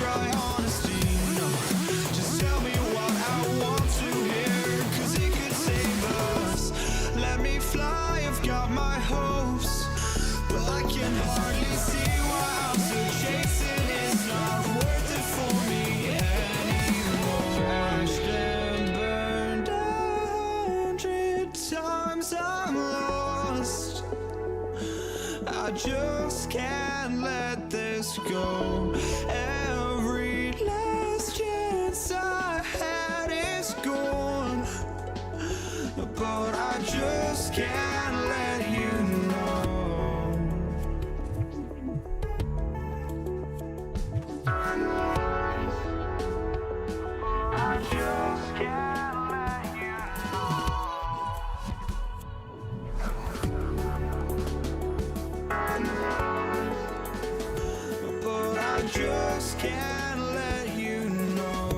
try honesty, no. Just tell me what I want to hear, 'cause it could save us. Let me fly, I've got my hopes, but I can hardly see why I'm still chasing. It's not worth it for me anymore. Crashed and burned 100 times, I'm lost. I just can't let this go. Every last chance I had is gone, but I just can't let you know. I just can't let you know. But I just can't let you know.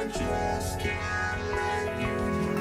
Just can't let you know.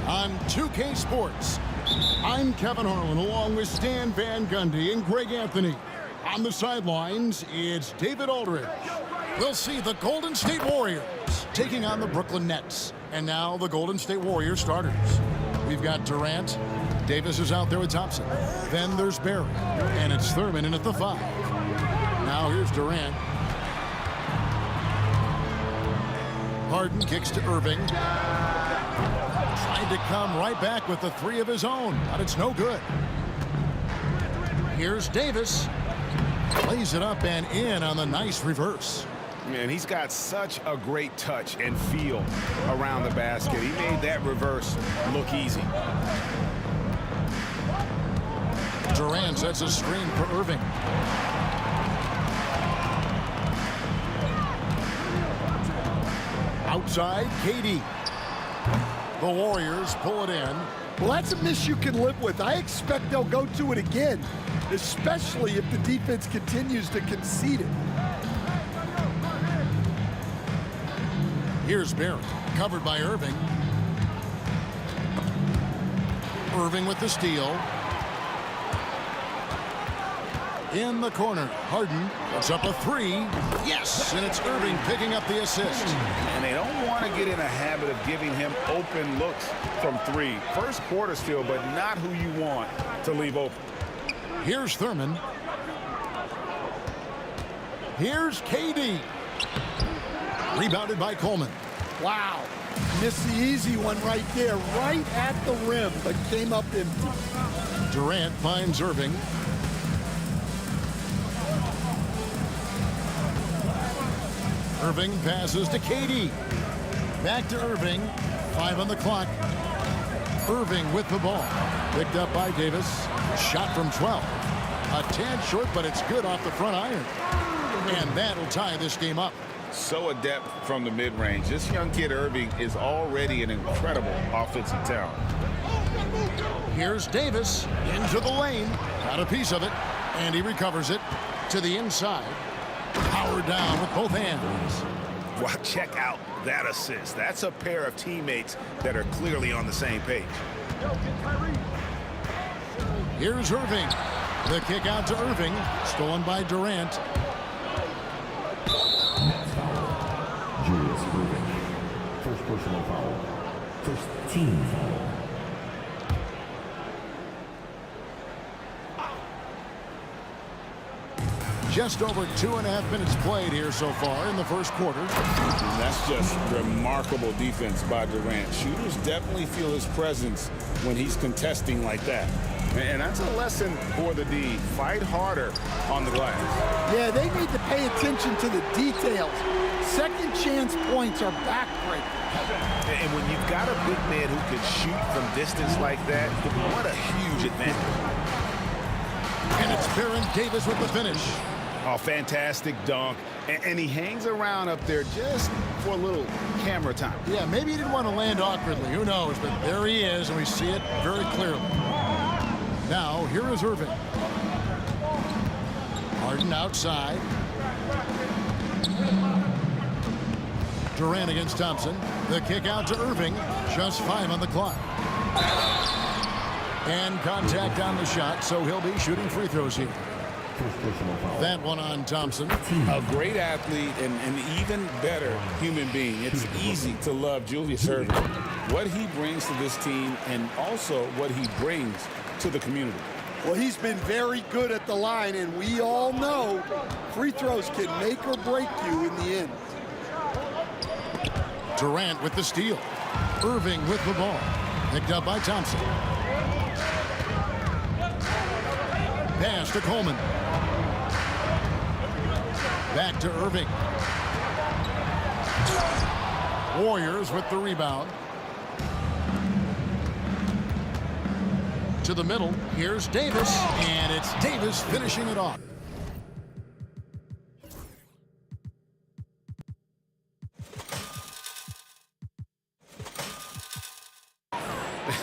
On 2K Sports, I'm Kevin Harlan along with Stan Van Gundy and Greg Anthony. On the sidelines, it's David Aldridge. We'll see the Golden State Warriors taking on the Brooklyn Nets. And now the Golden State Warriors starters. We've got Durant. Davis is out there with Thompson. Then there's Barry. And it's Thurman in at the 5. Now here's Durant. Harden kicks to Irving. Trying to come right back with the 3 of his own, but it's no good. Here's Davis. Plays it up and in on the nice reverse. Man, he's got such a great touch and feel around the basket. He made that reverse look easy. Durant sets a screen for Irving. Outside, KD. The Warriors pull it in. Well, that's a miss you can live with. I expect they'll go to it again, especially if the defense continues to concede it. Here's Barry, covered by Irving. Irving with the steal. In the corner, Harden puts up a 3. Yes, and it's Irving picking up the assist. And they don't want to get in a habit of giving him open looks from 3. First quarter still, but not who you want to leave open. Here's Thurman. Here's KD. Rebounded by Coleman. Wow. Missed the easy one right there, right at the rim, but came up empty. Durant finds Irving. Irving passes to KD. Back to Irving. 5 on the clock. Irving with the ball. Picked up by Davis. Shot from 12. A tad short, but it's good off the front iron. And that'll tie this game up. So adept from the mid-range. This young kid, Irving, is already an incredible offensive talent. Here's Davis into the lane. Got a piece of it. And he recovers it to the inside. Powered down with both hands. Well, check out that assist. That's a pair of teammates that are clearly on the same page. Here's Irving. The kick out to Irving. Stolen by Durant. Julius Irving. First personal foul. First team foul. Just over 2.5 minutes played here so far in the first quarter. That's just remarkable defense by Durant. Shooters definitely feel his presence when he's contesting like that. And that's a lesson for the D. Fight harder on the glass. Yeah, they need to pay attention to the details. Second chance points are backbreaking. And when you've got a big man who can shoot from distance like that, what a huge advantage. And it's Baron Davis with the finish. Oh, fantastic dunk. And he hangs around up there just for a little camera time. Yeah, maybe he didn't want to land awkwardly. Who knows? But there he is, and we see it very clearly. Now, here is Irving. Harden outside. Durant against Thompson. The kick out to Irving. Just 5 on the clock. And contact on the shot, so he'll be shooting free throws here. That one on Thompson. A great athlete and an even better human being. It's easy to love Julius Irving. What he brings to this team and also what he brings to the community. Well, he's been very good at the line, and we all know free throws can make or break you in the end. Durant with the steal. Irving with the ball. Picked up by Thompson. Pass to Coleman. Back to Irving. Warriors with the rebound. To the middle. Here's Davis. And it's Davis finishing it off.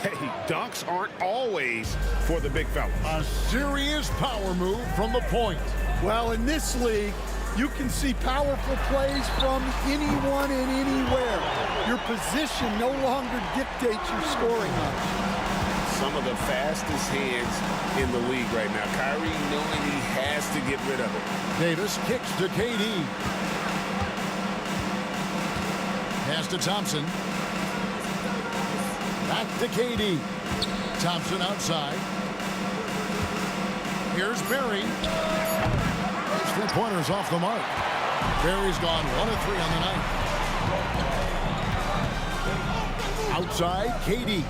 Hey, dunks aren't always for the big fella. A serious power move from the point. Well, in this league, you can see powerful plays from anyone and anywhere. Your position no longer dictates your scoring option. Some of the fastest hands in the league right now. Kyrie knowing he has to get rid of it. Davis kicks to KD. Pass to Thompson. Back to KD. Thompson outside. Here's Barry. His three-pointers off the mark. Barry's gone 1 of 3 on the night. Outside, KD.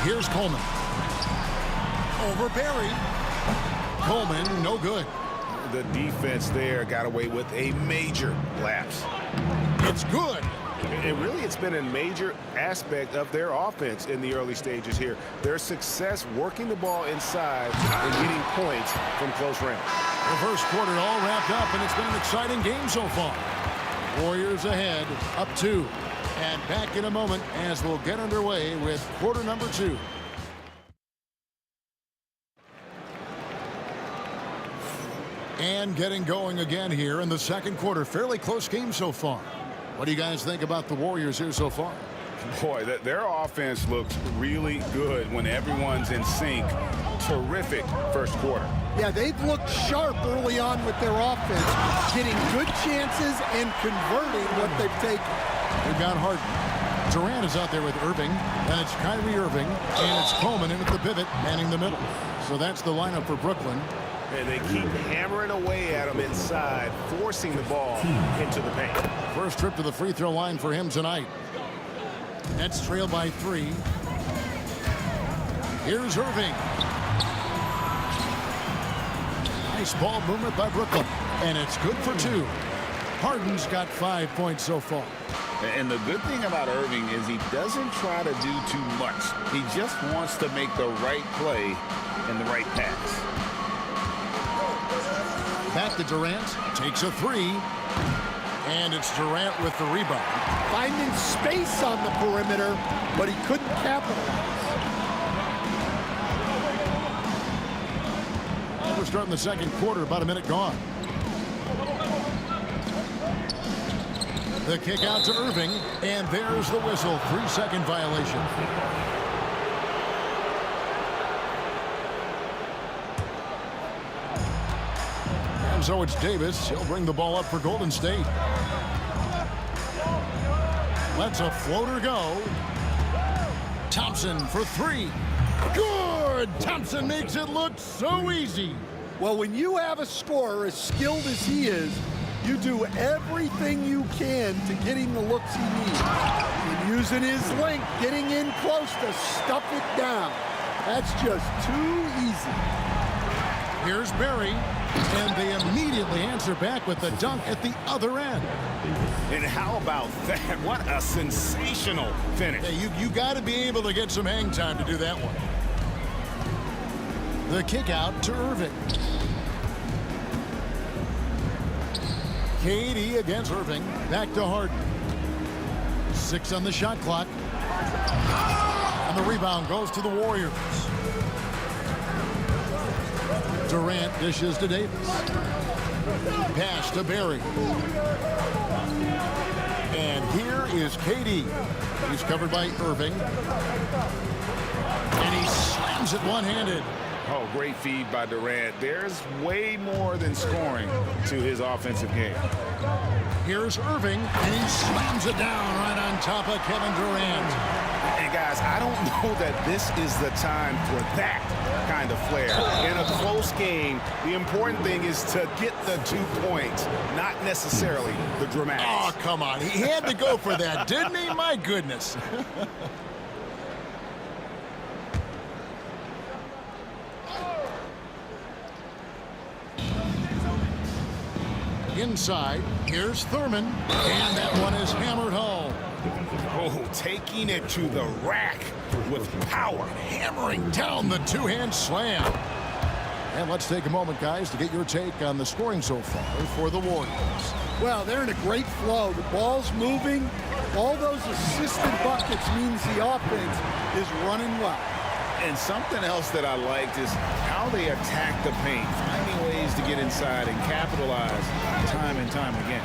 Here's Coleman. Over Barry. Coleman, no good. The defense there got away with a major lapse. It's good. And really, it's been a major aspect of their offense in the early stages here. Their success working the ball inside and getting points from close range. The first quarter all wrapped up, and it's been an exciting game so far. Warriors ahead, up 2. And back in a moment as we'll get underway with quarter number 2. And getting going again here in the second quarter. Fairly close game so far. What do you guys think about the Warriors here so far? Boy, their offense looks really good when everyone's in sync. Terrific first quarter. Yeah, they've looked sharp early on with their offense, getting good chances and converting what they've taken. They've got Harden. Durant is out there with Irving, and it's Kyrie Irving, and it's Coleman in at the pivot, manning the middle. So that's the lineup for Brooklyn. And they keep hammering away at him inside, forcing the ball into the paint. First trip to the free throw line for him tonight. Nets trail by 3. Here's Irving. Nice ball movement by Brooklyn, and it's good for 2. Harden's got 5 points so far. And the good thing about Irving is he doesn't try to do too much. He just wants to make the right play and the right pass. Back to Durant, takes a 3, and it's Durant with the rebound. Finding space on the perimeter, but he couldn't capitalize. We're starting the second quarter, about a minute gone. The kick out to Irving, and there's the whistle. 3-second violation. So it's Davis. He'll bring the ball up for Golden State. Lets a floater go. Thompson for 3. Good! Thompson makes it look so easy. Well, when you have a scorer as skilled as he is, you do everything you can to get him the looks he needs. And using his length, getting in close to stuff it down. That's just too easy. Here's Barry. And they immediately answer back with the dunk at the other end. And how about that? What a sensational finish. Hey, you got to be able to get some hang time to do that one. The kick out to Irving. KD against Irving. Back to Harden. 6 on the shot clock. And the rebound goes to the Warriors. Durant dishes to Davis. Pass to Barry. And here is KD. He's covered by Irving. And he slams it one-handed. Oh, great feed by Durant. There's way more than scoring to his offensive game. Here's Irving, and he slams it down right on top of Kevin Durant. And guys, I don't know that this is the time for that kind of flair. In a close game, the important thing is to get the 2 points, not necessarily the dramatics. Oh, come on. He had to go for that, didn't he? My goodness. Inside, here's Thurman, and that one is hammered home. Oh, taking it to the rack with power. Hammering down the two-hand slam. And let's take a moment, guys, to get your take on the scoring so far for the Warriors. Well, they're in a great flow. The ball's moving. All those assisted buckets means the offense is running well. And something else that I liked is how they attack the paint, finding ways to get inside and capitalize time and time again.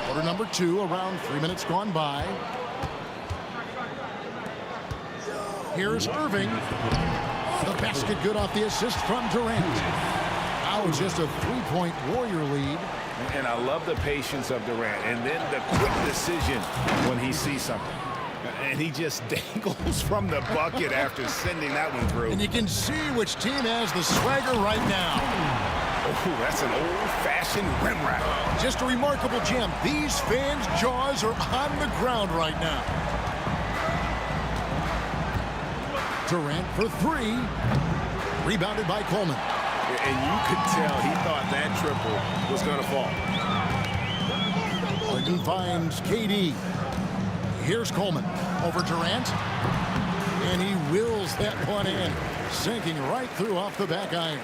Quarter number 2, around 3 minutes gone by. Here's Irving. The basket good off the assist from Durant. Now it's just a 3-point Warrior lead. And I love the patience of Durant, and then the quick decision when he sees something. And he just dangles from the bucket after sending that one through. And you can see which team has the swagger right now. Oh, that's an old-fashioned rim wrap. Just a remarkable jam. These fans' jaws are on the ground right now. Durant for 3. Rebounded by Coleman. And you could tell he thought that triple was going to fall. Clinton finds KD. Here's Coleman over Durant. And he wills that one in, sinking right through off the back iron.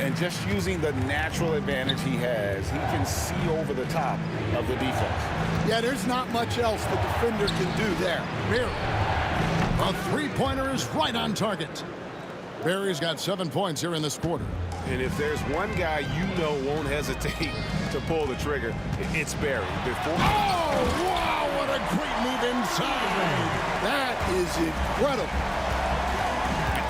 And just using the natural advantage he has, he can see over the top of the defense. Yeah, there's not much else the defender can do there. Barry. A three-pointer is right on target. Barry's got 7 points here in this quarter. And if there's one guy you know won't hesitate to pull the trigger, it's Barry. Oh, wow, what a great move inside. That is incredible.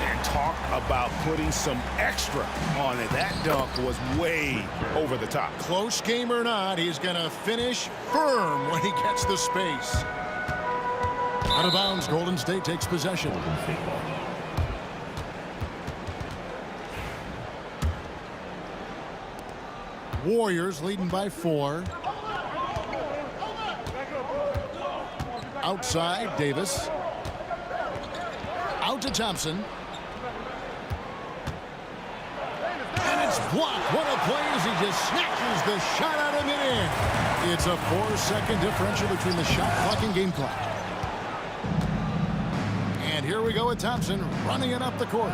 And talk about putting some extra on it. That dunk was way over the top. Close game or not, he's going to finish firm when he gets the space. Out of bounds, Golden State takes possession. Warriors leading by 4. Outside, Davis. Out to Thompson. And it's blocked. What a play as he just snatches the shot out of midair. It's a 4-second differential between the shot clock and game clock. And here we go with Thompson running it up the court.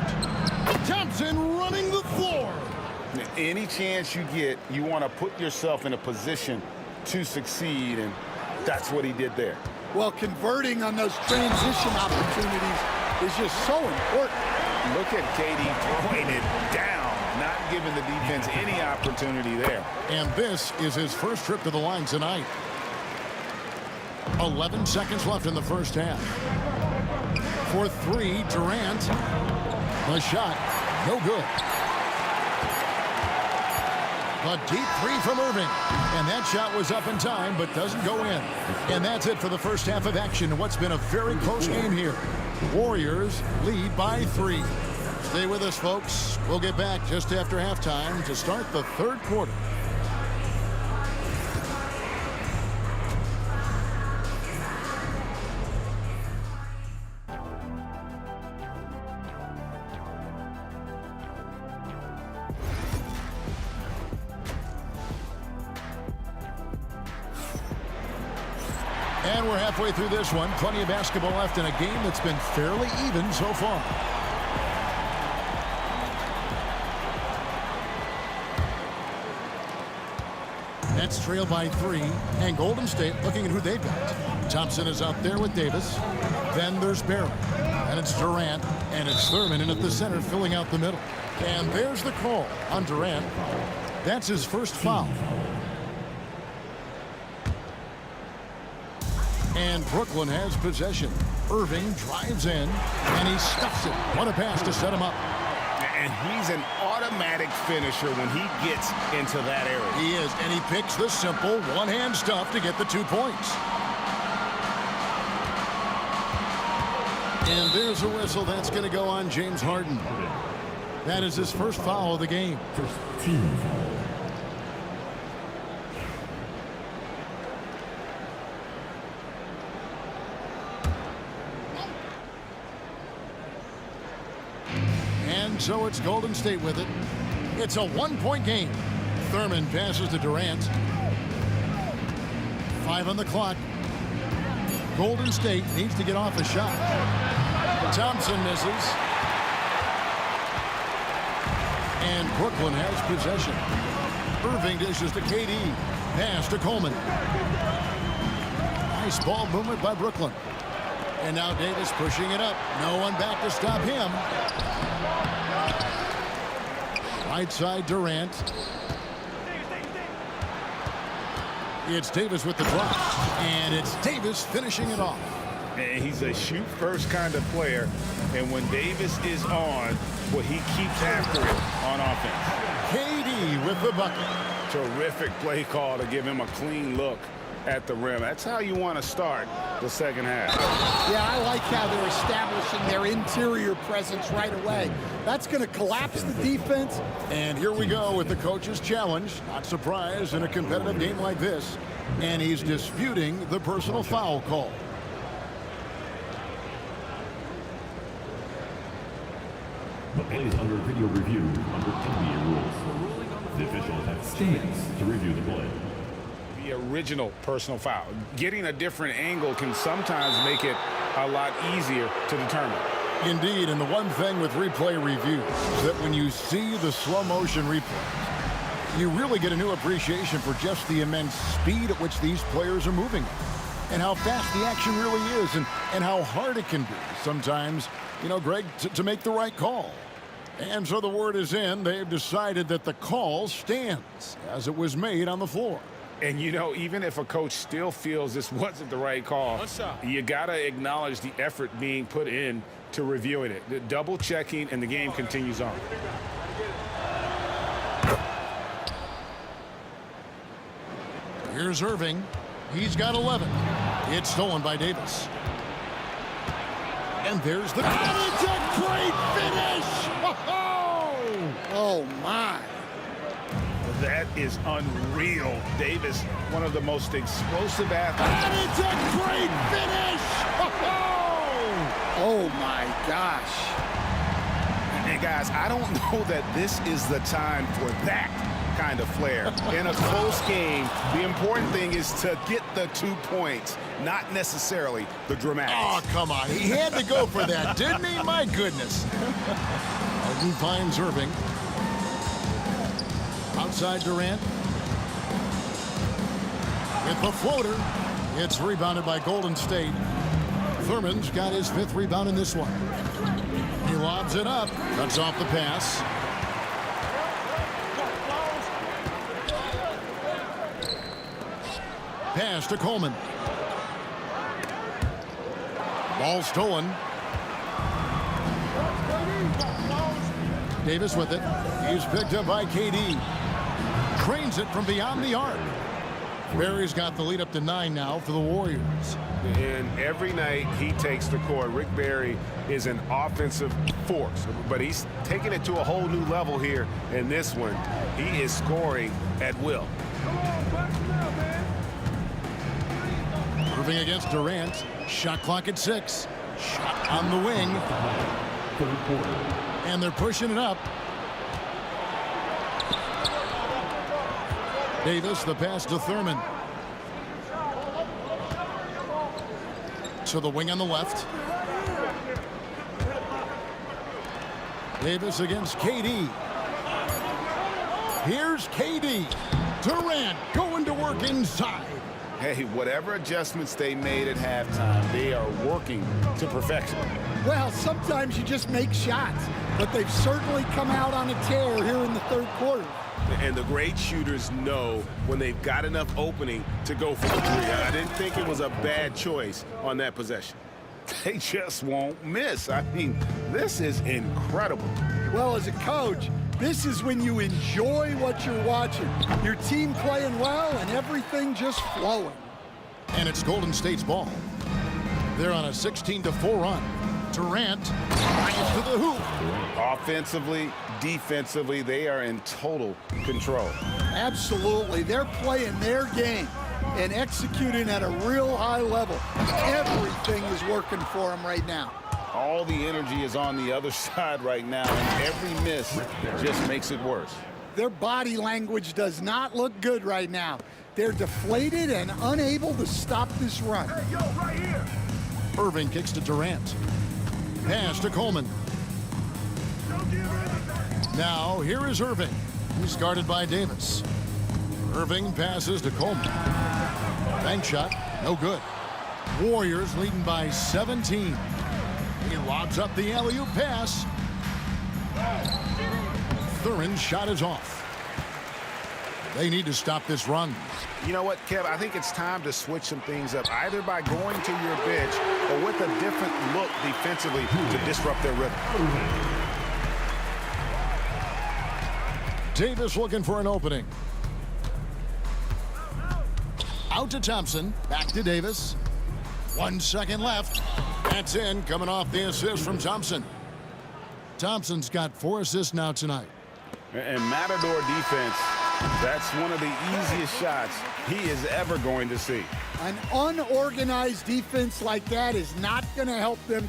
Thompson running the floor. Any chance you get, you want to put yourself in a position to succeed, and that's what he did there. Well, converting on those transition opportunities is just so important. Look at KD throwing it down, not giving the defense any opportunity there. And this is his first trip to the line tonight. 11 seconds left in the first half. For 3, Durant. The shot, no good. A deep 3 from Irving. And that shot was up in time, but doesn't go in. And that's it for the first half of action. What's been a very close game here. Warriors lead by 3. Stay with us, folks. We'll get back just after halftime to start the third quarter. And we're halfway through this one. Plenty of basketball left in a game that's been fairly even so far. Nets trail by 3. And Golden State looking at who they've got. Thompson is out there with Davis. Then there's Barry. And it's Durant. And it's Thurman in at the center filling out the middle. And there's the call on Durant. That's his first foul. And Brooklyn has possession. Irving drives in, and he stuffs it. What a pass to set him up. And he's an automatic finisher when he gets into that area. He is, and he picks the simple one-hand stuff to get the 2 points. And there's a whistle that's going to go on James Harden. That is his first foul of the game. First team foul. And so it's Golden State with it. It's a one-point game. Thurman passes to Durant. 5 on the clock. Golden State needs to get off a shot. Thompson misses. And Brooklyn has possession. Irving dishes to KD. Pass to Coleman. Nice ball movement by Brooklyn. And now Davis pushing it up. No one back to stop him. Right side Durant. It's Davis with the drop. And it's Davis finishing it off. And he's a shoot-first kind of player. And when Davis is on, well, he keeps after it on offense. KD with the bucket. Terrific play call to give him a clean look at the rim. That's how you want to start the second half. Yeah, I like how they're establishing their interior presence right away. That's going to collapse the defense. And here we go with the coach's challenge. Not surprised in a competitive game like this. And he's disputing the personal foul call. The play is under video review under NBA rules. The officials have stands to review the play. The original personal foul. Getting a different angle can sometimes make it a lot easier to determine. Indeed, and the one thing with replay review is that when you see the slow motion replay, you really get a new appreciation for just the immense speed at which these players are moving and how fast the action really is and how hard it can be sometimes, you know, Greg, to make the right call. And so the word is in. They've decided that the call stands as it was made on the floor. And, you know, even if a coach still feels this wasn't the right call, you got to acknowledge the effort being put in to reviewing it. The double checking, and the game continues on. Here's Irving. He's got 11. It's stolen by Davis. And there's the... And it's a great finish! Oh, my. That is unreal. Davis, one of the most explosive athletes. And it's a great finish! Oh, my gosh. And guys, I don't know that this is the time for that kind of flair. In a close game, the important thing is to get the 2 points, not necessarily the dramatics. Oh, come on. He had to go for that, didn't he? My goodness. Harden finds Irving. Outside Durant. With the floater. It's rebounded by Golden State. Thurman's got his 5th rebound in this one. He lobs it up. Cuts off the pass. Pass to Coleman. Ball stolen. Davis with it. He's picked up by KD. Trains it from beyond the arc. Barry's got the lead up to 9 now for the Warriors. And every night he takes the court, Rick Barry is an offensive force, but he's taking it to a whole new level here in this one. He is scoring at will. Irving against Durant. Shot clock at 6. Shot on the wing. And they're pushing it up. Davis, the pass to Thurman. To the wing on the left. Davis against KD. Here's KD. Durant going to work inside. Hey, whatever adjustments they made at halftime, they are working to perfection. Well, sometimes you just make shots, but they've certainly come out on a tear here in the 3rd quarter. And the great shooters know when they've got enough opening to go for the 3. I didn't think it was a bad choice on that possession. they just won't miss. I mean, this is incredible. Well, as a coach, this is when you enjoy what you're watching. Your team playing well and everything just flowing. And it's Golden State's ball. They're on a 16-4 run. Durant gets to the hoop. Offensively, defensively, they are in total control. Absolutely. They're playing their game and executing at a real high level. Everything is working for them right now. All the energy is on the other side right now, and every miss just makes it worse. Their body language does not look good right now. They're deflated and unable to stop this run. Hey, yo, right here. Irving kicks to Durant. Pass to Coleman. Now, here is Irving. He's guarded by Davis. Irving passes to Coleman. Bank shot, no good. Warriors leading by 17. He lobs up the alley-oop pass. Thurin's shot is off. They need to stop this run. You know what, Kev? I think it's time to switch some things up, either by going to your bench or with a different look defensively to disrupt their rhythm. Davis looking for an opening. Out to Thompson. Back to Davis. 1 second left. That's in, coming off the assist from Thompson. Thompson's got 4 assists now tonight. And Matador defense, that's one of the easiest shots he is ever going to see. An unorganized defense like that is not going to help them.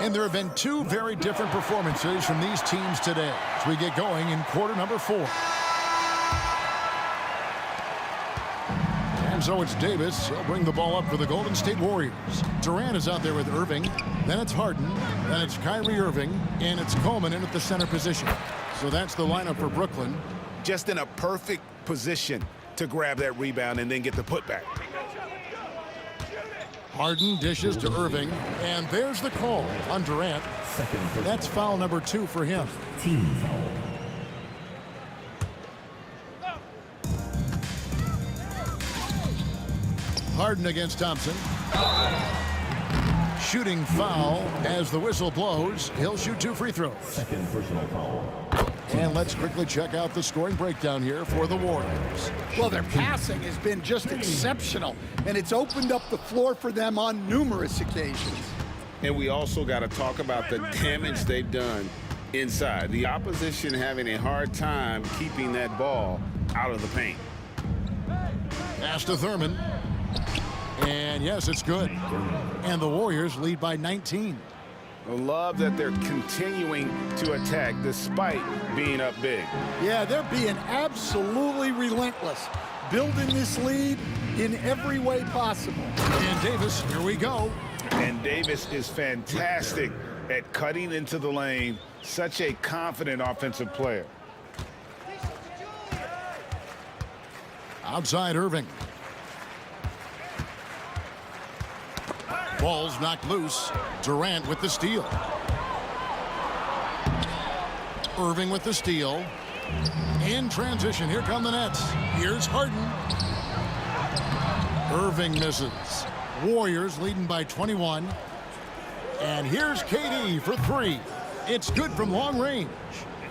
And there have been 2 very different performances from these teams today as we get going in quarter number 4. And so it's Davis. He'll bring the ball up for the Golden State Warriors. Durant is out there with Irving. Then it's Harden. Then it's Kyrie Irving. And it's Coleman in at the center position. So that's the lineup for Brooklyn. Just in a perfect position to grab that rebound and then get the putback. Harden dishes to Irving. And there's the call on Durant. That's foul number 2 for him. Team foul. Harden against Thompson. Shooting foul as the whistle blows. He'll shoot 2 free throws. Second personal foul. And let's quickly check out the scoring breakdown here for the Warriors. Well, their passing has been just exceptional, and it's opened up the floor for them on numerous occasions. And we also got to talk about the damage they've done inside. The opposition having a hard time keeping that ball out of the paint. Pass to Thurman. And yes, it's good. And the Warriors lead by 19. I love that they're continuing to attack despite being up big. Yeah, they're being absolutely relentless, building this lead in every way possible. And Davis, here we go. And Davis is fantastic at cutting into the lane. Such a confident offensive player. Outside Irving. Ball's knocked loose. Durant with the steal. Irving with the steal. In transition, here come the Nets. Here's Harden. Irving misses. Warriors leading by 21. And here's KD for 3. It's good from long range.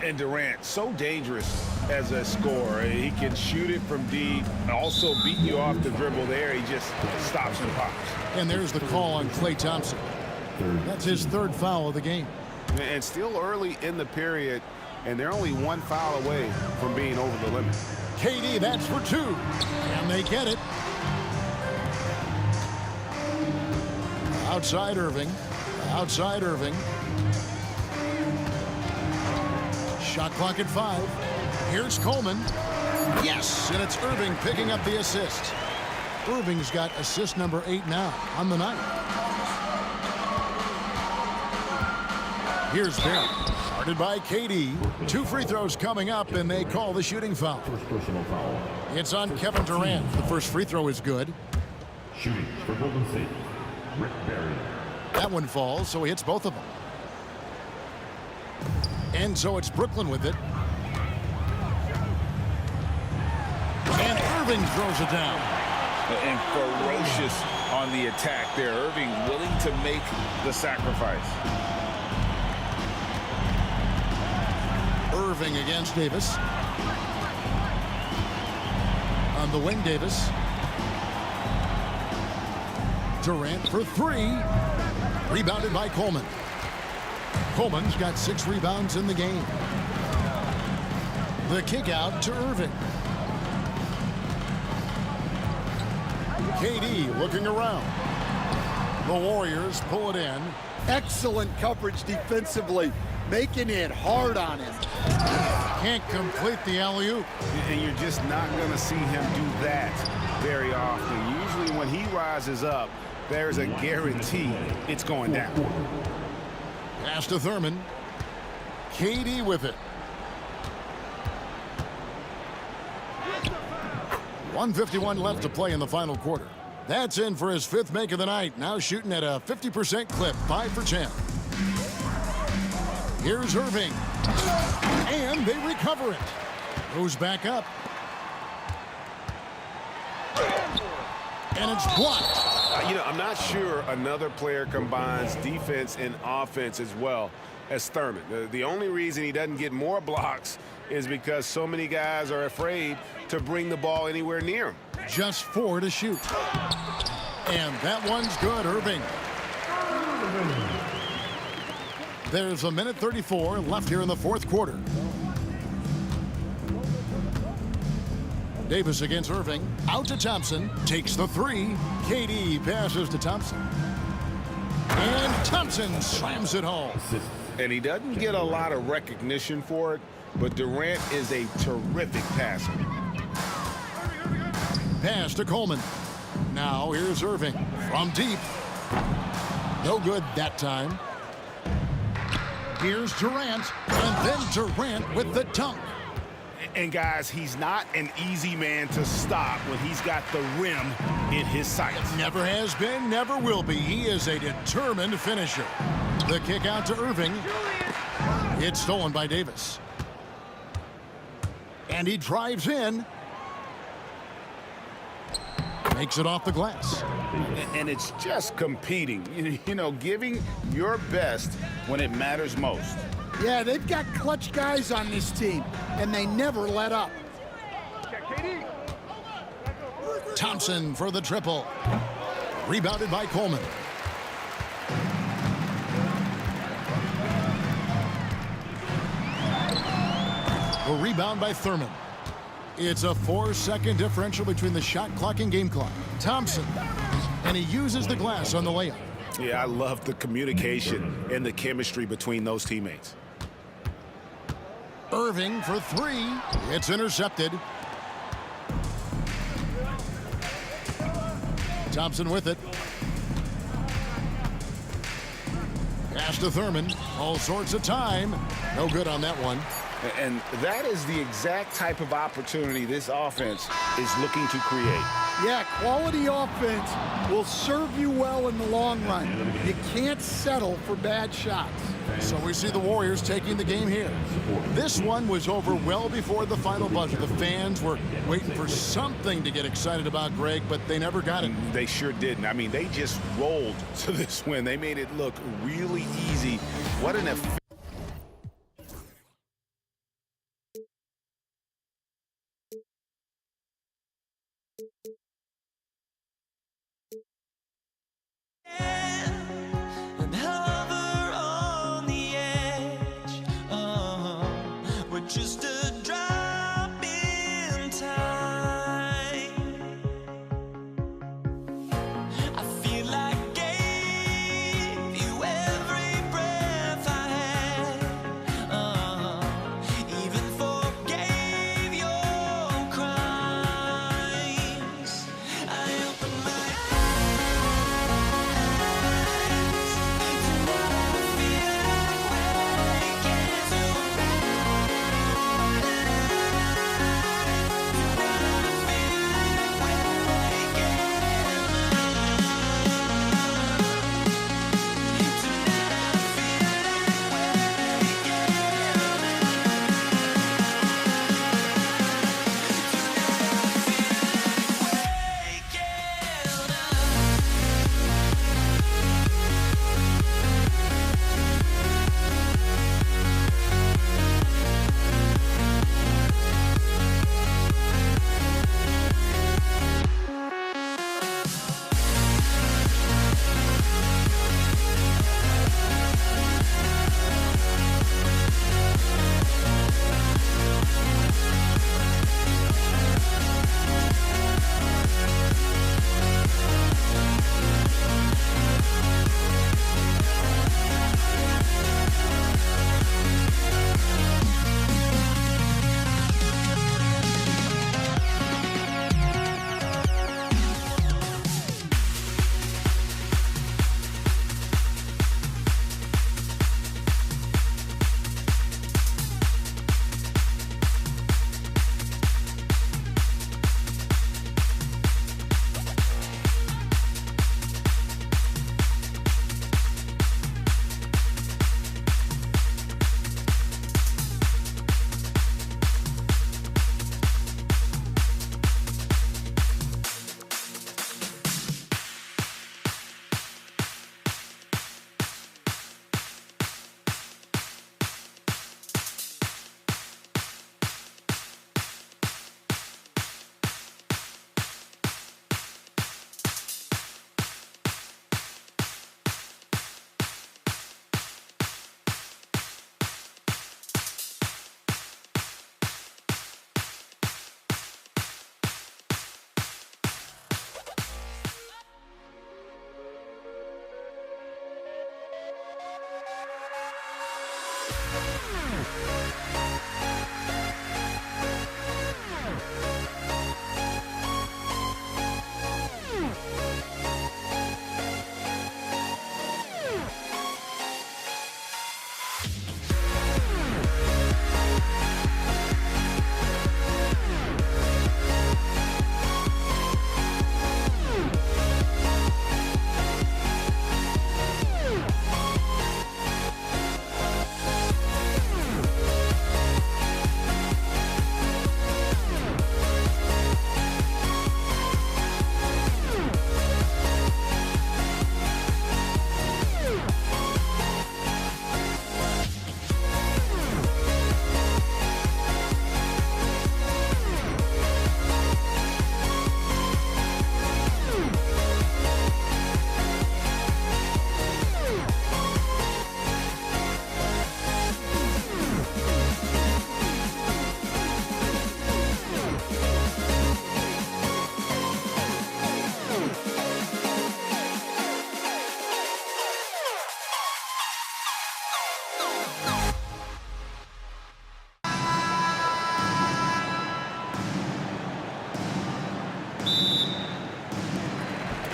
And Durant, so dangerous as a scorer. He can shoot it from deep, also beat you off the dribble there. He just stops and pops. And there's the call on Klay Thompson. That's his 3rd foul of the game. And still early in the period, and they're only 1 foul away from being over the limit. KD, that's for 2. And they get it. Outside Irving. Outside Irving. Shot clock at 5. Here's Coleman. Yes, and it's Irving picking up the assist. Irving's got assist number 8 now on the night. Here's Barry, guarded by KD. 2 free throws coming up, and they call the shooting foul. First personal foul. It's on Kevin Durant. The first free throw is good. Shooting for Golden State. Rick Barry. That one falls, so he hits both of them. And so it's Brooklyn with it. And Irving throws it down. And ferocious on the attack there. Irving willing to make the sacrifice. Irving against Davis. On the wing, Davis. Durant for three. Rebounded by Coleman. Coleman's got 6 rebounds in the game. The kick out to Irving. KD looking around. The Warriors pull it in. Excellent coverage defensively, making it hard on him. Can't complete the alley-oop. And you're just not going to see him do that very often. Usually when he rises up, there's a guarantee it's going down. Pass to Thurman. KD with it. 1:51 left to play in the final quarter. That's in for his 5th make of the night. Now shooting at a 50% clip, 5 for 10. Here's Irving. And they recover it. Goes back up. And it's blocked. I'm not sure another player combines defense and offense as well as Thurman. The only reason he doesn't get more blocks is because so many guys are afraid to bring the ball anywhere near him. Just 4 to shoot. And that one's good, Irving. There's 1:34 left here in the 4th quarter. Davis against Irving. Out to Thompson. Takes the 3. KD passes to Thompson. And Thompson slams it home. And he doesn't get a lot of recognition for it, but Durant is a terrific passer. Pass to Coleman. Now here's Irving from deep. No good that time. Here's Durant, and then Durant with the dunk. And guys, he's not an easy man to stop when he's got the rim in his sights. Never has been, never will be. He is a determined finisher. The kick out to Irving. It's stolen by Davis. And he drives in. Makes it off the glass. And it's just competing, giving your best when it matters most. Yeah, they've got clutch guys on this team, and they never let up. Thompson for the triple. Rebounded by Coleman. A rebound by Thurman. It's a 4-second differential between the shot clock and game clock. Thompson, and he uses the glass on the layup. Yeah, I love the communication and the chemistry between those teammates. Irving for 3. It's intercepted. Thompson with it. Pass to Thurman. All sorts of time. No good on that one. And that is the exact type of opportunity this offense is looking to create. Yeah, quality offense will serve you well in the long run. You can't settle for bad shots. So we see the Warriors taking the game here. This one was over well before the final buzzer. The fans were waiting for something to get excited about, Greg, but they never got it. They sure didn't. I mean, they just rolled to this win. They made it look really easy. What an effect. And hover on the edge, with just a drop in time. I feel like gave you every breath I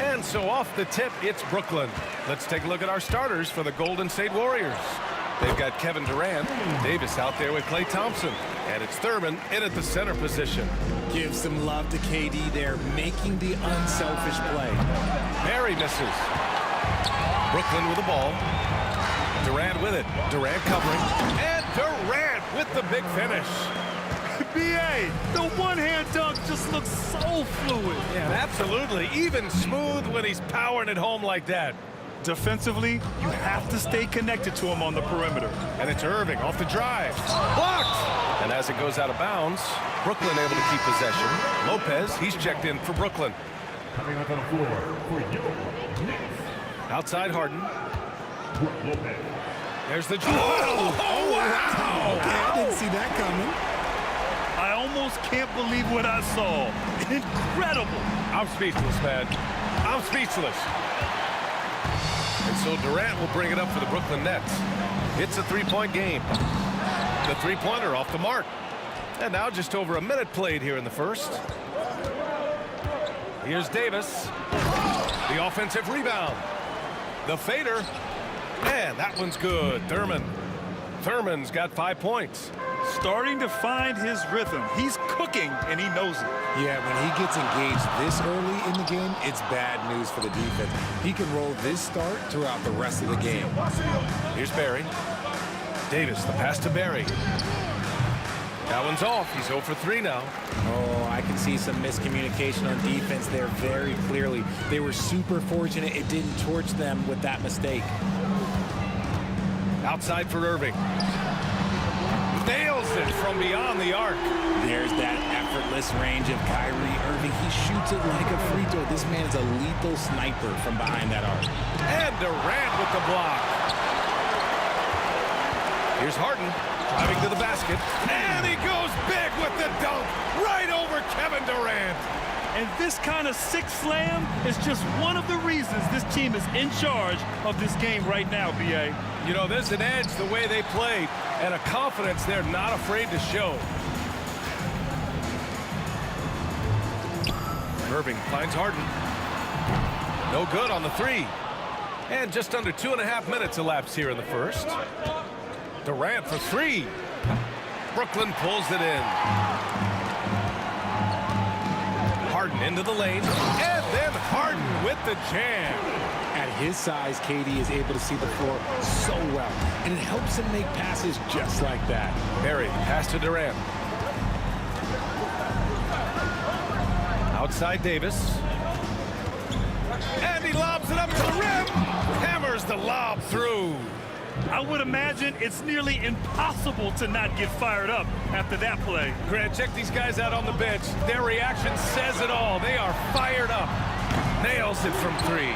And so off the tip, it's Brooklyn. Let's take a look at our starters for the Golden State Warriors. They've got Kevin Durant, Davis out there with Klay Thompson, and it's Thurman in at the center position. Give some love to KD there, making the unselfish play. Barry misses. Brooklyn with the ball. Durant with it. Durant covering. And Durant with the big finish. B.A., the one-hand dunk just looks so fluid. Yeah, absolutely. Even smooth when he's powering it home like that. Defensively, you have to stay connected to him on the perimeter. And it's Irving off the drive. Blocked! And as it goes out of bounds, Brooklyn able to keep possession. Lopez, he's checked in for Brooklyn. Coming up on the floor for your Knicks. Outside Harden. Brook Lopez. There's the oh, wow! Okay, I didn't see that coming. I almost can't believe what I saw. Incredible. I'm speechless, man. I'm speechless. And so Durant will bring it up for the Brooklyn Nets. It's a three-point game. The three-pointer off the mark. And now just over a minute played here in the first. Here's Davis. The offensive rebound. The fader. And that one's good. Thurman's got 5 points. Starting to find his rhythm. He's cooking, and he knows it. Yeah, when he gets engaged this early in the game, it's bad news for the defense. He can roll this start throughout the rest of the game. Here's Barry. Davis, the pass to Barry. That one's off. He's 0 for 3 now. Oh, I can see some miscommunication on defense there very clearly. They were super fortunate it didn't torch them with that mistake. Outside for Irving. Nails it from beyond the arc. There's that effortless range of Kyrie Irving. He shoots it like a free throw. This man is a lethal sniper from behind that arc. And Durant with the block. Here's Harden driving to the basket. And he goes big with the dunk right over Kevin Durant. And this kind of sick slam is just one of the reasons this team is in charge of this game right now, B.A. You know, there's an edge the way they play and a confidence they're not afraid to show. Irving finds Harden. No good on the three. And just under 2.5 minutes elapsed here in the first. Durant for three. Brooklyn pulls it in. Harden into the lane. And then Harden with the jam. At his size, KD is able to see the floor so well, and it helps him make passes just like that. Barry, pass to Durant. Outside Davis. And he lobs it up to the rim. Hammers the lob through. I would imagine it's nearly impossible to not get fired up after that play. Grant, check these guys out on the bench. Their reaction says it all. They are fired up. Nails it from three.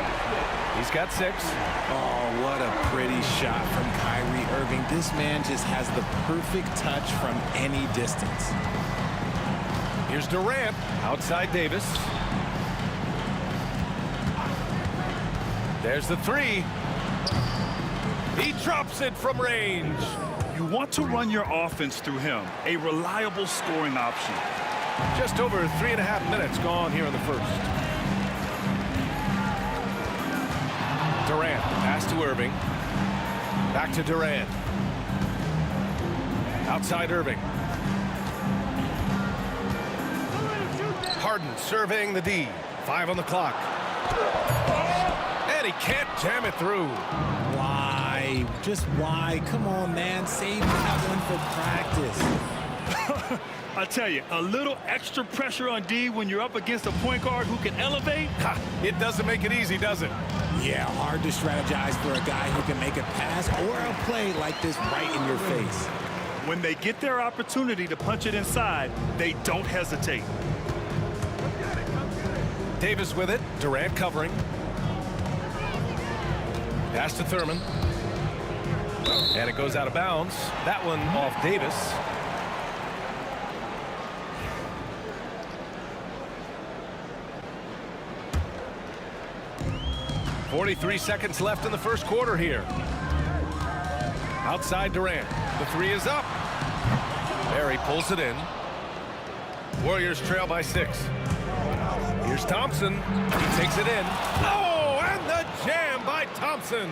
He's got 6. Oh, what a pretty shot from Kyrie Irving. This man just has the perfect touch from any distance. Here's Durant, outside Davis. There's the 3. He drops it from range. You want to run your offense through him, a reliable scoring option. Just over 3.5 minutes gone here in the first. Durant, pass to Irving. Back to Durant. Outside Irving. Harden surveying the D. 5 on the clock. And he can't jam it through. Why? Just why? Come on, man. Save that one for practice. I tell you, a little extra pressure on D when you're up against a point guard who can elevate. Ha, it doesn't make it easy, does it? Yeah, hard to strategize for a guy who can make a pass or a play like this right in your face. When they get their opportunity to punch it inside, they don't hesitate. Davis with it. Durant covering. Pass to Thurman. And it goes out of bounds. That one off Davis. .43 seconds left in the first quarter here. Outside Durant. The three is up. Barry pulls it in. Warriors trail by 6. Here's Thompson. He takes it in. Oh, and the jam by Thompson.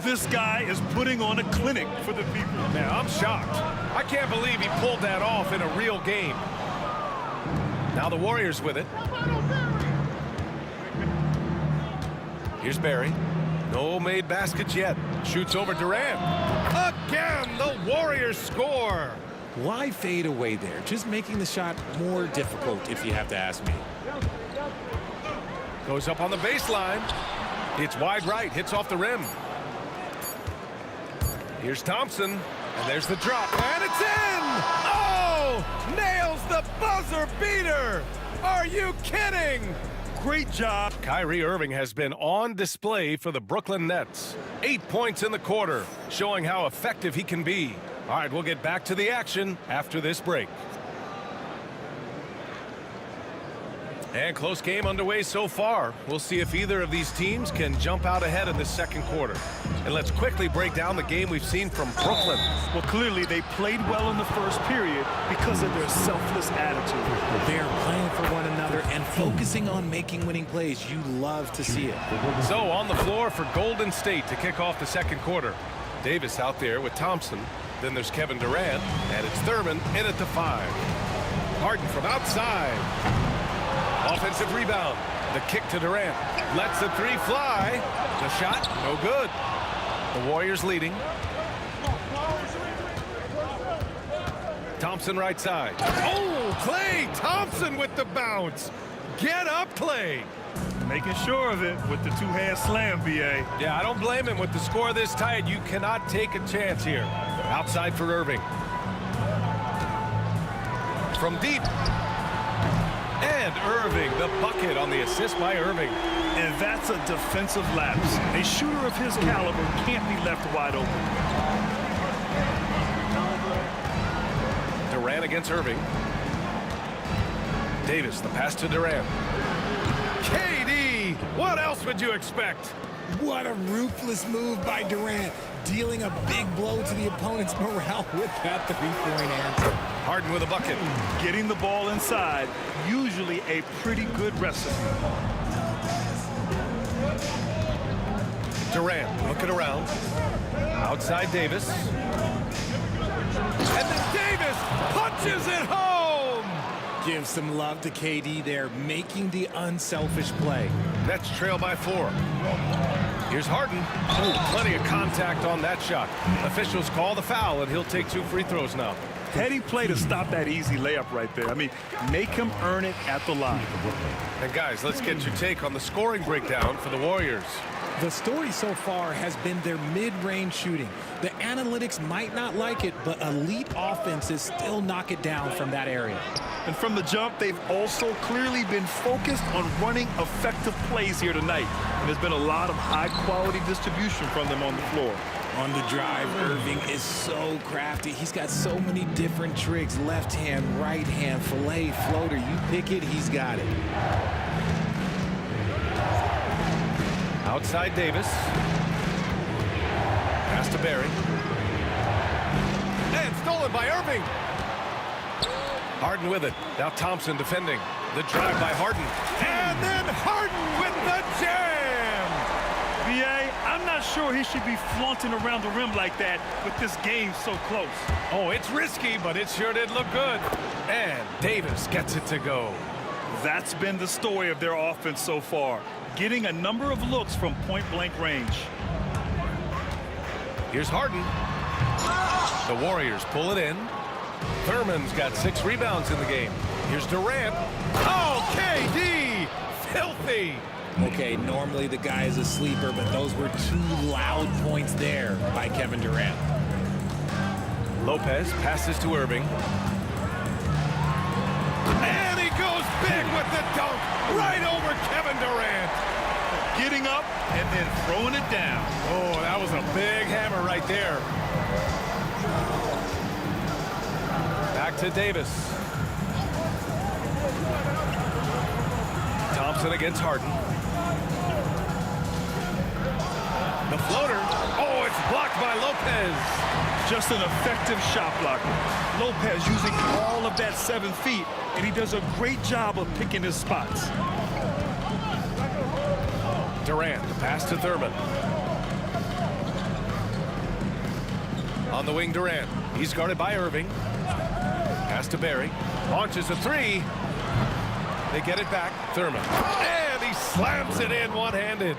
This guy is putting on a clinic for the people. Man, I'm shocked. I can't believe he pulled that off in a real game. Now the Warriors with it. Here's Barry. No made baskets yet. Shoots over Durant. Again, the Warriors score. Why fade away there? Just making the shot more difficult, if you have to ask me. Goes up on the baseline. It's wide right. Hits off the rim. Here's Thompson. And there's the drop. And it's in! Oh! Nails the buzzer beater! Are you kidding? Great job. Kyrie Irving has been on display for the Brooklyn Nets. 8 points in the quarter, showing how effective he can be. All right, we'll get back to the action after this break. And close game underway so far. We'll see if either of these teams can jump out ahead in the second quarter. And let's quickly break down the game we've seen from Brooklyn. Well, clearly they played well in the first period because of their selfless attitude. They're playing for one another and focusing on making winning plays. You love to see it. So on the floor for Golden State to kick off the second quarter. Davis out there with Thompson. Then there's Kevin Durant, and it's Thurman in at the 5. Harden from outside. Offensive rebound. The kick to Durant. Lets the three fly. The shot, no good. The Warriors leading. Thompson right side. Oh, Klay Thompson with the bounce. Get up, Klay. Making sure of it with the two-hand slam, B.A. Yeah, I don't blame him. With the score this tight, you cannot take a chance here. Outside for Irving. From deep. And Irving, the bucket on the assist by Irving. And that's a defensive lapse. A shooter of his caliber can't be left wide open. Durant against Irving. Davis, the pass to Durant. KD, what else would you expect? What a ruthless move by Durant, dealing a big blow to the opponent's morale with that three-point answer. Harden with a bucket. Getting the ball inside, usually a pretty good recipe. Durant looking around. Outside Davis. And then Davis punches it home! Give some love to KD there, making the unselfish play. Nets trail by 4. Here's Harden. Oh, plenty of contact on that shot. Officials call the foul, and he'll take 2 free throws now. Heady play to stop that easy layup right there. I mean, make him earn it at the line. And guys, let's get your take on the scoring breakdown for the Warriors. The story so far has been their mid-range shooting. The analytics might not like it, but elite offenses still knock it down from that area. And from the jump, they've also clearly been focused on running effective plays here tonight. And there's been a lot of high-quality distribution from them on the floor. On the drive, Irving is so crafty. He's got so many different tricks. Left hand, right hand, fillet, floater. You pick it, he's got it. Outside Davis. Pass to Barry. stolen by Irving. Harden with it. Now Thompson defending. The drive by Harden. And then Harden with the jam. B.A., I'm not sure he should be flaunting around the rim like that with this game so close. Oh, it's risky, but it sure did look good. And Davis gets it to go. That's been the story of their offense so far, getting a number of looks from point-blank range. Here's Harden. The Warriors pull it in. Thurman's got 6 rebounds in the game. Here's Durant. Oh, KD! Filthy! Okay, normally the guy is a sleeper, but those were 2 loud points there by Kevin Durant. Lopez passes to Irving. And he goes big with the dunk right over Kevin Durant. Getting up and then throwing it down. Oh, that was a big hammer right there. Back to Davis. Thompson against Harden. The floater. Oh, it's blocked by Lopez. Just an effective shot blocker. Lopez using all of that 7 feet, and he does a great job of picking his spots. Durant, the pass to Thurman. On the wing, Durant. He's guarded by Irving. Pass to Barry. Launches a 3. They get it back. Thurman. And he slams it in one-handed.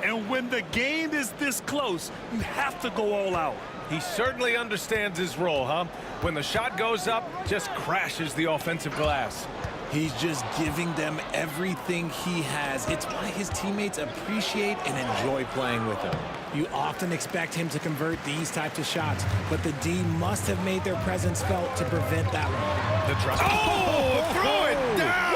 And when the game is this close, you have to go all out. He certainly understands his role, huh? When the shot goes up, just crashes the offensive glass. He's just giving them everything he has. It's why his teammates appreciate and enjoy playing with him. You often expect him to convert these types of shots, but the D must have made their presence felt to prevent that one. The drop. Oh, throw it down!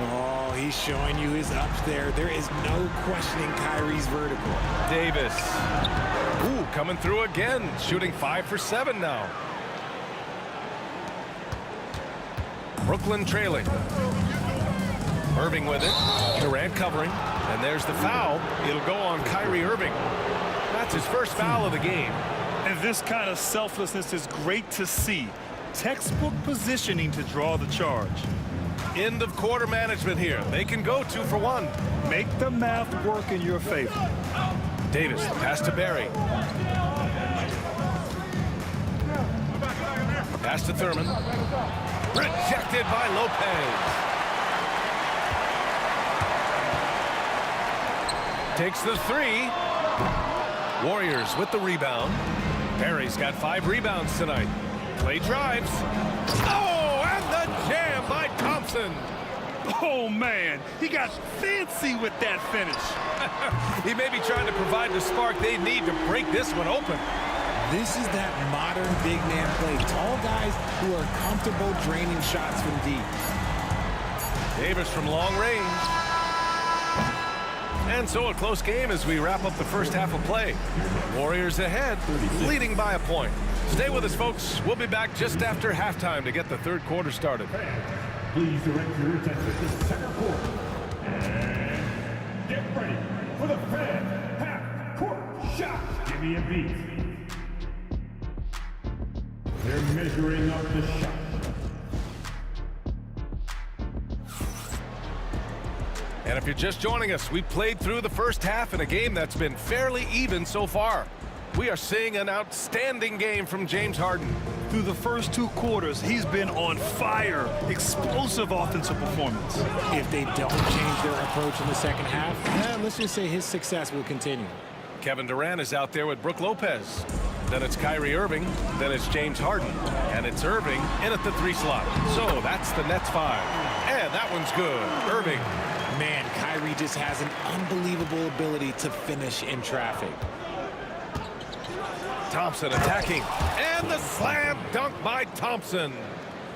Wow! Oh, he's showing you his ups there. There is no questioning Kyrie's vertical. Davis. Ooh, coming through again, shooting 5 for 7 now. Brooklyn trailing. Irving with it. Durant covering. And there's the foul. It'll go on Kyrie Irving. That's his first foul of the game. And this kind of selflessness is great to see. Textbook positioning to draw the charge. End of quarter management here. They can go 2 for 1. Make the math work in your favor. Davis, the pass to Barry. Pass to Thurman. Rejected by Lopez. Takes the 3. Warriors with the rebound. Barry's got 5 rebounds tonight. Clay drives. Oh, and the jam by Thompson. Oh, man, he got fancy with that finish. He may be trying to provide the spark they need to break this one open. This is that modern big man play. Tall guys who are comfortable draining shots from deep. Davis from long range. And so a close game as we wrap up the first half of play. Warriors ahead, leading by a point. Stay with us, folks. We'll be back just after halftime to get the third quarter started. Please direct your attention to the second quarter. And get ready for the fan half-court shot. Give me a beat. They're measuring up the shot. And if you're just joining us, we played through the first half in a game that's been fairly even so far. We are seeing an outstanding game from James Harden. Through the first 2 quarters, he's been on fire. Explosive offensive performance. If they don't change their approach in the second half, let's just say his success will continue. Kevin Durant is out there with Brook Lopez. Then it's Kyrie Irving. Then it's James Harden. And it's Irving in at the 3 slot. So that's the Nets 5. And that one's good. Irving. Man, Kyrie just has an unbelievable ability to finish in traffic. Thompson attacking. And the slam dunk by Thompson.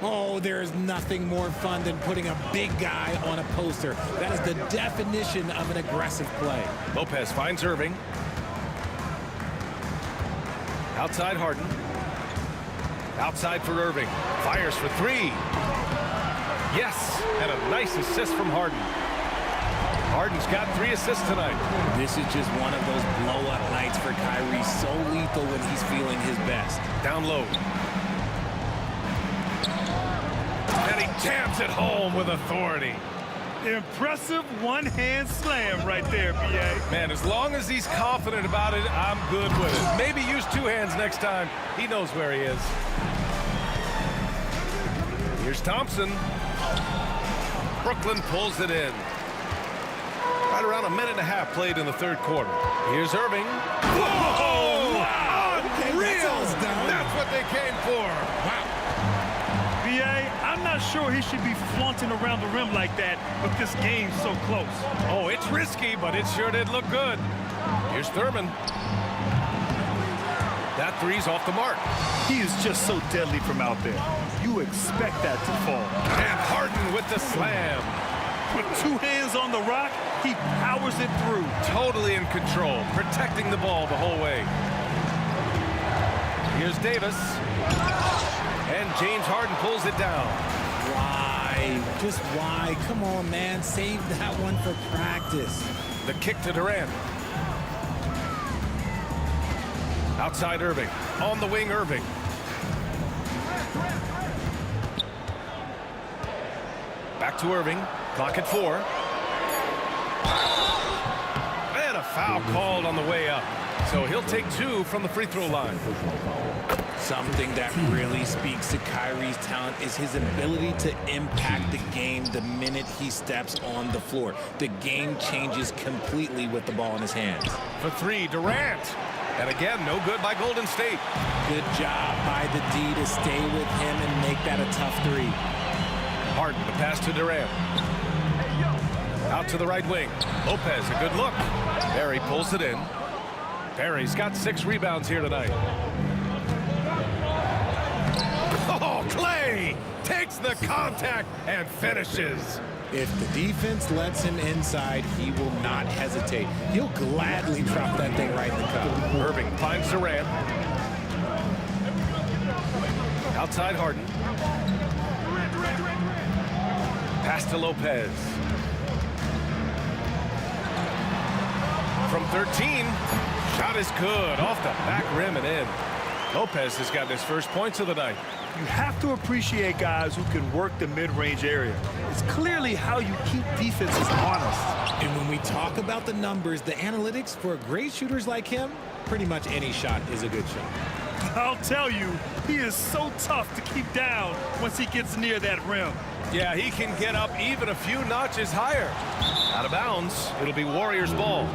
Oh, there's nothing more fun than putting a big guy on a poster. That is the definition of an aggressive play. Lopez finds Irving. Outside Harden. Outside for Irving. Fires for 3. Yes, and a nice assist from Harden. Harden's got 3 assists tonight. This is just one of those blow-up nights for Kyrie. So lethal when he's feeling his best. Down low. And he jams it home with authority. Impressive one-hand slam right there, B.A. Man, as long as he's confident about it, I'm good with it. Maybe use 2 hands next time. He knows where he is. Here's Thompson. Brooklyn pulls it in. Right around a minute and a half played in the 3rd quarter. Here's Irving. Whoa! Wow. Unreal! That's what they came for. Wow. B.A., I'm not sure he should be flaunting around the rim like that with this game so close. Oh, it's risky, but it sure did look good. Here's Thurman. That 3's off the mark. He is just so deadly from out there. You expect that to fall. And Harden with the slam. With 2 hands on the rock, he powers it through. Totally in control, protecting the ball the whole way. Here's Davis. And James Harden pulls it down. Why? Just why? Come on, man. Save that one for practice. The kick to Durant. Outside Irving. On the wing, Irving. Back to Irving. Clock at 4. And a foul called on the way up. So he'll take 2 from the free throw line. Something that really speaks to Kyrie's talent is his ability to impact the game the minute he steps on the floor. The game changes completely with the ball in his hands. For 3, Durant. And again, no good by Golden State. Good job by the D to stay with him and make that a tough 3. Harden, the pass to Durant. Out to the right wing. Lopez, a good look. Barry pulls it in. Barry's got 6 rebounds here tonight. Oh, Clay takes the contact and finishes. If the defense lets him inside, he will not hesitate. He'll gladly drop that thing right in the cup. Irving finds Durant. Outside Harden. Pass to Lopez. From 13. Shot is good. Off the back rim and in. Lopez has gotten his first points of the night. You have to appreciate guys who can work the mid-range area. It's clearly how you keep defenses honest. And when we talk about the numbers, the analytics for great shooters like him, pretty much any shot is a good shot. I'll tell you, he is so tough to keep down once he gets near that rim. Yeah, he can get up even a few notches higher. Out of bounds, it'll be Warriors ball.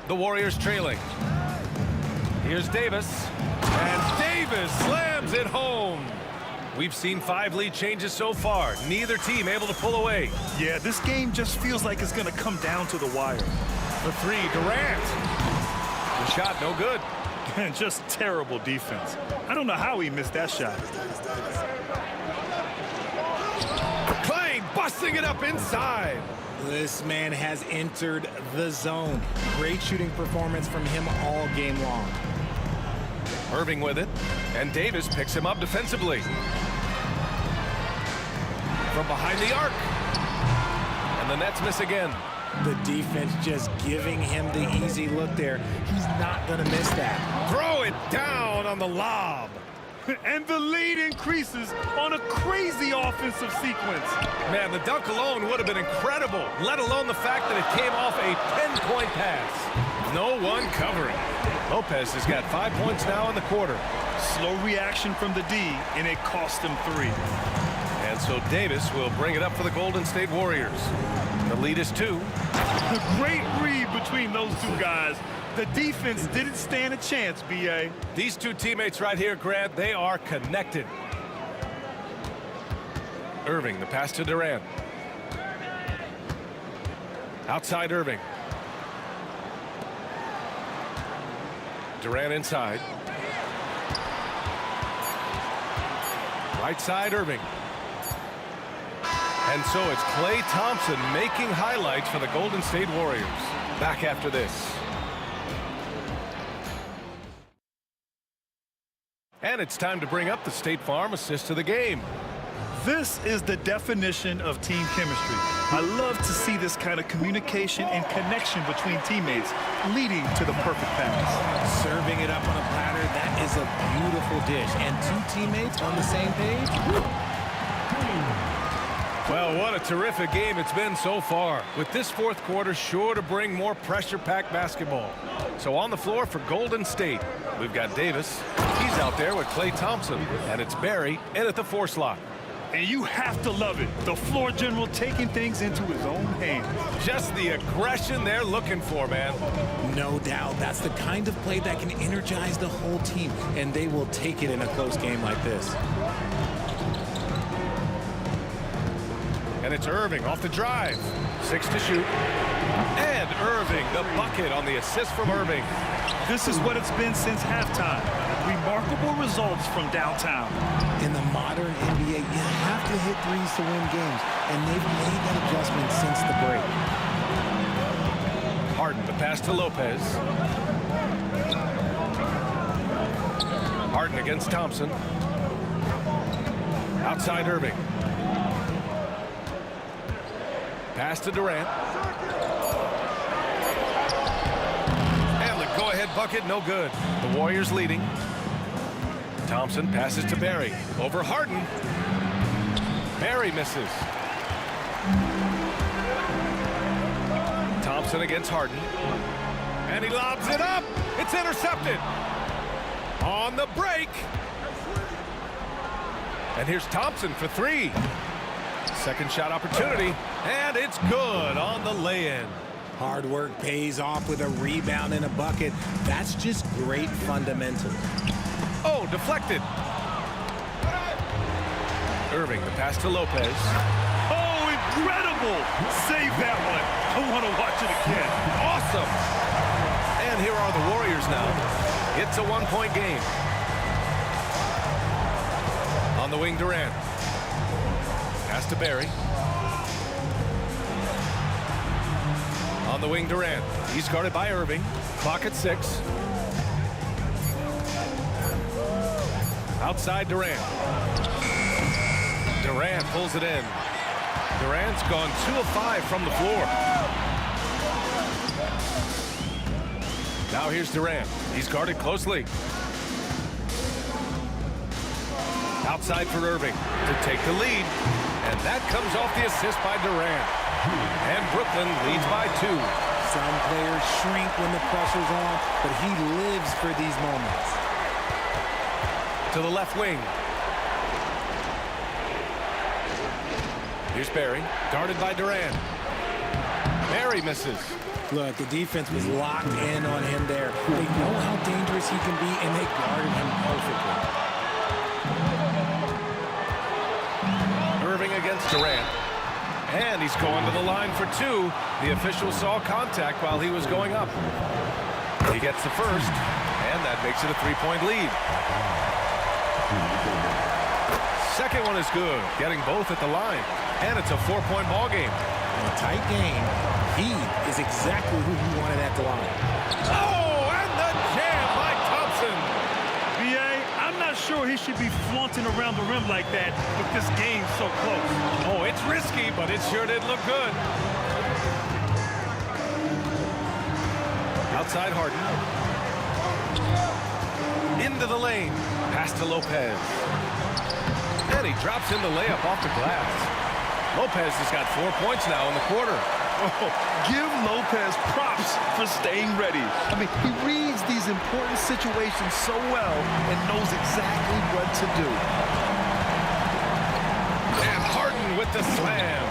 The Warriors trailing. Here's Davis. And Davis slams it home. We've seen 5 lead changes so far. Neither team able to pull away. Yeah, this game just feels like it's going to come down to the wire. For 3, Durant. The shot no good. And just terrible defense. I don't know how he missed that shot. Clay busting it up inside. This man has entered the zone. Great shooting performance from him all game long. Irving with it, and Davis picks him up defensively. From behind the arc. And the Nets miss again. The defense just giving him the easy look there. He's not going to miss that. Throw it down on the lob. And the lead increases on a crazy offensive sequence. Man, the dunk alone would have been incredible, let alone the fact that it came off a 10-point pass. No one covering. Lopez has got 5 points now in the quarter. Slow reaction from the D, and it cost him 3. And so Davis will bring it up for the Golden State Warriors. The lead is 2. A great read between those 2 guys. The defense didn't stand a chance, B.A. These 2 teammates right here, Grant, they are connected. Irving, the pass to Durant. Outside Irving. Durant inside. Right side Irving. And so it's Klay Thompson making highlights for the Golden State Warriors. Back after this. And it's time to bring up the State Farm assist to the game. This is the definition of team chemistry. I love to see this kind of communication and connection between teammates leading to the perfect pass. Serving it up on a platter, that is a beautiful dish. And two teammates on the same page. Well, what a terrific game it's been so far, with this fourth quarter sure to bring more pressure-packed basketball. So on the floor for Golden State, we've got Davis. He's out there with Klay Thompson, and it's Barry in at the 4 slot. And you have to love it. The floor general taking things into his own hands. Just the aggression they're looking for, man. No doubt. That's the kind of play that can energize the whole team, and they will take it in a close game like this. And it's Irving off the drive. 6 to shoot. And Irving, the bucket on the assist from Irving. This is what it's been since halftime. Remarkable results from downtown. In the modern NBA, you have to hit threes to win games, and they've made that adjustment since the break. Harden, the pass to Lopez. Harden against Thompson. Outside Irving. Pass to Durant. And the go-ahead bucket, no good. The Warriors leading. Thompson passes to Barry. Over Harden. Barry misses. Thompson against Harden. And he lobs it up. It's intercepted. On the break. And here's Thompson for 3. Second shot opportunity. And it's good on the lay-in. Hard work pays off with a rebound and a bucket. That's just great fundamentals. Oh, deflected. Irving, the pass to Lopez. Oh, incredible! Save that one. I want to watch it again. Awesome. And here are the Warriors now. It's a 1-point game. On the wing, Durant. Pass to Barry. On the wing, Durant. He's guarded by Irving. Clock at 6. Outside Durant. Durant pulls it in. Durant's gone 2 of 5 from the floor. Now here's Durant. He's guarded closely. Outside for Irving to take the lead. And that comes off the assist by Durant. And Brooklyn leads by 2. Some players shrink when the pressure's on, but he lives for these moments. To the left wing. Here's Barry, guarded by Durant. Barry misses. Look, the defense was locked in on him there. They know how dangerous he can be, and they guarded him perfectly. Irving against Durant. And he's going to the line for 2. The official saw contact while he was going up. He gets the first, and that makes it a 3-point lead. Second one is good, getting both at the line. And it's a 4-point ball game. In a tight game, he is exactly who he wanted at the line. Oh, and the jam by Thompson. B.A., I'm not sure he should be flaunting around the rim like that with this game so close. Oh, it's risky, but it sure did look good. Outside Harden. Into the lane. Pass to Lopez. And he drops in the layup off the glass. Lopez has got 4 points now in the quarter. Oh, give Lopez props for staying ready. I mean, he reads these important situations so well and knows exactly what to do. And Harden with the slam.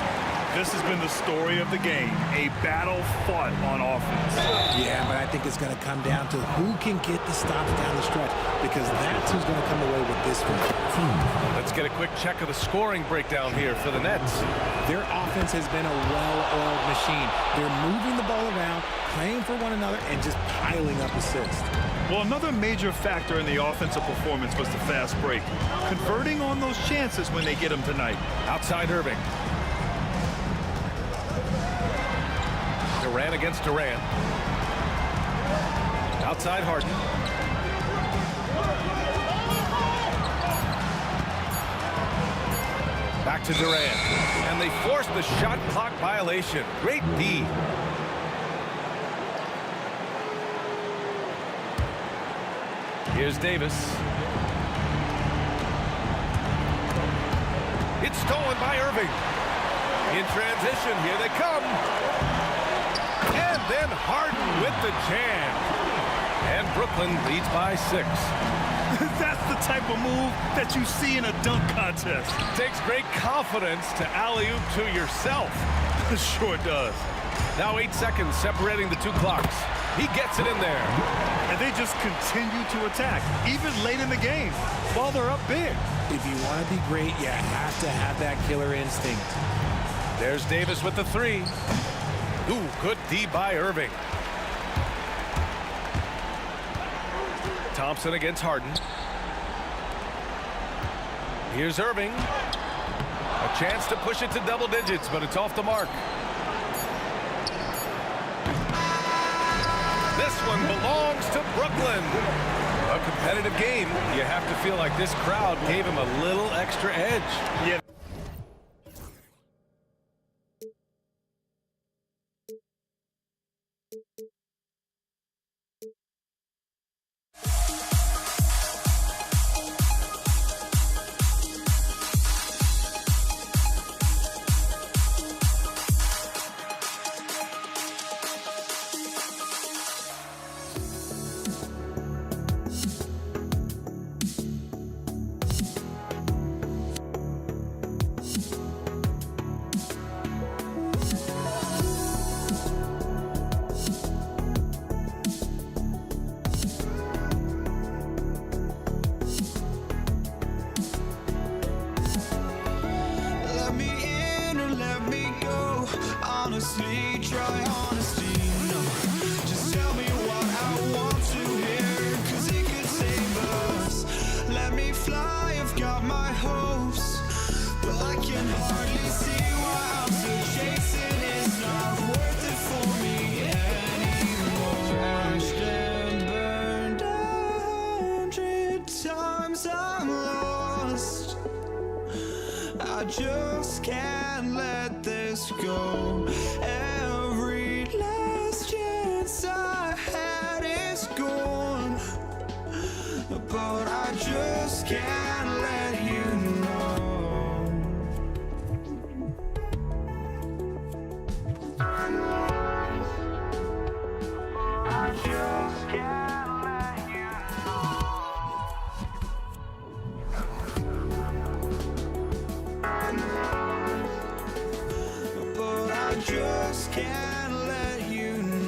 This has been the story of the game, a battle fought on offense. Yeah, but I think it's going to come down to who can get the stops down the stretch, because that's who's going to come away with this one. Let's get a quick check of the scoring breakdown here for the Nets. Their offense has been a well-oiled machine. They're moving the ball around, playing for one another, and just piling up assists. Well, another major factor in the offensive performance was the fast break, converting on those chances when they get them tonight. Outside Irving. Durant against Durant. Outside Harden. Back to Durant. And they force the shot clock violation. Great D. Here's Davis. It's stolen by Irving. In transition, here they come. And then Harden with the jam. And Brooklyn leads by 6. That's the type of move that you see in a dunk contest. Takes great confidence to alley-oop to yourself. Sure does. Now 8 seconds separating the 2 clocks. He gets it in there. And they just continue to attack, even late in the game, while they're up big. If you want to be great, you have to have that killer instinct. There's Davis with the 3. Ooh, good D by Irving. Thompson against Harden. Here's Irving. A chance to push it to double digits, but it's off the mark. This one belongs to Brooklyn. A competitive game. You have to feel like this crowd gave him a little extra edge. Yeah. Let me in or let me go. Honestly, try honesty. No, just tell me what I want to hear, 'cause it could save us. Let me fly, I've got my hopes, but I can hardly see why I'm still chasing. It's not worth it for me anymore. Crashed and burned 100 times, I'm lost. I just can't let this go. Every last chance I had is gone, but I just can't let you know. I just can't let you know. But I just can't let you know.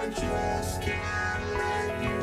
just can't let you.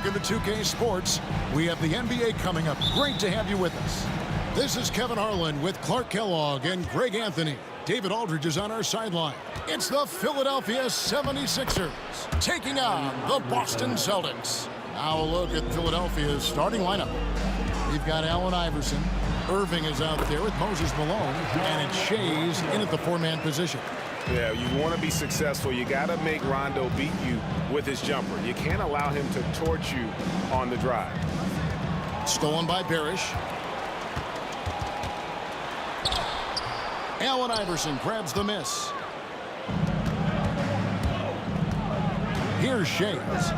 Welcome to 2K Sports. We have the NBA coming up. Great to have you with us. This is Kevin Harlan with Clark Kellogg and Greg Anthony. David Aldridge is on our sideline. It's the Philadelphia 76ers taking on the Boston Celtics. Now a look at Philadelphia's starting lineup. We've got Allen Iverson. Irving is out there with Moses Malone. And it's Shays in at the four-man position. Yeah, you want to be successful, you got to make Rondo beat you with his jumper. You can't allow him to torch you on the drive. Stolen by Parrish. Allen Iverson grabs the miss. Here's Shays.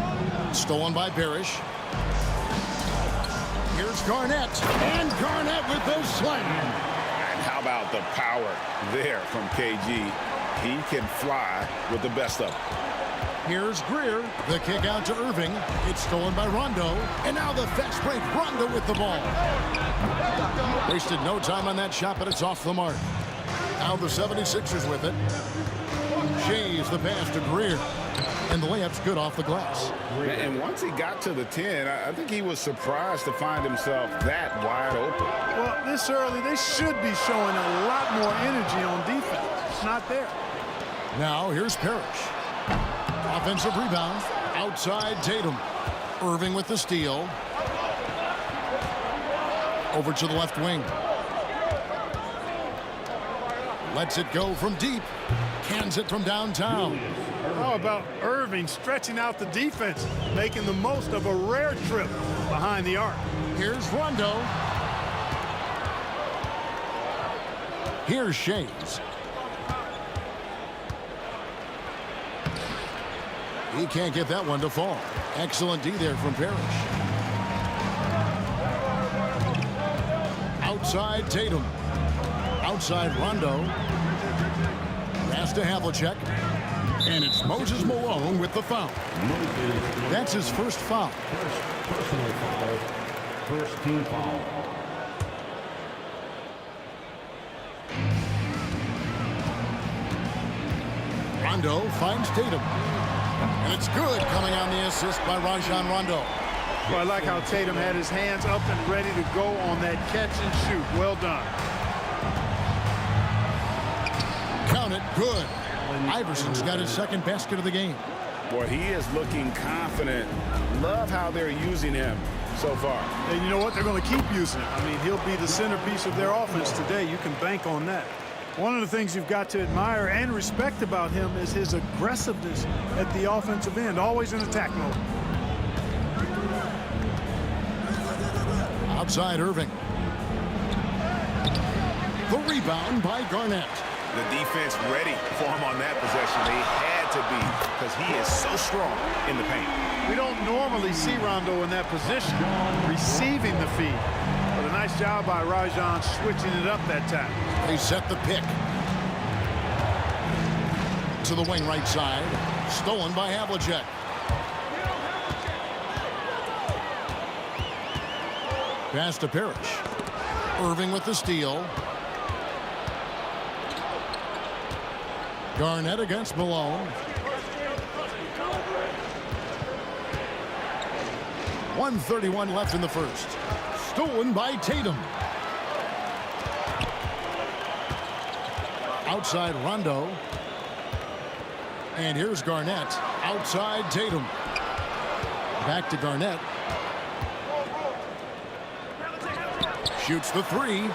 Stolen by Parrish. Here's Garnett. And Garnett with the slam. And how about the power there from KG? He can fly with the best of them. Here's Greer. The kick out to Irving. It's stolen by Rondo. And now the fast break. Rondo with the ball. Wasted no time on that shot, but it's off the mark. Now the 76ers with it. Shays the pass to Greer. And the layup's good off the glass. And once he got to the 10, I think he was surprised to find himself that wide open. Well, this early, they should be showing a lot more energy on defense. It's not there. Now here's Parrish. Offensive rebound. Outside Tatum. Irving with the steal. Over to the left wing. Lets it go from deep. Cans it from downtown. How about Irving stretching out the defense, making the most of a rare trip behind the arc? Here's Rondo. Here's Shays. He can't get that one to fall. Excellent D there from Parrish. Outside Tatum. Outside Rondo. Pass to Havlicek. And it's Moses Malone with the foul. That's his first foul. Personal foul. First team foul. Rondo finds Tatum. And it's good, coming on the assist by Rajon Rondo. Well, I like how Tatum had his hands up and ready to go on that catch and shoot. Well done. Count it, Good. Iverson's got his second basket of the game. Boy, he is looking confident. Love how they're using him so far. And you know what? They're going to keep using him. I mean, he'll be the centerpiece of their offense today. You can bank on that. One of the things you've got to admire and respect about him is his aggressiveness at the offensive end, always in attack mode. Outside Irving. The rebound by Garnett. The defense ready for him on that possession. They had to be because he is so strong in the paint. We don't normally see Rondo in that position, receiving the feed. But a nice job by Rajon switching it up that time. They set the pick. To the wing right side. Stolen by Havlicek. Pass to Parrish. Irving with the steal. Garnett against Malone. 1:31 left in the first. Stolen by Tatum. Outside Rondo. And here's Garnett. Outside Tatum. Back to Garnett. Shoots the three.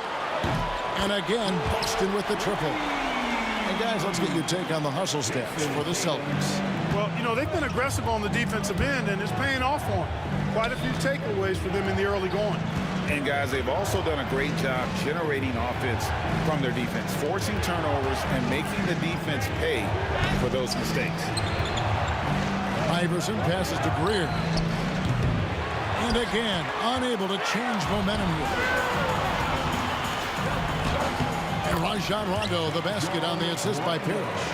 And again, Boston with the triple. And guys, let's get your take on the hustle stats for the Celtics. Well, you know, they've been aggressive on the defensive end, and it's paying off for them. Quite a few takeaways for them in the early going. And guys, they've also done a great job generating offense from their defense, forcing turnovers and making the defense pay for those mistakes. Iverson passes to Greer. And again, unable to change momentum here. And Rajon Rondo, the basket on the assist by Parrish.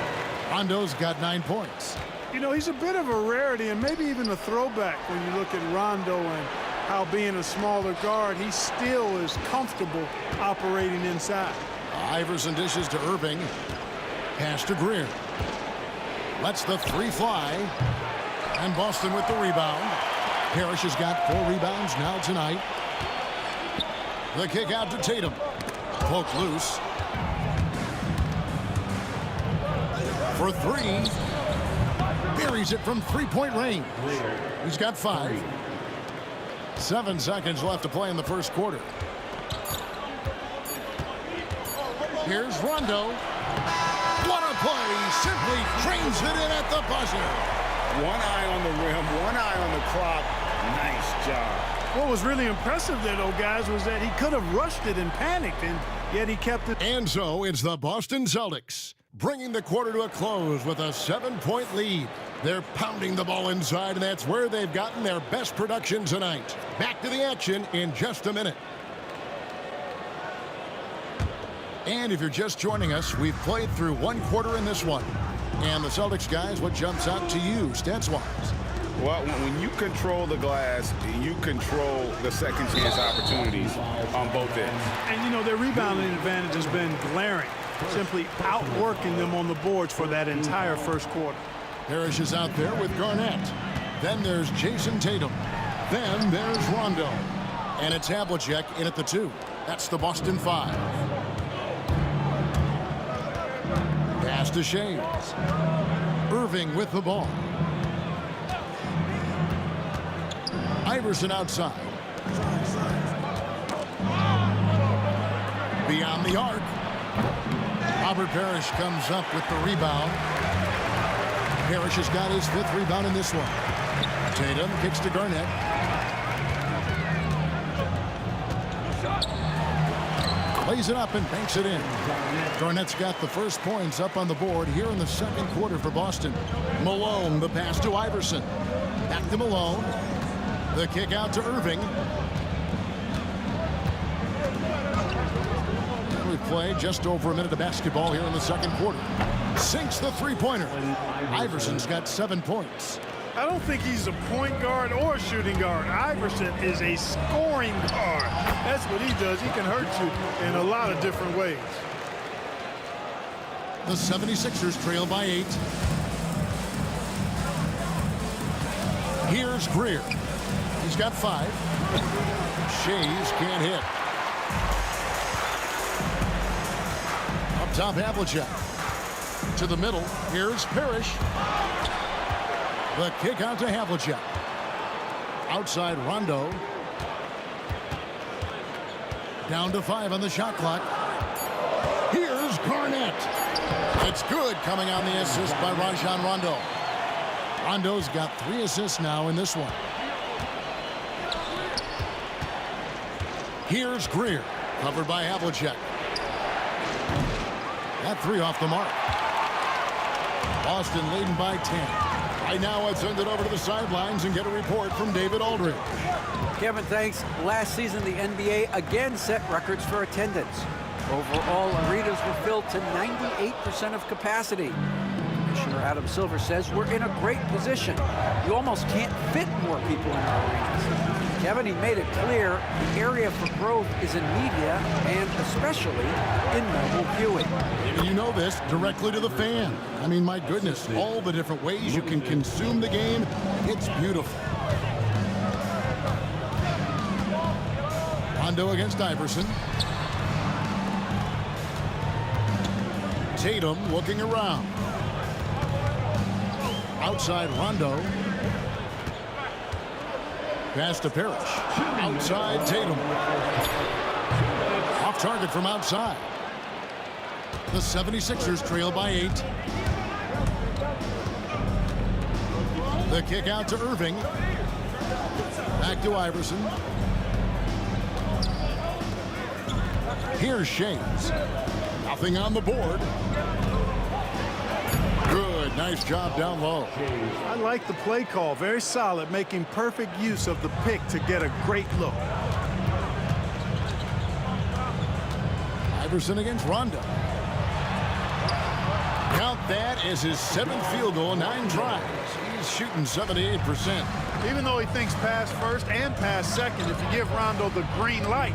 Rondo's got 9 points. You know, he's a bit of a rarity and maybe even a throwback when you look at Rondo and how being a smaller guard, he still is comfortable operating inside. Iverson dishes to Irving. Pass to Greer. Lets the three fly. And Boston with the rebound. Parrish has got 4 rebounds now tonight. The kick out to Tatum. Poke loose. For 3. Buries it from three-point range. He's got 5. 7 seconds left to play in the first quarter. Here's Rondo. What a play. Simply trains it in at the buzzer. One eye on the rim, one eye on the clock. Nice job. What was really impressive there, though, guys, was that he could have rushed it and panicked, and yet he kept it. And so it's the Boston Celtics bringing the quarter to a close with a 7-point lead. They're pounding the ball inside, and that's where they've gotten their best production tonight. Back to the action in just a minute. And if you're just joining us, we've played through 1 quarter in this one. And the Celtics guys, what jumps out to you stats-wise? Well, when you control the glass, you control the second chance opportunities on both ends. And, you know, their rebounding advantage has been glaring, simply outworking them on the boards for that entire first quarter. Parrish is out there with Garnett. Then there's Jason Tatum. Then there's Rondo. And it's Havlicek in at the 2. That's the Boston 5. Pass to Shades. Irving with the ball. Iverson outside. Beyond the arc. Robert Parrish comes up with the rebound. Parrish has got his 5th rebound in this one. Tatum kicks to Garnett. Lays it up and banks it in. Garnett's got the first points up on the board here in the second quarter for Boston. Malone, the pass to Iverson. Back to Malone. The kick out to Irving. We've played just over a minute of basketball here in the second quarter. Sinks the three-pointer. Iverson's got 7 points. I don't think he's a point guard or a shooting guard. Iverson is a scoring guard. That's what he does. He can hurt you in a lot of different ways. The 76ers trail by 8. Here's Greer. He's got 5. Shays can't hit. Up top, Havlicek. To the middle. Here's Parrish. The kick out to Havlicek. Outside Rondo. Down to 5 on the shot clock. Here's Garnett. It's good, coming on the assist by Rajon Rondo. Rondo's got 3 assists now in this one. Here's Greer, covered by Havlicek. That 3 off the mark. Boston leading by 10. Right now, I'd send it over to the sidelines and get a report from David Aldridge. Kevin, thanks. Last season, the NBA again set records for attendance. Overall, arenas were filled to 98% of capacity. Commissioner Adam Silver says we're in a great position. You almost can't fit more people in our arenas. Kevin, he made it clear the area for growth is in media and especially in mobile viewing. You know this, directly to the fan. I mean, my goodness, all the different ways you can consume the game. It's beautiful. Rondo against Iverson. Tatum looking around. Outside Rondo. Pass to Parrish. Outside Tatum. Off target from outside. The 76ers trail by 8. The kick out to Irving. Back to Iverson. Here's Shays. Nothing on the board. Good, nice job down low. I like the play call. Very solid, making perfect use of the pick to get a great look. Iverson against Rondo. Count that as his 7th field goal, 9 tries. He's shooting 78%. Even though he thinks pass first and pass second, if you give Rondo the green light,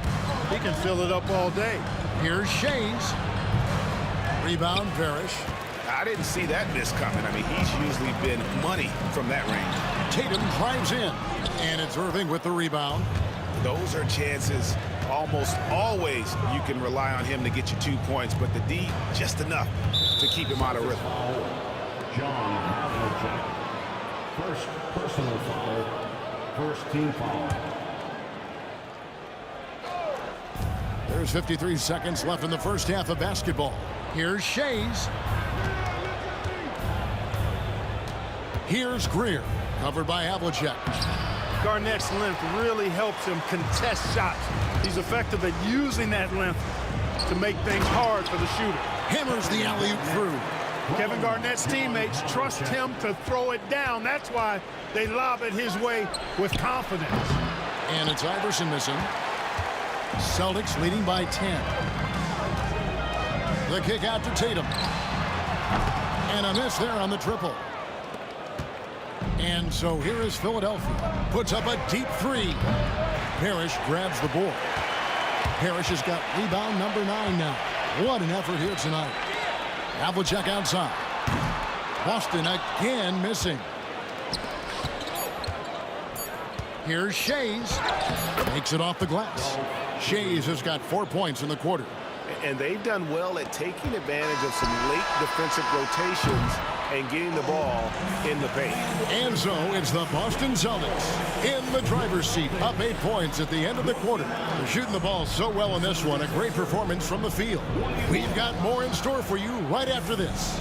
he can fill it up all day. Here's Shays. Rebound, Parrish. I didn't see that miss coming. I mean, he's usually been money from that range. Tatum drives in, and it's Irving with the rebound. Those are chances almost always you can rely on him to get you 2 points, but the D, just enough to keep him out of rhythm. John Havlicek. First personal foul. First team foul. There's 53 seconds left in the first half of basketball. Here's Shays. Here's Greer, covered by Havlicek. Garnett's length really helps him contest shots. He's effective at using that length to make things hard for the shooter. Hammers the alley-oop through. Kevin Garnett's teammates trust him to throw it down. That's why they lob it his way with confidence. And it's Iverson missing. Celtics leading by 10. The kick out to Tatum. And a miss there on the triple. And so here is Philadelphia. Puts up a deep 3. Parrish grabs the board. Parrish has got rebound number 9 now. What an effort here tonight. Havlicek outside. Boston again missing. Here's Shays. Makes it off the glass. Shays has got 4 points in the quarter. And they've done well at taking advantage of some late defensive rotations and getting the ball in the paint. And so it's the Boston Celtics in the driver's seat, up 8 points at the end of the quarter. They're shooting the ball so well in this one. A great performance from the field. We've got more in store for you right after this.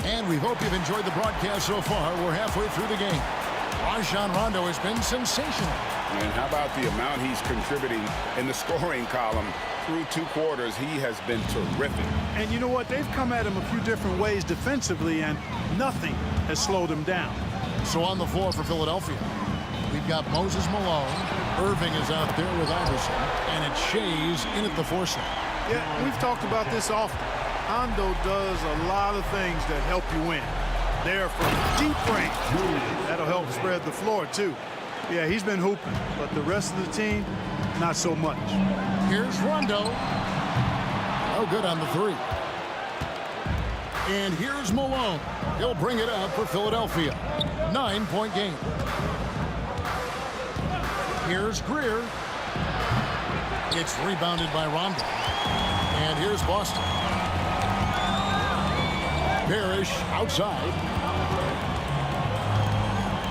And we hope you've enjoyed the broadcast so far. We're halfway through the game. Rajon Rondo has been sensational. And how about the amount he's contributing in the scoring column through 2 quarters? He has been terrific. And you know what? They've come at him a few different ways defensively, and nothing has slowed him down. So on the floor for Philadelphia, we've got Moses Malone. Irving is out there with Iverson. And it's Shays in at the 4 slot. Yeah, we've talked about this often. Rondo does a lot of things that help you win. There from deep range. That'll help spread the floor, too. Yeah, he's been hooping, but the rest of the team, not so much. Here's Rondo. Oh, good on the 3. And here's Malone. He'll bring it up for Philadelphia. 9-point game. Here's Greer. It's rebounded by Rondo. And here's Boston. Parrish outside.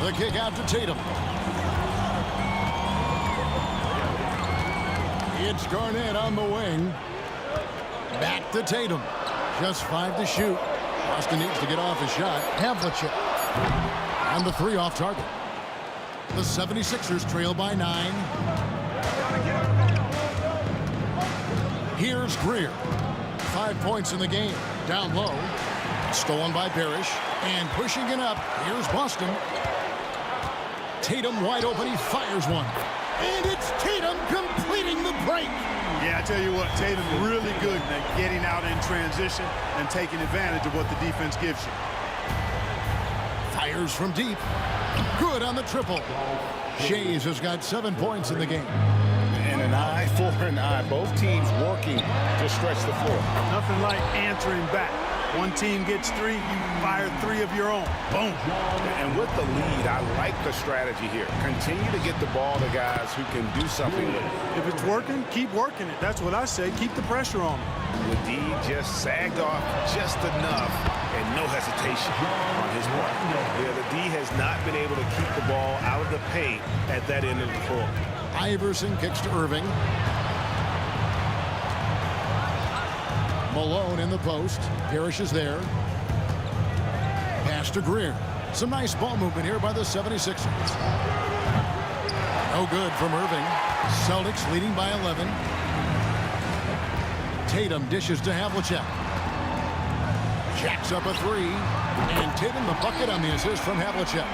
The kick out to Tatum. It's Garnett on the wing. Back to Tatum. Just 5 to shoot. Boston needs to get off his shot. Havlicek. And the 3 off target. The 76ers trail by 9. Here's Greer. 5 points in the game. Down low. Stolen by Parrish. And pushing it up. Here's Boston. Tatum wide open. He fires one. And it's Tatum completing the break. Yeah, I tell you what, Tatum really good at getting out in transition and taking advantage of what the defense gives you. Fires from deep. Good on the triple. Shays has got 7 points in the game. And an eye for an eye. Both teams working to stretch the floor. Nothing like answering back. One team gets 3, you fire 3 of your own. Boom. And with the lead, I like the strategy here. Continue to get the ball to guys who can do something with it. If it's working, keep working it. That's what I say. Keep the pressure on them. The D just sagged off just enough and no hesitation on his part. Yeah, the D has not been able to keep the ball out of the paint at that end of the floor. Iverson kicks to Irving. Malone in the post. Parrish is there. Pass to Greer. Some nice ball movement here by the 76ers. No good from Irving. Celtics leading by 11. Tatum dishes to Havlicek. Jacks up a 3. And Tatum the bucket on the assist from Havlicek.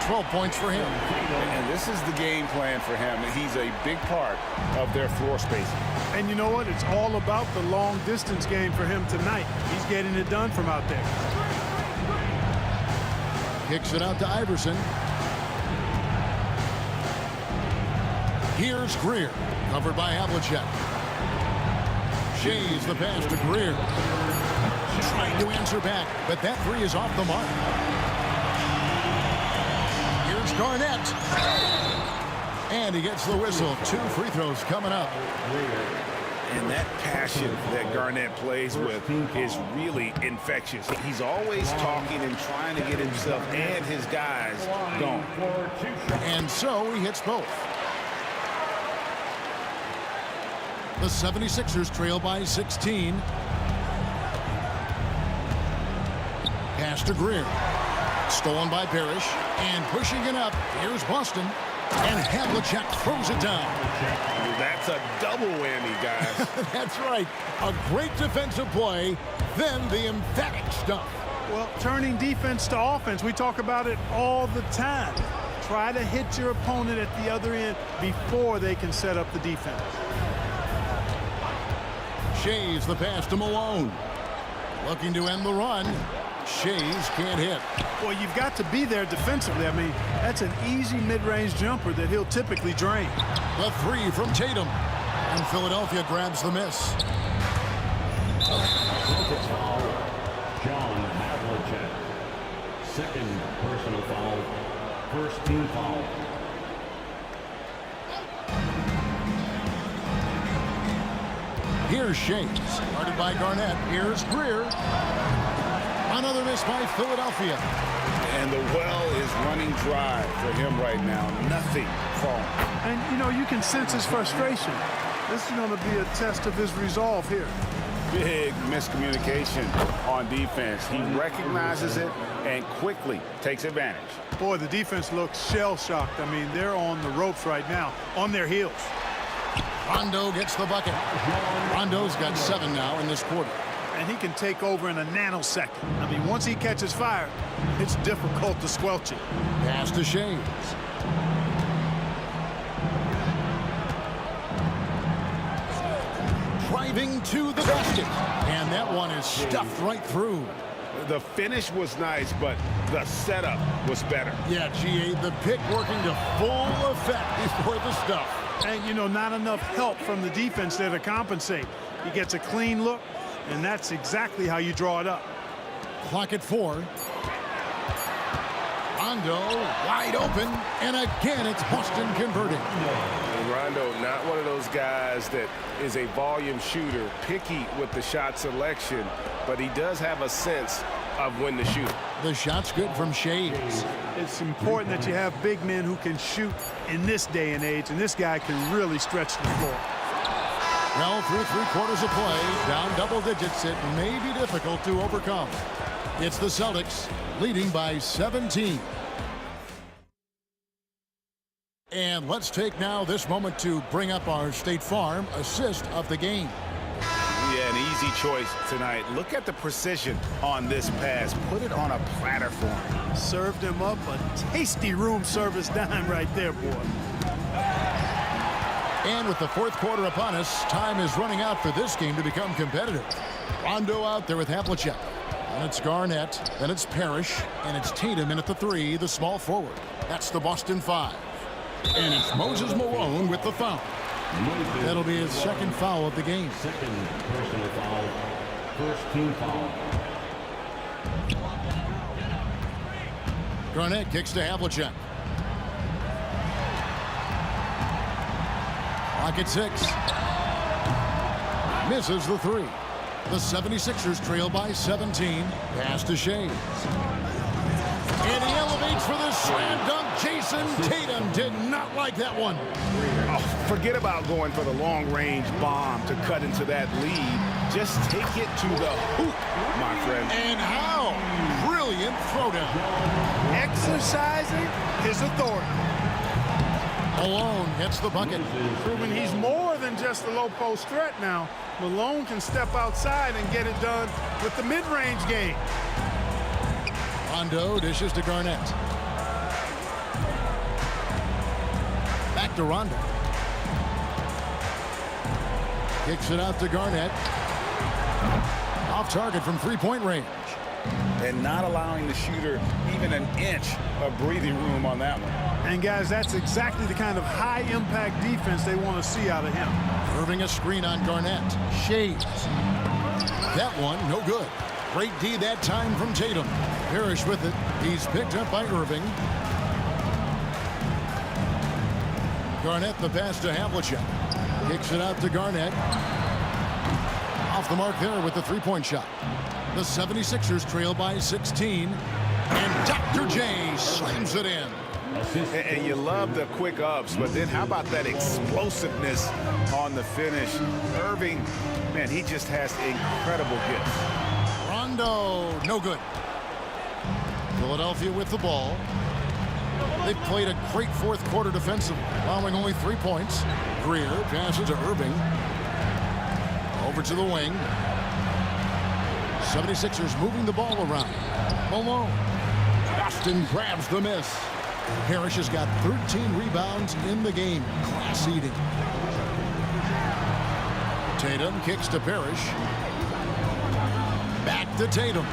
12 points for him. And this is the game plan for him. He's a big part of their floor spacing. And you know what? It's all about the long distance game for him tonight. He's getting it done from out there. Kicks it out to Iverson. Here's Greer. Covered by Havlicek. Shays the pass to Greer. Trying to answer back, but that 3 is off the mark. Here's Garnett. And he gets the whistle. 2 free throws coming up. And that passion that Garnett plays with is really infectious. He's always talking and trying to get himself and his guys going. And so he hits both. The 76ers trail by 16. Pass to Greer. Stolen by Parrish. And pushing it up. Here's Boston. And Havlicek throws it down. That's a double whammy, guys. That's right. A great defensive play, then the emphatic stuff. Well, turning defense to offense, we talk about it all the time. Try to hit your opponent at the other end before they can set up the defense. Shays the pass to Malone. Looking to end the run. Shays can't hit. Well, you've got to be there defensively. I mean, that's an easy mid-range jumper that he'll typically drain. The 3 from Tatum. And Philadelphia grabs the miss. John Havlicek. Second personal foul. First team foul. Here's Shays. Guarded by Garnett. Here's Greer. Another miss by Philadelphia. And the well is running dry for him right now. Nothing falling. And, you know, you can sense his frustration. This is going to be a test of his resolve here. Big miscommunication on defense. He recognizes it and quickly takes advantage. Boy, the defense looks shell-shocked. I mean, they're on the ropes right now, on their heels. Rondo gets the bucket. Rondo's got 7 now in this quarter. And he can take over in a nanosecond. I mean, once he catches fire, it's difficult to squelch it. Pass to Shays. Driving to the basket. And that one is stuffed right through. The finish was nice, but the setup was better. Yeah, GA, the pick working to full effect before the stuff. And, you know, not enough help from the defense there to compensate. He gets a clean look, and that's exactly how you draw it up. Clock at 4. Rondo wide open, and again it's Boston converting. And Rondo, not one of those guys that is a volume shooter, picky with the shot selection, but he does have a sense of when to shoot. The shot's good from Shades. It's important that you have big men who can shoot in this day and age, and this guy can really stretch the floor. Well, through 3/4 of play, down double digits, it may be difficult to overcome. It's the Celtics leading by 17. And let's take now this moment to bring up our State Farm assist of the game. Yeah, an easy choice tonight. Look at the precision on this pass. Put it on a platter for him. Served him up a tasty room service dime right there, boy. And with the 4th quarter upon us, time is running out for this game to become competitive. Rondo out there with Havlicek. And it's Garnett, then it's Parrish, and it's Tatum in at the 3, the small forward. That's the Boston 5. And it's Moses Malone with the foul. That'll be his 2nd foul of the game. Second personal foul. First team foul. Garnett kicks to Havlicek. Clock at 6. Misses the 3. The 76ers trail by 17. Pass to Shades. And he elevates for the slam dunk. Jason Tatum did not like that one. Oh, forget about going for the long-range bomb to cut into that lead. Just take it to the hoop, my friend. And how? Brilliant throwdown. Exercising his authority. Malone gets the bucket. Proving he's more than just a low post threat now. Malone can step outside and get it done with the mid-range game. Rondo dishes to Garnett. Back to Rondo. Kicks it out to Garnett. Off target from 3-point range. And not allowing the shooter even an inch of breathing room on that one. And guys, that's exactly the kind of high-impact defense they want to see out of him. Irving a screen on Garnett. Shades. That one, no good. Great D that time from Tatum. Parrish with it. He's picked up by Irving. Garnett the pass to Havlicek. Kicks it out to Garnett. Off the mark there with the 3-point shot. The 76ers trail by 16. And Dr. J slams it in. And you love the quick ups, but then how about that explosiveness on the finish? Irving, man, he just has incredible gifts. Rondo, no good. Philadelphia with the ball. They've played a great 4th quarter defensively, allowing only 3 points. Greer passes to Irving. Over to the wing. 76ers moving the ball around. Malone. Boston grabs the miss. Parrish has got 13 rebounds in the game. Class eating. Tatum kicks to Parrish. Back to Tatum.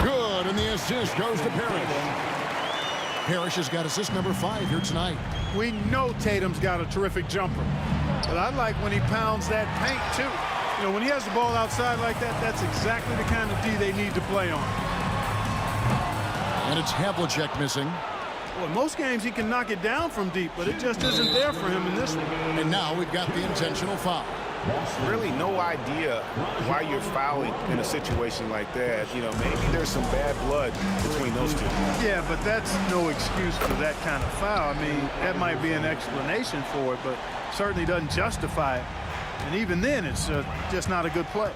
Good, and the assist goes to Parrish. Parrish has got assist number 5 here tonight. We know Tatum's got a terrific jumper, but I like when he pounds that paint too. You know, when he has the ball outside like that, that's exactly the kind of D they need to play on. And it's Havlicek missing. Well, in most games he can knock it down from deep, but it just isn't there for him in this one. And now we've got the intentional foul. Really no idea why you're fouling in a situation like that. You know, maybe there's some bad blood between those two. Yeah, but that's no excuse for that kind of foul. I mean, that might be an explanation for it, but certainly doesn't justify it. And even then, it's just not a good play.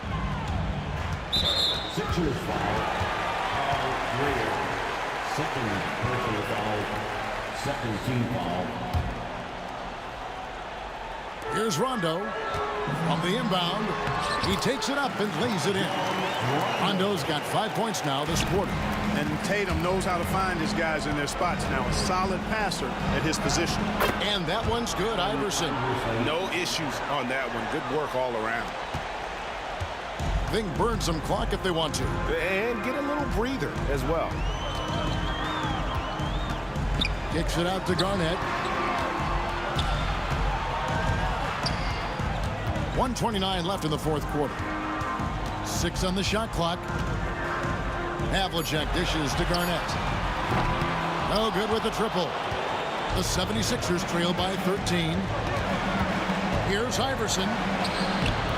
Sixers foul. Greer. Second personal foul. Second team foul. Here's Rondo. On the inbound, he takes it up and lays it in. Rondo's got 5 points now this quarter. And Tatum knows how to find his guys in their spots now. A solid passer at his position. And that one's good, Iverson. No issues on that one. Good work all around. They can burn some clock if they want to. And get a little breather as well. Kicks it out to Garnett. 1:29 left in the 4th quarter. 6 on the shot clock. Havlicek dishes to Garnett. No good with the triple. The 76ers trail by 13. Here's Iverson.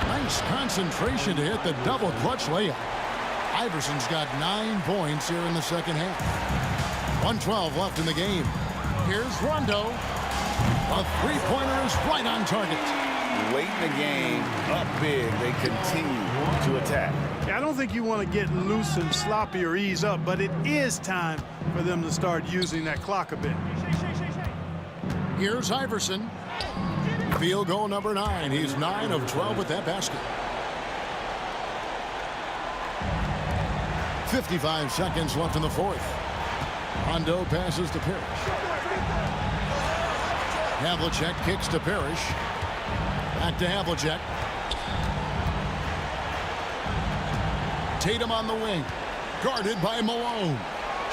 Nice concentration to hit the double clutch layup. Iverson's got 9 points here in the second half. 1:12 left in the game. Here's Rondo. A three-pointer is right on target. Late in the game, up big, they continue to attack. I don't think you want to get loose and sloppy or ease up, but it is time for them to start using that clock a bit. Here's Iverson. Field goal number 9. He's 9 of 12 with that basket. 55 seconds left in the fourth. Rondo passes to Parrish. Havlicek kicks to Parrish. Back to Havlicek. Tatum on the wing. Guarded by Malone.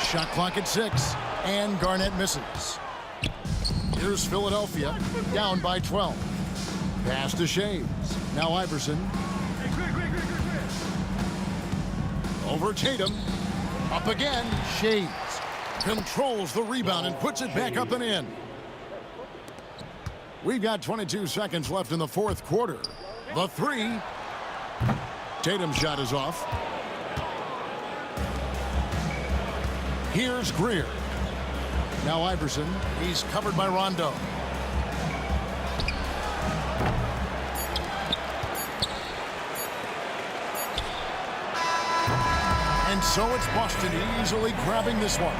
Shot clock at 6. And Garnett misses. Here's Philadelphia. Down by 12. Pass to Shaves. Now Iverson. Over Tatum. Up again. Shaves. Controls the rebound and puts it back up and in. We've got 22 seconds left in the fourth quarter. The three. Tatum's shot is off. Here's Greer. Now Iverson. He's covered by Rondo. And so it's Boston easily grabbing this one.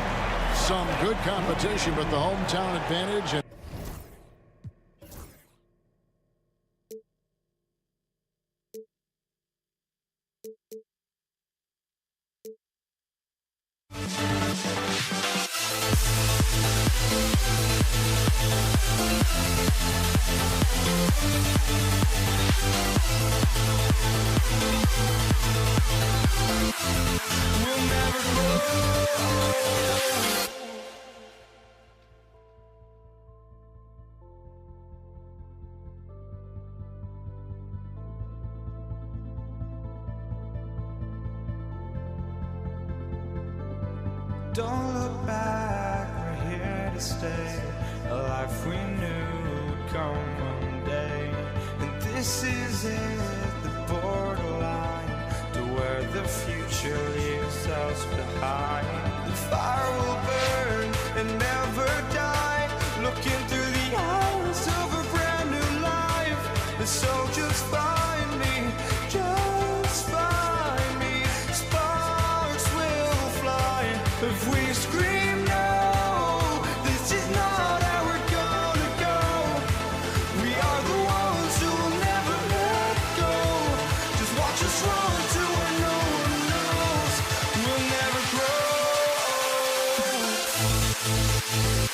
Some good competition, but the hometown advantage. Don't look back, we're here to stay. A life we knew would come one day. And this is it, the borderline to where the future leaves us behind. The fire will burn and never die. Looking through the eyes of a brand new life. And so just find me, just find me. Sparks will fly if we scream no. This is not how we're gonna go. We are the ones who will never let go. Just watch us run to where no one knows. We'll never grow. We'll never grow.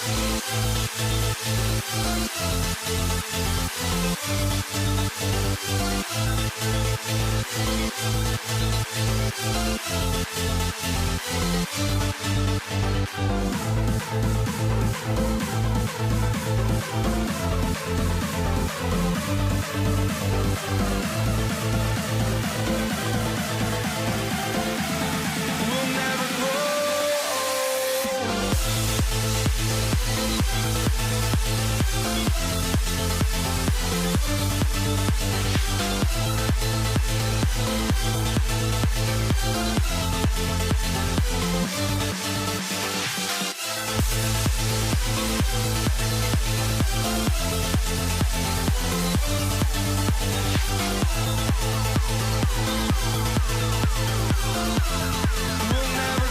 We'll never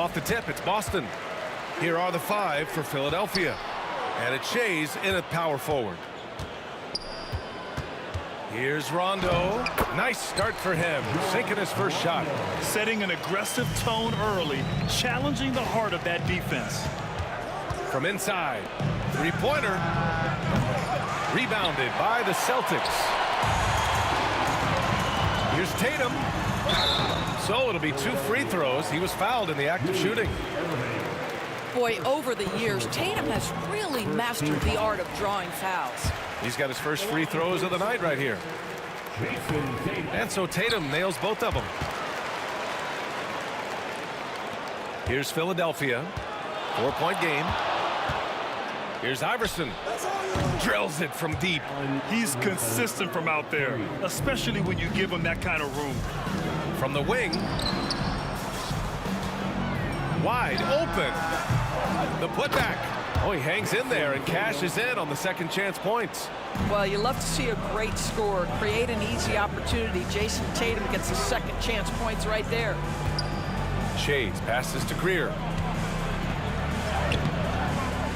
off the tip, it's Boston. Here are the 5 for Philadelphia. And it's Shays in at power forward. Here's Rondo. Nice start for him, sinking his first shot. Setting an aggressive tone early, challenging the heart of that defense. From inside, three-pointer. Rebounded by the Celtics. Here's Tatum. So it'll be 2 free throws. He was fouled in the act of shooting. Boy, over the years, Tatum has really mastered the art of drawing fouls. He's got his first free throws of the night right here. And so Tatum nails both of them. Here's Philadelphia. 4-point game. Here's Iverson. Drills it from deep. He's consistent from out there, especially when you give him that kind of room. From the wing. Wide open. The putback. Oh, he hangs in there and cashes in on the second chance points. Well, you love to see a great score create an easy opportunity. Jason Tatum gets the second chance points right there. Shays passes to Greer.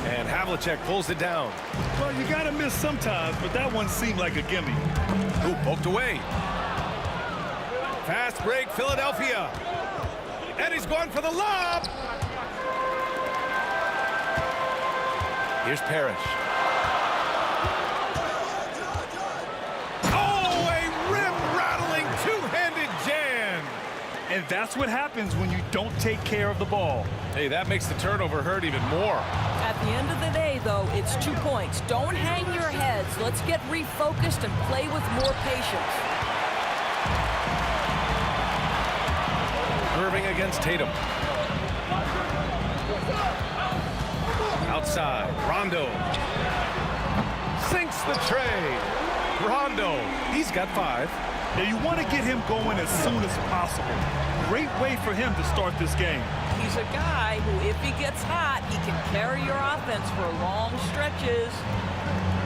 And Havlicek pulls it down. Well, you got to miss sometimes, but that one seemed like a gimme. Ooh, poked away. Fast break, Philadelphia. And he's going for the lob. Here's Parrish. Oh, a rim-rattling two-handed jam. And that's what happens when you don't take care of the ball. Hey, that makes the turnover hurt even more. At the end of the day, though, it's 2 points. Don't hang your heads. Let's get refocused and play with more patience. Irving against Tatum. Outside, Rondo. Sinks the tray. Rondo, he's got 5. Now you want to get him going as soon as possible. Great way for him to start this game. He's a guy who, if he gets hot, he can carry your offense for long stretches.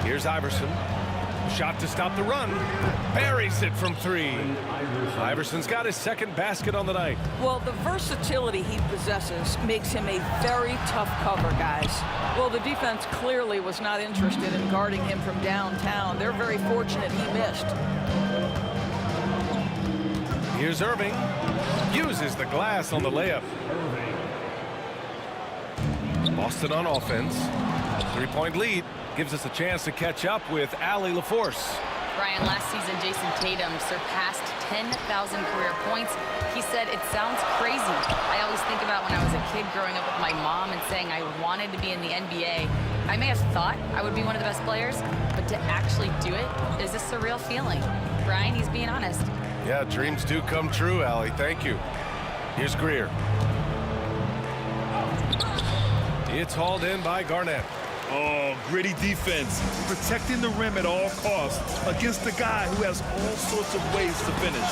Here's Iverson. Shot to stop the run. Buries it from 3. Iverson's got his second basket on the night. Well, the versatility he possesses makes him a very tough cover, guys. Well, the defense clearly was not interested in guarding him from downtown. They're very fortunate he missed. Here's Irving. Uses the glass on the layup. Boston on offense. 3-point lead. Gives us a chance to catch up with Allie LaForce. Brian, last season, Jason Tatum surpassed 10,000 career points. He said, it sounds crazy. I always think about when I was a kid growing up with my mom and saying I wanted to be in the NBA. I may have thought I would be one of the best players, but to actually do it is a surreal feeling. Brian, he's being honest. Yeah, dreams do come true, Allie. Thank you. Here's Greer. It's hauled in by Garnett. Oh, gritty defense, protecting the rim at all costs against a guy who has all sorts of ways to finish.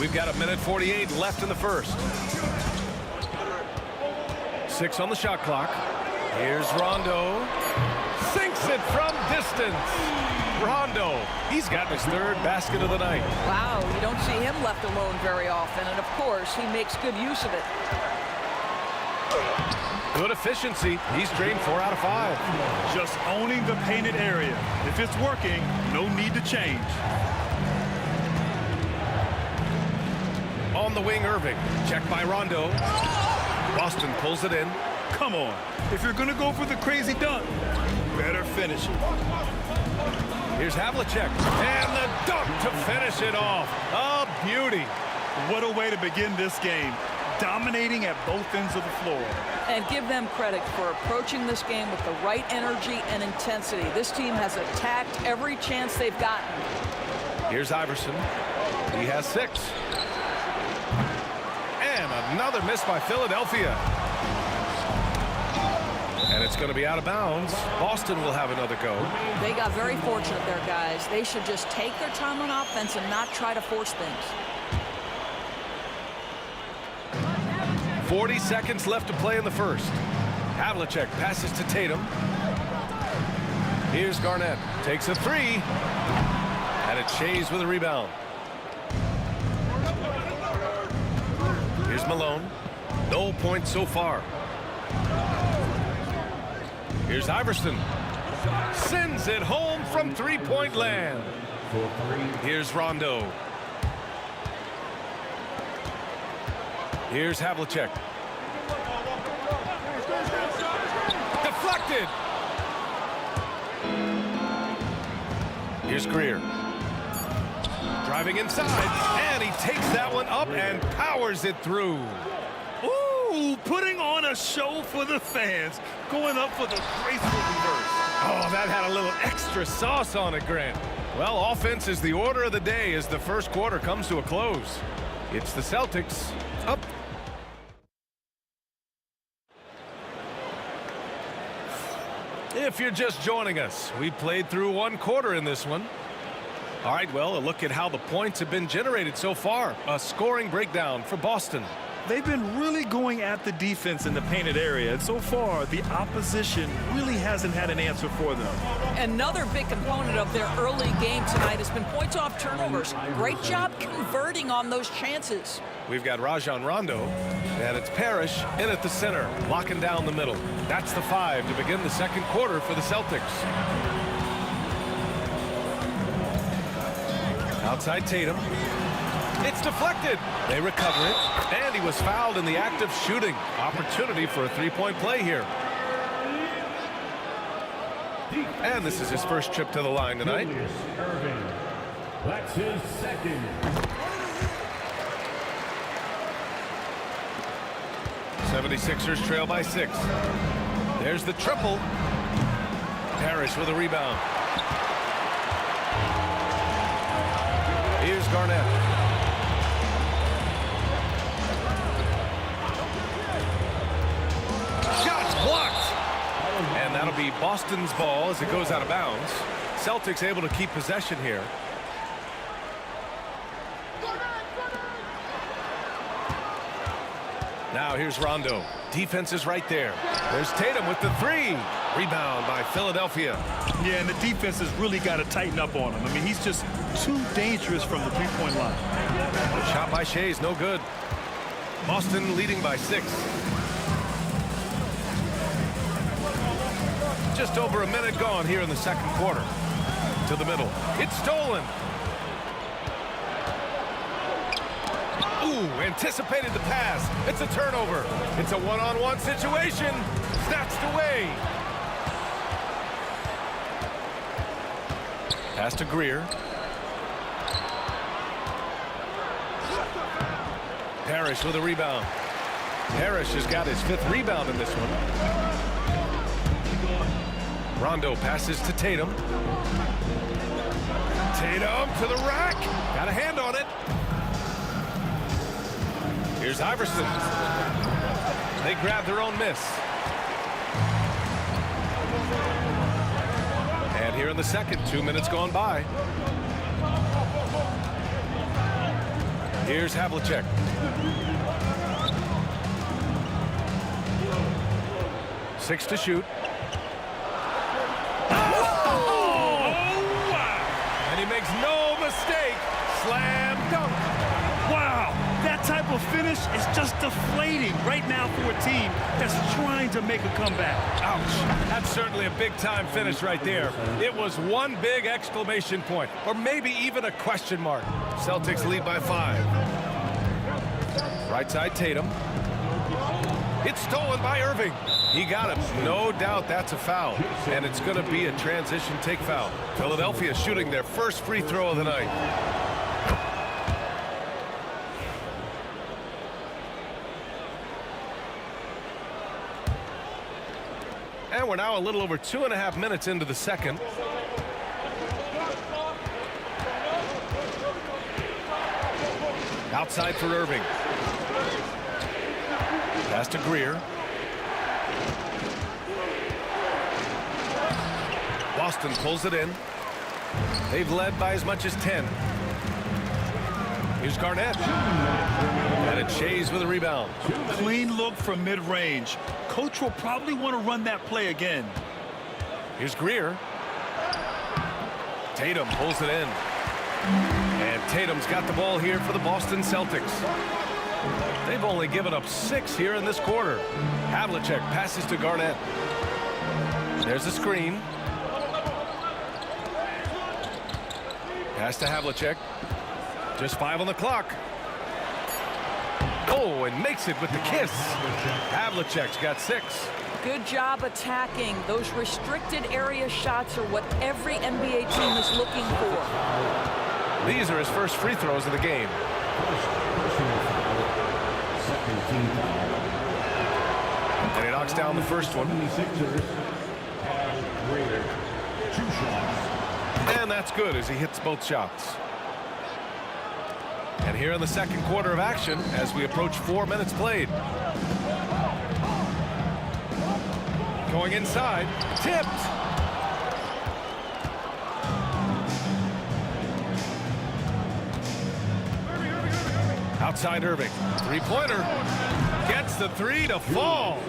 We've got 1:48 left in the first. 6 on the shot clock. Here's Rondo. Sinks it from distance. Rondo, he's gotten his 3rd basket of the night. Wow, you don't see him left alone very often, and of course, he makes good use of it. Good efficiency. He's drained 4 out of 5. Just owning the painted area. If it's working, no need to change. On the wing, Irving. Checked by Rondo. Boston pulls it in. Come on. If you're going to go for the crazy dunk, better finish it. Here's Havlicek. And the dunk to finish it off. A beauty. What a way to begin this game. Dominating at both ends of the floor. And give them credit for approaching this game with the right energy and intensity. This team has attacked every chance they've gotten. Here's Iverson. He has 6. And another miss by Philadelphia. And it's going to be out of bounds. Boston will have another go. They got very fortunate there, guys. They should just take their time on offense and not try to force things. 40 seconds left to play in the first. Havlicek passes to Tatum. Here's Garnett. Takes a 3. And it's Shays with a rebound. Here's Malone. No points so far. Here's Iverson. Sends it home from three-point land. Here's Rondo. Here's Havlicek. Deflected. Here's Greer. Driving inside, and he takes that one up and powers it through. Ooh, putting on a show for the fans. Going up for the graceful reverse. Oh, that had a little extra sauce on it, Grant. Well, offense is the order of the day as the first quarter comes to a close. It's the Celtics up. If you're just joining us, we played through one quarter in this one. All right, well, a look at how the points have been generated so far. A scoring breakdown for Boston. They've been really going at the defense in the painted area, and so far the opposition really hasn't had an answer for them. Another big component of their early game tonight has been points off turnovers. Great job converting on those chances. We've got Rajon Rondo, and it's Parrish in at the center, locking down the middle. That's the 5 to begin the second quarter for the Celtics. Outside Tatum. It's deflected. They recover it, and he was fouled in the act of shooting. Opportunity for a three-point play here. And this is his first trip to the line tonight. That's his second. 76ers trail by 6. There's the triple. Parrish with a rebound. Here's Garnett. Shots blocked. And that'll be Boston's ball as it goes out of bounds. Celtics able to keep possession here. Now here's Rondo. Defense is right there. There's Tatum with the 3. Rebound by Philadelphia. Yeah, and the defense has really got to tighten up on him. I mean, he's just too dangerous from the three-point line. The shot by Shea is no good. Boston leading by 6. Just over a minute gone here in the second quarter. To the middle. It's stolen. Ooh, anticipated the pass. It's a turnover. It's a one-on-one situation. Snatched away. Pass to Greer. Parrish with a rebound. Parrish has got his 5th rebound in this one. Rondo passes to Tatum. Tatum to the rack. Got a hand on it. Here's Iverson. They grab their own miss. And here in the second, 2 minutes gone by. Here's Havlicek. Six to shoot. And he makes no mistake. Slam dunk. Wow, that type of finish is just deflating right now for a team that's trying to make a comeback. Ouch. That's certainly a big-time finish right there. It was one big exclamation point, or maybe even a question mark. Celtics lead by 5. Right side Tatum. It's stolen by Irving. He got him. No doubt that's a foul. And it's going to be a transition take foul. Philadelphia shooting their first free throw of the night. And we're now a little over 2.5 minutes into the second. Outside for Irving. Pass to Greer. Boston pulls it in. They've led by as much as 10. Here's Garnett. And it Shays with a rebound. Clean look from mid-range. Coach will probably want to run that play again. Here's Greer. Tatum pulls it in. And Tatum's got the ball here for the Boston Celtics. They've only given up 6 here in this quarter. Havlicek passes to Garnett. There's a screen. Pass to Havlicek. Just 5 on the clock. Oh, and makes it with the kiss. Havlicek's got 6. Good job attacking. Those restricted area shots are what every NBA team is looking for. These are his first free throws of the game. And he knocks down the first one. And that's good as he hits both shots. And here in the second quarter of action as we approach 4 minutes played. Going inside, tipped. Outside Irving, three-pointer. Gets the 3 to fall.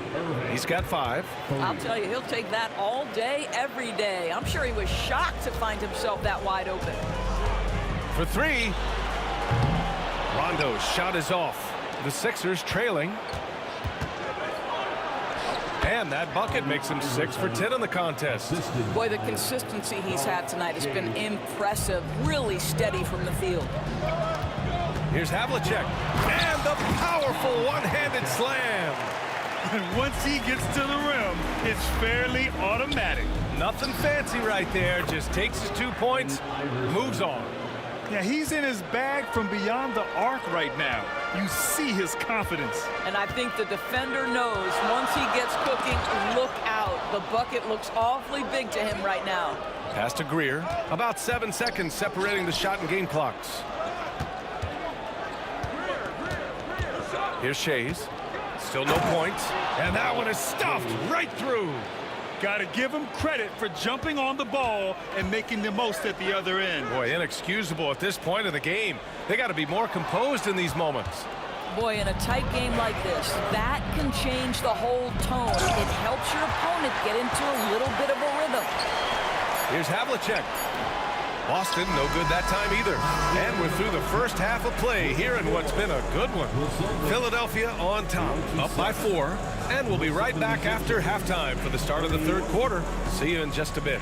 He's got 5. I'll tell you, he'll take that all day, every day. I'm sure he was shocked to find himself that wide open. For 3. Rondo's shot is off. The Sixers trailing. And that bucket makes him 6 for 10 in the contest. Boy, the consistency he's had tonight has been impressive. Really steady from the field. Here's Havlicek. And the powerful one-handed slam. And once he gets to the rim, it's fairly automatic. Nothing fancy right there. Just takes his 2 points, moves on. Yeah, he's in his bag from beyond the arc right now. You see his confidence. And I think the defender knows once he gets cooking, look out. The bucket looks awfully big to him right now. Pass to Greer. About 7 seconds separating the shot and game clocks. Here's Shays. Still no points. And that one is stuffed right through. Got to give him credit for jumping on the ball and making the most at the other end. Boy, inexcusable at this point of the game. They got to be more composed in these moments. Boy, in a tight game like this, that can change the whole tone. It helps your opponent get into a little bit of a rhythm. Here's Havlicek. Boston, no good that time either. And we're through the first half of play here in what's been a good one. Philadelphia on top, up by 4. And we'll be right back after halftime for the start of the third quarter. See you in just a bit.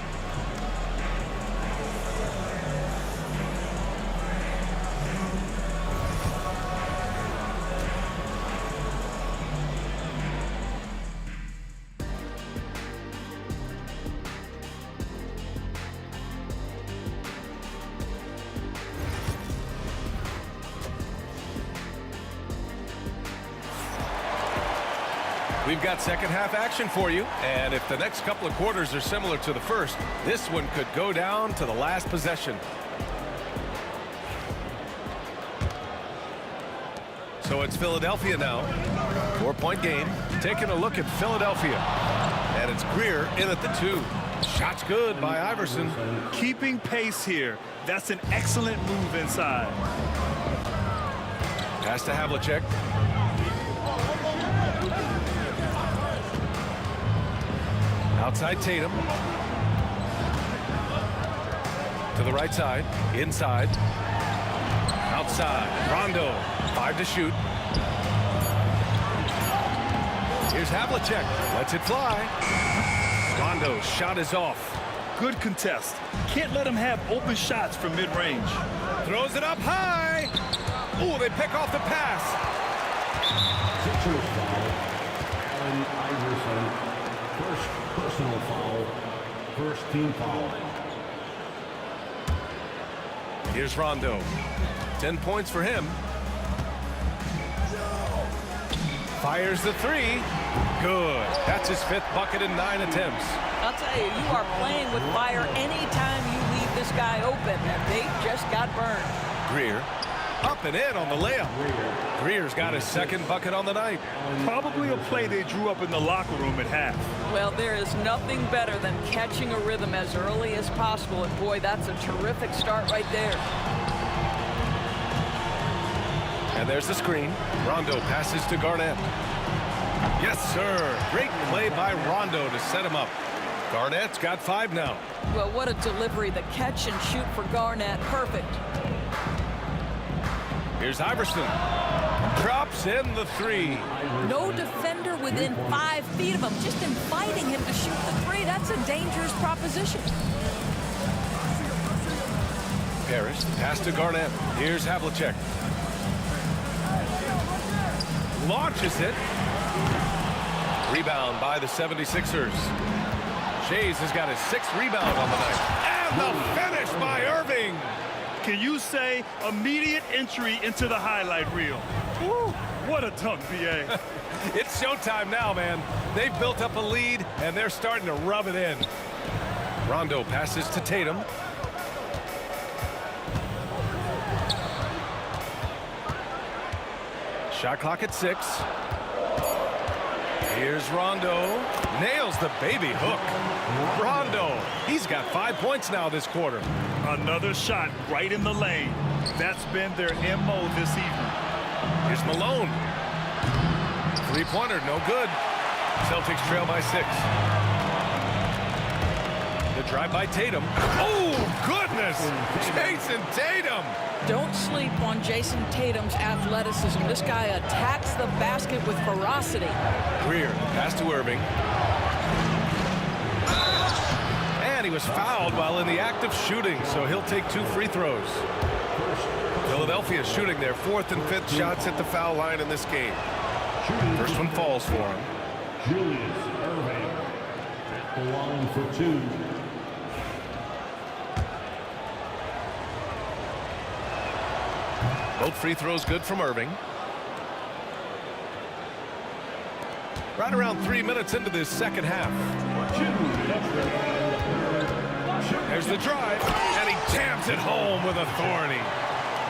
We've got second half action for you, and if the next couple of quarters are similar to the first, this one could go down to the last possession. So it's Philadelphia now. 4-point game. Taking a look at Philadelphia. And it's Greer in at the 2. Shot's good by Iverson. Keeping pace here. That's an excellent move inside. Pass to Havlicek. Outside Tatum. To the right side. Inside. Outside. Rondo. 5 to shoot. Here's Havlicek. Lets it fly. Rondo's shot is off. Good contest. Can't let him have open shots from mid-range. Throws it up high. Oh, they pick off the pass. Sixers foul. Allen Iverson. First personal foul. First team foul. Here's Rondo. 10 points for him. Fires the 3. Good. That's his 5th bucket in 9 attempts. I'll tell you, you are playing with fire anytime you leave this guy open, and they just got burned. Greer. Up and in on the layup. Greer's got his 2nd bucket on the night. Probably a play they drew up in the locker room at half. Well, there is nothing better than catching a rhythm as early as possible, and boy, that's a terrific start right there. And there's the screen. Rondo passes to Garnett. Yes, sir. Great play by Rondo to set him up. Garnett's got 5 now. Well, what a delivery. The catch and shoot for Garnett. Perfect. Here's Iverson. drops in the three. No defender within 5 feet of him, just inviting him to shoot the three. That's a dangerous proposition. Parrish, pass to Garnett. Here's Havlicek. Launches it. Rebound by the 76ers. Shays has got his 6th rebound on the night. And the finish by Irving. Can you say immediate entry into the highlight reel? Woo, what a dunk, BA. It's showtime now, man. They've built up a lead, and they're starting to rub it in. Rondo passes to Tatum. Shot clock at 6. Here's Rondo. Nails the baby hook. Rondo, he's got 5 points now this quarter. Another shot right in the lane. That's been their MO this evening. Here's Malone. Three-pointer, no good. Celtics trail by 6. The drive by Tatum. Oh, goodness! Jason Tatum! Don't sleep on Jason Tatum's athleticism. This guy attacks the basket with ferocity. Greer, pass to Irving. And he was fouled while in the act of shooting, so he'll take 2 free throws. Philadelphia shooting their 4th and 5th shots at the foul line in this game. First one falls for him. Julius Irving at the line for 2. Both free throws good from Irving. Right around 3 minutes into this second half. There's the drive, and he jams it home with authority.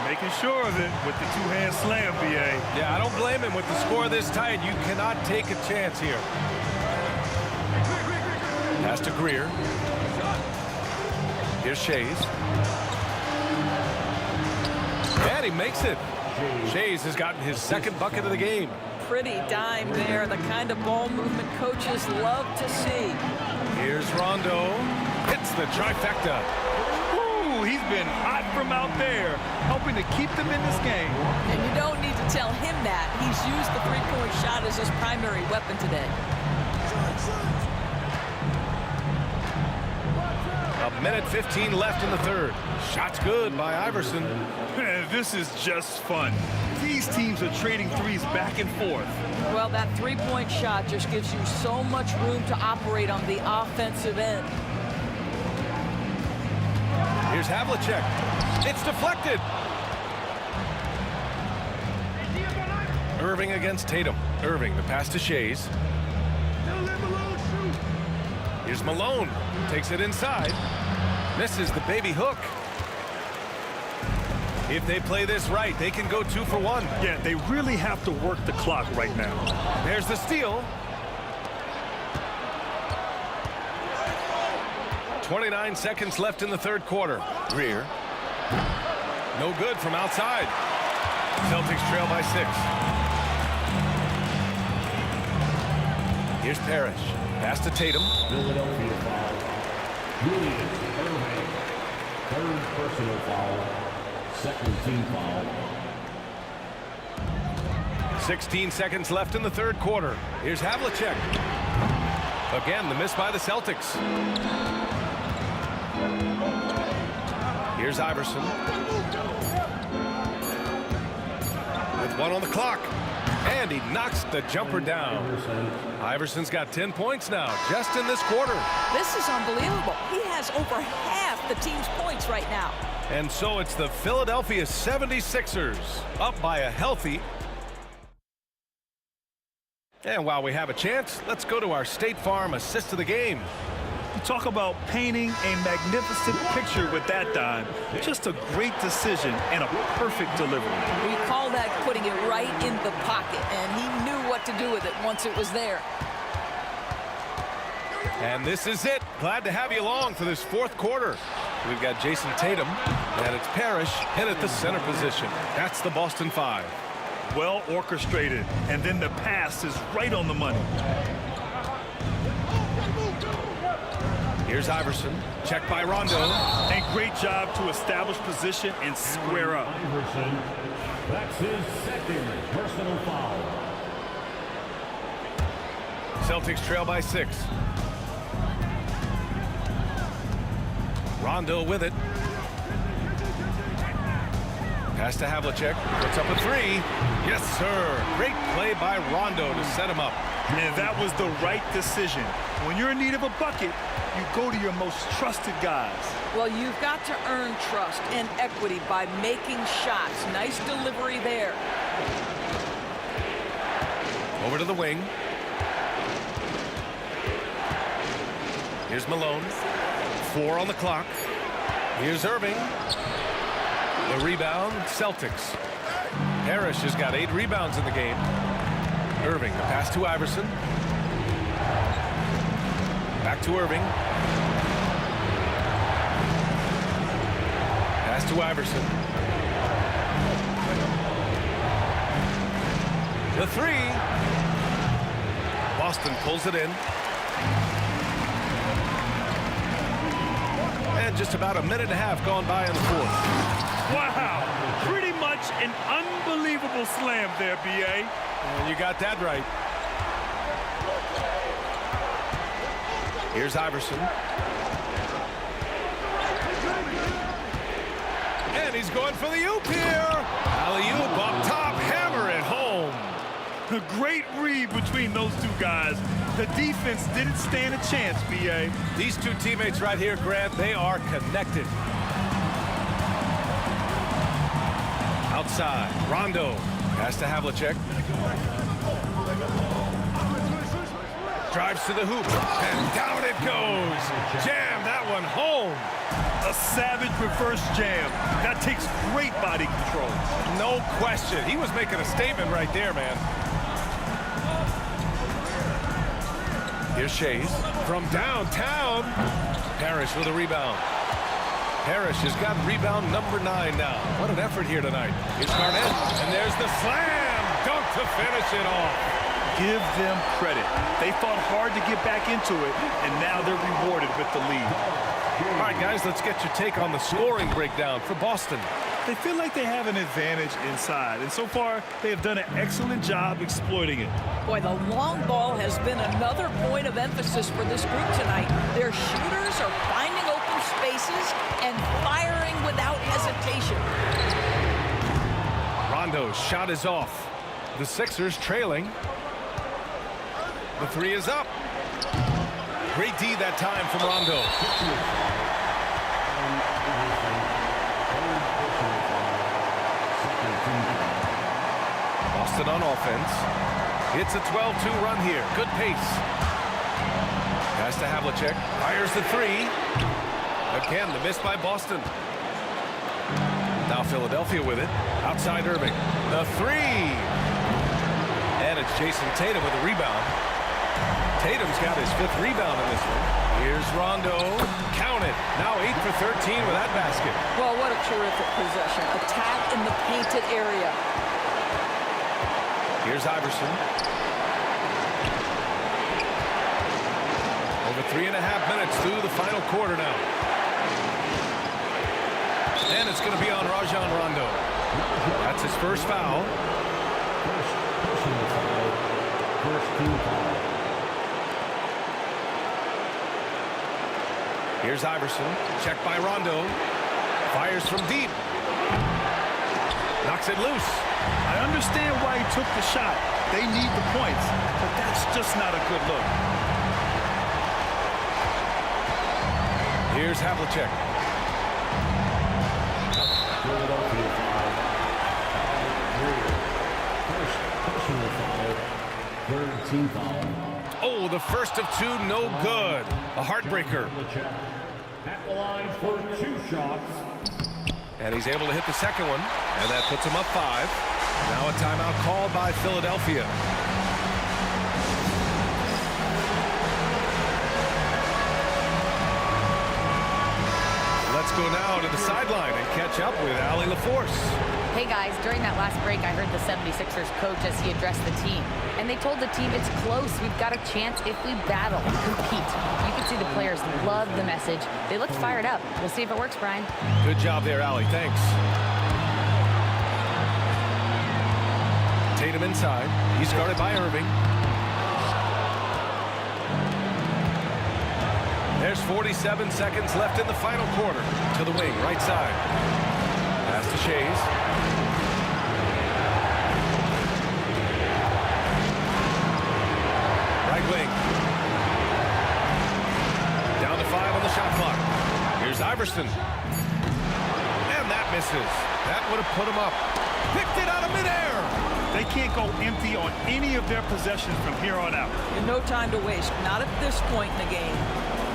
Making sure of it with the two-hand slam, BA. Yeah, I don't blame him. With the score this tight, you cannot take a chance here. Pass to Greer. Here's Shays. And he makes it. Shays has gotten his 2nd bucket of the game. Pretty dime there, the kind of ball movement coaches love to see. Here's Rondo. Hits the trifecta. Ooh, he's been hot from out there, helping to keep them in this game. And you don't need to tell him that. He's used the three-point shot as his primary weapon today. A minute 15 left in the 3rd. Shot's good by Iverson. Man, this is just fun. These teams are trading threes back and forth. Well, that three-point shot just gives you so much room to operate on the offensive end. Here's Havlicek. It's deflected. Irving against Tatum. Irving, the pass to Shays. Here's Malone. Takes it inside. Misses the baby hook. If they play this right, they can go 2 for 1. Yeah, they really have to work the clock right now. There's the steal. 29 seconds left in the 3rd quarter. Greer. No good from outside. Celtics trail by 6. Here's Parrish. Pass to Tatum. Philadelphia foul. Julius Irving. 3rd personal foul. 2nd team foul. 16 seconds left in the 3rd quarter. Here's Havlicek. Again, the miss by the Celtics. Here's Iverson. With 1 on the clock. And he knocks the jumper down. Iverson's got 10 points now, just in this quarter. This is unbelievable. He has over half the team's points right now. And so it's the Philadelphia 76ers up by a healthy. And while we have a chance, let's go to our State Farm assist of the game. You talk about painting a magnificent picture with that dime. Just a great decision and a perfect delivery. We call that putting it right in the pocket, and he knew what to do with it once it was there. And this is it. Glad to have you along for this 4th quarter. We've got Jason Tatum, and it's Parrish in at the center position. That's the Boston 5. Well orchestrated, and then the pass is right on the money. Here's Iverson. Checked by Rondo. And great job to establish position and square up. Iverson. That's his second personal foul. Celtics trail by 6. Rondo with it. Pass to Havlicek. Puts up a 3. Yes, sir. Great play by Rondo to set him up. And that was the right decision. When you're in need of a bucket, you go to your most trusted guys. Well, you've got to earn trust and equity by making shots. Nice delivery there. Over to the wing. Here's Malone. 4 on the clock. Here's Irving. The rebound, Celtics. Parrish has got 8 rebounds in the game. Irving, the pass to Iverson. Back to Irving. Pass to Iverson. The 3. Boston pulls it in. And just about a minute and a half gone by in the 4th. Wow, pretty much an unbelievable slam there, B.A. And you got that right. Here's Iverson. And he's going for the oop here. Alley-oop up top, hammer it home. A great read between those two guys. The defense didn't stand a chance, B.A. These two teammates right here, Grant, they are connected. Outside, Rondo. Pass to Havlicek. Drives to the hoop, and down it goes. Jam that one home. A savage reverse jam. That takes great body control. No question. He was making a statement right there, man. Here's Shays from downtown. Parrish with a rebound. Parrish has got rebound number 9 now. What an effort here tonight. Here's Garnett, and there's the slam. Dunk to finish it off. Give them credit. They fought hard to get back into it, and now they're rewarded with the lead. All right, guys, let's get your take on the scoring breakdown for Boston. They feel like they have an advantage inside, and so far, they have done an excellent job exploiting it. Boy, the long ball has been another point of emphasis for this group tonight. Their shooters are finding open spaces and firing without hesitation. Rondo's shot is off. The Sixers trailing. The 3 is up. Great D that time from Rondo. Boston on offense. It's a 12-2 run here. Good pace. Pass to Havlicek. Fires the 3. Again, the miss by Boston. Now Philadelphia with it. Outside Irving. The 3. And it's Jason Tatum with a rebound. Tatum's got his 5th rebound in this one. Here's Rondo. Count it. Now 8 for 13 with that basket. Well, what a terrific possession. Attack in the painted area. Here's Iverson. Over 3.5 minutes through the final quarter now. And it's going to be on Rajon Rondo. That's his first foul. First team foul. Here's Iverson. Checked by Rondo. Fires from deep. Knocks it loose. I understand why he took the shot. They need the points, but that's just not a good look. Here's Havlicek. Philadelphia foul. First personal foul. Third team foul. Oh, the first of 2, no good. A heartbreaker. At the line for 2 shots. And he's able to hit the second one, and that puts him up 5. Now a timeout called by Philadelphia. Let's go now to the sideline and catch up with Allie LaForce. Hey guys, during that last break, I heard the 76ers coach as he addressed the team. And they told the team it's close. We've got a chance if we battle, compete. You could see the players just love the message. They look fired up. We'll see if it works, Brian. Good job there, Allie. Thanks. Tatum inside. He's guarded by Irving. There's 47 seconds left in the final quarter. To the wing, right side. Pass to Shays. Right wing. Down to 5 on the shot clock. Here's Iverson. And that misses. That would have put him up. Picked it out of midair. They can't go empty on any of their possessions from here on out. And no time to waste. Not at this point in the game.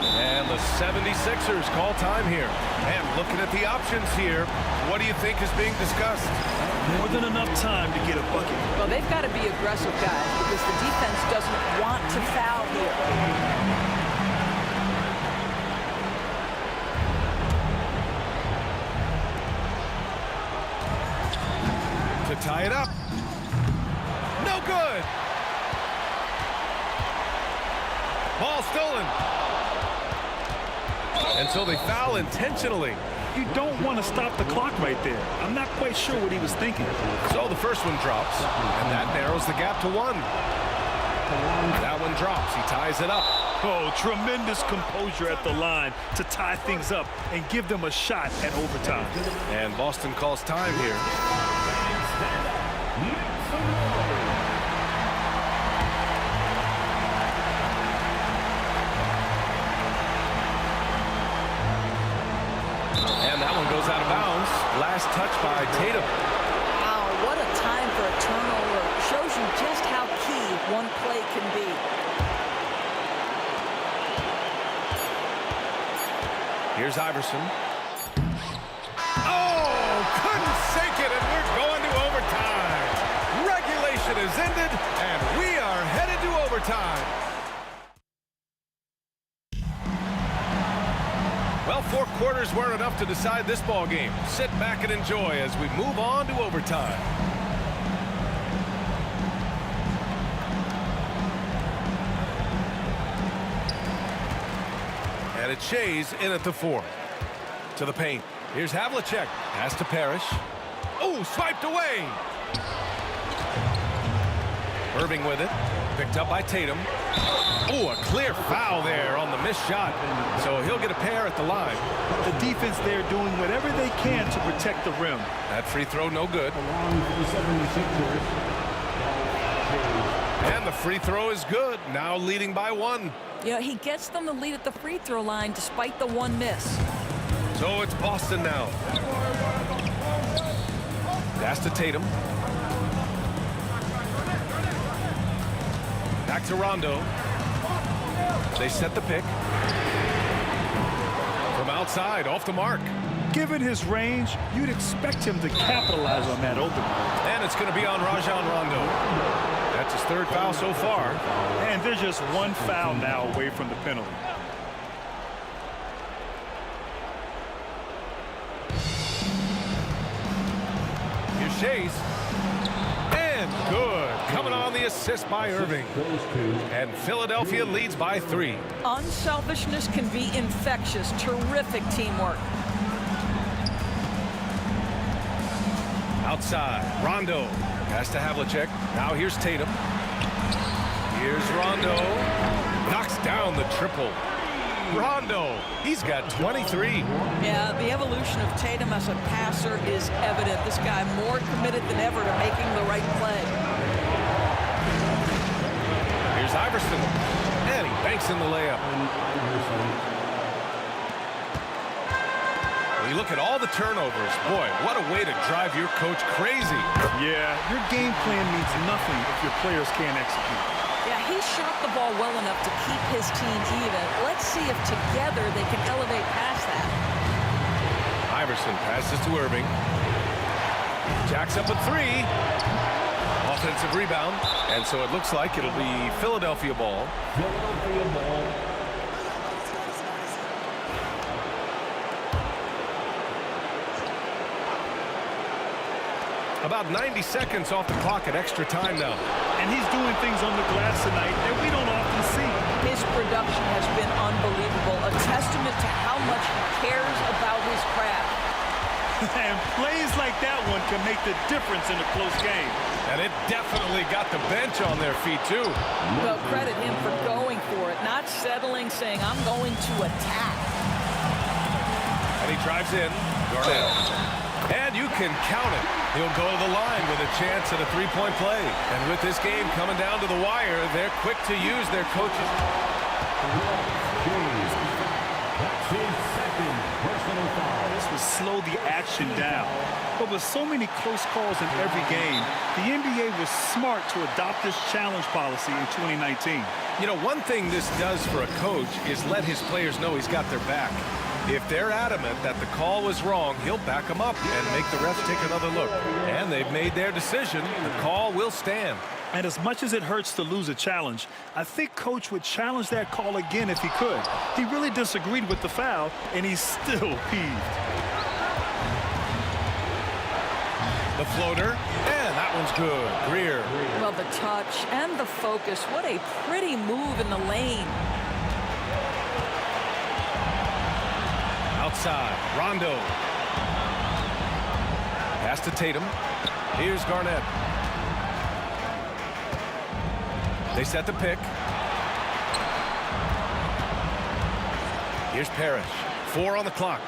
And the 76ers call time here. And looking at the options here, what do you think is being discussed? More than enough time to get a bucket. Well, they've got to be aggressive, guys, because the defense doesn't want to foul here. To tie it up. No good. Ball stolen. And so they foul intentionally. You don't want to stop the clock right there. I'm not quite sure what he was thinking. So the first one drops, and that narrows the gap to 1. That one drops. He ties it up. Oh, tremendous composure at the line to tie things up and give them a shot at overtime. And Boston calls time here. And that one goes out of bounds. Last touch by Tatum. Wow, what a time for a turnover. Shows you just how key one play can be. Here's Iverson. Oh, couldn't sink it, and we're going to overtime. Regulation is ended, and we are headed to overtime. Well, 4 quarters weren't enough to decide this ball game. Sit back and enjoy as we move on to overtime. And it's Shays in at the 4. To the paint. Here's Havlicek. Pass to Parrish. Oh, swiped away. Irving with it. Picked up by Tatum. Oh, a clear foul there on the missed shot. So he'll get a pair at the line. The defense there doing whatever they can to protect the rim. That free throw no good. And the free throw is good. Now leading by 1. Yeah, he gets them the lead at the free throw line despite the 1 miss. So it's Boston now. Pass to Tatum. Back to Rondo. They set the pick. From outside, off the mark. Given his range, you'd expect him to capitalize on that opening. And it's going to be on Rajon Rondo. That's his 3rd foul so far. And there's just 1 foul now away from the penalty. Here's Shays. And good. Coming on the assist by Irving. And Philadelphia leads by 3. Unselfishness can be infectious. Terrific teamwork. Outside, Rondo. Pass to Havlicek. Now here's Tatum. Here's Rondo. Knocks down the triple. Rondo, he's got 23. Yeah, the evolution of Tatum as a passer is evident. This guy more committed than ever to making the right play. Here's Iverson. And he banks in the layup. When you look at all the turnovers, boy, what a way to drive your coach crazy. Yeah, your game plan means nothing if your players can't execute. Yeah, he shot the ball well enough to keep his team even. Let's see if together they can elevate past that. Iverson passes to Irving. Jacks up a 3. Offensive rebound. And so it looks like it'll be Philadelphia ball. Philadelphia ball. About 90 seconds off the clock at extra time now. And he's doing things on the glass tonight that we don't often see. His production has been unbelievable. A And plays like that one can make the difference in a close game. And it definitely got the bench on their feet, too. Well, credit him for going for it, not settling, saying, I'm going to attack. And he drives in. Garnett. And you can count it. He'll go to the line with a chance at a three-point play. And with this game coming down to the wire, they're quick to use their coaches. That's his second personal foul. This would slow the action down. But with so many close calls in every game, the NBA was smart to adopt this challenge policy in 2019. You know, one thing this does for a coach is let his players know he's got their back. If they're adamant that the call was wrong, he'll back them up and make the refs take another look. And they've made their decision. The call will stand. And as much as it hurts to lose a challenge, I think Coach would challenge that call again if he could. He really disagreed with the foul, and he's still peeved. The floater, and that one's good. Greer. Well, the touch and the focus, what a pretty move in the lane. Outside, Rondo. Pass to Tatum. Here's Garnett. They set the pick. Here's Parrish. 4 on the clock.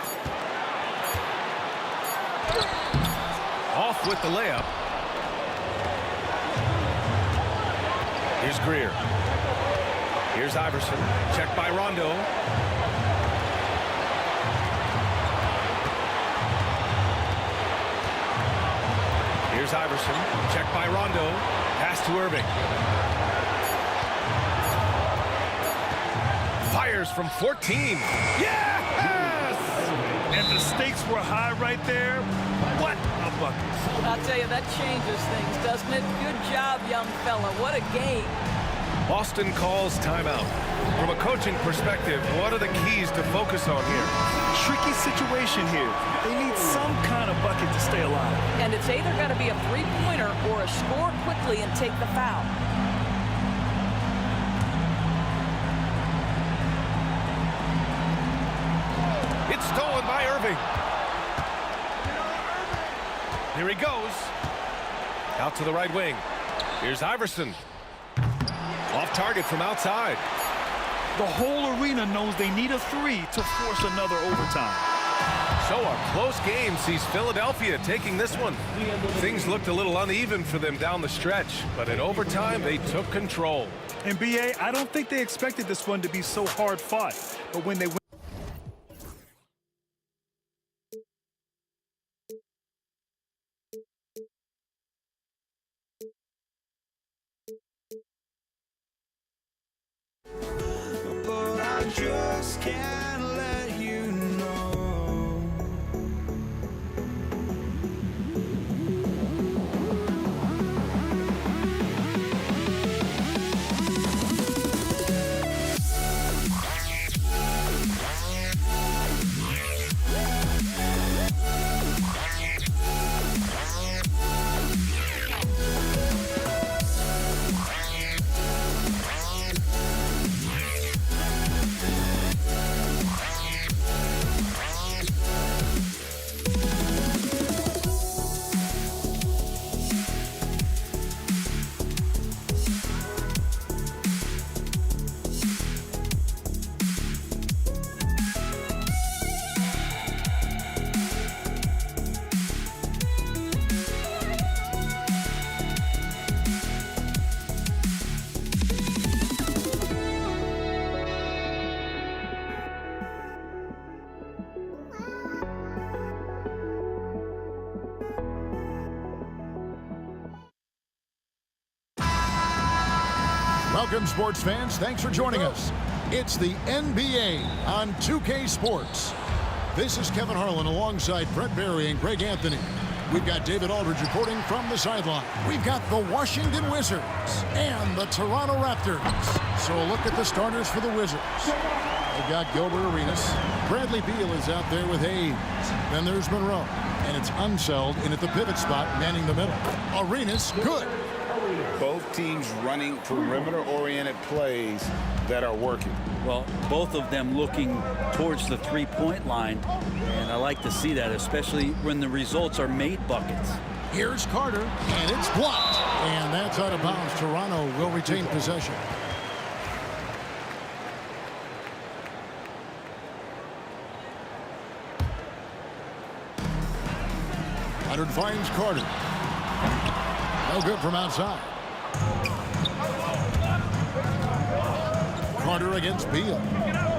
Off with the layup. Here's Greer. Here's Iverson. Checked by Rondo. Here's Iverson. Checked by Rondo. Pass to Irving. Fires from 14. Yes! And the stakes were high right there. What a bucket. I'll tell you, that changes things, doesn't it? Good job, young fella. What a game. Boston calls timeout. From a coaching perspective, what are the keys to focus on here? Tricky situation here. They need some kind of bucket to stay alive. And it's either got to be a three-pointer or a score quickly and take the foul. It's stolen by Irving. Here he goes. Out to the right wing. Here's Iverson. Off target from outside. The whole arena knows they need a three to force another overtime. So a close game sees Philadelphia taking this one. Things looked a little uneven for them down the stretch, but in overtime they took control. And BA, I don't think they expected this one to be so hard fought, but when they went but I just can't let you know. Welcome, sports fans. Thanks for joining us. It's the NBA on 2K Sports. This is Kevin Harlan alongside Brett Barry and Greg Anthony. We've got David Aldridge reporting from the sideline. We've got the Washington Wizards and the Toronto Raptors. So a look at the starters for the Wizards. They've got Gilbert Arenas. Bradley Beal is out there with Hayes. Then there's Monroe. And it's Unseld in at the pivot spot, manning the middle. Arenas, good. Both teams running perimeter-oriented plays that are working. Well, both of them looking towards the three-point line, and I like to see that, especially when the results are made buckets. Here's Carter, and it's blocked. And that's out of bounds. Toronto will retain possession. Leonard finds Carter. No good from outside. Carter against Beal.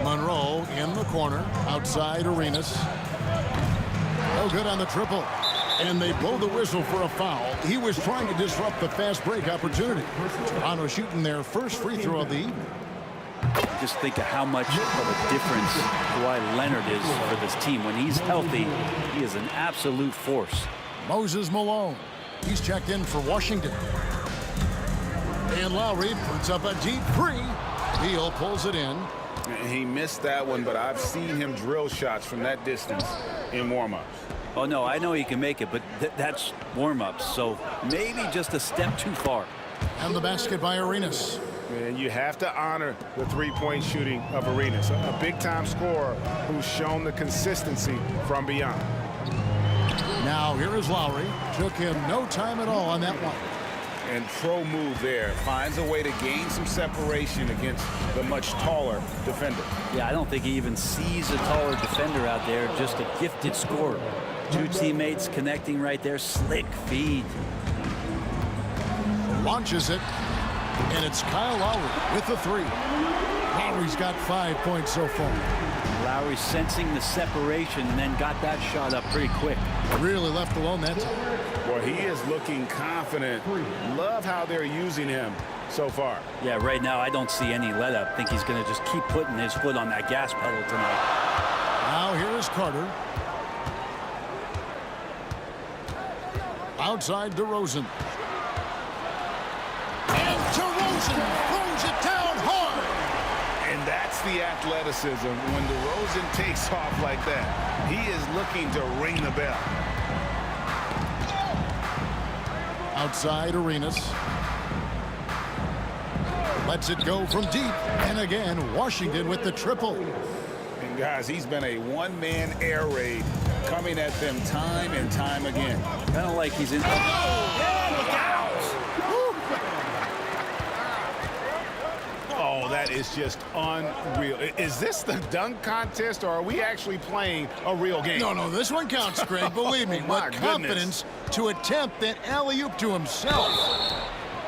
Monroe in the corner. Outside Arenas. No good on the triple. And they blow the whistle for a foul. He was trying to disrupt the fast break opportunity. Toronto shooting their first free throw of the evening. Just think of how much of a difference Kawhi Leonard is for this team. When he's healthy, he is an absolute force. Moses Malone. He's checked in for Washington. And Lowry puts up a deep three. Beal pulls it in. He missed that one, but I've seen him drill shots from that distance in warm-ups. Oh, no, I know he can make it, but that's warm-ups, so maybe just a step too far. And the basket by Arenas. And you have to honor the three-point shooting of Arenas, a big-time scorer who's shown the consistency from beyond. Now here is Lowry. Took him no time at all on that one. And pro move there. Finds a way to gain some separation against the much taller defender. Yeah, I don't think he even sees a taller defender out there, just a gifted scorer. Two teammates connecting right there. Slick feed. Launches it. And it's Kyle Lowry with the three. Lowry's got 5 points so far. Lowry sensing the separation and then got that shot up pretty quick. Really left alone that time. Well, he is looking confident. Love how they're using him so far. Yeah, right now I don't see any let up. I think he's going to just keep putting his foot on that gas pedal tonight. Now here is Carter. Outside DeRozan. And DeRozan throws it down hard. And that's the athleticism when DeRozan takes off like that. He is looking to ring the bell. Outside Arenas. Lets it go from deep. And again, Washington with the triple. And guys, he's been a one-man air raid coming at them time and time again. Kind of like he's in. Oh, that is just unreal. Is this the dunk contest, or are we actually playing a real game? No, this one counts, Greg. Believe me. My What confidence to attempt that alley-oop to himself.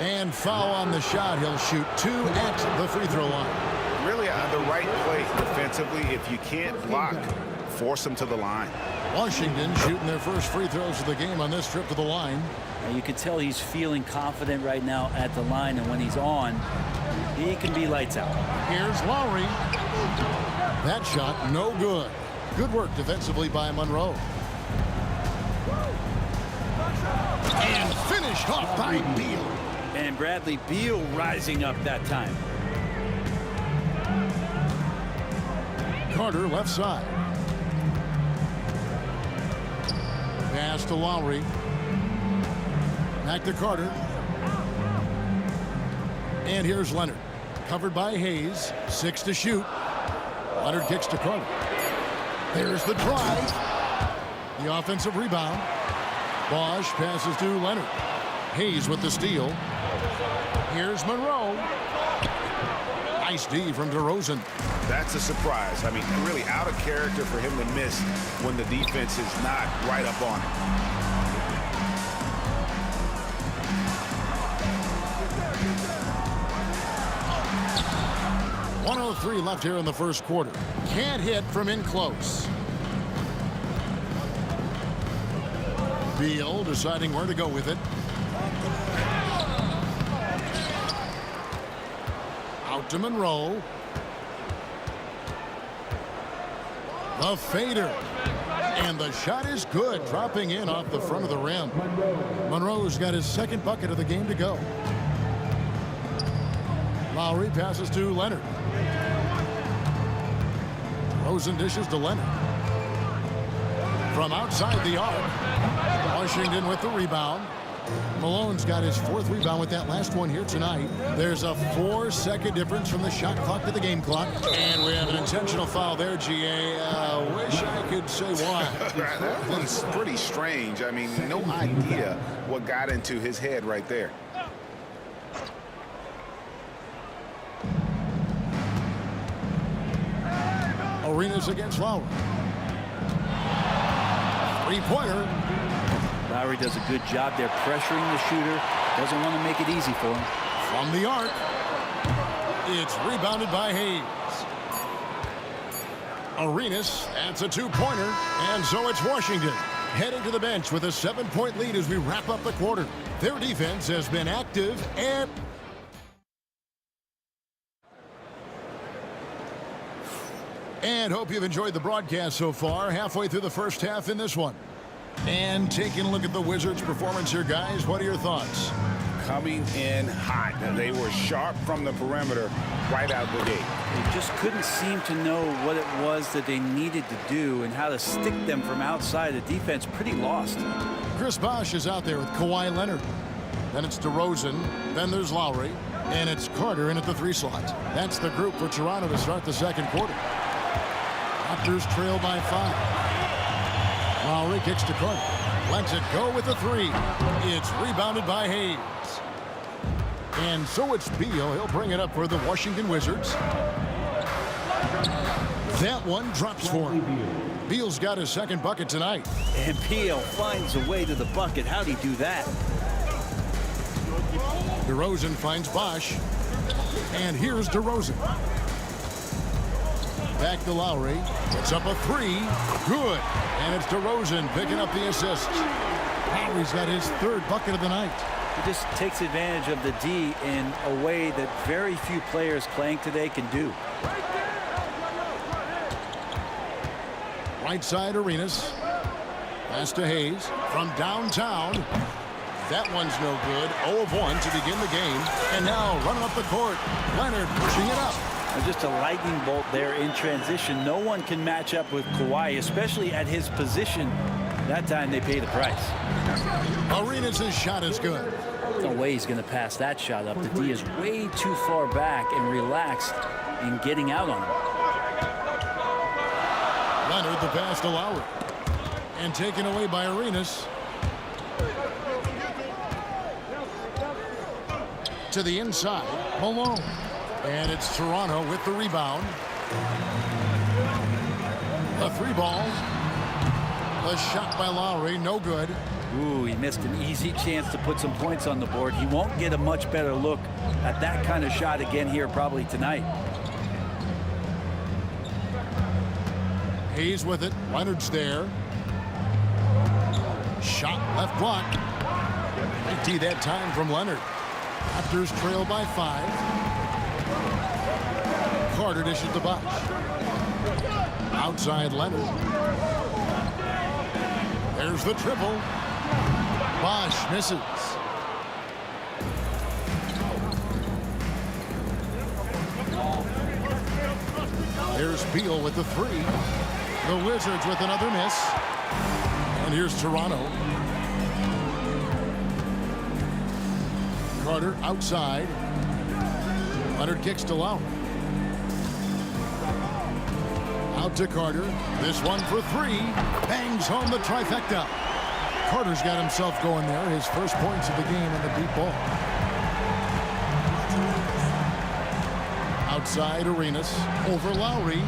And foul on the shot. He'll shoot 2 at the free throw line. Really the right play defensively. If you can't block, force them to the line. Washington shooting their first free throws of the game on this trip to the line. And you can tell he's feeling confident right now at the line, and when he's on, he can be lights out. Here's Lowry. That shot, no good. Good work defensively by Monroe. And finished off by Beal. And Bradley Beal rising up that time. Carter left side. Pass to Lowry. Back to Carter. And here's Leonard. Covered by Hayes. 6 to shoot. Leonard kicks to Carter. There's the drive. The offensive rebound. Bosch passes to Leonard. Hayes with the steal. Here's Monroe. Nice D from DeRozan. That's a surprise. I mean, really out of character for him to miss when the defense is not right up on him. .103 left here in the first quarter. Can't hit from in close. Beal deciding where to go with it. Out to Monroe. The fader. And the shot is good, dropping in off the front of the rim. Monroe's got his second bucket of the game to go. Lowry passes to Leonard. Rosen dishes to Leonard. From outside the arc. Washington with the rebound. Malone's got his 4th rebound with that last one here tonight. There's a 4-second difference from the shot clock to the game clock. And we have an intentional foul there, GA. Wish I could say why. That one's pretty strange. I mean, no idea what got into his head right there. Arenas against Lowry. 3-pointer. Lowry does a good job there pressuring the shooter. Doesn't want to make it easy for him. From the arc. It's rebounded by Hayes. Arenas, that's a 2-pointer. And so it's Washington heading to the bench with a 7-point lead as we wrap up the quarter. Their defense has been active and hope you've enjoyed the broadcast so far. Halfway through the first half in this one. And taking a look at the Wizards' performance here, guys, what are your thoughts? Coming in hot. They were sharp from the perimeter right out the gate. They just couldn't seem to know what it was that they needed to do and how to stick them from outside. The defense pretty lost. Chris Bosh is out there with Kawhi Leonard. Then it's DeRozan. Then there's Lowry. And it's Carter in at the 3 slot. That's the group for Toronto to start the second quarter. Raptors trail by 5. Lowry kicks to Carter. Lets it go with the 3. It's rebounded by Hayes. And so it's Beal. He'll bring it up for the Washington Wizards. That one drops for him. Beal's got his 2nd bucket tonight. And Beal finds a way to the bucket. How'd he do that? DeRozan finds Bosh. And here's DeRozan. Back to Lowry. It's up a 3. Good. And it's DeRozan picking up the assist. Lowry's got his 3rd bucket of the night. He just takes advantage of the D in a way that very few players playing today can do. Right side, Arenas. Pass to Hayes from downtown. That one's no good. 0 of 1 to begin the game. And now running up the court. Leonard pushing it up. And just a lightning bolt there in transition. No one can match up with Kawhi, especially at his position. That time they pay the price. Arenas' shot is good. No way he's going to pass that shot up. The D is way too far back and relaxed in getting out on him. Leonard the pass to Lowry. And taken away by Arenas. To the inside, Malone. And it's Toronto with the rebound. A 3 ball. A shot by Lowry, no good. Ooh, he missed an easy chance to put some points on the board. He won't get a much better look at that kind of shot again here probably tonight. Hayes with it. Leonard's there. Shot left block. Empty that time from Leonard. Raptors trail by 5. Carter dishes the Bosh. Outside Leonard. There's the triple. Bosh misses. There's Beal with the 3. The Wizards with another miss. And here's Toronto. Carter outside. Leonard kicks to Lowry. Out to Carter. This one for 3. Bangs home the trifecta. Carter's got himself going there. His first points of the game on the deep ball. Outside Arenas. Over Lowry.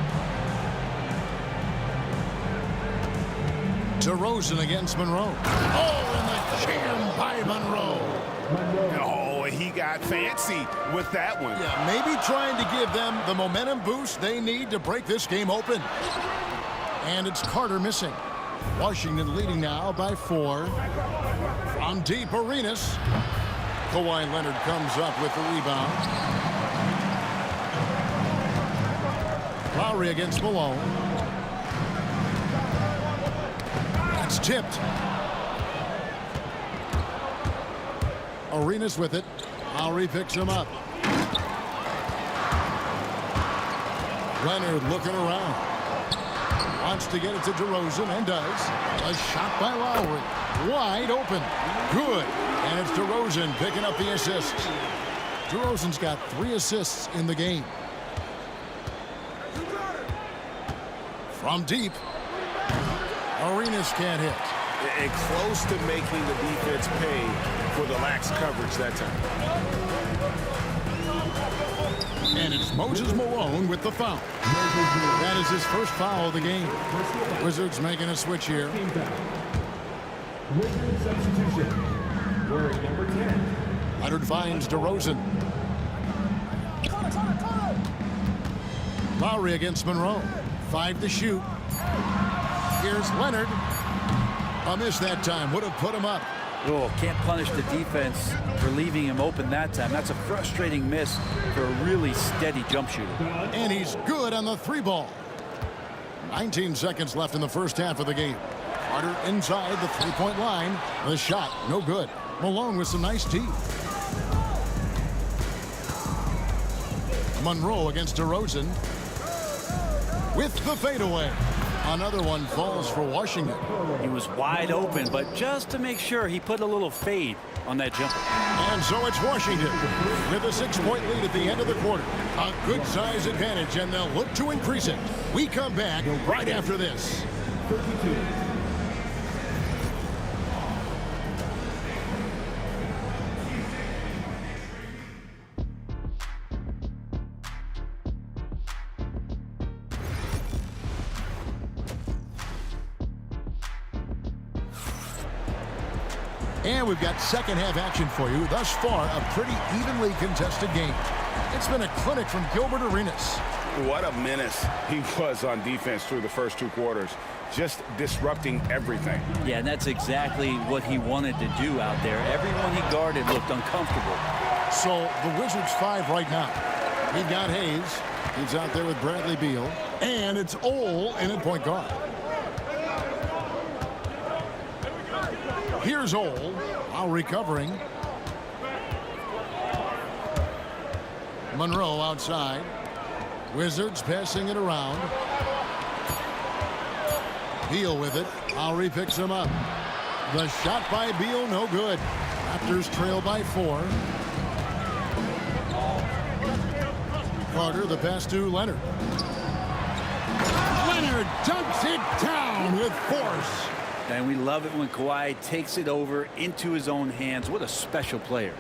DeRozan against Monroe. Oh, and the jam by Monroe. Oh, he got fancy with that one. Yeah, maybe trying to give them the momentum boost they need to break this game open. And it's Carter missing. Washington leading now by 4. From deep, Arenas. Kawhi Leonard comes up with the rebound. Lowry against Malone. That's tipped. Arenas with it. Lowry picks him up. Leonard looking around. Wants to get it to DeRozan and does. A shot by Lowry. Wide open. Good. And it's DeRozan picking up the assists. DeRozan's got 3 assists in the game. From deep. Arenas can't hit. And close to making the defense pay for the lax coverage that time. And it's Moses Malone with the foul. That is his first foul of the game. Wizards making a switch here. Wizards substitution. Wearing number 10. Leonard finds DeRozan. Lowry against Monroe. 5 to shoot. Here's Leonard. A miss that time. Would have put him up. Oh, can't punish the defense for leaving him open that time. That's a frustrating miss for a really steady jump shooter. And he's good on the 3 ball. 19 seconds left in the first half of the game. Carter inside the 3-point line. The shot, no good. Malone with some nice teeth. Monroe against DeRozan. With the fadeaway. Another one falls for Washington. He was wide open, but just to make sure, he put a little fade on that jumper. And so it's Washington with a 6-point lead at the end of the quarter. A good size advantage, and they'll look to increase it. We come back right after this. 32. And we've got second half action for you. Thus far, a pretty evenly contested game. It's been a clinic from Gilbert Arenas. What a menace he was on defense through the first 2 quarters. Just disrupting everything. Yeah, and that's exactly what he wanted to do out there. Everyone he guarded looked uncomfortable. So the Wizards 5 right now. We've got Hayes. He's out there with Bradley Beal. And it's Ole in at point guard. Here's Ole, while recovering. Monroe outside. Wizards passing it around. Beal with it. Lowry picks him up. The shot by Beal, no good. Raptors trail by 4. Carter, the pass to Leonard. Leonard dunks it down with force. And we love it when Kawhi takes it over into his own hands. What a special player.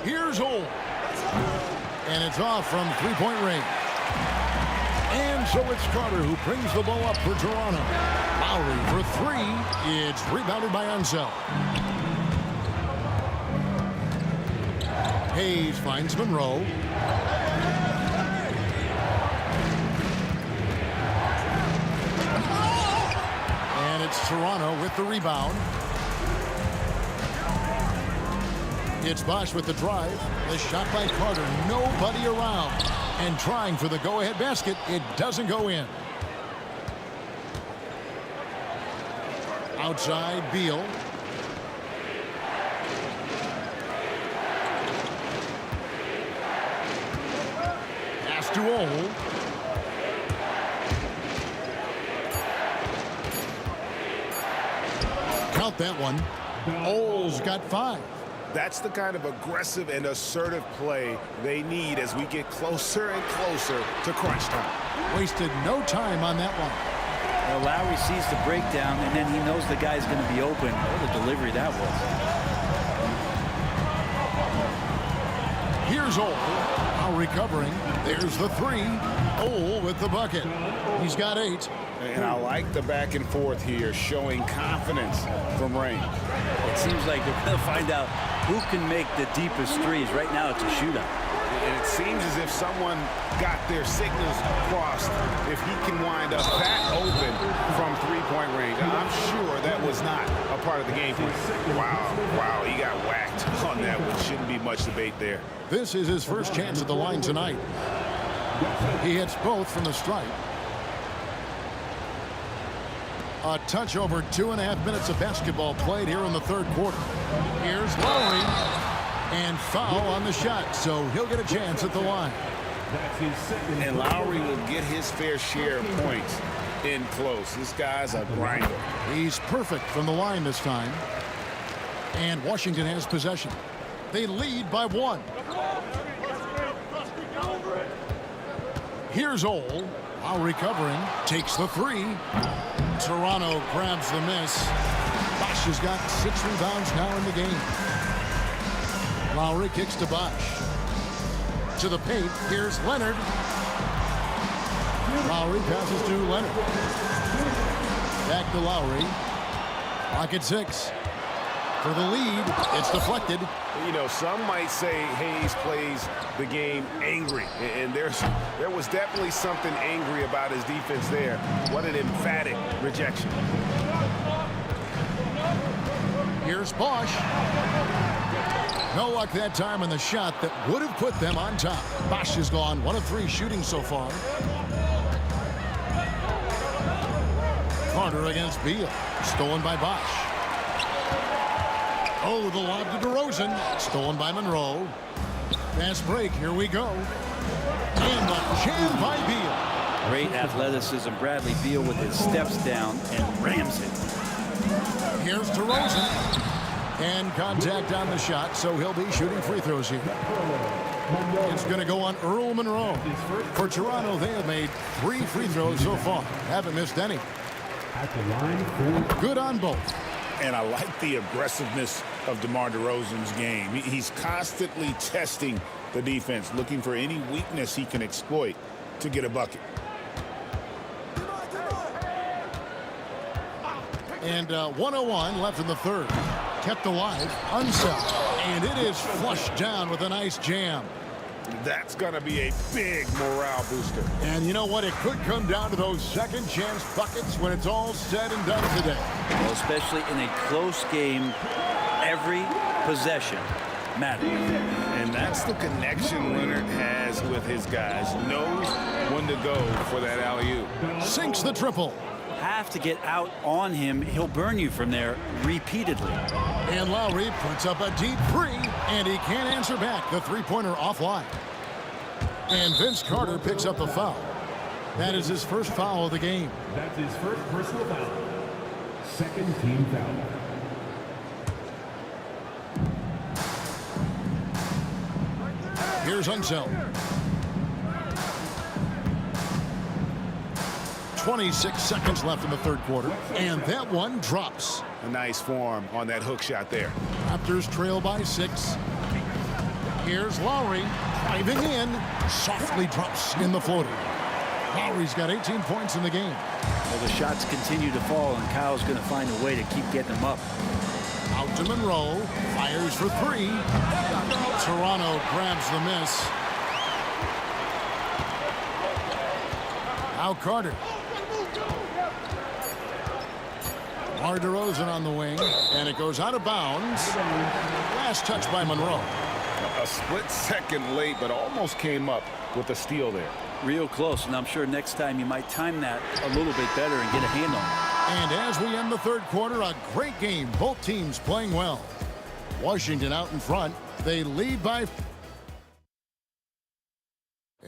Here's Ole. And it's off from 3-point range. And so it's Carter who brings the ball up for Toronto. Lowry for 3. It's rebounded by Ansel. Hayes finds Monroe. And it's Toronto with the rebound. It's Bosch with the drive. The shot by Carter. Nobody around. And trying for the go-ahead basket. It doesn't go in. Outside, Beal. Pass to Ole. Count that one. Ole's got 5. That's the kind of aggressive and assertive play they need as we get closer and closer to crunch time. Wasted no time on that one. Well, Lowry sees the breakdown, and then he knows the guy's going to be open. What a delivery that was. Here's Ole. Now recovering. There's the 3. Ole with the bucket. He's got 8. And I like the back and forth here, showing confidence from Rain. It seems like they're going to find out who can make the deepest threes. Right now, it's a shootout. And it seems as if someone got their signals crossed. If he can wind up that open from 3-point range, I'm sure that was not a part of the game plan. Wow, he got whacked on that one. Shouldn't be much debate there. This is his first chance at the line tonight. He hits both from the stripe. A touch over 2.5 minutes of basketball played here in the third quarter. Here's Lowry. And foul on the shot, so he'll get a chance at the line. That's his second. And Lowry will get his fair share of points in close. This guy's a grinder. He's perfect from the line this time. And Washington has possession. They lead by 1. Here's Ole. Lowry covering. Takes the 3. Toronto grabs the miss. Bosch has got 6 rebounds now in the game. Lowry kicks to Bosch. To the paint. Here's Leonard. Lowry passes to Leonard. Back to Lowry. Clock at 6. For the lead, it's deflected. You know, some might say Hayes plays the game angry, and there was definitely something angry about his defense there. What an emphatic rejection. Here's Bosch. No luck that time on the shot that would have put them on top. Bosch has gone 1 of 3 shooting so far. Carter against Beal. Stolen by Bosch. Oh, the lob to DeRozan. Stolen by Monroe. Fast break. Here we go. And the jam by Beal. Great athleticism. Bradley Beal with his steps down and rams it. Here's DeRozan. And contact on the shot, so he'll be shooting free throws here. It's going to go on Earl Monroe. For Toronto, they have made 3 free throws so far. Haven't missed any. At the line for Good on both. And I like the aggressiveness of DeMar DeRozan's game. He's constantly testing the defense, looking for any weakness he can exploit to get a bucket. And 1:01 left in the third. Kept alive, unset, and it is flushed down with a nice jam. That's going to be a big morale booster. And you know what? It could come down to those second chance buckets when it's all said and done today. Well, especially in a close game, every possession matters. And that's the connection Leonard has with his guys. Knows when to go for that alley-oop. Sinks the triple. Have to get out on him. He'll burn you from there repeatedly. And Lowry puts up a deep 3, and he can't answer back. The 3-pointer offline. And Vince Carter picks up the foul. That is his first foul of the game. That's his first personal foul. Second team foul. Here's Unseld. 26 seconds left in the third quarter, and that one drops. A nice form on that hook shot there. Raptors trail by 6. Here's Lowry driving in, softly drops in the floater. Lowry's got 18 points in the game. Well, the shots continue to fall, and Kyle's going to find a way to keep getting them up. Out to Monroe, fires for 3. Toronto grabs the miss. Now Carter. DeMar DeRozan on the wing, and it goes out of bounds. Last touch by Monroe. A split second late, but almost came up with a steal there. Real close, and I'm sure next time you might time that a little bit better and get a hand on it. And as we end the third quarter, a great game. Both teams playing well. Washington out in front. They lead by...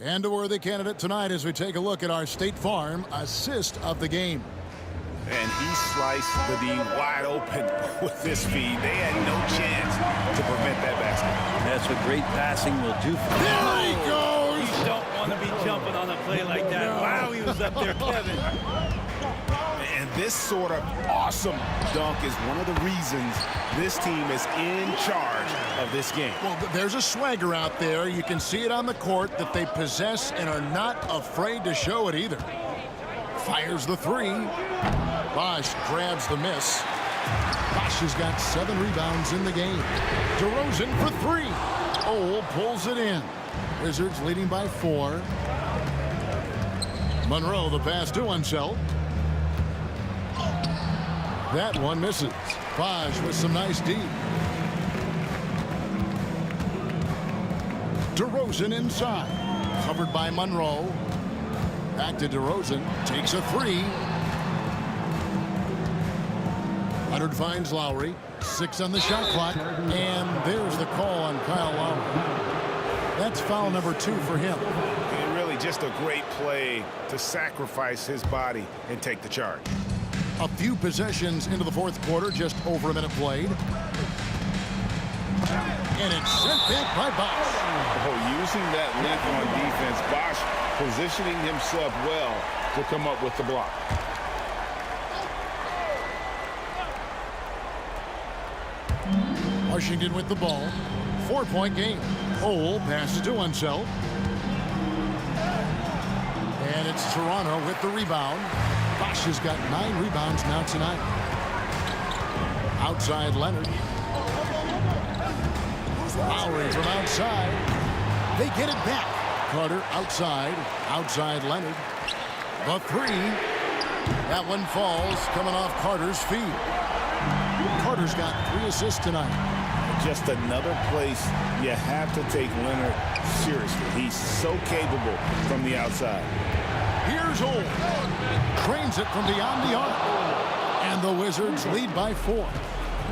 And a worthy candidate tonight as we take a look at our State Farm assist of the game. And he sliced the D wide open with this feed. They had no chance to prevent that basket. And that's what great passing will do for you. There he goes! You don't want to be jumping on a play like that. No. Wow, he was up there, Kevin. And this sort of awesome dunk is one of the reasons this team is in charge of this game. Well, there's a swagger out there. You can see it on the court that they possess and are not afraid to show it either. Fires the 3. Bosch grabs the miss. Bosch has got 7 rebounds in the game. DeRozan for 3. Ole pulls it in. Wizards leading by 4. Monroe the pass to Unseld. That one misses. Bosch with some nice D. DeRozan inside. Covered by Monroe. Back to DeRozan. Takes a 3. Leonard finds Lowry. 6 on the shot clock. And there's the call on Kyle Lowry. That's foul number 2 for him. Really just a great play to sacrifice his body and take the charge. A few possessions into the fourth quarter, just over a minute played. And it's sent back by Bosch. Oh, using that length on defense, Bosch positioning himself well to come up with the block. Washington with the ball. 4-point game. Ole passes to Unseld. And it's Toronto with the rebound. Bosch has got 9 rebounds now tonight. Outside Leonard. Lowry from outside. They get it back. Carter outside. Outside Leonard. The 3. That one falls, coming off Carter's feet. Carter's got 3 assists tonight. Just another place you have to take Leonard seriously. He's so capable from the outside. Here's Ole. Trains it from beyond the arc. And the Wizards lead by 4.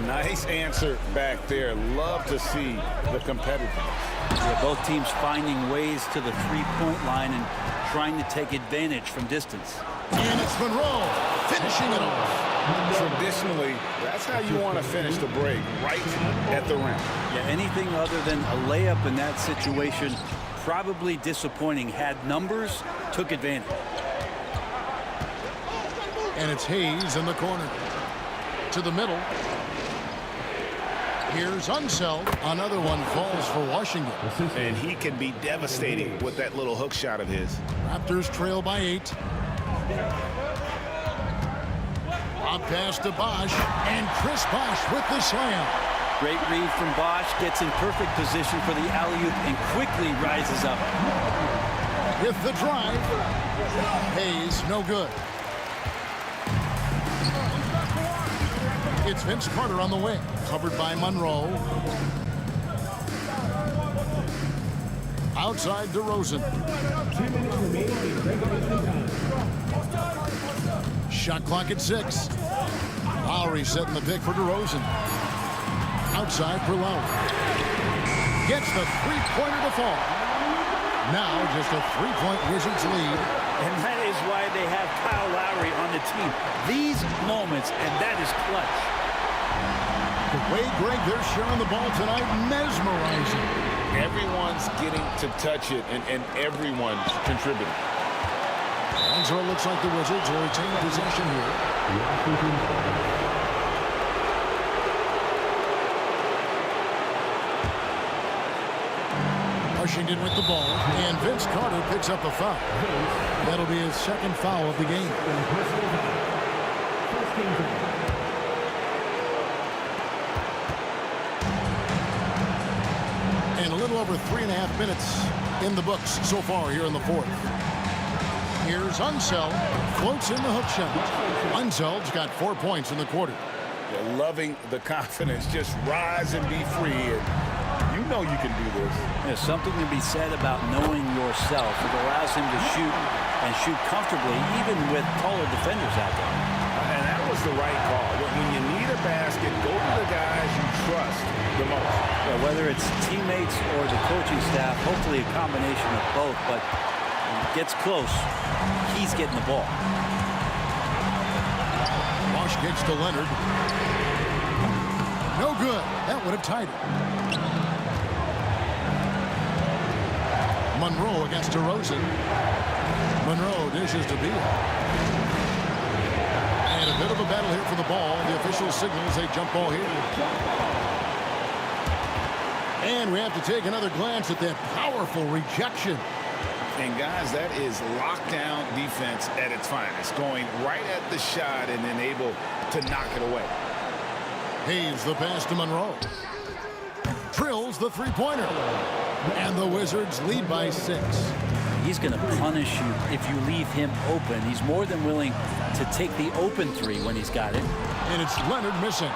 Nice answer back there. Love to see the competitiveness. Yeah, both teams finding ways to the three-point line and trying to take advantage from distance. And it's Monroe finishing it off. Traditionally, that's how you want to finish the break, right at the rim. Yeah, anything other than a layup in that situation, probably disappointing. Had numbers, took advantage. And it's Hayes in the corner. To the middle. Here's Unseld. Another one falls for Washington. And he can be devastating with that little hook shot of his. Raptors trail by 8. Up pass to Bosch, and Chris Bosch with the slam. Great read from Bosch, gets in perfect position for the alley-oop and quickly rises up. With the drive, Hayes no good. It's Vince Carter on the wing, covered by Monroe. Outside DeRozan. Shot clock at 6. Lowry setting the pick for DeRozan. Outside for Lowry. Gets the three-pointer to fall. Now just a 3-point Wizards lead. And that is why they have Kyle Lowry on the team. These moments, and that is clutch. The way, Greg, they're sharing the ball tonight, mesmerizing. Everyone's getting to touch it, and everyone's contributing. And so it looks like the Wizards will retain possession here. Washington with the ball, and Vince Carter picks up a foul. That'll be his second foul of the game. And a little over 3.5 minutes in the books so far here in the fourth. Here's Unseld, floats in the hook shot. Unseld's got 4 points in the quarter. They're loving the confidence. Just rise and be free. And you know you can do this. There's something to be said about knowing yourself. It allows him to shoot and shoot comfortably, even with taller defenders out there. And that was the right call. When you need a basket, go to the guys you trust the most. Yeah, whether it's teammates or the coaching staff, hopefully a combination of both, but when it gets close, he's getting the ball. Bosch kicks to Leonard. No good. That would have tied it. Monroe against DeRozan. Monroe dishes to Beal. And a bit of a battle here for the ball. The official signals a jump ball here. And we have to take another glance at that powerful rejection. And guys, that is lockdown defense at its finest. Going right at the shot and then able to knock it away. Hayes the pass to Monroe. Drills the three-pointer. And the Wizards lead by 6. He's going to punish you if you leave him open. He's more than willing to take the open 3 when he's got it. And it's Leonard missing.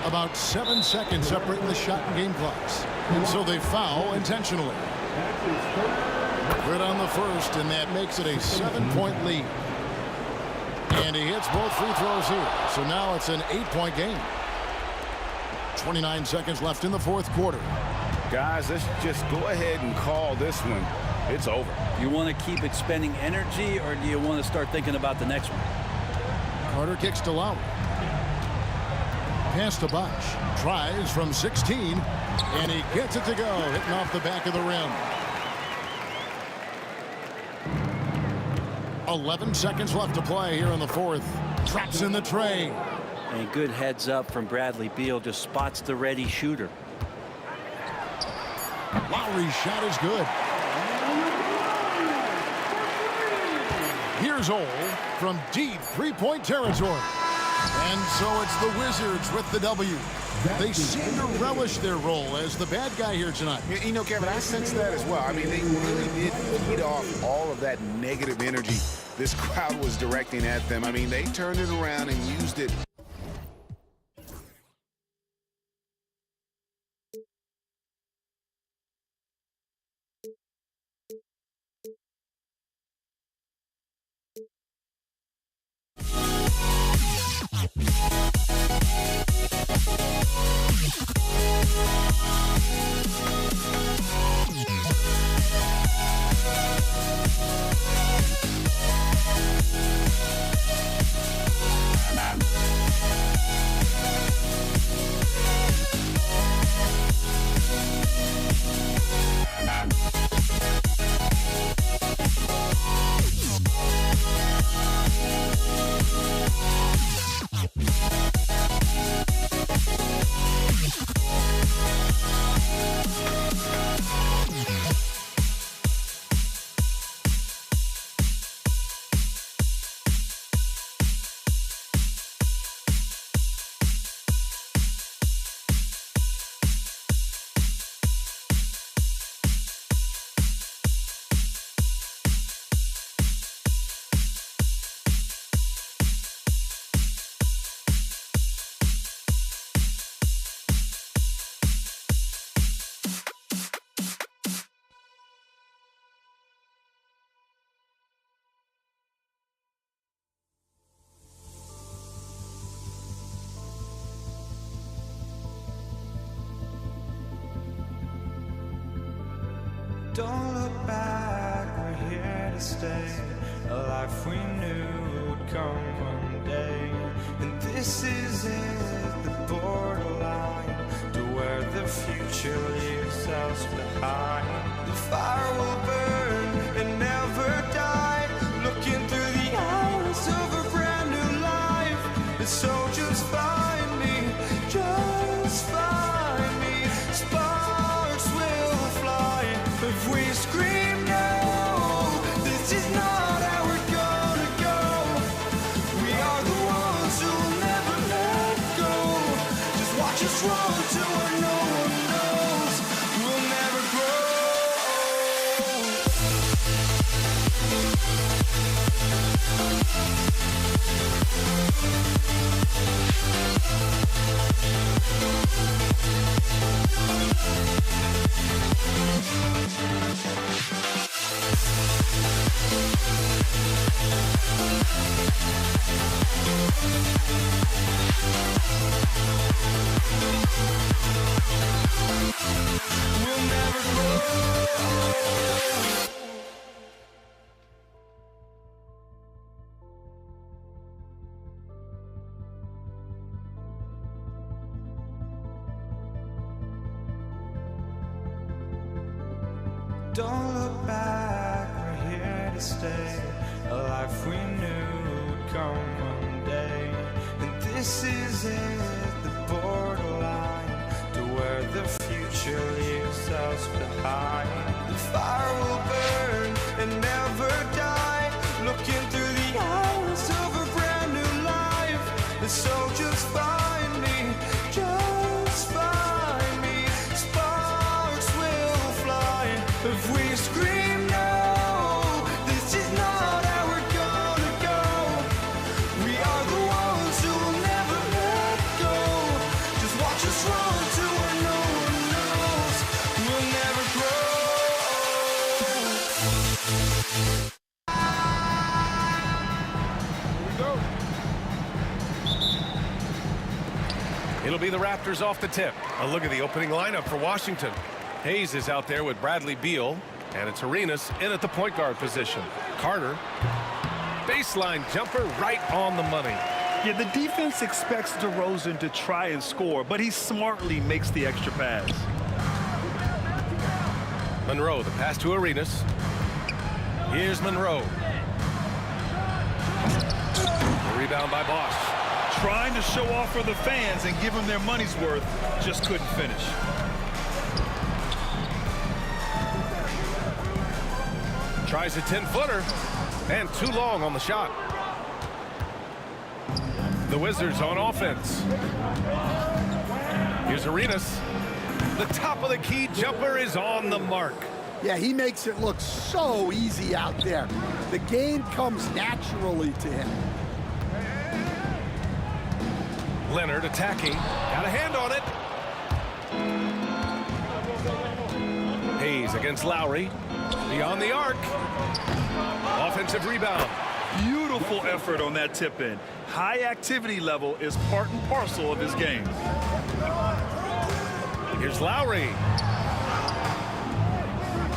About 7 seconds separating the shot and game clocks. And so they foul intentionally. Good on the first, and that makes it a 7-point lead. And he hits both free throws here. So now it's an 8-point game. 29 seconds left in the fourth quarter. Guys, let's just go ahead and call this one it's over. You want to keep expending energy, or do you want to start thinking about the next one? Carter kicks to Lowry. Pass to Bosch. Tries from 16, and he gets it to go, hitting off the back of the rim. 11 seconds left to play here in the fourth. Traps in the tray. And good heads up from Bradley Beal, just spots the ready shooter. Lowry's shot is good. Here's Ole from deep three-point territory. And so it's the Wizards with the W. They seem to relish their role as the bad guy here tonight. You know, Kevin, I sense that as well. I mean, they really did feed off all of that negative energy this crowd was directing at them. I mean, they turned it around and used it. Don't look back, we're here to stay. A life we knew would come one day. And this is it, the borderline to where the future leaves us behind. The fire will burn and never die. Looking through the eyes of a brand new life. And so just find me, just find me. Sparks will fly if we scream no. This is not how we're gonna go. We are the ones who'll never let go. Just watch us run to where no one knows. We'll never grow. We'll never grow. Don't look back, we're here to stay. A life we knew would come one day. And this is it, the borderline to where the future leaves us behind. The fire will burn and never die. Looking through the eyes of a brand new life. And so just find me, just find me. Sparks will fly if we scream no. This is not how we're gonna go. We are the ones who will never let go. Just watch us run to where no one knows. We'll never grow. It'll be the Raptors off the tip. A look at the opening lineup for Washington. Hayes is out there with Bradley Beal. And it's Arenas in at the point guard position. Carter, baseline jumper right on the money. Yeah, the defense expects DeRozan to try and score, but he smartly makes the extra pass. Monroe, the pass to Arenas. Here's Monroe. The rebound by Bosch. Trying to show off for the fans and give them their money's worth, just couldn't finish. Tries a 10-footer, and too long on the shot. The Wizards on offense. Here's Arenas. The top of the key jumper is on the mark. Yeah, he makes it look so easy out there. The game comes naturally to him. Leonard attacking. Got a hand on it. Hayes against Lowry. Beyond the arc. Offensive rebound. Beautiful effort on that tip-in. High activity level is part and parcel of his game. Here's Lowry.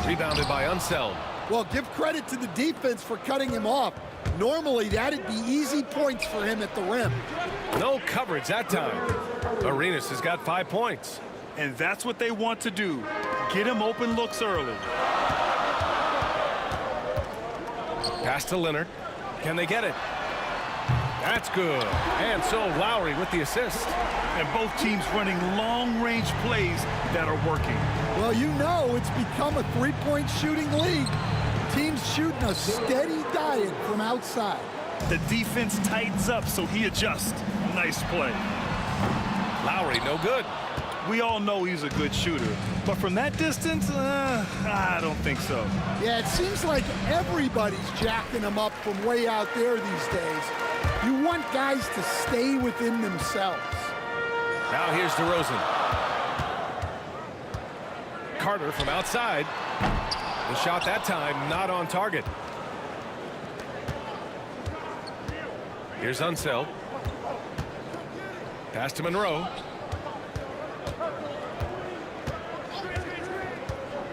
Rebounded by Unseld. Well, give credit to the defense for cutting him off. Normally, that'd be easy points for him at the rim. No coverage that time. Arenas has got 5 points. And that's what they want to do. Get him open looks early. Pass to Leonard. Can they get it? That's good. And so Lowry with the assist. And both teams running long-range plays that are working. Well, you know it's become a three-point shooting league. Teams shooting a steady diet from outside. The defense tightens up, so he adjusts. Nice play. Lowry, no good. We all know he's a good shooter, but from that distance, I don't think so. Yeah, it seems like everybody's jacking him up from way out there these days. You want guys to stay within themselves. Now here's DeRozan. Carter from outside. The shot that time not on target. Here's Unseld. Pass to Monroe.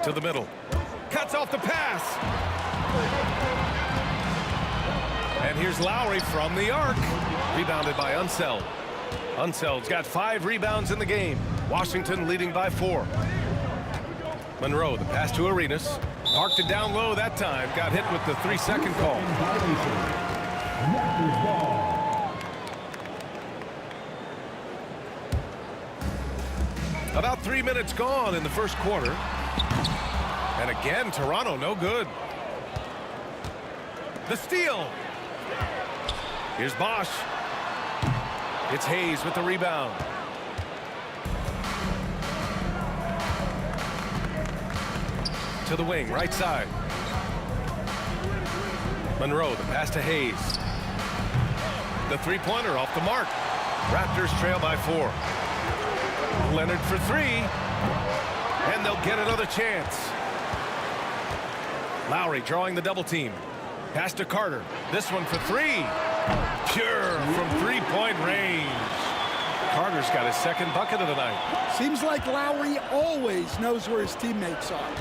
To the middle. Cuts off the pass. And here's Lowry from the arc. Rebounded by Unseld. Unseld's got 5 rebounds in the game. Washington leading by 4. Monroe, the pass to Arenas. Parked it down low that time. Got hit with the 3-second call. About 3 minutes gone in the first quarter. And again, Toronto no good. The steal. Here's Bosch. It's Hayes with the rebound. To the wing, right side. Monroe, the pass to Hayes. The three-pointer off the mark. Raptors trail by 4. Leonard for 3. And they'll get another chance. Lowry drawing the double team. Pass to Carter. This one for 3. Pure from 3-point range. Carter's got his second bucket of the night. Seems like Lowry always knows where his teammates are.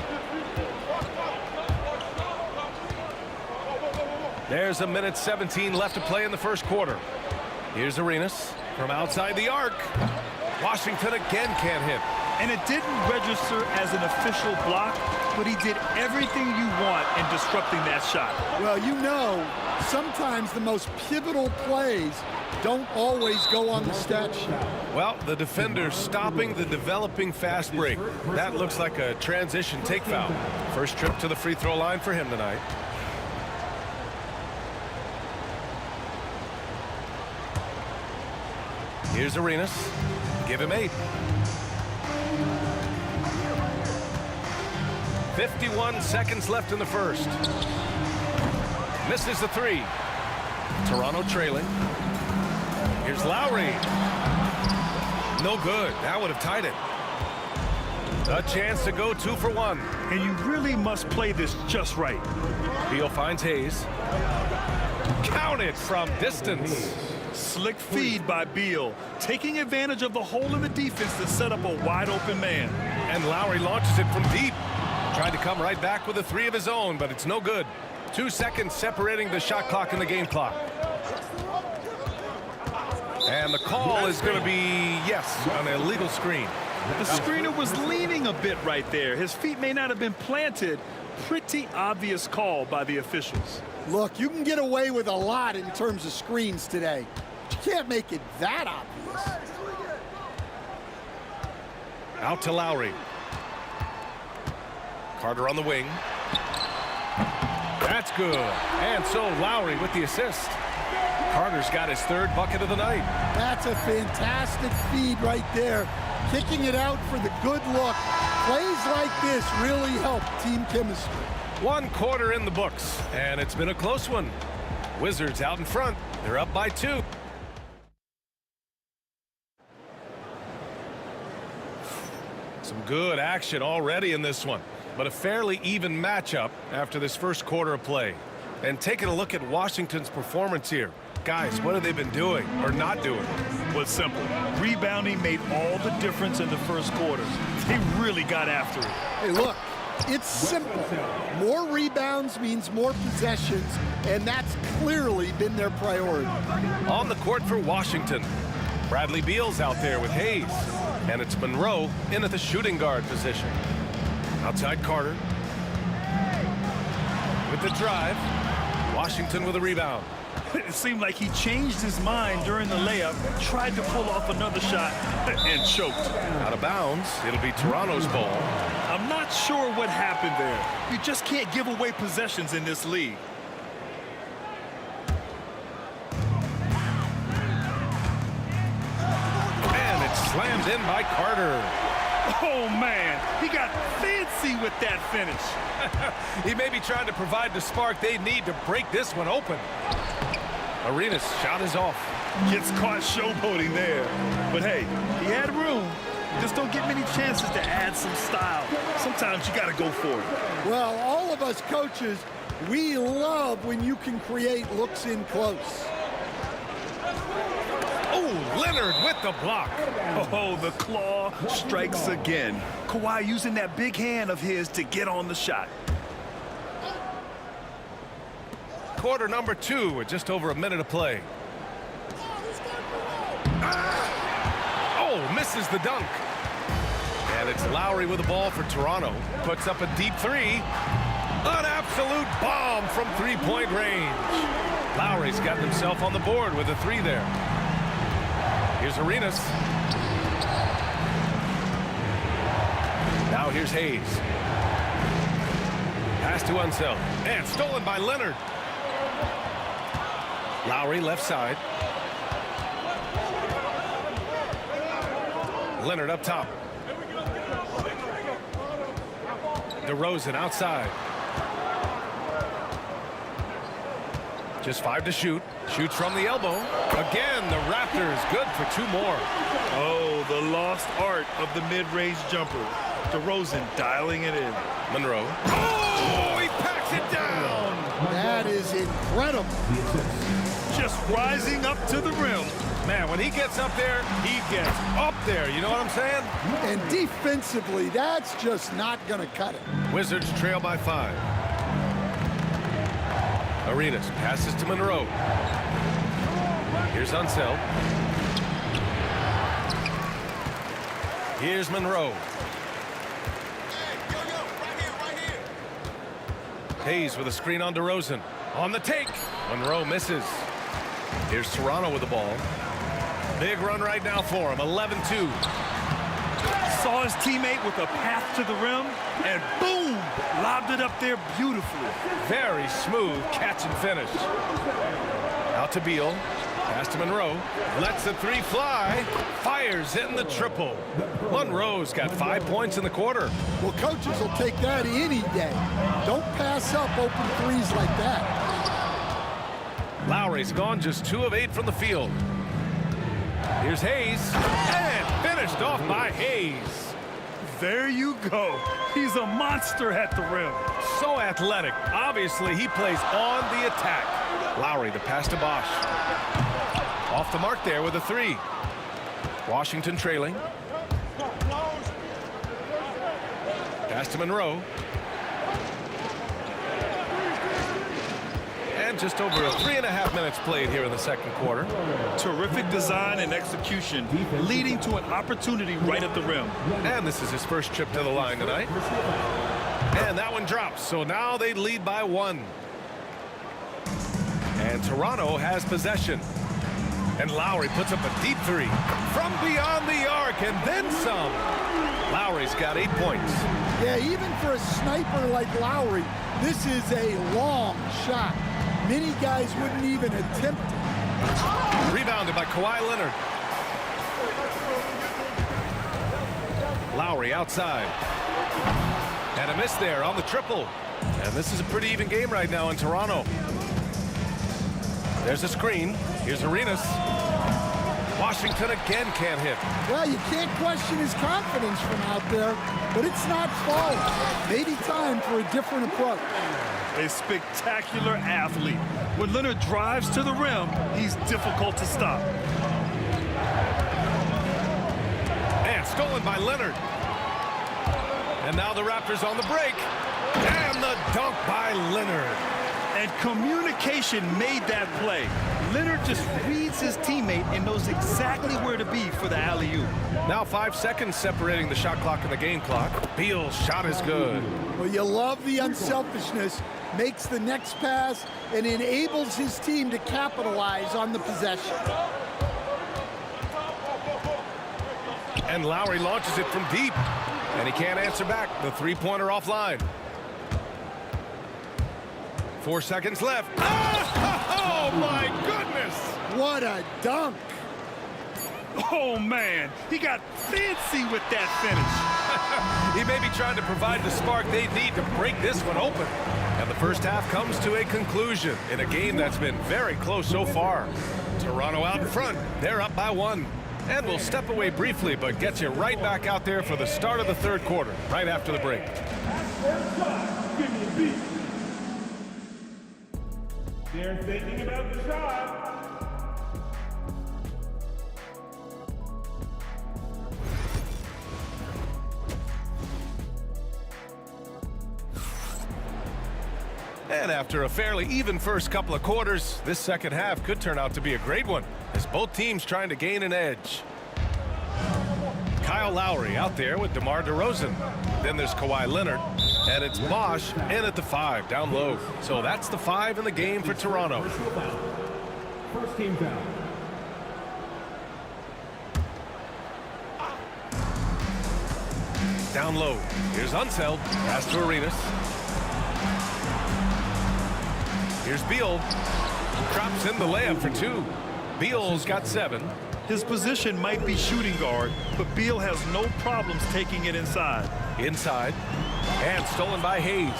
There's 1:17 left to play in the first quarter. Here's Arenas from outside the arc. Washington again can't hit. And it didn't register as an official block, but he did everything you want in disrupting that shot. Well, you know, sometimes the most pivotal plays don't always go on the stat sheet. Well, the defender stopping the developing fast break. That looks like a transition take foul. First trip to the free throw line for him tonight. Here's Arenas. Give him 8. 51 seconds left in the first. Misses the 3. Toronto trailing. Here's Lowry. No good. That would have tied it. A chance to go 2 for 1. And you really must play this just right. Beal finds Hayes. Count it from distance. Slick feed by Beal, taking advantage of the hole in the defense to set up a wide open man. And Lowry launches it from deep. Tried to come right back with a three of his own, but it's no good. 2 seconds separating the shot clock and the game clock. And the call is going to be, yes, an illegal screen. The screener was leaning a bit right there. His feet may not have been planted. Pretty obvious call by the officials. Look, you can get away with a lot in terms of screens today. You can't make it that obvious. Out to Lowry. Carter on the wing. That's good. And so Lowry with the assist. Carter's got his 3rd bucket of the night. That's a fantastic feed right there. Kicking it out for the good look. Plays like this really help team chemistry. 1 quarter in the books, and it's been a close one. Wizards out in front. They're up by 2. Some good action already in this one, but a fairly even matchup after this first quarter of play. And taking a look at Washington's performance here. Guys, what have they been doing or not doing? Was simple. Rebounding made all the difference in the first quarter. They really got after it. Hey, look, it's simple. More rebounds means more possessions, and that's clearly been their priority. On the court for Washington, Bradley Beal's out there with Hayes, and it's Monroe in at the shooting guard position. Outside Carter. With the drive, Washington with a rebound. It seemed like he changed his mind during the layup, tried to pull off another shot, and choked. Out of bounds, it'll be Toronto's ball. I'm not sure what happened there. You just can't give away possessions in this league. And it's slammed in by Carter. Oh, man, he got fancy with that finish. He may be trying to provide the spark they need to break this one open. Arenas' shot is off. Gets caught showboating there. But hey, he had room. Just don't get many chances to add some style. Sometimes you got to go for it. Well, all of us coaches, we love when you can create looks in close. Oh, Leonard with the block. Oh, the claw strikes again. Kawhi using that big hand of his to get on the shot. Quarter number 2 with just over a minute of play. Oh, misses the dunk. And it's Lowry with the ball for Toronto. Puts up a deep 3. An absolute bomb from 3-point range. Lowry's got himself on the board with a 3 there. Here's Arenas. Now here's Hayes. Pass to Unseld. And stolen by Leonard. Lowry left side. Leonard up top. DeRozan outside. Just 5 to shoot. Shoots from the elbow. Again, the Raptors good for 2 more. Oh, the lost art of the mid-range jumper. DeRozan dialing it in. Monroe. Oh, he packs it down. That is incredible. Just rising up to the rim. Man, when he gets up there, he gets up there. You know what I'm saying? And defensively, that's just not going to cut it. Wizards trail by 5. Arenas passes to Monroe. Here's Unseld. Here's Monroe. Hayes with a screen on DeRozan. On the take. Monroe misses. Here's Toronto with the ball. Big run right now for him. 11-2. Saw his teammate with a path to the rim, and boom! Lobbed it up there beautifully. Very smooth catch and finish. Out to Beal. Pass to Monroe. Lets the 3 fly. Fires in the triple. Monroe's got 5 points in the quarter. Well, coaches will take that any day. Don't pass up open threes like that. Lowry's gone just 2 of 8 from the field. Here's Hayes. And finished off by Hayes. There you go. He's a monster at the rim. So athletic. Obviously, he plays on the attack. Lowry, the pass to Bosch. Off the mark there with a 3. Washington trailing. Pass to Monroe. And just over 3.5 minutes played here in the second quarter. Terrific design and execution, leading to an opportunity right at the rim. And this is his first trip to the line tonight. And that one drops, so now they lead by 1. And Toronto has possession. And Lowry puts up a deep 3 from beyond the arc, and then some. Lowry's got 8 points. Yeah, even for a sniper like Lowry, this is a long shot. Many guys wouldn't even attempt it. Rebounded by Kawhi Leonard. Lowry outside. And a miss there on the triple. And this is a pretty even game right now in Toronto. There's a screen. Here's Arenas. Washington again can't hit. Well, you can't question his confidence from out there, but it's not falling. Maybe time for a different approach. A spectacular athlete. When Leonard drives to the rim, he's difficult to stop. And stolen by Leonard. And now the Raptors on the break. And the dunk by Leonard. And communication made that play. Leonard just reads his teammate and knows exactly where to be for the alley-oop. Now 5 seconds separating the shot clock and the game clock. Beal's shot is good. Well, you love the unselfishness. Makes the next pass and enables his team to capitalize on the possession. And Lowry launches it from deep. And he can't answer back. The three-pointer offline. 4 seconds left. Oh, my goodness! What a dunk! Oh, man, he got fancy with that finish. He may be trying to provide the spark they need to break this one open. And the first half comes to a conclusion in a game that's been very close so far. Toronto out in front. They're up by 1. And we'll step away briefly, but get you right back out there for the start of the third quarter, right after the break. Give me a beat. They're thinking about the shot. And after a fairly even first couple of quarters, this second half could turn out to be a great one, as both teams trying to gain an edge. Kyle Lowry out there with DeMar DeRozan. Then there's Kawhi Leonard, and it's Bosch in at the 5 down low. So that's the 5 in the game for Toronto. First team foul. Down low. Here's Unseld. Pass to Arenas. Here's Beal. Drops in the layup for 2. Beal's got 7. His position might be shooting guard, but Beal has no problems taking it inside. Inside. And stolen by Hayes.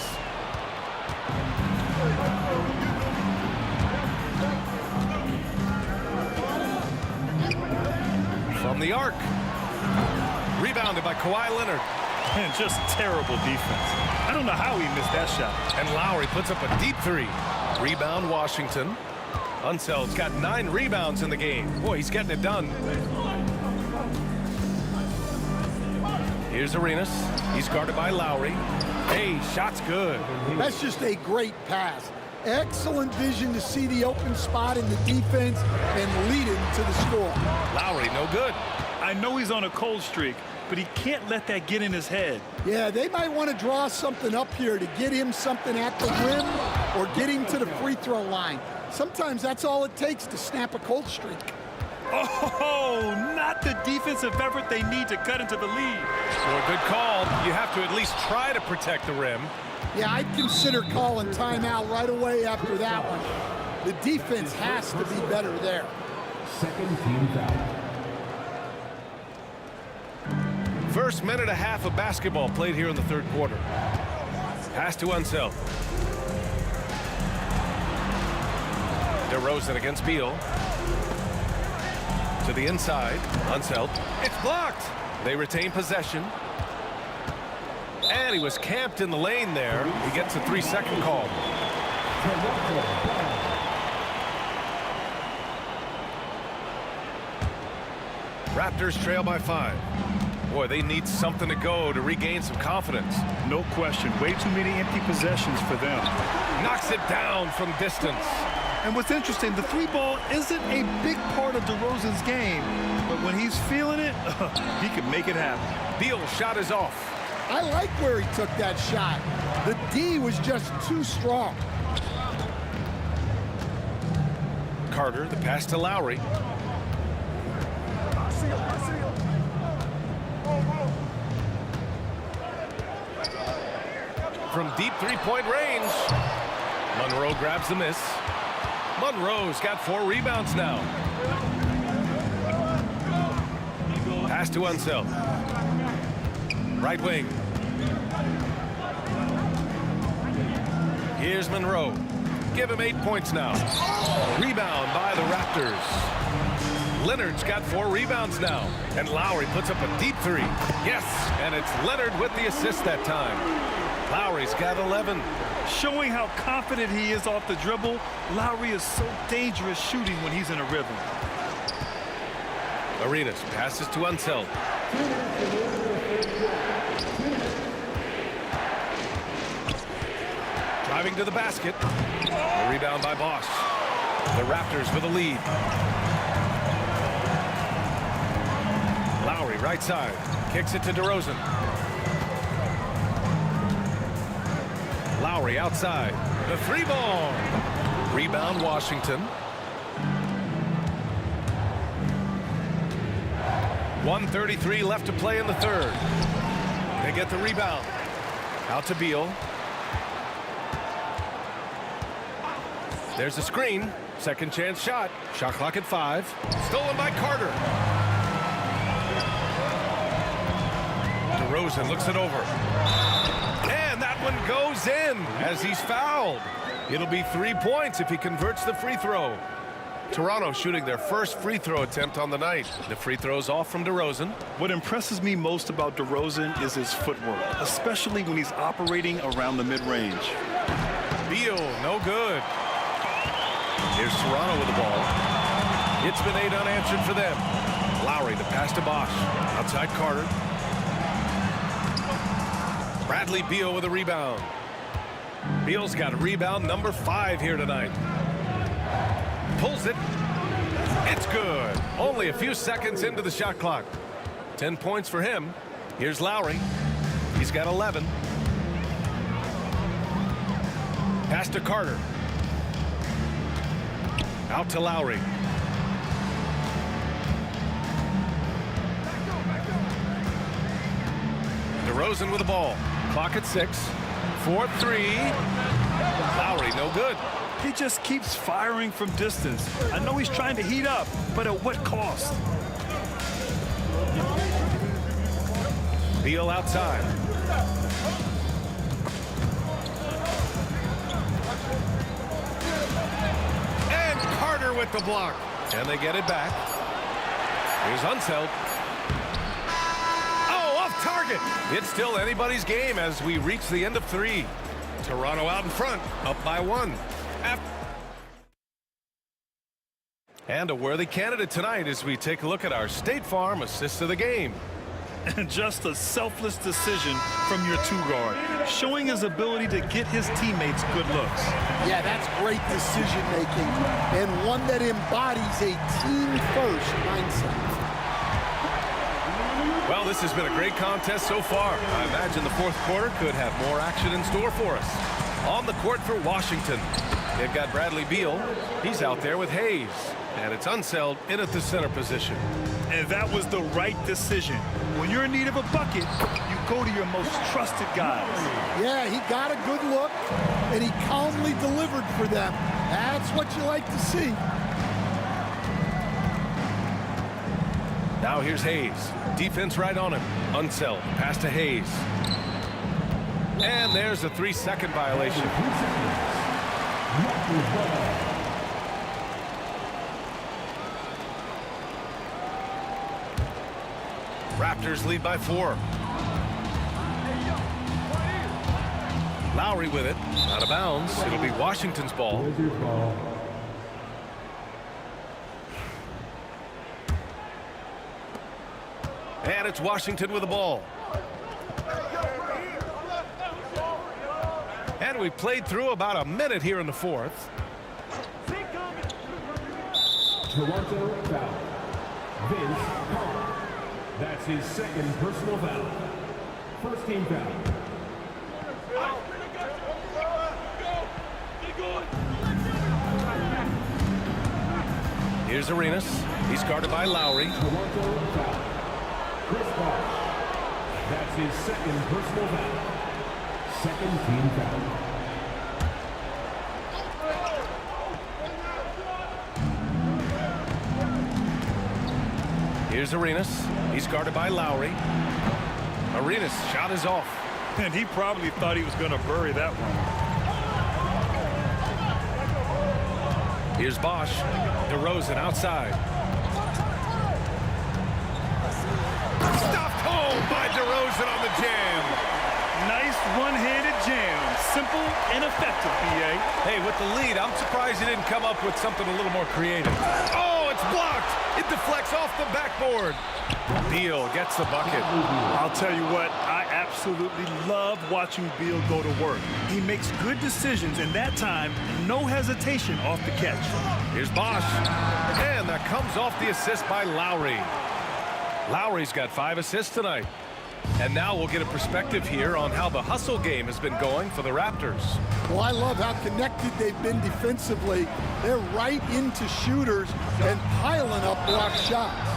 From the arc. Rebounded by Kawhi Leonard. And just terrible defense. I don't know how he missed that shot. And Lowry puts up a deep 3. Rebound Washington. Unseld's got 9 rebounds in the game. Boy, he's getting it done. Here's Arenas. He's guarded by Lowry. Hey, shot's good. That's just a great pass. Excellent vision to see the open spot in the defense and lead him to the score. Lowry, no good. I know he's on a cold streak, but he can't let that get in his head. Yeah, they might want to draw something up here to get him something at the rim or get him to the free throw line. Sometimes that's all it takes to snap a cold streak. Oh, not the defensive effort they need to cut into the lead. Well, good call. You have to at least try to protect the rim. Yeah, I'd consider calling timeout right away after that one. The defense has to be better there. Second team foul. First minute and a half of basketball played here in the third quarter. Pass to Unseld. DeRozan against Beal. To the inside. Unseld. It's blocked. They retain possession. And he was camped in the lane there. He gets a 3-second call. Raptors trail by 5. Boy, they need something to go to regain some confidence. No question. Way too many empty possessions for them. Knocks it down from distance. And what's interesting, the three ball isn't a big part of DeRozan's game, but when he's feeling it, he can make it happen. Beal's shot is off. I like where he took that shot. The D was just too strong. Carter, the pass to Lowry. From deep three-point range, Monroe grabs the miss. Monroe's got 4 rebounds now. Pass to Unseld. Right wing. Here's Monroe. Give him 8 points now. Rebound by the Raptors. Leonard's got 4 rebounds now. And Lowry puts up a deep 3. Yes, and it's Leonard with the assist that time. Lowry's got 11. Showing how confident he is off the dribble, Lowry is so dangerous shooting when he's in a rhythm. Arenas passes to Unseld. Driving to the basket. The rebound by Bosch. The Raptors with a lead. Lowry right side. Kicks it to DeRozan. Lowry outside. The 3-ball. Rebound Washington. 1:33 left to play in the third. They get the rebound. Out to Beal. There's a screen. Second chance shot. Shot clock at 5. Stolen by Carter. DeRozan looks it over. And that one goes in as he's fouled. It'll be 3 points if he converts the free throw. Toronto shooting their first free throw attempt on the night. The free throw's off from DeRozan. What impresses me most about DeRozan is his footwork, especially when he's operating around the mid-range. Beal, no good. Here's Toronto with the ball. It's been 8 unanswered for them. Lowry, the pass to Bosch. Outside Carter. Bradley Beal with a rebound. Beal's got rebound number 5 here tonight. Pulls it. It's good. Only a few seconds into the shot clock. 10 points for him. Here's Lowry. He's got 11. Pass to Carter. Out to Lowry. DeRozan with the ball. Clock at 6. 4-3. Lowry, no good. He just keeps firing from distance. I know he's trying to heat up, but at what cost? Beal outside. And Carter with the block. And they get it back. Here's Unseld. Oh, off target. It's still anybody's game as we reach the end of 3. Toronto out in front, up by 1. And a worthy candidate tonight as we take a look at our State Farm assist of the game. And just a selfless decision from your 2-guard, showing his ability to get his teammates good looks. Yeah, that's great decision making and one that embodies a team-first mindset. Well, this has been a great contest so far. I imagine the fourth quarter could have more action in store for us. On the court for Washington, they've got Bradley Beal. He's out there with Hayes. And it's Unseld in at the center position. And that was the right decision. When you're in need of a bucket, you go to your most trusted guys. Yeah, he got a good look, and he calmly delivered for them. That's what you like to see. Now here's Hayes. Defense right on him. Unseld. Pass to Hayes. And there's a 3-second violation. Raptors lead by 4. Lowry with it. Out of bounds. It'll be Washington's ball. And it's Washington with the ball. And we played through about a minute here in the fourth. Toronto foul. Vince Carr. That's his second personal foul. First team foul. Here's Arenas. He's guarded by Lowry. Toronto foul. Chris Bosh. That's his second personal foul. Second team foul. Here's Arenas. He's guarded by Lowry. Arenas' shot is off. And he probably thought he was going to bury that one. Here's Bosh. DeRozan outside. Stopped home by DeRozan on the jam. Nice one-handed jam. Simple and effective, B.A. Hey, with the lead, I'm surprised he didn't come up with something a little more creative. Oh, it's blocked. It deflects off the backboard. Beal gets the bucket. I'll tell you what, I absolutely love watching Beal go to work. He makes good decisions, and that time, no hesitation off the catch. Here's Bosh. And that comes off the assist by Lowry. Lowry's got 5 assists tonight. And now we'll get a perspective here on how the hustle game has been going for the Raptors. Well, I love how connected they've been defensively. They're right into shooters and piling up block shots.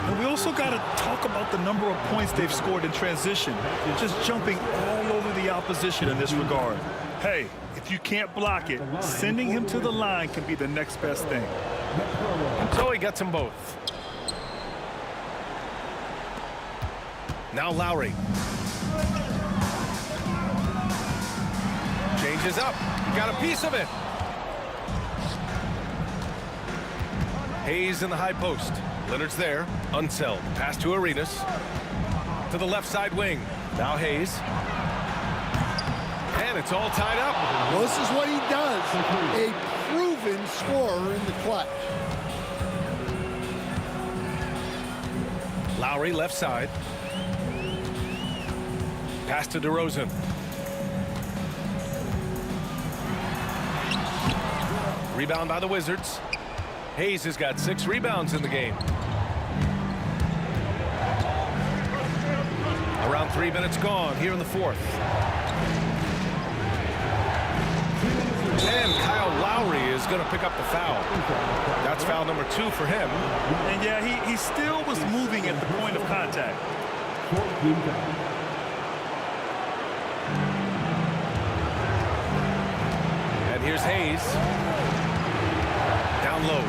And we also got to talk about the number of points they've scored in transition. Just jumping all over the opposition in this regard. Hey, if you can't block it, sending him to the line can be the next best thing. So he gets them both. Now Lowry. Changes up. Got a piece of it. Hayes in the high post. Leonard's there. Unseld. Pass to Arenas. To the left side wing. Now Hayes. And it's all tied up. Well, this is what he does. A proven scorer in the clutch. Lowry left side. Pass to DeRozan. Rebound by the Wizards. Hayes has got 6 rebounds in the game. Around 3 minutes gone here in the fourth. And Kyle Lowry is going to pick up the foul. That's foul number 2 for him. And yeah, he still was moving at the point of contact. And here's Hayes. Down low.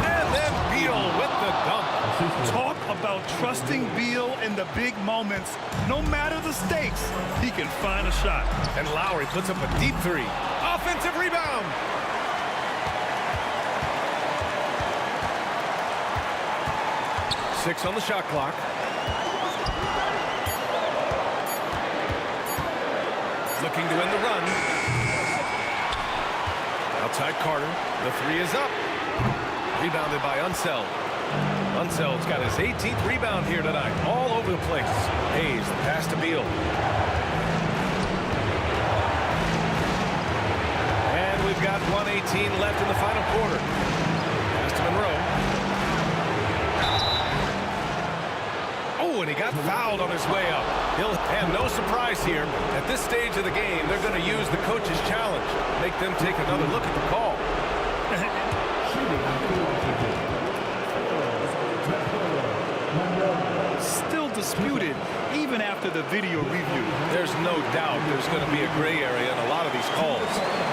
And then Beal with the dunk. Talk about trusting Beal in the big moments. No matter the stakes, he can find a shot. And Lowry puts up a deep 3. Offensive rebound. Six on the shot clock. Looking to end the run. Outside Carter. The 3 is up. Rebounded by Unseld. Unseld's got his 18th rebound here tonight. All over the place. Hayes, the pass to Beal. And we've got 1:18 left in the final quarter. Pass to Monroe. Oh, and he got fouled on his way up. And no surprise here. At this stage of the game, they're going to use the coach's challenge. Make them take another look at the call. Still disputed, even after the video review. There's no doubt there's going to be a gray area in a lot of these calls.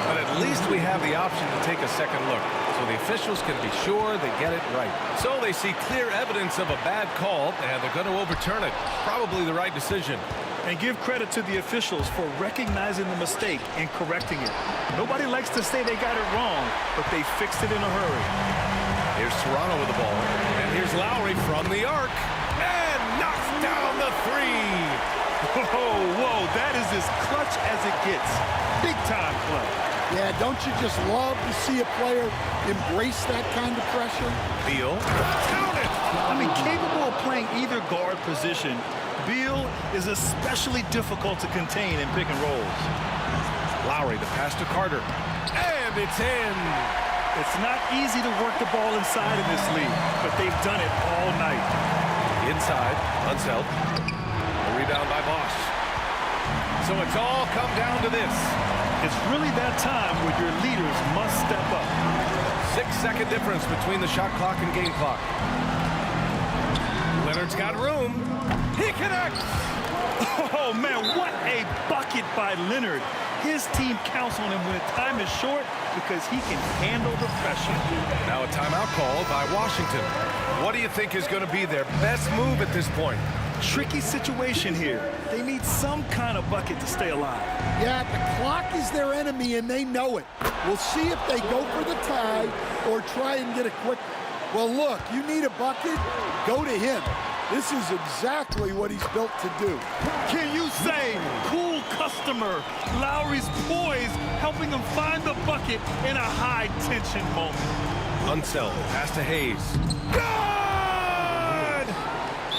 But at least we have the option to take a second look, so the officials can be sure they get it right. So they see clear evidence of a bad call, and they're going to overturn it. Probably the right decision. And give credit to the officials for recognizing the mistake and correcting it. Nobody likes to say they got it wrong, but they fixed it in a hurry. Here's Toronto with the ball. And here's Lowry from the arc. And knocks down the 3. Whoa, that is as clutch as it gets. Big time clutch. Yeah, don't you just love to see a player embrace that kind of pressure? Beal. Count it! I mean, capable of playing either guard position, Beal is especially difficult to contain in pick and rolls. Lowry, the pass to Carter. And it's in. It's not easy to work the ball inside in this league, but they've done it all night. Inside, Unseld. A rebound by Bosch. So it's all come down to this. It's really that time where your leaders must step up. 6-second difference between the shot clock and game clock. Leonard's got room. He connects. Oh, man, what a bucket by Leonard. His team counts on him when time is short because he can handle the pressure. Now a timeout called by Washington. What do you think is going to be their best move at this point? Tricky situation here. They need some kind of bucket to stay alive. Yeah, the clock is their enemy, and they know it. We'll see if they go for the tie or try and get a quick. Well, look, you need a bucket, go to him. This is exactly what he's built to do. Can you say, cool customer, Lowry's poise, helping him find the bucket in a high-tension moment. Unseld, pass to Hayes. Good!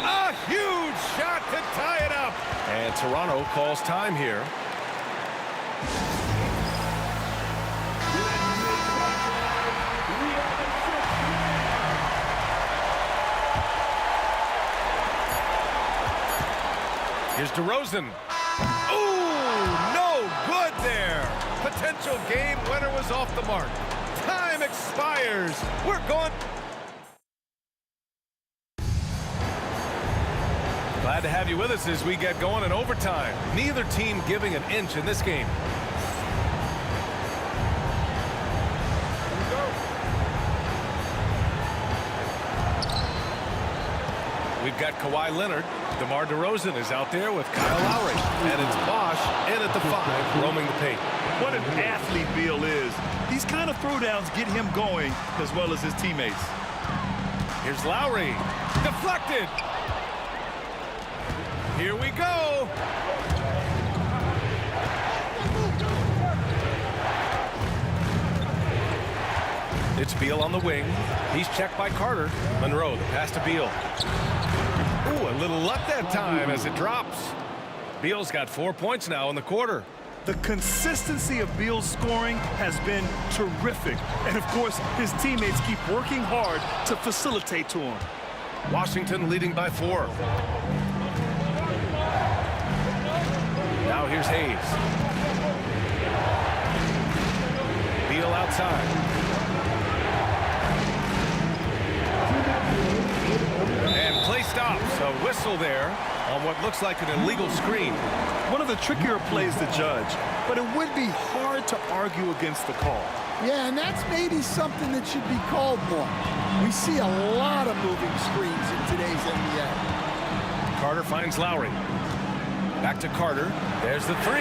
A huge shot to tie it up. And Toronto calls time here. Here's DeRozan. Ooh, no good there. Potential game winner was off the mark. Time expires. We're going. Glad to have you with us as we get going in overtime. Neither team giving an inch in this game. We've got Kawhi Leonard. DeMar DeRozan is out there with Kyle Lowry. And it's Bosch in at the 5, roaming the paint. What an athlete Beal is. These kind of throwdowns get him going as well as his teammates. Here's Lowry. Deflected. Here we go. It's Beal on the wing. He's checked by Carter. Monroe, the pass to Beal. Ooh, a little luck that time as it drops. Beal's got 4 points now in the quarter. The consistency of Beal's scoring has been terrific. And, of course, his teammates keep working hard to facilitate to him. Washington leading by 4. Now here's Hayes. Beal outside. And play stops. A whistle there on what looks like an illegal screen. One of the trickier plays to judge, but it would be hard to argue against the call. Yeah, and that's maybe something that should be called more. We see a lot of moving screens in today's NBA. Carter finds Lowry. Back to Carter. There's the 3.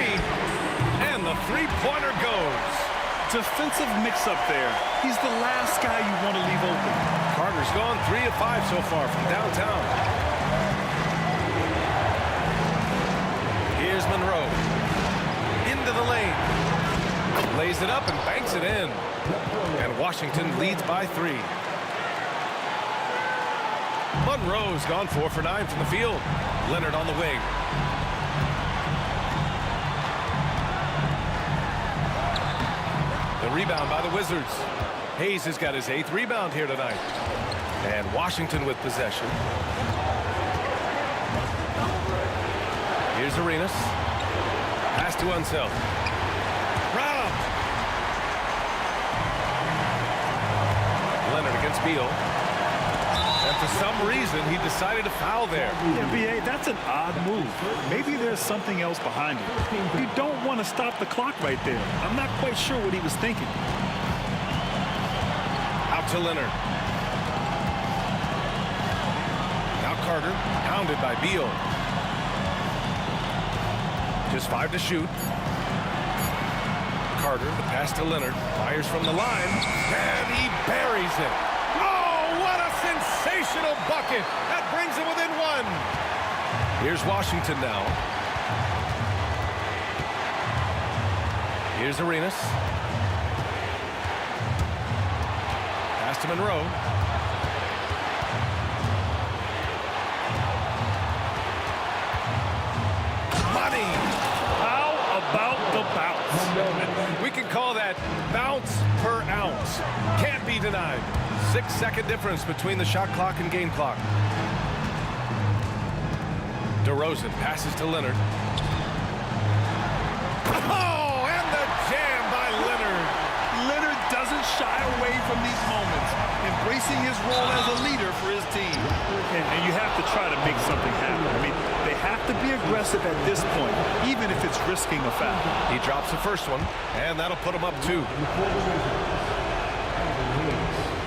And the three-pointer goes. Defensive mix-up there. He's the last guy you want to leave open. Carter's gone 3 of 5 so far from downtown. Here's Monroe. Into the lane. Lays it up and banks it in. And Washington leads by 3. Monroe's gone 4 for 9 from the field. Leonard on the wing. The rebound by the Wizards. Hayes has got his 8th rebound here tonight. And Washington with possession. Here's Arenas. Pass to Unseld. Rob. Leonard against Beal. And for some reason, he decided to foul there. Yeah, B.A., that's an odd move. Maybe there's something else behind it. You don't want to stop the clock right there. I'm not quite sure what he was thinking. Out to Leonard. Now Carter, pounded by Beal. Just 5 to shoot. Carter, the pass to Leonard. Fires from the line. And he buries it. Oh, what a sensational bucket. That brings him within 1. Here's Washington now. Here's Arenas. Monroe. Money. How about the bounce? We can call that bounce per ounce. Can't be denied. 6-second difference between the shot clock and game clock. DeRozan passes to Leonard. Oh, and the jam by Leonard. Leonard doesn't shy away from these moments, embracing his role as a leader for his team. And you have to try to make something happen. I mean, they have to be aggressive at this point, even if it's risking a foul. He drops the first one, and that'll put him up 2.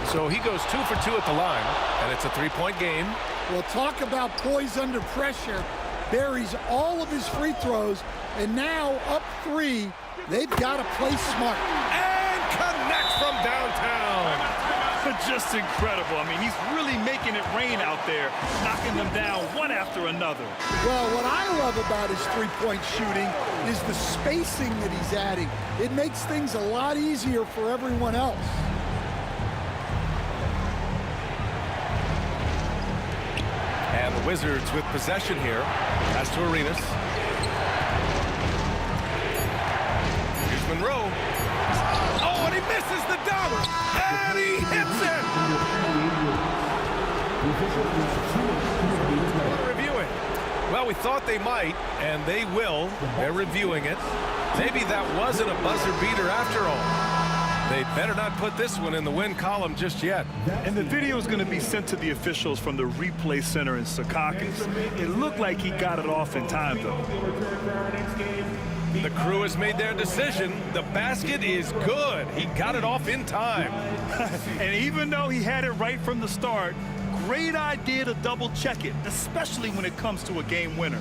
So he goes 2 for 2 at the line, and it's a 3-point game. Well, talk about poise under pressure. Buries all of his free throws, and now up 3. They've got to play smart. And connects from downtown. Just incredible. I mean, he's really making it rain out there, knocking them down one after another. Well, what I love about his three-point shooting is the spacing that he's adding. It makes things a lot easier for everyone else. And the Wizards with possession here. Pass to Arenas. Here's Monroe. Oh, and he misses the dunk. And he hits it. Reviewing. Well, we thought they might, and they will. They're reviewing it. Maybe that wasn't a buzzer beater after all. They better not put this one in the win column just yet. And the video is going to be sent to the officials from the replay center in Secaucus. It looked like he got it off in time, though. The crew has made their decision. The basket is good. He got it off in time. And even though he had it right from the start, great idea to double check it, especially when it comes to a game winner.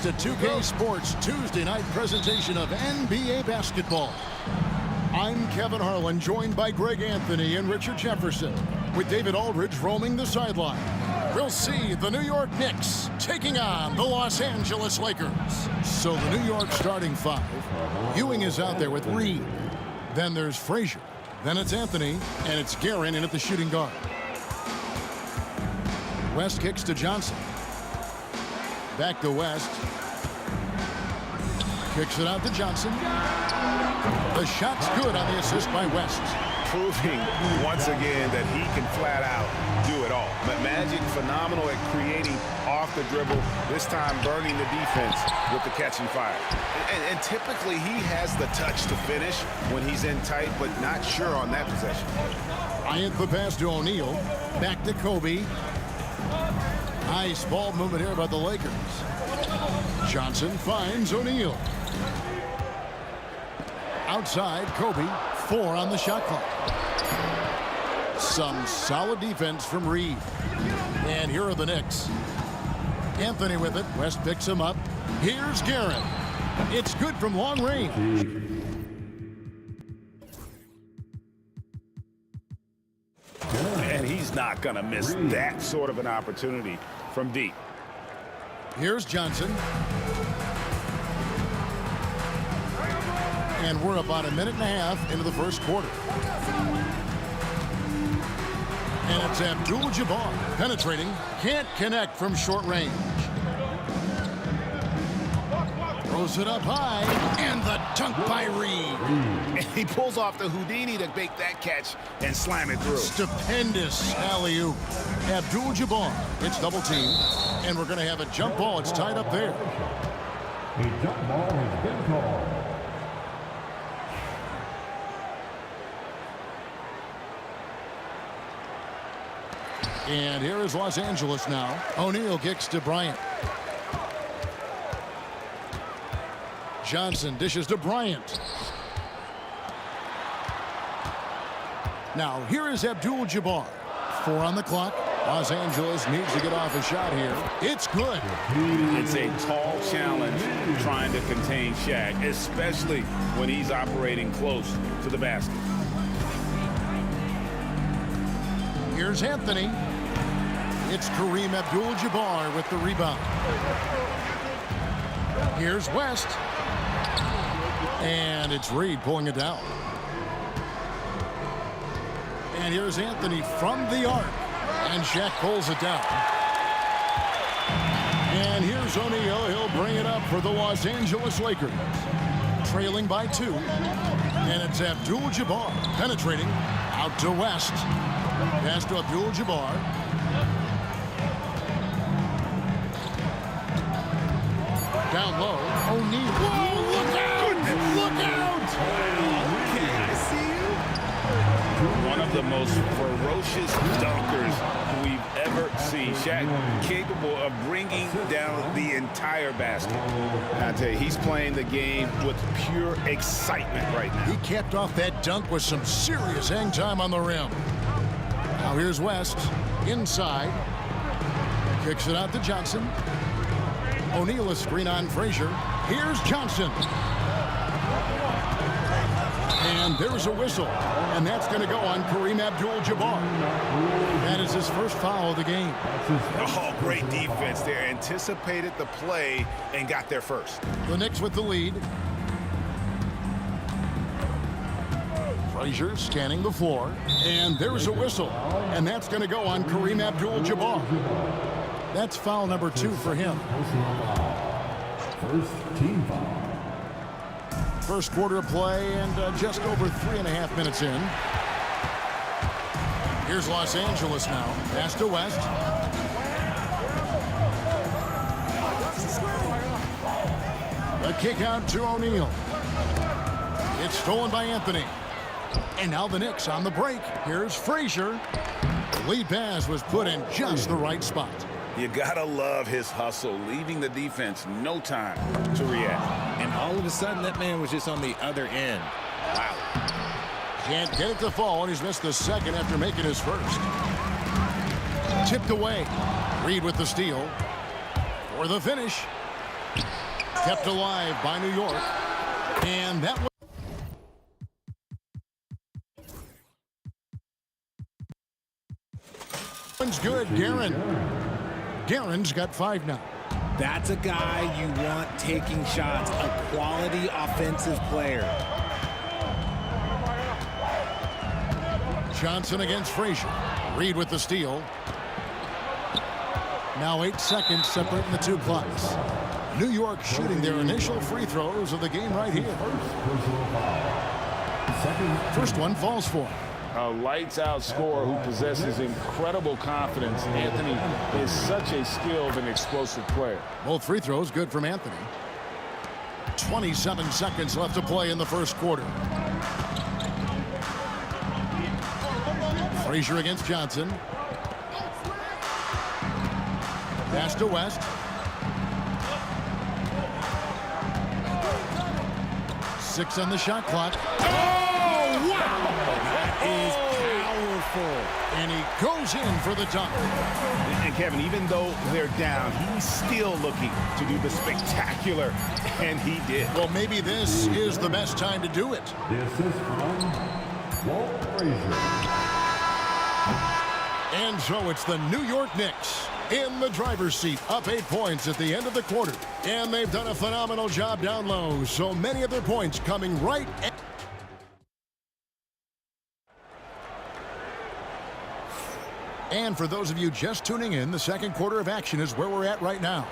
The 2K Sports Tuesday night presentation of NBA basketball. I'm Kevin Harlan, joined by Greg Anthony and Richard Jefferson, with David Aldridge roaming the sideline. We'll see the New York Knicks taking on the Los Angeles Lakers. So the New York starting 5. Ewing is out there with Reed. Then there's Frazier. Then it's Anthony, and it's Guerin in at the shooting guard. West kicks to Johnson. Back to West. Kicks it out to Johnson. The shot's good on the assist by West. Proving once again that he can flat out do it all. But Magic phenomenal at creating off the dribble, this time burning the defense with the catch and fire. And typically he has the touch to finish when he's in tight, but not sure on that possession. I hit the pass to O'Neal. Back to Kobe. Nice ball movement here by the Lakers. Johnson finds O'Neal. Outside, Kobe. 4 on the shot clock. Some solid defense from Reed. And here are the Knicks. Anthony with it. West picks him up. Here's Guerin. It's good from long range. And he's not going to miss that sort of an opportunity from deep. Here's Johnson. And we're about a minute and a half into the first quarter. And it's Abdul-Jabbar penetrating. Can't connect from short range. Throws it up high. And the dunk by Reed. And he pulls off the Houdini to make that catch and slam it through. Stupendous alley-oop. Abdul-Jabbar. It's double team. And we're going to have a jump ball. It's tied up there. A jump ball has been called. And here is Los Angeles now. O'Neal kicks to Bryant. Johnson dishes to Bryant. Now here is Abdul-Jabbar. 4 on the clock. Los Angeles needs to get off a shot here. It's good. It's a tall challenge trying to contain Shaq, especially when he's operating close to the basket. Here's Anthony. It's Kareem Abdul-Jabbar with the rebound. Here's West. And it's Reed pulling it down. And here's Anthony from the arc. And Shaq pulls it down. And here's O'Neal. He'll bring it up for the Los Angeles Lakers. Trailing by 2. And it's Abdul-Jabbar penetrating out to West. Pass to Abdul-Jabbar. Down low. O'Neal. Whoa, look out! Look out! Okay, I see you. One of the most ferocious dunkers we've ever seen. Shaq capable of bringing down the entire basket. And I tell you, he's playing the game with pure excitement right now. He capped off that dunk with some serious hang time on the rim. Now here's West. Inside. Kicks it out to Johnson. O'Neal a screen on Frazier. Here's Johnson. And there's a whistle. And that's going to go on Kareem Abdul-Jabbar. That is his first foul of the game. Oh, great defense there. Anticipated the play and got there first. The Knicks with the lead. Frazier scanning the floor. And there's a whistle. And that's going to go on Kareem Abdul-Jabbar. That's foul number 2 for him. First team foul. First quarter of play and just over 3.5 minutes in. Here's Los Angeles now. Pass to West. A kick out to O'Neal. It's stolen by Anthony. And now the Knicks on the break. Here's Frazier. The lead pass was put in just the right spot. You gotta love his hustle, leaving the defense no time to react. And all of a sudden, that man was just on the other end. Wow. Can't get it to fall, and he's missed the second after making his first. Tipped away. Reed with the steal. For the finish. Kept alive by New York. And that one's good. Guerin's got 5 now. That's a guy you want taking shots, a quality offensive player. Johnson against Frazier. Reed with the steal. Now 8 seconds separating the 2 clocks. New York shooting their initial free throws of the game right here. First one falls for him. A lights-out scorer who possesses incredible confidence. Anthony is such a skilled and explosive player. Both free throws good from Anthony. 27 seconds left to play in the first quarter. Frazier against Johnson. Pass to West. 6 on the shot clock. Oh, wow! Is powerful. And he goes in for the dunk. And Kevin, even though they're down, he's still looking to do the spectacular, and he did. Well, maybe this is the best time to do it. The assist from Walt Frazier. And so it's the New York Knicks in the driver's seat, up 8 points at the end of the quarter. And they've done a phenomenal job down low, so many of their points coming right at... And for those of you just tuning in, the second quarter of action is where we're at right now.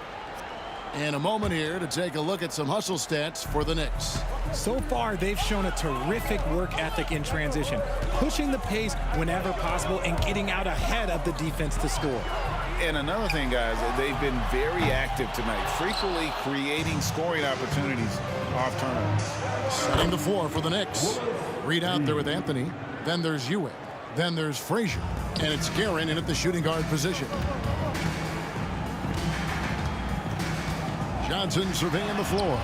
In a moment here to take a look at some hustle stats for the Knicks. So far, they've shown a terrific work ethic in transition, pushing the pace whenever possible and getting out ahead of the defense to score. And another thing, guys, they've been very active tonight, frequently creating scoring opportunities off turnovers. Setting the floor for the Knicks. Reed out there with Anthony. Then there's Ewing. Then there's Frazier. And it's Guerin in at the shooting guard position. Johnson surveying the floor.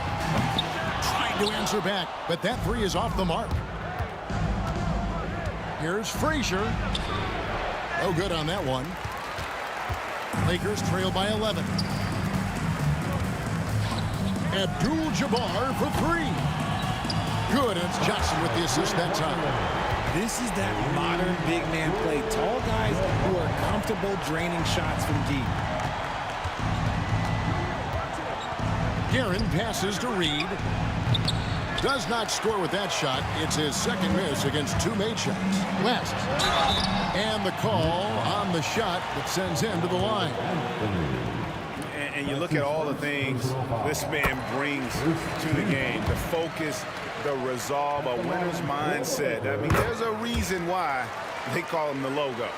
Trying to answer back, but that three is off the mark. Here's Frazier. No good on that one. Lakers trail by 11. Abdul-Jabbar for three. Good, and it's Johnson with the assist that time. This is that modern big man play. Tall guys who are comfortable draining shots from deep. Guerin passes to Reed. Does not score with that shot. It's his second miss against two made shots. West. And the call on the shot that sends him to the line. And you look at all the things this man brings to the game. The focus, the resolve, a winner's mindset. I mean, there's a reason why they call him the logo.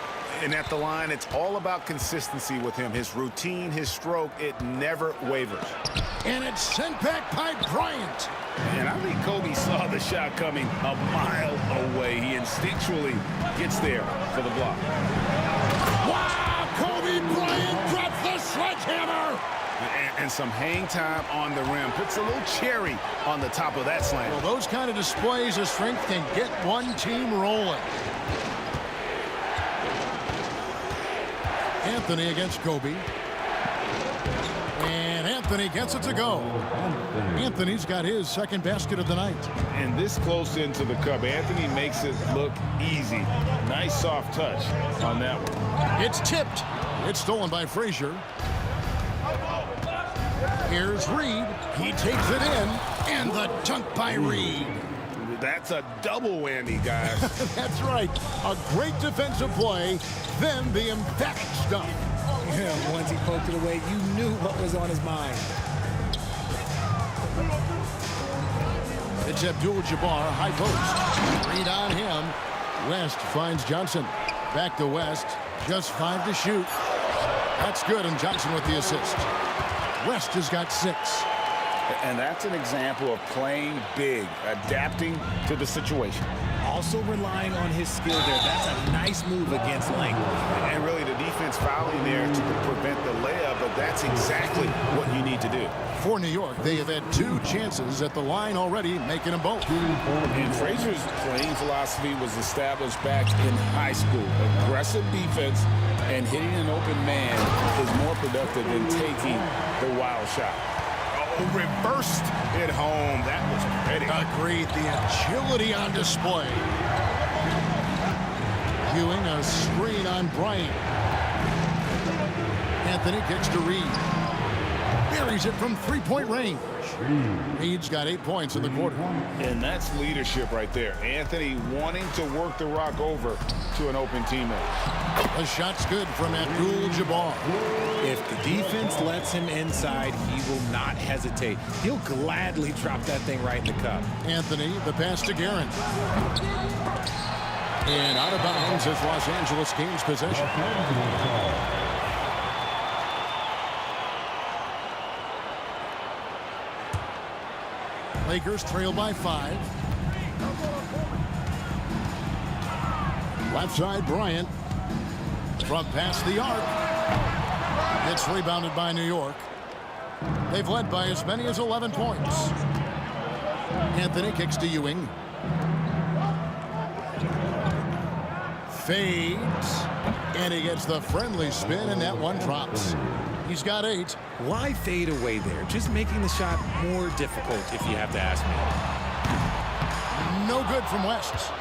And at the line, it's all about consistency with him. His routine, his stroke, it never wavers. And it's sent back by Bryant. And I think Kobe saw the shot coming a mile away. He instinctually gets there for the block. Wow! Kobe Bryant drops the sledgehammer! And some hang time on the rim. Puts a little cherry on the top of that slam. Well, those kind of displays of strength can get one team rolling. Anthony against Kobe. And Anthony gets it to go. Anthony's got his second basket of the night. And this close into the cup, Anthony makes it look easy. Nice soft touch on that one. It's tipped. It's stolen by Frazier. Here's Reed. He takes it in. And the dunk by Reed. That's a double whammy, guys. That's right. A great defensive play, then the emphatic stuff. Yeah, once he poked it away, you knew what was on his mind. It's Abdul-Jabbar, high post. Reed on him. West finds Johnson. Back to West. Just 5 to shoot. That's good, and Johnson with the assist. West has got 6. And that's an example of playing big, adapting to the situation. Also relying on his skill there. That's a nice move against length. And really the defense fouling there to prevent the layup, but that's exactly what you need to do. For New York, they have had 2 chances at the line already, making them both. And Frazier's playing philosophy was established back in high school. Aggressive defense and hitting an open man is more productive than taking the wild shot. Reversed it home. That was pretty. Agreed. The agility on display. Ewing, a screen on Bryant. Anthony kicks to Reed. Buries it from 3-point range. Reed's got 8 points in the quarter. And that's leadership right there. Anthony wanting to work the rock over to an open teammate. The shot's good from Abdul-Jabbar. If the defense lets him inside, he will not hesitate. He'll gladly drop that thing right in the cup. Anthony, the pass to Guerin. And out of bounds as Los Angeles gains possession. Lakers trail by 5. Left side, Bryant. From past the arc. It's rebounded by New York. They've led by as many as 11 points. Anthony kicks to Ewing. Fades. And he gets the friendly spin, and that one drops. He's got 8. Why fade away there? Just making the shot more difficult, if you have to ask me. No good from West.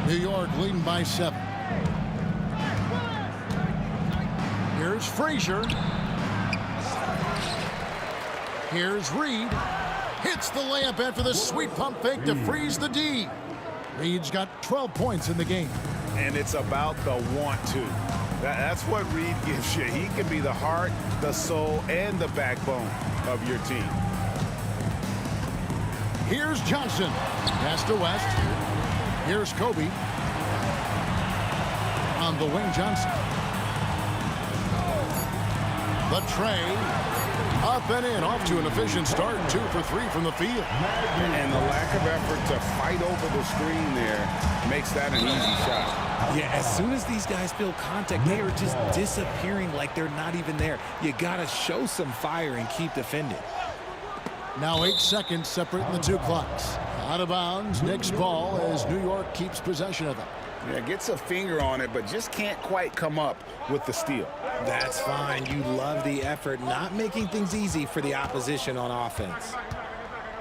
New York leading by 7. Here's Frazier. Here's Reed. Hits the layup after the sweet pump fake to freeze the D. Reed's got 12 points in the game. And it's about the want to. That's what Reed gives you. He can be the heart, the soul, and the backbone of your team. Here's Johnson. Pass to West. Here's Kobe. On the wing, Johnson. The tray. Up and in, off to an efficient start. 2 for 3 from the field. And the lack of effort to fight over the screen there makes that an easy shot. Yeah, as soon as these guys feel contact, they are just disappearing like they're not even there. You got to show some fire and keep defending. Now 8 seconds separating the two clocks. Out of bounds, Knicks ball as New York keeps possession of it. Yeah, gets a finger on it, but just can't quite come up with the steal. That's fine. You love the effort, not making things easy for the opposition on offense.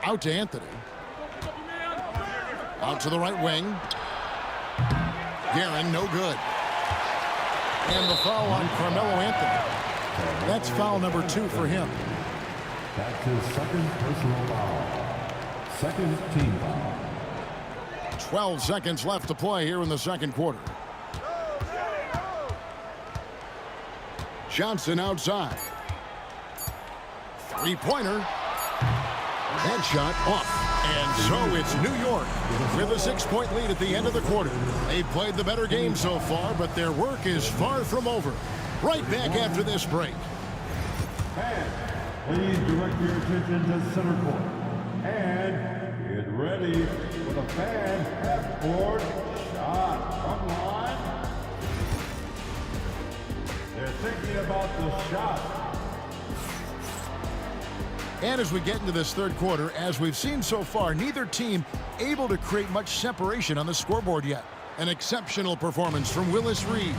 Out to Anthony. Out to the right wing. Guerin, no good. And the foul on Carmelo Anthony. That's foul number 2 for him. That's his second personal foul. Second team foul. 12 seconds left to play here in the second quarter. Johnson outside. Three-pointer. Headshot off. And so it's New York with a 6-point lead at the end of the quarter. They've played the better game so far, but their work is far from over. Right back after this break. Please direct your attention to center court. And get ready for the fan half-court shot from line. They're thinking about the shot. And as we get into this third quarter, as we've seen so far, neither team able to create much separation on the scoreboard yet. An exceptional performance from Willis Reed.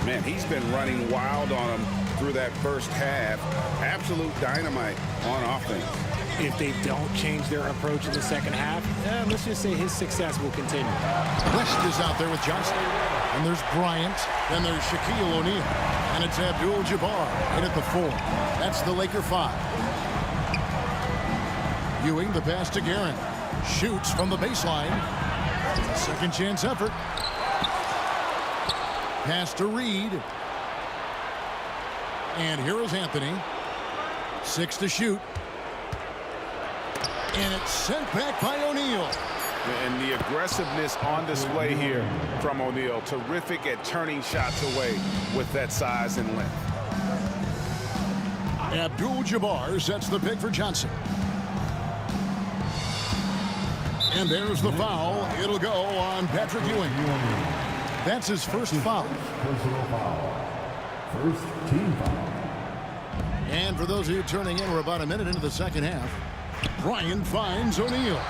Man, he's been running wild on them through that first half. Absolute dynamite on offense. If they don't change their approach in the second half, let's just say his success will continue. West is out there with Johnson. And there's Bryant. Then there's Shaquille O'Neal. And it's Abdul-Jabbar in at the 4. That's the Laker 5. Ewing, the pass to Guerin. Shoots from the baseline. Second chance effort. Pass to Reed. And here is Anthony. 6 to shoot. And it's sent back by O'Neal. And the aggressiveness on display here from O'Neal. Terrific at turning shots away with that size and length. Abdul-Jabbar sets the pick for Johnson. And there's the foul. It'll go on Patrick Ewing. That's his first foul. Personal foul. First team foul. And for those of you turning in, we're about a minute into the second half. Bryant finds O'Neal.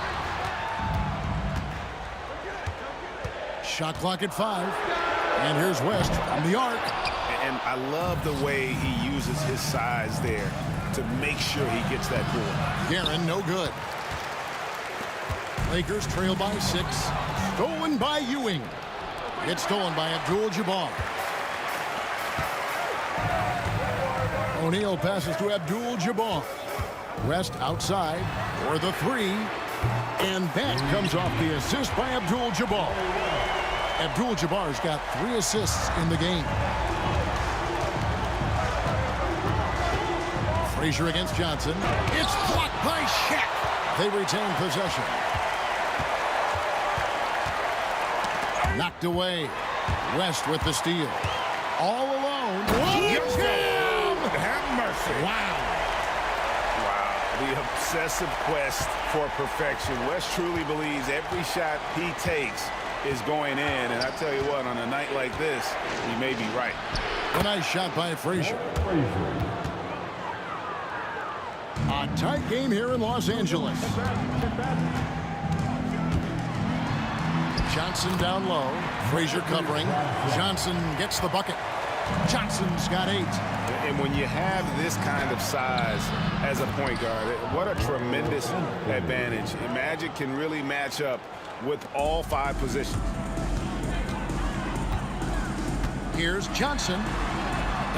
Shot clock at 5. And here's West from the arc. And I love the way he uses his size there to make sure he gets that board. Guerin, no good. Lakers trail by 6. Stolen by Ewing. It's stolen by Abdul-Jabbar. O'Neal passes to Abdul-Jabbar. West outside for the 3. And that comes off the assist by Abdul-Jabbar. Abdul-Jabbar's got 3 assists in the game. Frazier against Johnson. It's blocked by Shaq. They retain possession. Knocked away. West with the steal. All alone. Have mercy. Wow. The obsessive quest for perfection. West truly believes every shot he takes is going in. And I tell you what, on a night like this, he may be right. A nice shot by Frazier. A tight game here in Los Angeles. Johnson down low. Frazier covering. Johnson gets the bucket. Johnson's got 8. And when you have this kind of size as a point guard, what a tremendous advantage. Magic can really match up with all 5 positions. Here's Johnson.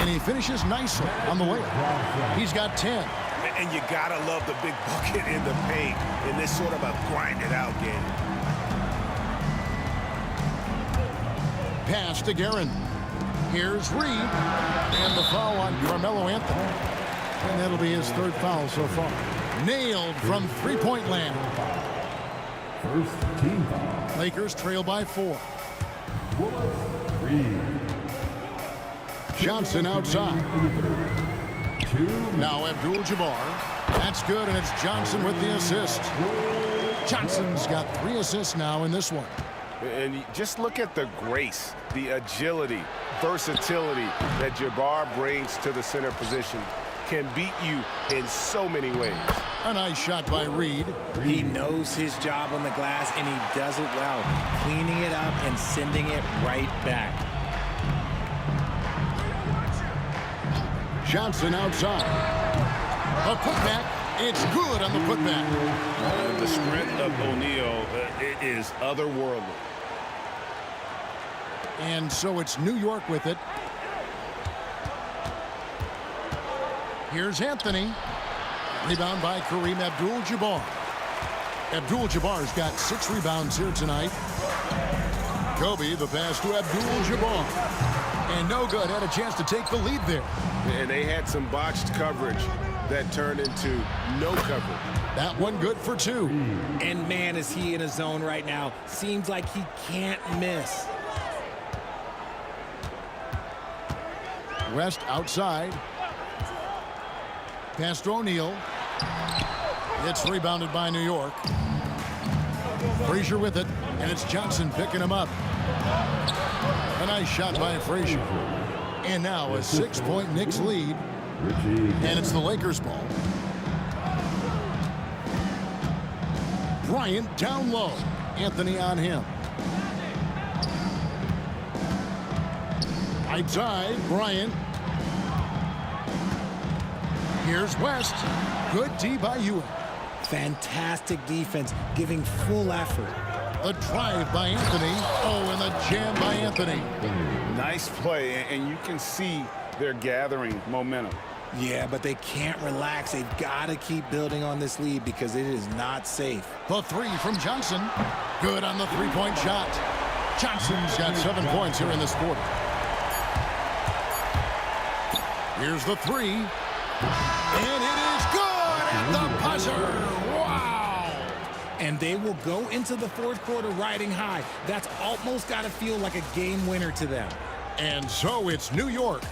And he finishes nicely on the layup. He's got 10. And you gotta love the big bucket in the paint in this sort of a grind-it-out game. Pass to Guerin. Here's Reed. And the foul on Carmelo Anthony. And that'll be his third foul so far. Nailed from three-point land. First team foul. Lakers trail by 4. Johnson outside. Now Abdul-Jabbar. That's good, and it's Johnson with the assist. Johnson's got 3 assists now in this one. And just look at the grace, the agility, versatility that Jabbar brings to the center position. Can beat you in so many ways. A nice shot by Reed. He knows his job on the glass, and he does it well, cleaning it up and sending it right back. Johnson outside. A putback. It's good on the putback. The sprint of O'Neal it is otherworldly. And so it's New York with it. Here's Anthony. Rebound by Kareem Abdul-Jabbar. Abdul-Jabbar's got 6 rebounds here tonight. Kobe, the pass to Abdul-Jabbar. And no good. Had a chance to take the lead there. And they had some botched coverage that turned into no coverage. That one good for 2. And man, is he in a zone right now. Seems like he can't miss. West outside. Pass to O'Neal. It's rebounded by New York. Frazier with it, and it's Johnson picking him up. A nice shot by Frazier. And now a 6-point Knicks lead. And it's the Lakers ball. Bryant down low. Anthony on him. Outside, Bryant. Here's West. Good D by Ewing. Fantastic defense, giving full effort. The drive by Anthony. Oh, and the jam by Anthony. Nice play, and you can see they're gathering momentum. Yeah, but they can't relax. They've got to keep building on this lead because it is not safe. The 3 from Johnson. Good on the 3-point shot. Johnson's got 7 points here in this quarter. Here's the 3. And it is good at the buzzer. Wow. And they will go into the fourth quarter riding high. That's almost got to feel like a game winner to them. And so it's New York.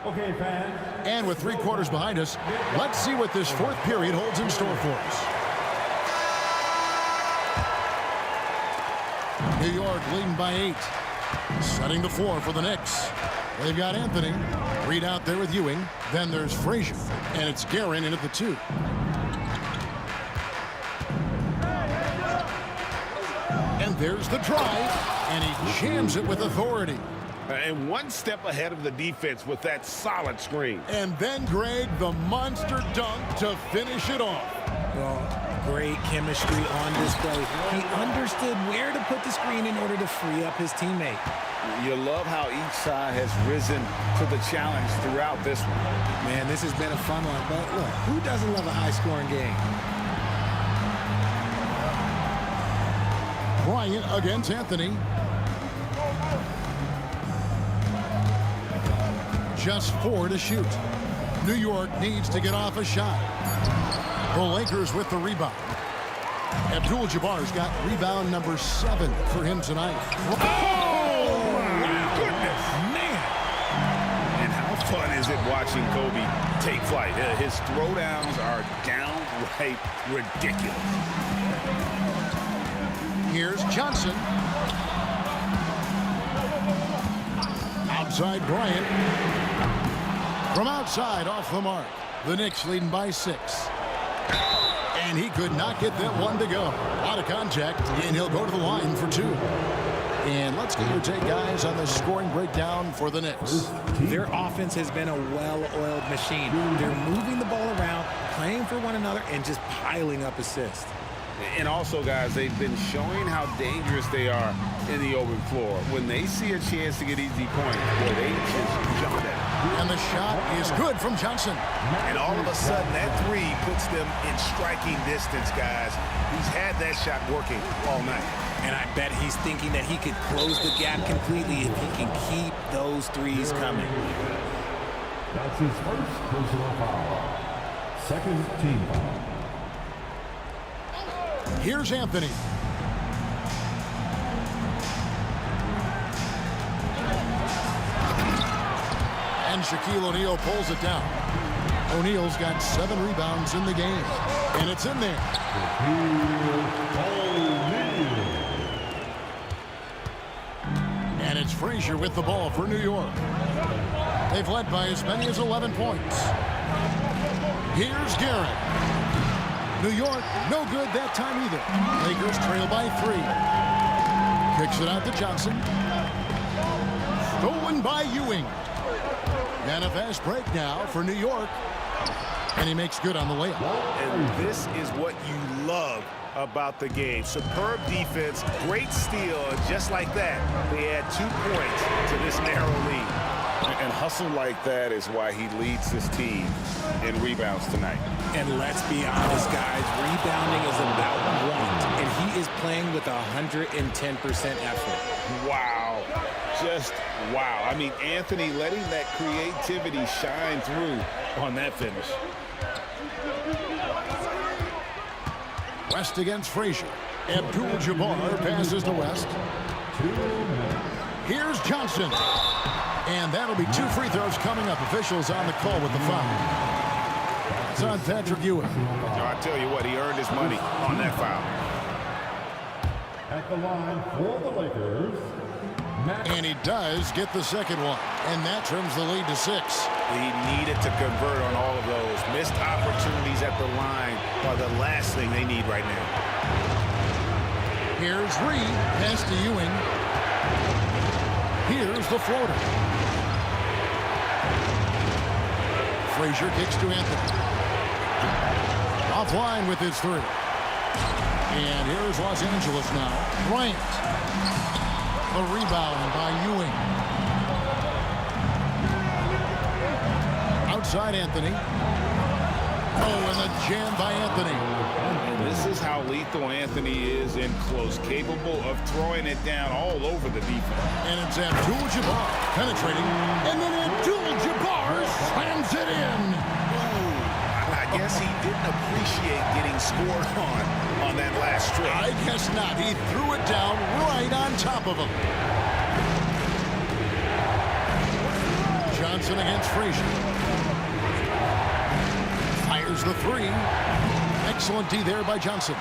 Okay, fans. And with 3 quarters behind us, let's see what this 4th period holds in store for us. New York leading by 8. Setting the floor for the Knicks. They've got Anthony. Reed out there with Ewing. Then there's Frazier. And it's Guerin in at the 2. And there's the drive. And he jams it with authority. And one step ahead of the defense with that solid screen. And then, Greg, the monster dunk to finish it off. Well, great chemistry on display. He understood where to put the screen in order to free up his teammate. You love how each side has risen to the challenge throughout this one. Man, this has been a fun one. But look, who doesn't love a high-scoring game? Bryant against Anthony. Just 4 to shoot. New York needs to get off a shot. The Lakers with the rebound. Abdul-Jabbar's got rebound number 7 for him tonight. Oh, my goodness. Man. And how fun is it watching Kobe take flight? His throwdowns are downright ridiculous. Here's Johnson. Outside Bryant. From outside, off the mark. The Knicks leading by 6. And he could not get that one to go. Out of contact, and he'll go to the line for 2. And let's get your take, guys, on the scoring breakdown for the Knicks. Their offense has been a well-oiled machine. They're moving the ball around, playing for one another, and just piling up assists. And also, guys, they've been showing how dangerous they are in the open floor. When they see a chance to get easy points, boy, they just jump at it. And the shot is good from Johnson. And all of a sudden, that three puts them in striking distance, guys. He's had that shot working all night. And I bet he's thinking that he could close the gap completely if he can keep those threes coming. That's his first personal foul. Second team foul. Here's Anthony. And Shaquille O'Neal pulls it down. O'Neal's got 7 rebounds in the game. And it's in there. And it's Frazier with the ball for New York. They've led by as many as 11 points. Here's Garrett. New York, no good that time either. Lakers trail by 3. Kicks it out to Johnson. Stolen by Ewing. And a fast break now for New York. And he makes good on the layup. And this is what you love about the game. Superb defense, great steal, and just like that, they add 2 points to this narrow lead. And hustle like that is why he leads his team in rebounds tonight. And let's be honest, guys, rebounding is about want, and he is playing with 110% effort. Wow. Just wow. I mean, Anthony letting that creativity shine through on that finish. West against Frazier. Abdul-Jabbar passes to West. Here's Johnson. And that'll be 2 free throws coming up. Officials on the call with the foul. It's on Patrick Ewing. I tell you what, he earned his money on that foul. At the line for the Lakers. And he does get the second one. And that trims the lead to 6. He needed to convert on all of those. Missed opportunities at the line are the last thing they need right now. Here's Reed. Pass to Ewing. Here's the floater. Frazier kicks to Anthony. Offline with his 3. And here's Los Angeles now. Bryant. A rebound by Ewing. Outside Anthony. Oh, and the jam by Anthony. And this is how lethal Anthony is in close, capable of throwing it down all over the defense. And it's Abdul-Jabbar penetrating. And then Abdul-Jabbar slams it in. Ooh, I guess he didn't appreciate getting scored on that last stretch. I guess not. He threw it down right on top of him. Johnson against Frazier. Fires the 3. Excellent D there by Johnson.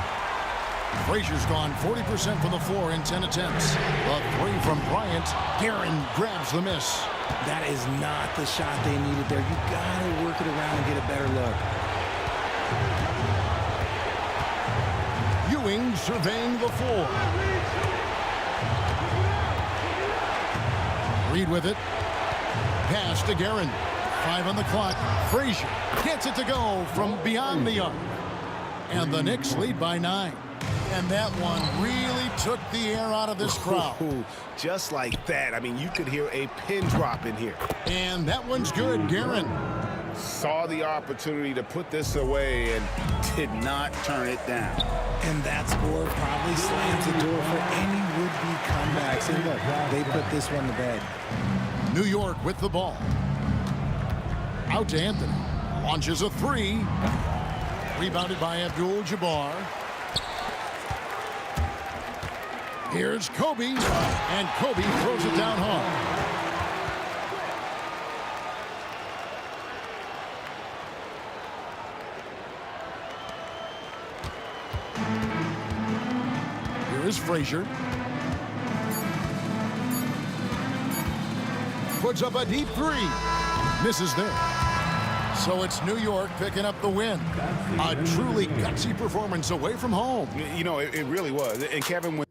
Frazier's gone 40% from the floor in 10 attempts. A 3 from Bryant. Guerin grabs the miss. That is not the shot they needed there. You got to work it around and get a better look. Ewing surveying the floor. Reed with it. Pass to Guerin. 5 on the clock. Frazier gets it to go from beyond the arc. And the Knicks lead by 9. And that one really took the air out of this crowd. Ooh, just like that. I mean, you could hear a pin drop in here. And that one's good. Guerin saw the opportunity to put this away and did not turn it down. And that score probably slams the door for any would-be comebacks. And look, they put this one to bed. New York with the ball. Out to Anthony. Launches a 3. Rebounded by Abdul-Jabbar. Here's Kobe. And Kobe throws it down hard. Here is Frazier. Puts up a deep 3. Misses there. So it's New York picking up the win. A truly gutsy performance away from home. You know, it really was. And Kevin, when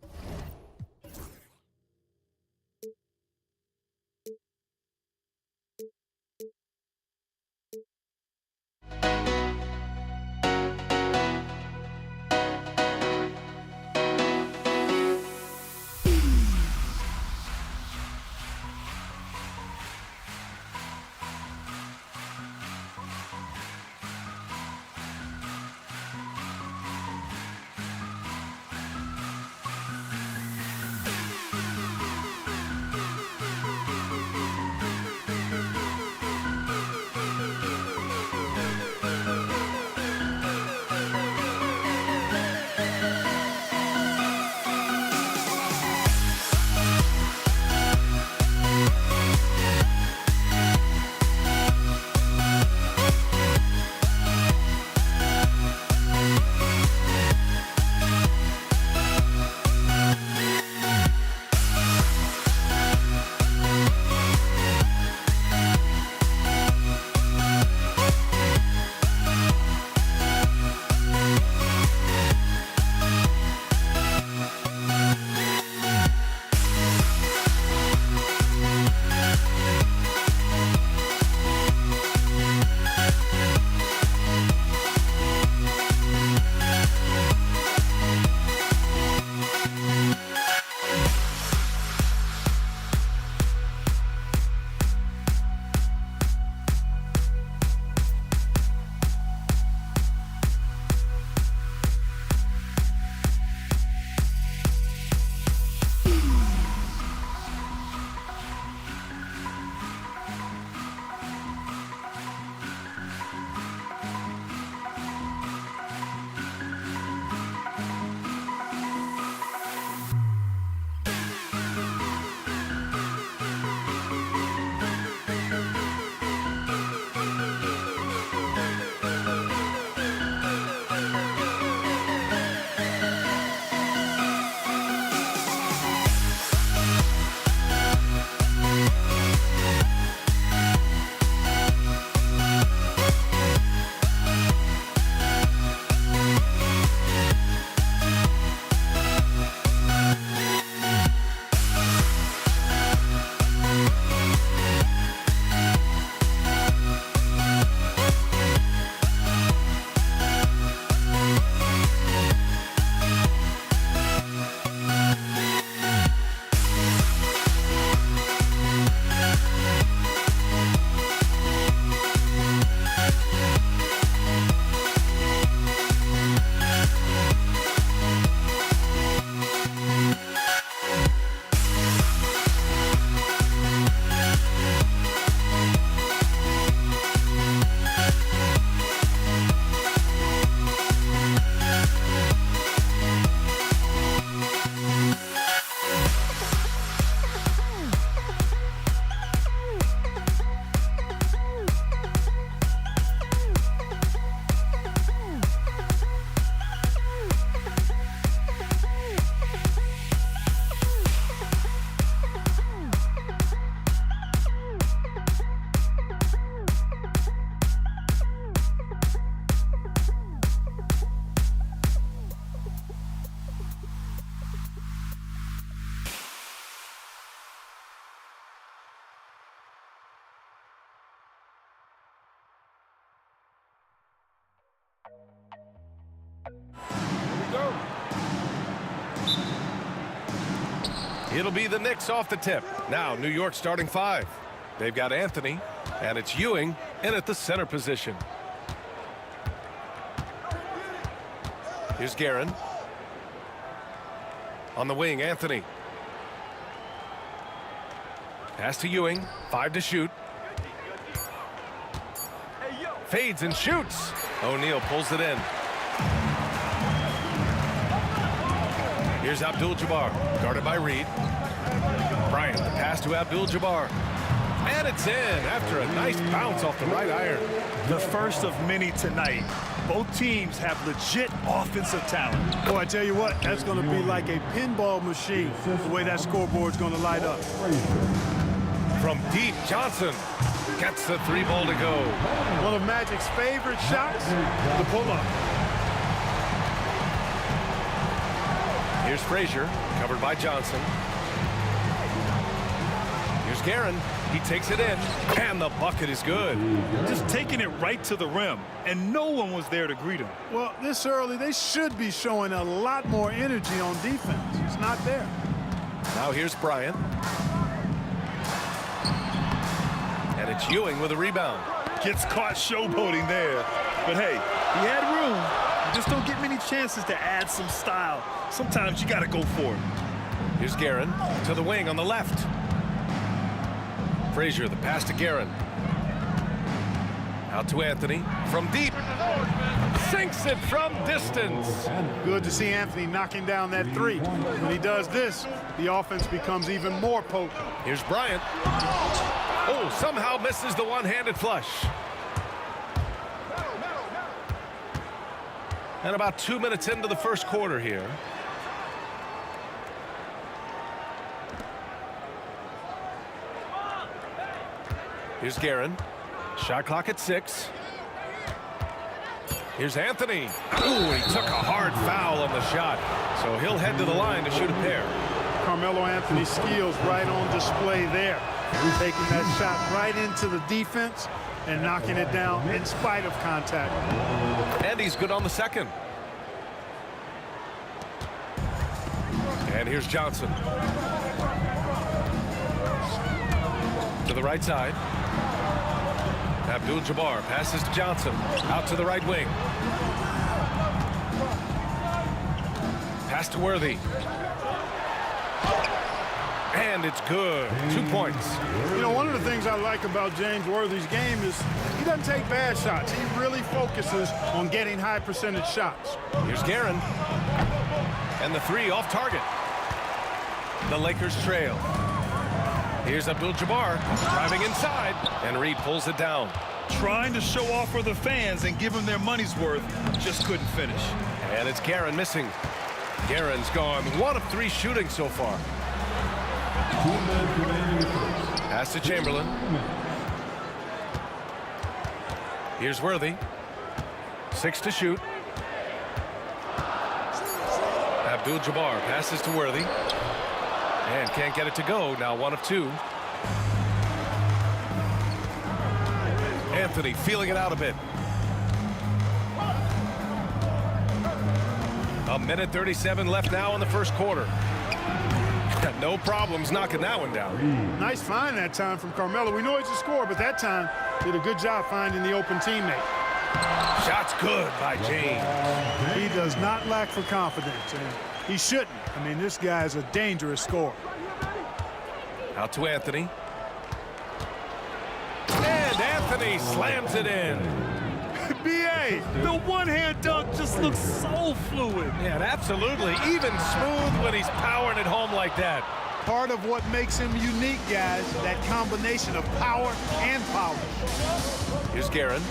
It'll be the Knicks off the tip. Now New York starting 5. They've got Anthony, and it's Ewing in at the center position. Here's Guerin. On the wing, Anthony. Pass to Ewing. 5 to shoot. Fades and shoots. O'Neal pulls it in. Here's Abdul-Jabbar, guarded by Reed. Bryant, the pass to Abdul-Jabbar. And it's in after a nice bounce off the right iron. The first of many tonight. Both teams have legit offensive talent. Boy, I tell you what, that's going to be like a pinball machine, the way that scoreboard's going to light up. From deep, Johnson gets the 3 ball to go. One of Magic's favorite shots, the pull-up. Here's Frazier, covered by Johnson. Here's Guerin. He takes it in, and the bucket is good. Just taking it right to the rim, and no one was there to greet him. Well, this early, they should be showing a lot more energy on defense. It's not there. Now here's Bryant. And it's Ewing with a rebound. Gets caught showboating there. But hey, he had room. You just don't get many chances to add some style. Sometimes you got to go for it. Here's Guerin to the wing on the left. Frazier, the pass to Guerin. Out to Anthony from deep. Sinks it from distance. Good to see Anthony knocking down that 3. When he does this, the offense becomes even more potent. Here's Bryant. Oh, somehow misses the one-handed flush. And about 2 minutes into the first quarter here. Here's Guerin. Shot clock at 6. Here's Anthony. Ooh, he took a hard foul on the shot. So he'll head to the line to shoot a pair. Carmelo Anthony's skills right on display there. Taking that shot right into the defense and knocking it down in spite of contact. And he's good on the second. And here's Johnson. To the right side. Abdul-Jabbar passes to Johnson. Out to the right wing. Pass to Worthy. And it's good. 2 points. You know, one of the things I like about James Worthy's game is he doesn't take bad shots. He really focuses on getting high percentage shots. Here's Guerin. And the 3 off target. The Lakers trail. Here's Abdul-Jabbar driving inside, and Reed pulls it down. Trying to show off for the fans and give them their money's worth, just couldn't finish. And it's Guerin missing. Guerin's gone 1 of 3 shooting so far. Pass to Chamberlain. Here's Worthy. 6 to shoot. Abdul-Jabbar passes to Worthy. And can't get it to go. Now 1 of 2. Anthony feeling it out a bit. 1:37 left now in the first quarter. No problems knocking that one down. Nice find that time from Carmelo. We know he's a scorer, but that time did a good job finding the open teammate. Shot's good by James. He does not lack for confidence, and he shouldn't. I mean, this guy's a dangerous scorer. Out to Anthony. And Anthony slams it in. B.A., the one-hand dunk just looks so fluid. Yeah, absolutely. Even smooth when he's powering it home like that. Part of what makes him unique, guys, that combination of power and polish. Here's Guerin.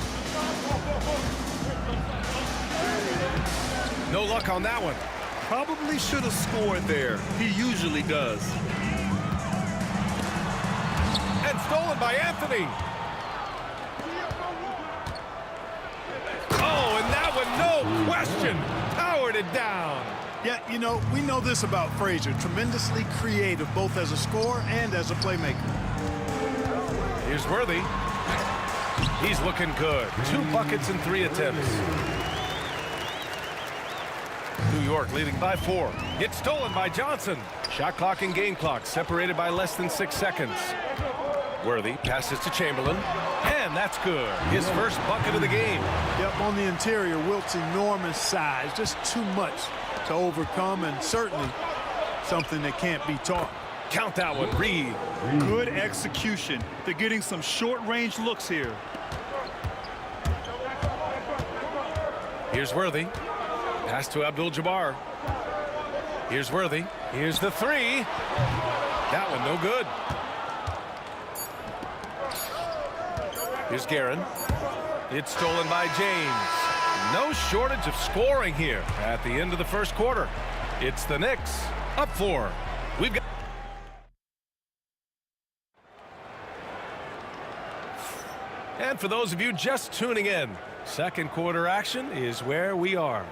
No luck on that one. Probably should have scored there. He usually does. And stolen by Anthony. Oh, and that one, no question, powered it down. Yeah, you know, we know this about Frazier. Tremendously creative, both as a scorer and as a playmaker. Here's Worthy. He's looking good. 2 buckets and 3 attempts. New York leading by 4. It's stolen by Johnson. Shot clock and game clock separated by less than 6 seconds. Worthy passes to Chamberlain, and that's good. His first bucket of the game. Yep, on the interior, Wilt's enormous size, just too much to overcome, and certainly something that can't be taught. Count that one, Reed. Good execution. They're getting some short-range looks here. Here's Worthy. Pass to Abdul-Jabbar. Here's Worthy. Here's the three. That one no good. Here's Guerin. It's stolen by James. No shortage of scoring here at the end of the first quarter. It's the Knicks up 4. We've got. And for those of you just tuning in, second quarter action is where we are.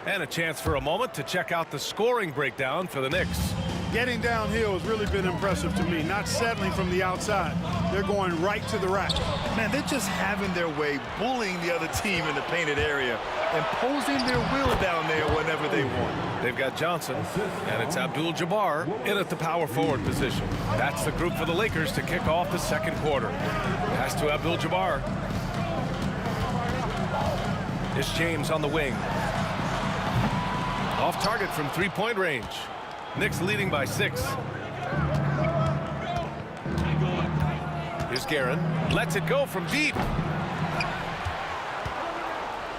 And a chance for a moment to check out the scoring breakdown for the Knicks. Getting downhill has really been impressive to me, not settling from the outside. They're going right to the rack. Man, they're just having their way, bullying the other team in the painted area, imposing their will down there whenever they want. They've got Johnson, and it's Abdul-Jabbar in at the power forward position. That's the group for the Lakers to kick off the second quarter. Pass to Abdul-Jabbar. It's James on the wing. Off target from three-point range. Knicks leading by 6. Here's Guerin. Lets it go from deep.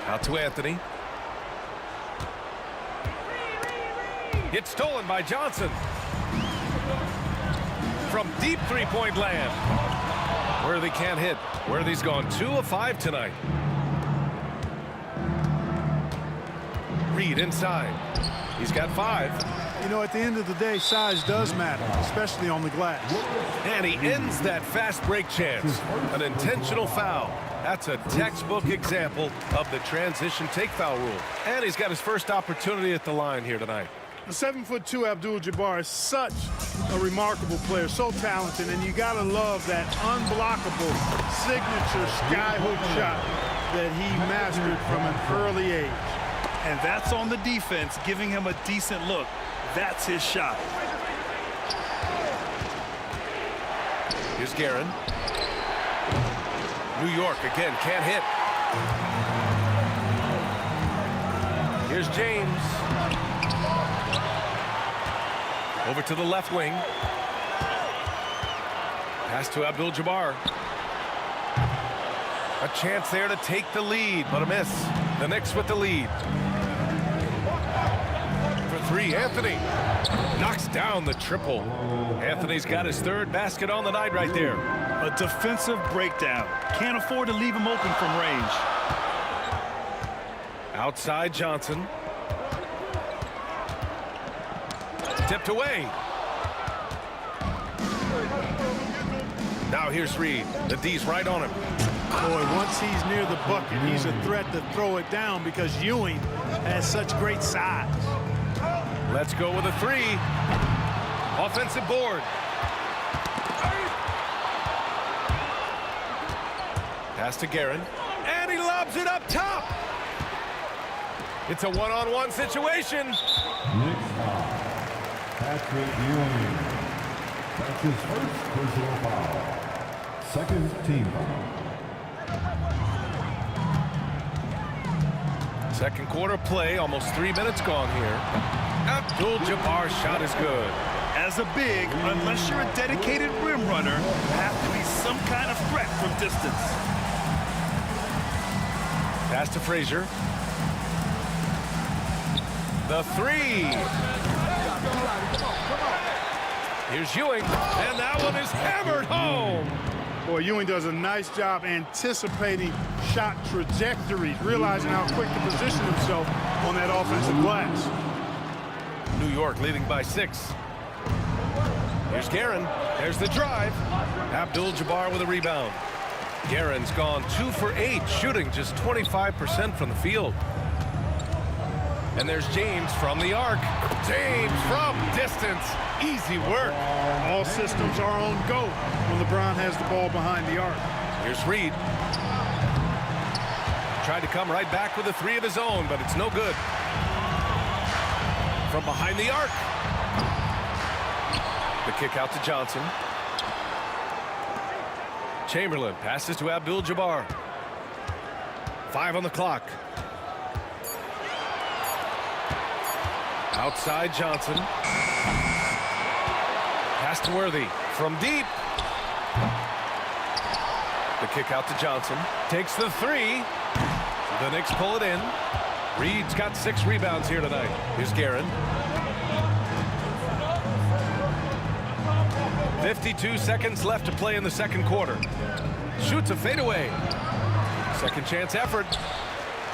Out to Anthony. It's stolen by Johnson. From deep three-point land. Worthy can't hit. Worthy's gone 2 of 5 tonight. Reed inside. He's got 5. You know, at the end of the day, size does matter, especially on the glass. And he ends that fast break chance. An intentional foul. That's a textbook example of the transition take foul rule. And he's got his first opportunity at the line here tonight. The 7'2" Abdul-Jabbar is such a remarkable player, so talented, and you gotta love that unblockable signature skyhook shot that he mastered from an early age. And that's on the defense, giving him a decent look. That's his shot. Here's Guerin. New York again can't hit. Here's James. Over to the left wing. Pass to Abdul-Jabbar. A chance there to take the lead, but a miss. The Knicks with the lead. For 3, Anthony knocks down the triple. Anthony's got his 3rd basket on the night right there. A defensive breakdown. Can't afford to leave him open from range. Outside Johnson. Tipped away. Now here's Reed. The D's right on him. Boy, once he's near the bucket, he's a threat to throw it down because Ewing has such great size. Let's go with a 3. Offensive board. Pass to Guerin. And he lobs it up top. It's a one-on-one situation. Knicks foul. Patrick Ewing. That's his first personal foul. Second team foul. Second quarter play, almost 3 minutes gone here. Abdul-Jabbar's shot is good. As a big, unless you're a dedicated rim runner, have to be some kind of threat from distance. Pass to Frazier. The 3. Here's Ewing, and that one is hammered home. Boy, Ewing does a nice job anticipating shot trajectories, realizing how quick to position himself on that offensive glass. New York leading by 6. Here's Guerin. There's the drive. Abdul-Jabbar with a rebound. Guerin's gone 2 for 8, shooting just 25% from the field. And there's James from the arc. James from distance. Easy work. All systems are on go when LeBron has the ball behind the arc. Here's Reed. Tried to come right back with a 3 of his own, but it's no good. From behind the arc. The kick out to Johnson. Chamberlain passes to Abdul-Jabbar. 5 on the clock. Outside Johnson. Pass to Worthy from deep. The kick out to Johnson. Takes the 3. The Knicks pull it in. Reed's got 6 rebounds here tonight. Here's Guerin. 52 seconds left to play in the second quarter. Shoots a fadeaway. Second chance effort.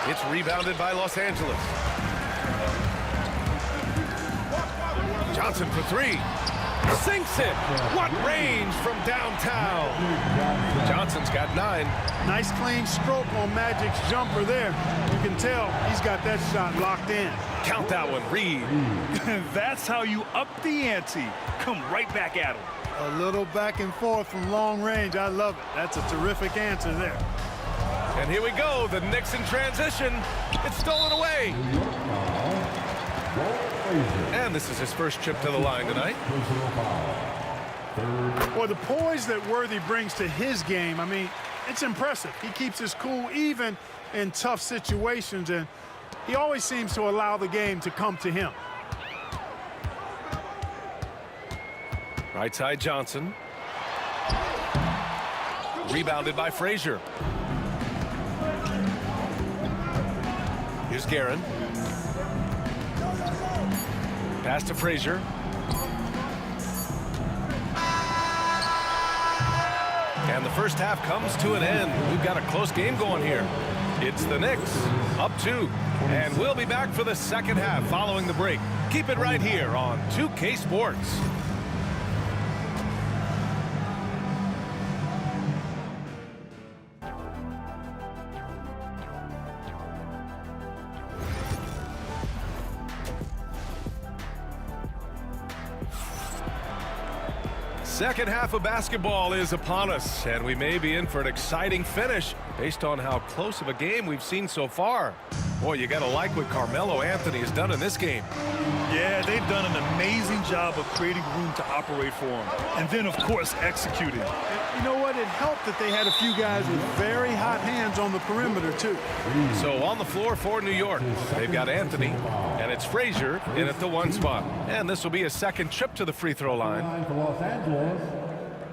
It's rebounded by Los Angeles. Johnson for 3. Sinks it. What range from downtown. Johnson's got 9. Nice clean stroke on Magic's jumper there. You can tell he's got that shot locked in. Count that one, Reed. That's how you up the ante. Come right back at him. A little back and forth from long range. I love it. That's a terrific answer there. And here we go. The Knicks in transition. It's stolen away. And this is his first trip to the line tonight. Well, the poise that Worthy brings to his game, I mean, it's impressive. He keeps his cool even in tough situations, and he always seems to allow the game to come to him. Right side Johnson. Rebounded by Frazier. Here's Guerin. Pass to Frazier. And the first half comes to an end. We've got a close game going here. It's the Knicks up 2. And we'll be back for the second half following the break. Keep it right here on 2K Sports. Second half of basketball is upon us, and we may be in for an exciting finish based on how close of a game we've seen so far. Boy, you got to like what Carmelo Anthony has done in this game. Yeah, they've done an amazing job of creating room to operate for him. And then, of course, executing. You know what? It helped that they had a few guys with very hot hands on the perimeter, too. So on the floor for New York, they've got Anthony, and it's Frazier in at the 1 spot. And this will be his second trip to the free throw line. For Los Angeles,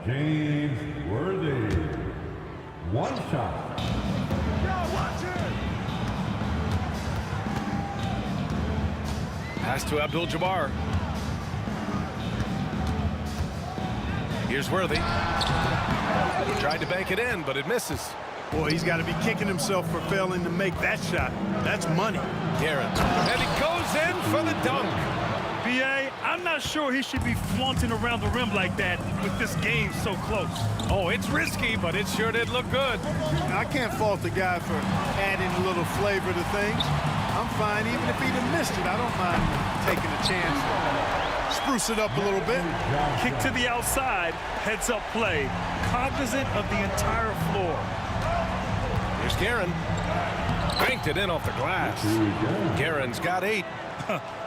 James Worthy. 1 shot. Pass to Abdul-Jabbar. Here's Worthy. Tried to bank it in, but it misses. Boy, he's got to be kicking himself for failing to make that shot. That's money. Guerin. And he goes in for the dunk. B.A., I'm not sure he should be flaunting around the rim like that with this game so close. Oh, it's risky, but it sure did look good. I can't fault the guy for adding a little flavor to things. I'm fine. Even if he'd have missed it, I don't mind taking a chance. Spruce it up a little bit. Kick to the outside, heads-up play, cognizant of the entire floor. Here's Guerin. Banked it in off the glass. Guerin's got 8.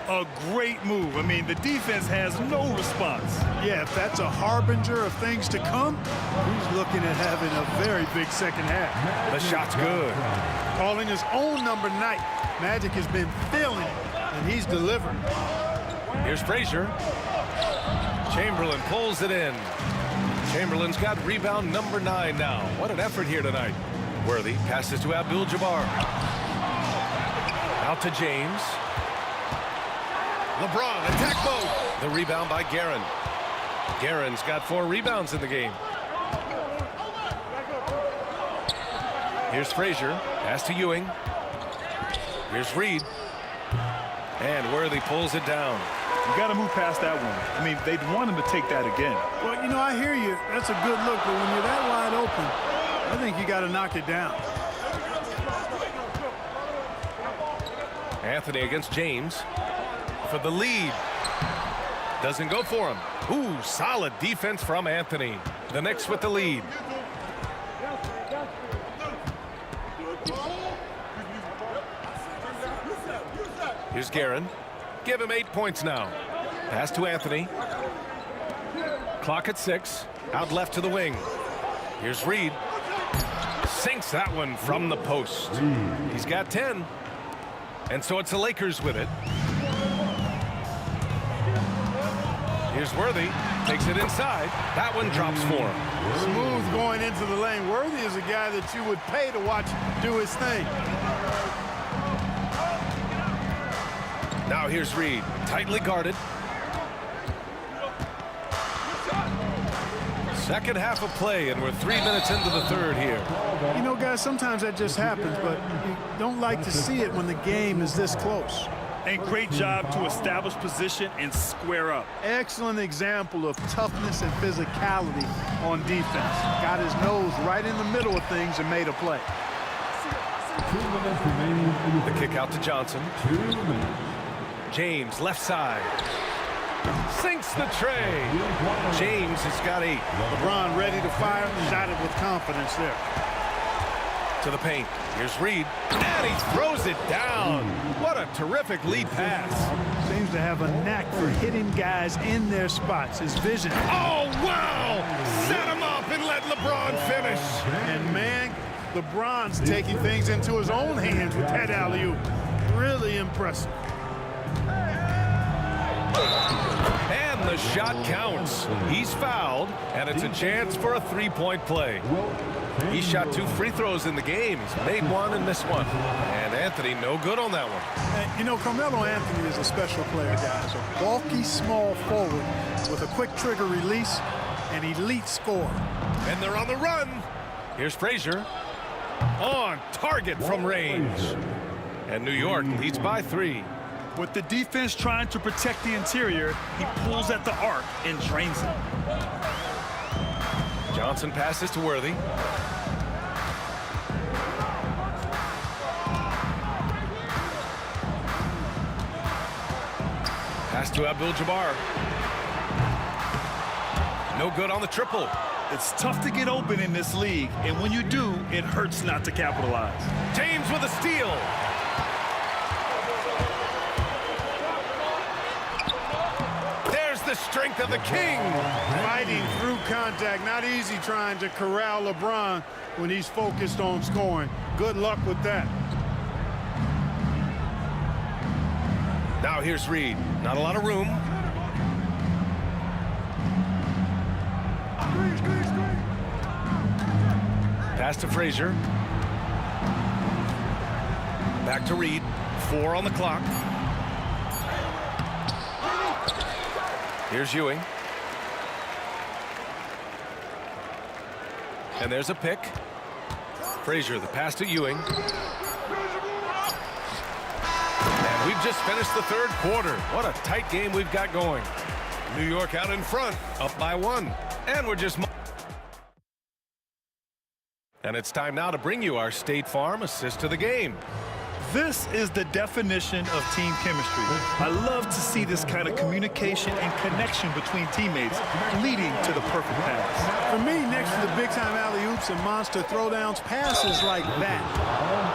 A great move. I mean, the defense has no response. Yeah, if that's a harbinger of things to come, he's looking at having a very big second half. The shot's good. Calling his own number night. Magic has been feeling it, and he's delivered. Here's Frazier. Chamberlain pulls it in. Chamberlain's got rebound number 9 now. What an effort here tonight. Worthy passes to Abdul-Jabbar. Out to James. LeBron, attack mode. The rebound by Guerin. Guerin's got 4 rebounds in the game. Here's Frazier. Pass to Ewing. Here's Reed. And Worthy pulls it down. You got to move past that one. I mean, they'd want him to take that again. Well, you know, I hear you. That's a good look, but when you're that wide open, I think you got to knock it down. Anthony against James for the lead. Doesn't go for him. Ooh, solid defense from Anthony. The Knicks with the lead. Here's Guerin. Give him 8 points now. Pass to Anthony. Clock at 6. Out left to the wing. Here's Reed. Sinks that one from the post. He's got 10. And so it's the Lakers with it. Here's Worthy. Takes it inside. That one drops for him. Smooth going into the lane. Worthy is a guy that you would pay to watch do his thing. Now here's Reed. Tightly guarded. Second half of play, and we're 3 minutes into the third here. You know, guys, sometimes that just happens, but you don't like to see it when the game is this close. And great job to establish position and square up. Excellent example of toughness and physicality on defense. Got his nose right in the middle of things and made a play. 2 minutes remaining in the The kick out to Johnson. 2 minutes. James, left side. Sinks the tray. James has got 8. LeBron ready to fire, shot it with confidence there. To the paint. Here's Reed. And he throws it down. What a terrific lead pass. Seems to have a knack for hitting guys in their spots. His vision. Oh, wow! Set him up and let LeBron finish. And, man, LeBron's taking things into his own hands with that alley-oop. Really impressive. And the shot counts. He's fouled, and it's a chance for a three-point play. He shot 2 free throws in the game. He's made 1 and missed 1. And Anthony, no good on that one. And, you know, Carmelo Anthony is a special player, guys. A bulky, small forward with a quick trigger release, an elite scorer. And they're on the run. Here's Frazier. On target from range. And New York leads by 3. With the defense trying to protect the interior, he pulls at the arc and drains it. Johnson passes to Worthy. Pass to Abdul-Jabbar. No good on the triple. It's tough to get open in this league, and when you do, it hurts not to capitalize. James with a steal. There's the strength of the king. Fighting through contact. Not easy trying to corral LeBron when he's focused on scoring. Good luck with that. Now here's Reed. Not a lot of room. Pass to Frazier. Back to Reed. 4 on the clock. Here's Ewing. And there's a pick. Frazier, the pass to Ewing. And we've just finished the third quarter. What a tight game we've got going. New York out in front, up by 1. And we're just... And it's time now to bring you our State Farm assist to the game. This is the definition of team chemistry. I love to see this kind of communication and connection between teammates leading to the perfect pass. For me, next to the big-time alley-oops and monster throwdowns, passes like that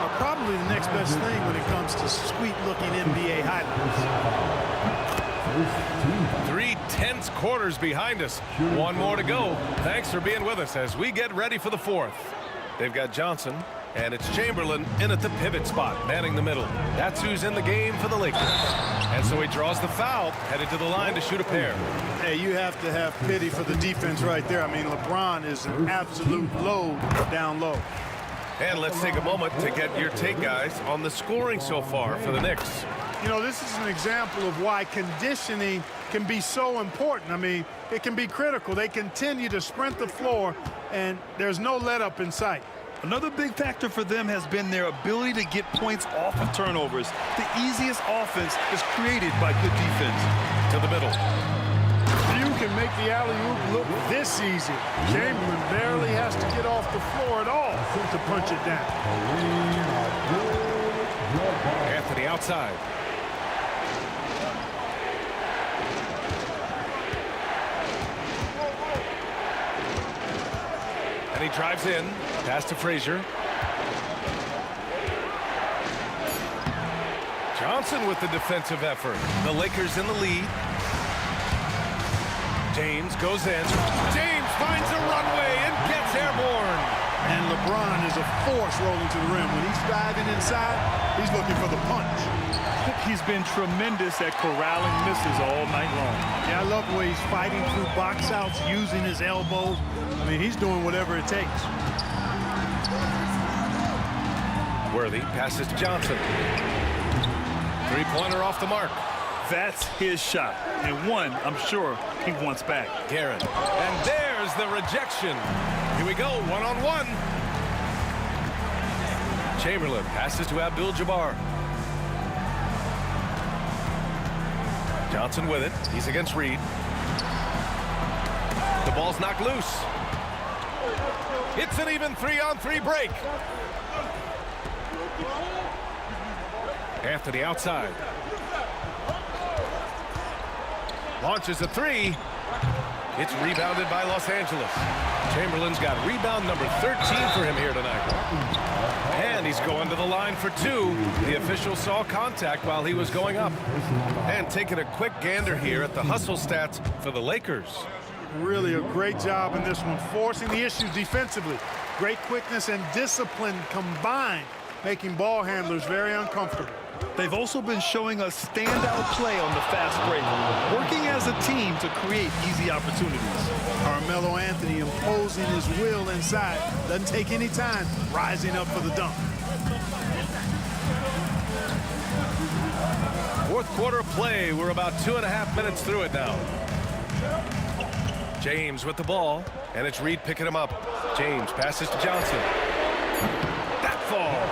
are probably the next best thing when it comes to sweet-looking NBA highlights. 3 tense quarters behind us. 1 more to go. Thanks for being with us as we get ready for the 4th. They've got Johnson, and it's Chamberlain in at the pivot spot, manning the middle. That's who's in the game for the Lakers. And so he draws the foul, headed to the line to shoot a pair. Hey, you have to have pity for the defense right there. I mean, LeBron is an absolute load down low. And let's take a moment to get your take, guys, on the scoring so far for the Knicks. You know, this is an example of why conditioning can be so important. I mean, it can be critical. They continue to sprint the floor, and there's no let-up in sight. Another big factor for them has been their ability to get points off of turnovers. The easiest offense is created by good defense. To the middle. Few can make the alley-oop look this easy. Chamberlain barely has to get off the floor at all to punch it down. Anthony outside. And he drives in. Pass to Frazier. Johnson with the defensive effort. The Lakers in the lead. James goes in. James finds a runway and gets airborne. And LeBron is a force rolling to the rim. When he's diving inside, he's looking for the punch. He's been tremendous at corralling misses all night long. Yeah, I love the way he's fighting through box outs, using his elbows. I mean, he's doing whatever it takes. Worthy passes to Johnson. Three-pointer off the mark. That's his shot, and one I'm sure he wants back. Guerin. And there's the rejection. Here we go, one-on-one. Chamberlain passes to Abdul-Jabbar. Johnson with it. He's against Reed. The ball's knocked loose. It's an even 3-on-3 break. Anthony outside. Launches a three. It's rebounded by Los Angeles. Chamberlain's got rebound number 13 for him here tonight. And he's going to the line for two. The official saw contact while he was going up. And taking a quick gander here at the hustle stats for the Lakers. Really a great job in this one, forcing the issues defensively. Great quickness and discipline combined, making ball handlers very uncomfortable. They've also been showing us standout play on the fast break, working as a team to create easy opportunities. Carmelo Anthony imposing his will inside. Doesn't take any time, rising up for the dunk. Fourth quarter play. We're about 2.5 minutes through it now. James with the ball, and it's Reed picking him up. James passes to Johnson. That falls.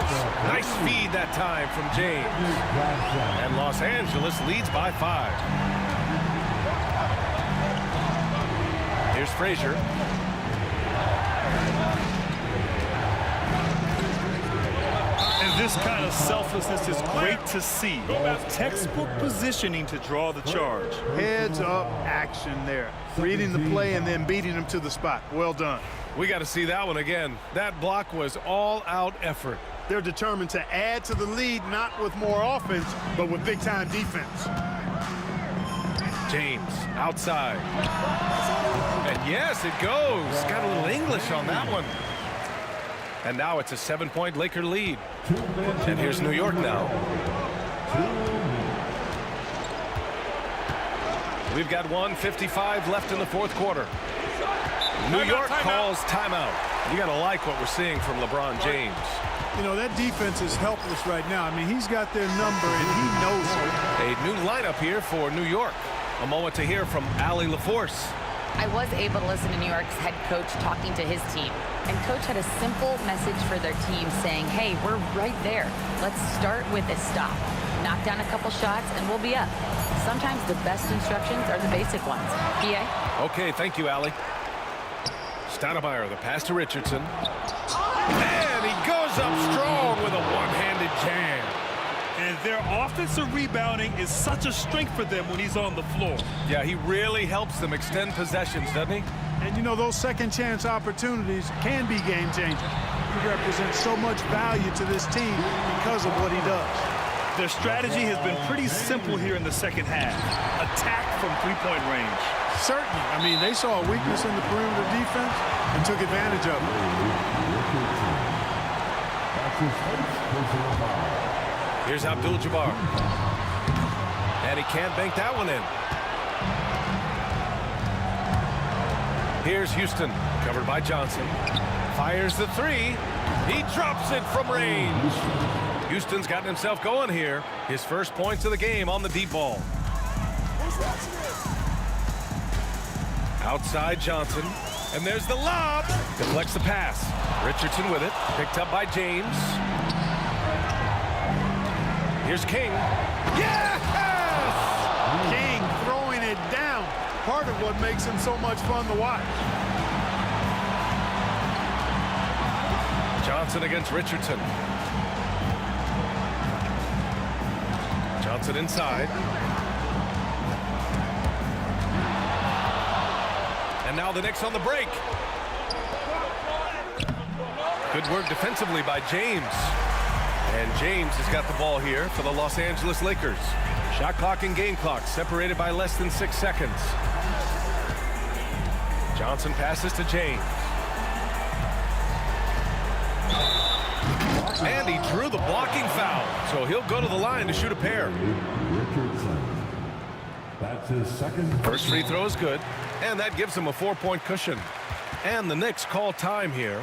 Nice feed that time from James. And Los Angeles leads by 5. Here's Frazier. And this kind of selflessness is great to see. Textbook positioning to draw the charge. Heads up action there. Reading the play and then beating him to the spot. Well done. We got to see that one again. That block was all-out effort. They're determined to add to the lead, not with more offense, but with big-time defense. James outside. And yes, it goes. Got a little English on that one. And now it's a 7-point Laker lead. And here's New York now. We've got 1:55 left in the fourth quarter. New York calls timeout. You got to like what we're seeing from LeBron James. You know, that defense is helpless right now. I mean, he's got their number, and he knows it. A new lineup here for New York. A moment to hear from Allie LaForce. I was able to listen to New York's head coach talking to his team. And coach had a simple message for their team saying, hey, we're right there. Let's start with a stop. Knock down a couple shots, and we'll be up. Sometimes the best instructions are the basic ones. PA? Okay, thank you, Allie. Stoudemire, the pass to Richardson. And he goes up strong with a one-handed jam. And their offensive rebounding is such a strength for them when he's on the floor. Yeah, he really helps them extend possessions, doesn't he? And, you know, those second-chance opportunities can be game-changing. He represents so much value to this team because of what he does. Their strategy has been pretty simple here in the second half. Attack from three-point range. Certainly. I mean, they saw a weakness in the perimeter defense and took advantage of it. Here's Abdul-Jabbar. And he can't bank that one in. Here's Houston, covered by Johnson. Fires the three. He drops it from range. Houston's gotten himself going here. His first points of the game on the deep ball. Outside Johnson. And there's the lob. Deflects the pass. Richardson with it. Picked up by James. Here's King. Yes! King throwing it down. Part of what makes him so much fun to watch. Johnson against Richardson. Johnson inside. And now the Knicks on the break. Good work defensively by James. And James has got the ball here for the Los Angeles Lakers. Shot clock and game clock separated by less than 6 seconds. Johnson passes to James. And he drew the blocking foul, so he'll go to the line to shoot a pair. Richardson. That's his second. First free throw is good, and that gives him a 4-point cushion. And the Knicks call time here.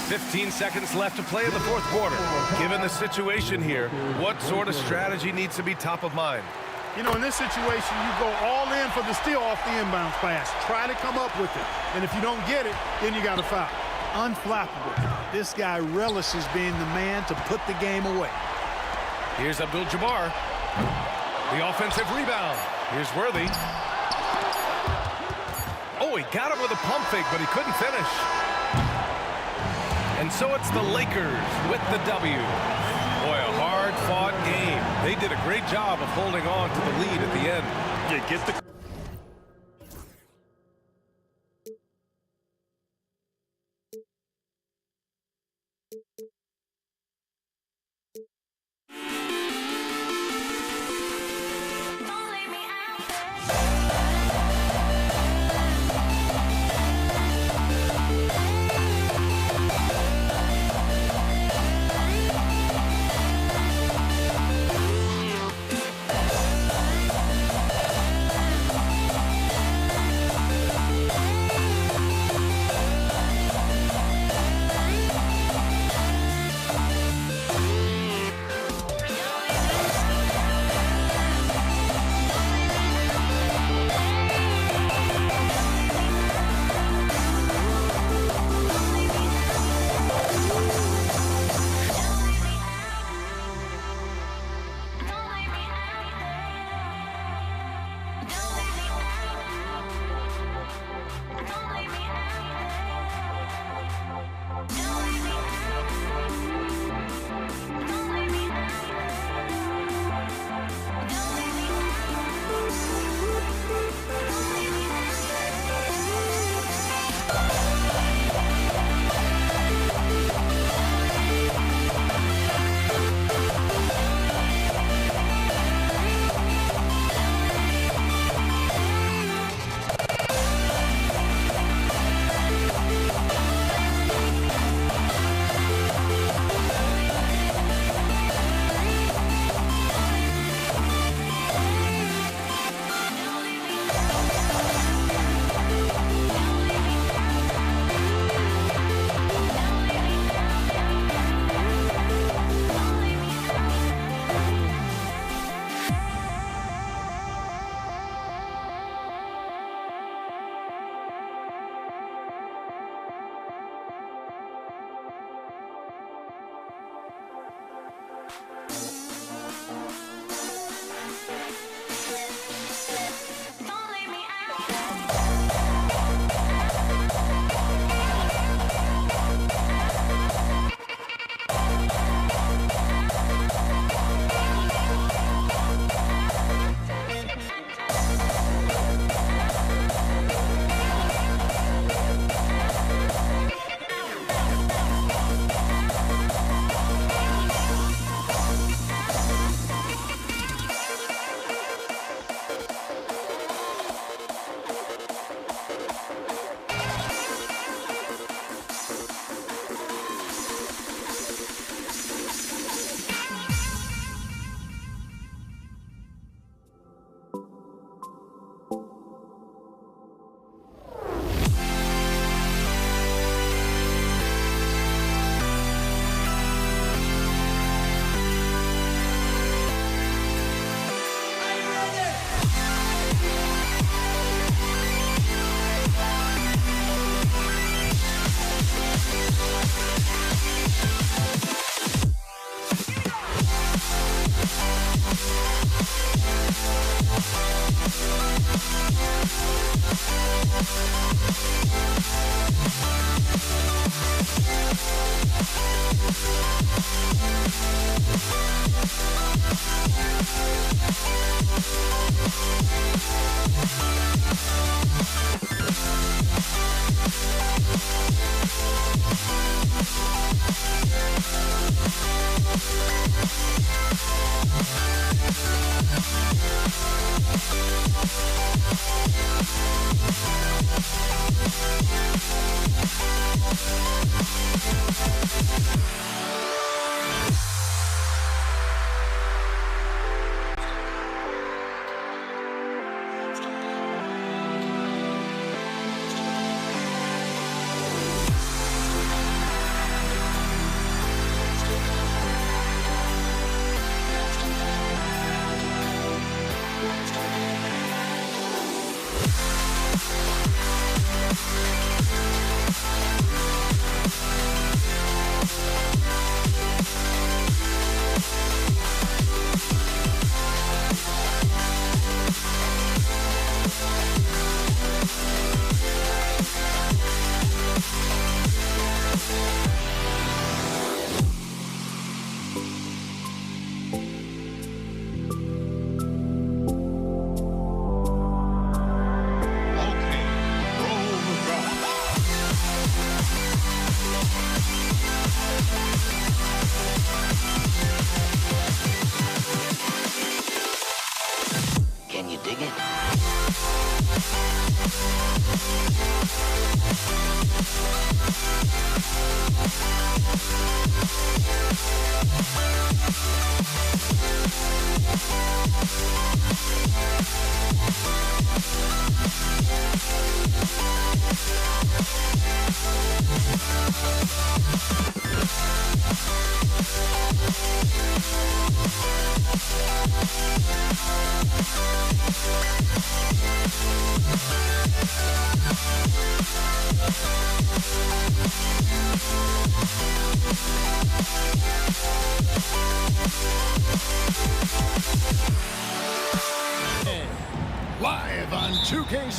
15 seconds left to play in the fourth quarter. Given the situation here, what sort of strategy needs to be top of mind? You know, in this situation, you go all in for the steal off the inbound pass. Try to come up with it. And if you don't get it, then you got to foul. Unflappable. This guy relishes being the man to put the game away. Here's Abdul-Jabbar. The offensive rebound. Here's Worthy. Oh, he got him with a pump fake, but he couldn't finish. And so it's the Lakers with the W. Boy, a hard-fought game. They did a great job of holding on to the lead at the end. Yeah, get the...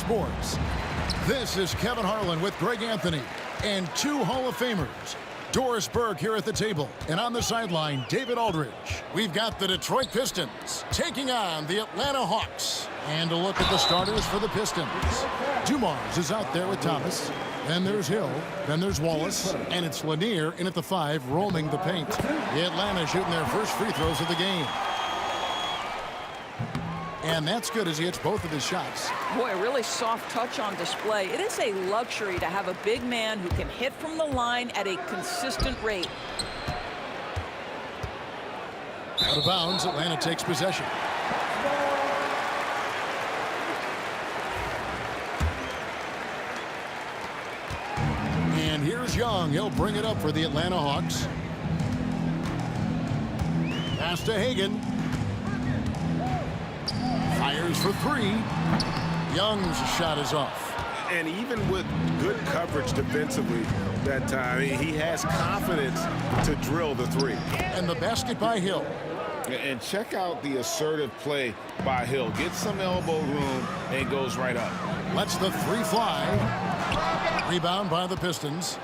Sports. This is Kevin Harlan with Greg Anthony and two Hall of Famers. Doris Burke here at the table, and on the sideline, David Aldridge. We've got the Detroit Pistons taking on the Atlanta Hawks. And a look at the starters for the Pistons. Dumars is out there with Thomas. Then there's Hill. Then there's Wallace. And it's Lanier in at the 5, roaming the paint. The Atlanta shooting their first free throws of the game. And that's good as he hits both of his shots. Boy, a really soft touch on display. It is a luxury to have a big man who can hit from the line at a consistent rate. Out of bounds, Atlanta takes possession. And here's Young. He'll bring it up for the Atlanta Hawks. Pass to Hagan. Fires for 3. Young's shot is off. And even with good coverage defensively that time, he has confidence to drill the 3. And the basket by Hill. And check out the assertive play by Hill. Gets some elbow room and goes right up. Lets the 3 fly. Rebound by the Pistons.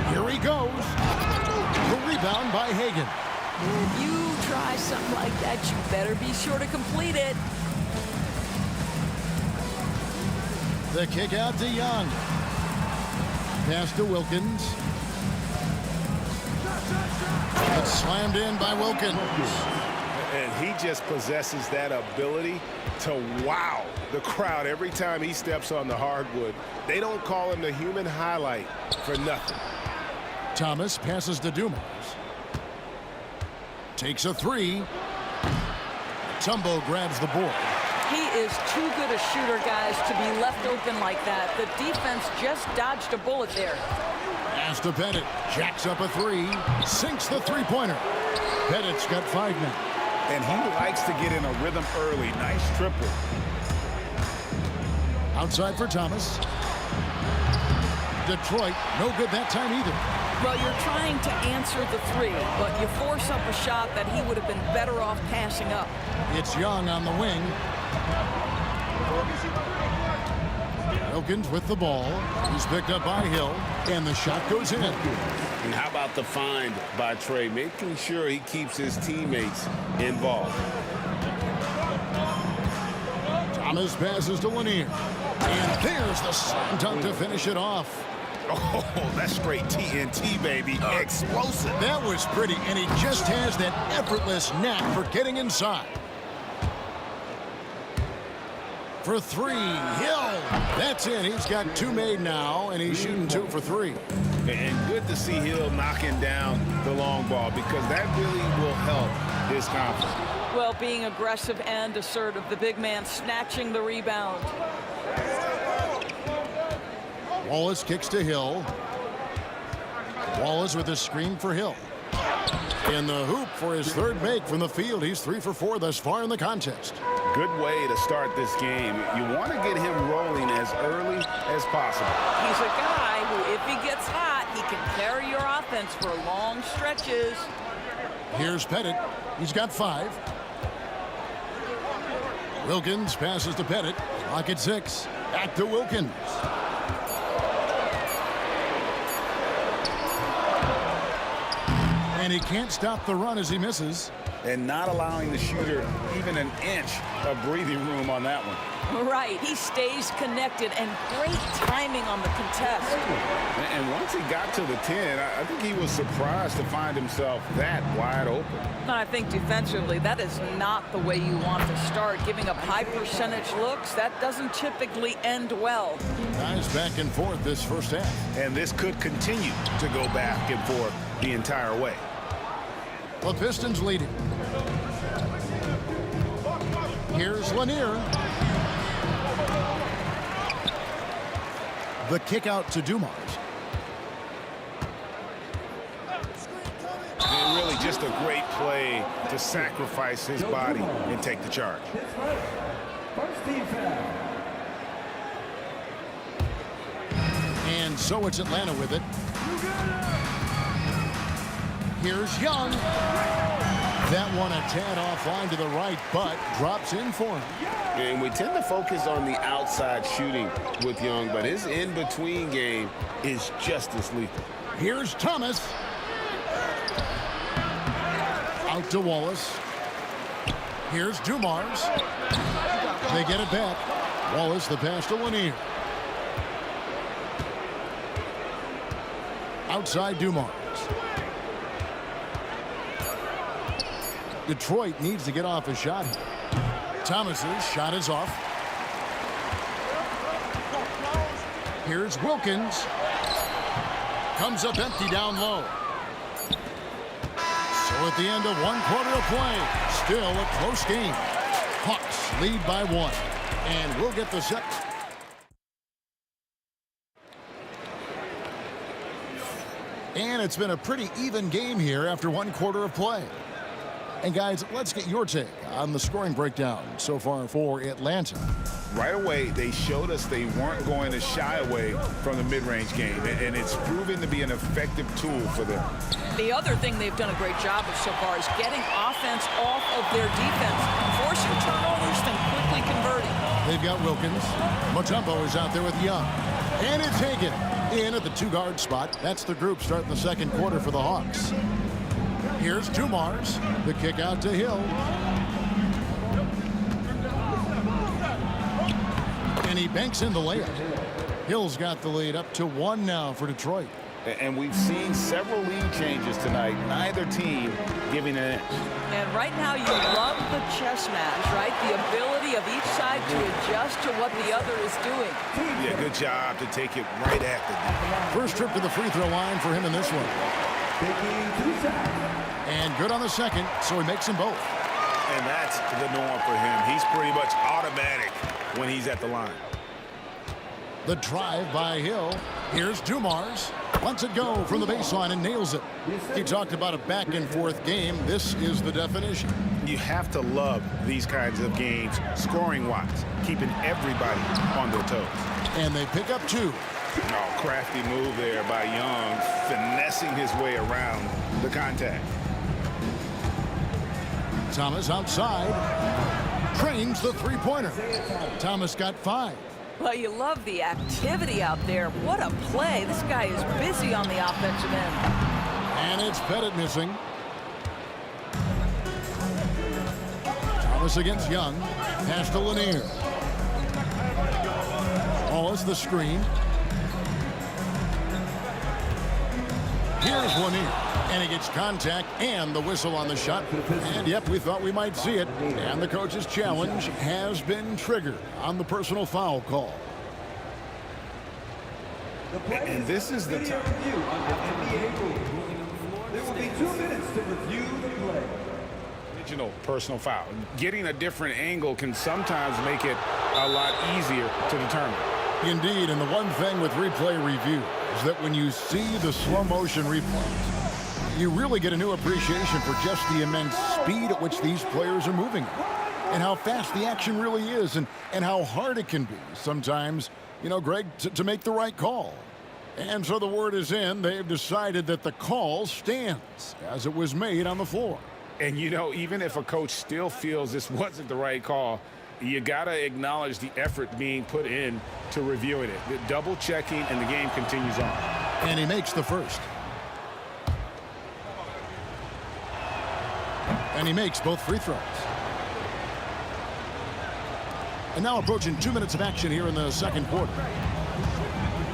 Here he goes. The rebound by Hagan. If you try something like that, you better be sure to complete it. The kick out to Young. Pass to Wilkins. It's slammed in by Wilkins. And he just possesses that ability to wow the crowd every time he steps on the hardwood. They don't call him the human highlight for nothing. Thomas passes to Dumars. Takes a 3. Tumbo grabs the board. He is too good a shooter, guys, to be left open like that. The defense just dodged a bullet there. Pass to Pettit. Jacks up a 3. Sinks the three-pointer. Pettit's got 5 men. And he likes to get in a rhythm early. Nice triple. Outside for Thomas. Detroit, no good that time either. Well, you're trying to answer the 3, but you force up a shot that he would have been better off passing up. It's Young on the wing. Wilkins with the ball. He's picked up by Hill, and the shot goes in. And how about the find by Trey, making sure he keeps his teammates involved. Thomas passes to Lanier. And there's the slam dunk to finish it off. Oh, that's straight TNT, baby. Explosive. That was pretty, and he just has that effortless knack for getting inside. For 3, Hill. That's in. He's got 2 made now, and he's shooting 2 for 3. And good to see Hill knocking down the long ball because that really will help his confidence. Well, being aggressive and assertive, the big man snatching the rebound. Wallace kicks to Hill. Wallace with a screen for Hill. In the hoop for his 3rd make from the field. He's 3 for 4 thus far in the contest. Good way to start this game. You want to get him rolling as early as possible. He's a guy who, if he gets hot, he can carry your offense for long stretches. Here's Pettit. He's got 5. Wilkins passes to Pettit. Clock at 6. Back to Wilkins. And he can't stop the run as he misses. And not allowing the shooter even an inch of breathing room on that one. Right. He stays connected, and great timing on the contest. And once he got to the 10, I think he was surprised to find himself that wide open. I think defensively, that is not the way you want to start. Giving up high percentage looks, that doesn't typically end well. Guys back and forth this first half. And this could continue to go back and forth the entire way. The Pistons leading. Here's Lanier. The kick out to Dumars. And really just a great play to sacrifice his body and take the charge. And so it's Atlanta with it. Here's Young. That one a tad offline to the right, but drops in for him. And we tend to focus on the outside shooting with Young, but his in-between game is just as lethal. Here's Thomas. Out to Wallace. Here's Dumars. They get it back. Wallace the pass to Lanier. Outside Dumars. Detroit needs to get off a shot here. Thomas's shot is off. Here's Wilkins. Comes up empty down low. So at the end of 1 quarter of play, still a close game. Hawks lead by 1. And we'll get the set. And it's been a pretty even game here after 1 quarter of play. And guys, let's get your take on the scoring breakdown so far for Atlanta. Right away, they showed us they weren't going to shy away from the mid-range game, and it's proven to be an effective tool for them. The other thing they've done a great job of so far is getting offense off of their defense, forcing turnovers, then quickly converting. They've got Wilkins. Mutombo is out there with Young. And it's Hagan in at the 2-guard spot. That's the group starting the 2nd quarter for the Hawks. Here's Dumars. The kick out to Hill. And he banks in the layup. Hill's got the lead up to 1 now for Detroit. And we've seen several lead changes tonight. Neither team giving an inch. And right now you love the chess match, right? The ability of each side to adjust to what the other is doing. Yeah, good job to take it right at the First trip to the free throw line for him in this one. And good on the second, so he makes them both. And that's the norm for him. He's pretty much automatic when he's at the line. The drive by Hill. Here's Dumars. Lets it go from the baseline and nails it. He talked about a back-and-forth game. This is the definition. You have to love these kinds of games, scoring-wise, keeping everybody on their toes. And they pick up 2. Oh, crafty move there by Young, finessing his way around the contact. Thomas outside. Trains the three-pointer. Thomas got 5. Well, you love the activity out there. What a play. This guy is busy on the offensive end. And it's Pettit missing. Thomas against Young. Pass to Lanier. Wallace the screen. Here's Lanier. And he gets contact and the whistle on the shot. And yep, we thought we might see it. And the coach's challenge has been triggered on the personal foul call. And this is the time. There will be 2 minutes to review the play. Original personal foul. Getting a different angle can sometimes make it a lot easier to determine. Indeed, and the one thing with replay review is that when you see the slow motion replays, you really get a new appreciation for just the immense speed at which these players are moving and how fast the action really is and how hard it can be sometimes, you know, Greg, to make the right call. And so the word is in. They've decided that the call stands as it was made on the floor. And, you know, even if a coach still feels this wasn't the right call, you got to acknowledge the effort being put in to reviewing it. The double checking, and the game continues on. And he makes the first. And he makes both free throws. And now approaching 2 minutes of action here in the 2nd quarter.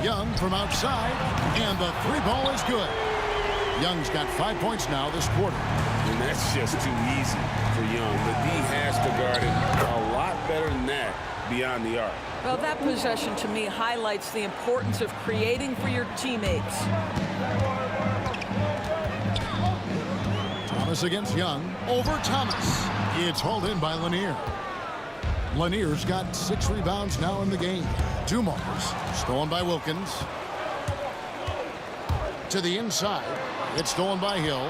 Young from outside, and the 3-ball is good. Young's got 5 points now this quarter. And that's just too easy for Young. The D has to guard it a lot better than that beyond the arc. Well, that possession to me highlights the importance of creating for your teammates. Thomas against Young. Over Thomas. It's hauled in by Lanier. Lanier's got 6 rebounds now in the game. Dumars stolen by Wilkins. To the inside. It's stolen by Hill.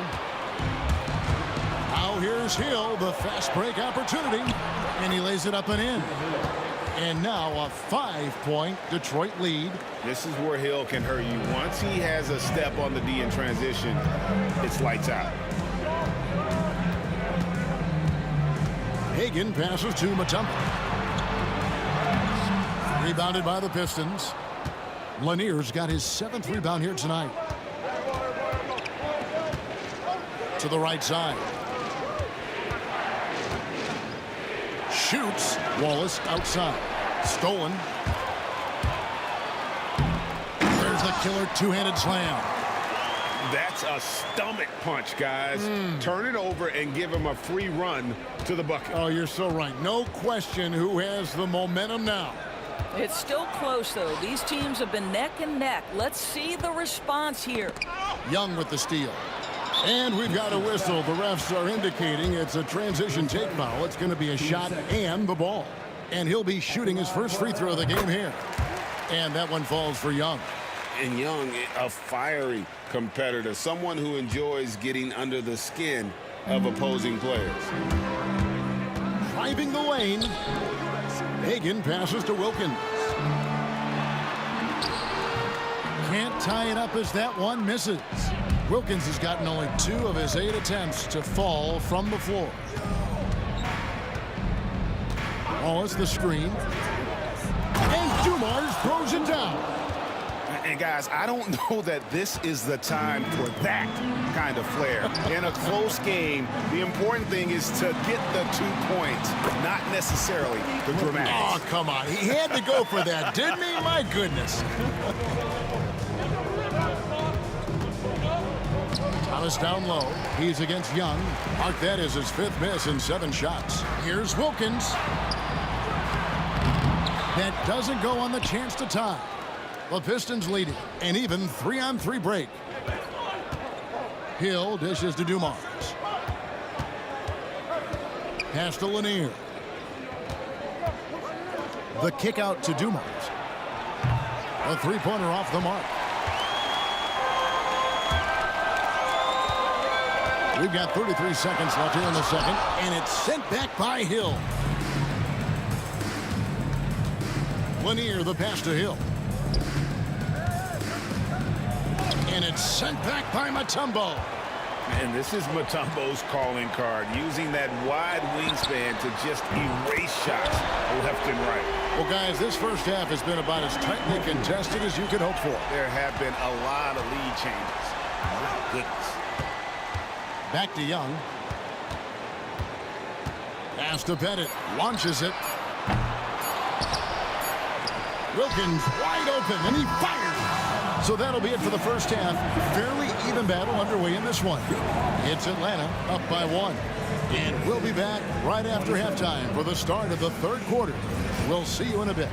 Now here's Hill, the fast break opportunity. And he lays it up and in. And now a 5-point Detroit lead. This is where Hill can hurt you. Once he has a step on the D in transition, it's lights out. Hagan passes to Mutombo. Rebounded by the Pistons. Lanier's got his 7th rebound here tonight. To the right side. Shoots. Wallace outside. Stolen. There's the killer two-handed slam. That's a stomach punch, guys. Turn it over and give him a free run to the bucket. Oh, you're so right. No question who has the momentum now. It's still close, though. These teams have been neck and neck. Let's see the response here. Young with the steal. And we've got a whistle. The refs are indicating it's a transition take foul. It's going to be a shot and the ball. And he'll be shooting his first free throw of the game here. And that one falls for Young. And Young, a fiery competitor, someone who enjoys getting under the skin of opposing players. Driving the lane. Hagan passes to Wilkins. Can't tie it up as that one misses. Wilkins has gotten only 2 of his 8 attempts to fall from the floor. Wallace the screen. And Dumars throws it down. And guys, I don't know that this is the time for that kind of flair. In a close game, the important thing is to get the 2 points, not necessarily the dramatics. Oh, come on. He had to go for that, didn't he? My goodness. Thomas down low. He's against Young. Mark that as his 5th miss in 7 shots. Here's Wilkins. That doesn't go on the chance to tie. The Pistons leading. An even 3-on-3 break. Hill dishes to Dumars. Pass to Lanier. The kick out to Dumars. A 3-pointer off the mark. We've got 33 seconds left here in the second, and it's sent back by Hill. Lanier, the pass to Hill. And it's sent back by Mutombo. And this is Mutombo's calling card, using that wide wingspan to just erase shots left and right. Well, guys, this first half has been about as tightly contested as you could hope for. There have been a lot of lead changes. My goodness. Back to Young. Pass to Pettit. Launches it. Wilkins wide open, and he fires. So that'll be it for the first half. Fairly even battle underway in this one. It's Atlanta up by 1. And we'll be back right after halftime for the start of the 3rd quarter. We'll see you in a bit.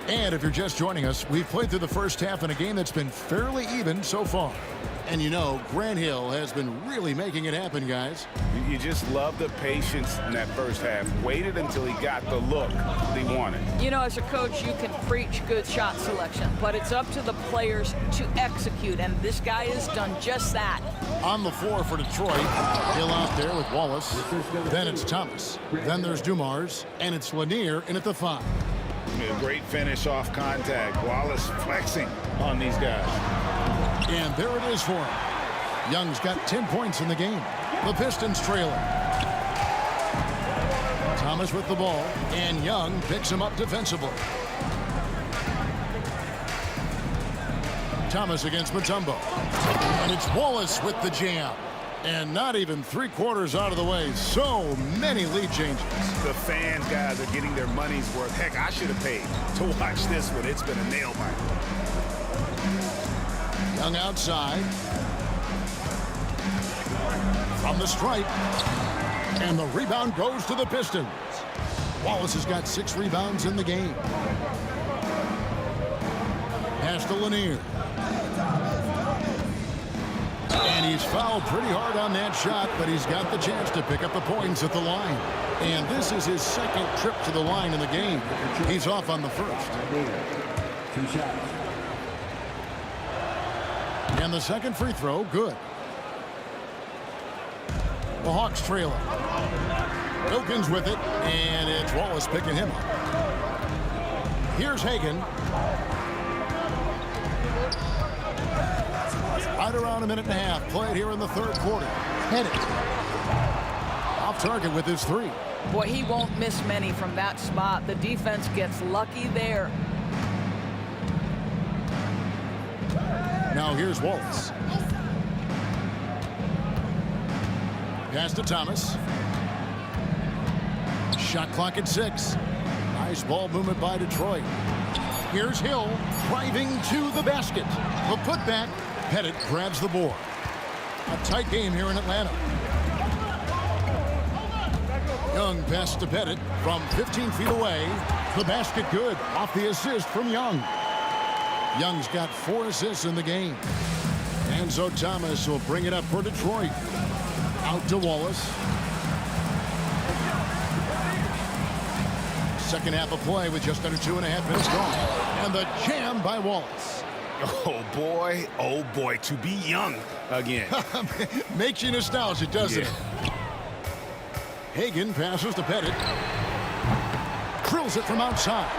And if you're just joining us, we've played through the first half in a game that's been fairly even so far. And you know, Grant Hill has been really making it happen, guys. You just love the patience in that first half. Waited until he got the look that he wanted. You know, as a coach, you can preach good shot selection, but it's up to the players to execute, and this guy has done just that. On the floor for Detroit, Hill out there with Wallace. Then it's Thomas. Then there's Dumars, and it's Lanier in at the 5. A great finish off contact. Wallace flexing on these guys. And there it is for him. Young's got 10 points in the game. The Pistons trailing. Thomas with the ball, and Young picks him up defensively. Thomas against Mutombo. And it's Wallace with the jam. And not even 3/4 out of the way. So many lead changes. The fans, guys, are getting their money's worth. Heck, I should have paid to watch this one. It's been a nail biter. Young outside. From the stripe. And the rebound goes to the Pistons. Wallace has got 6 rebounds in the game. Pass to Lanier. And he's fouled pretty hard on that shot, but he's got the chance to pick up the points at the line. And this is his 2nd trip to the line in the game. He's off on the 1st. 2 shots. And the 2nd free throw, good. The Hawks trail it. Wilkins with it, and it's Wallace picking him up. Here's Hagan. Right around a minute and a half played here in the third quarter. Pettit off target with his three. Boy, he won't miss many from that spot. The defense gets lucky there. Now here's Wallace. Pass to Thomas. Shot clock at 6. Nice ball movement by Detroit. Here's Hill driving to the basket. The putback. Pettit grabs the board. A tight game here in Atlanta. Young pass to Pettit from 15 feet away. The basket good off the assist from Young. Young's got 4 assists in the game. And so Thomas will bring it up for Detroit. Out to Wallace. Second half of play with just under 2.5 minutes gone. And the jam by Wallace. Oh boy, to be Young again. Makes you nostalgic, doesn't it? Hagan passes to Pettit. Drills it from outside.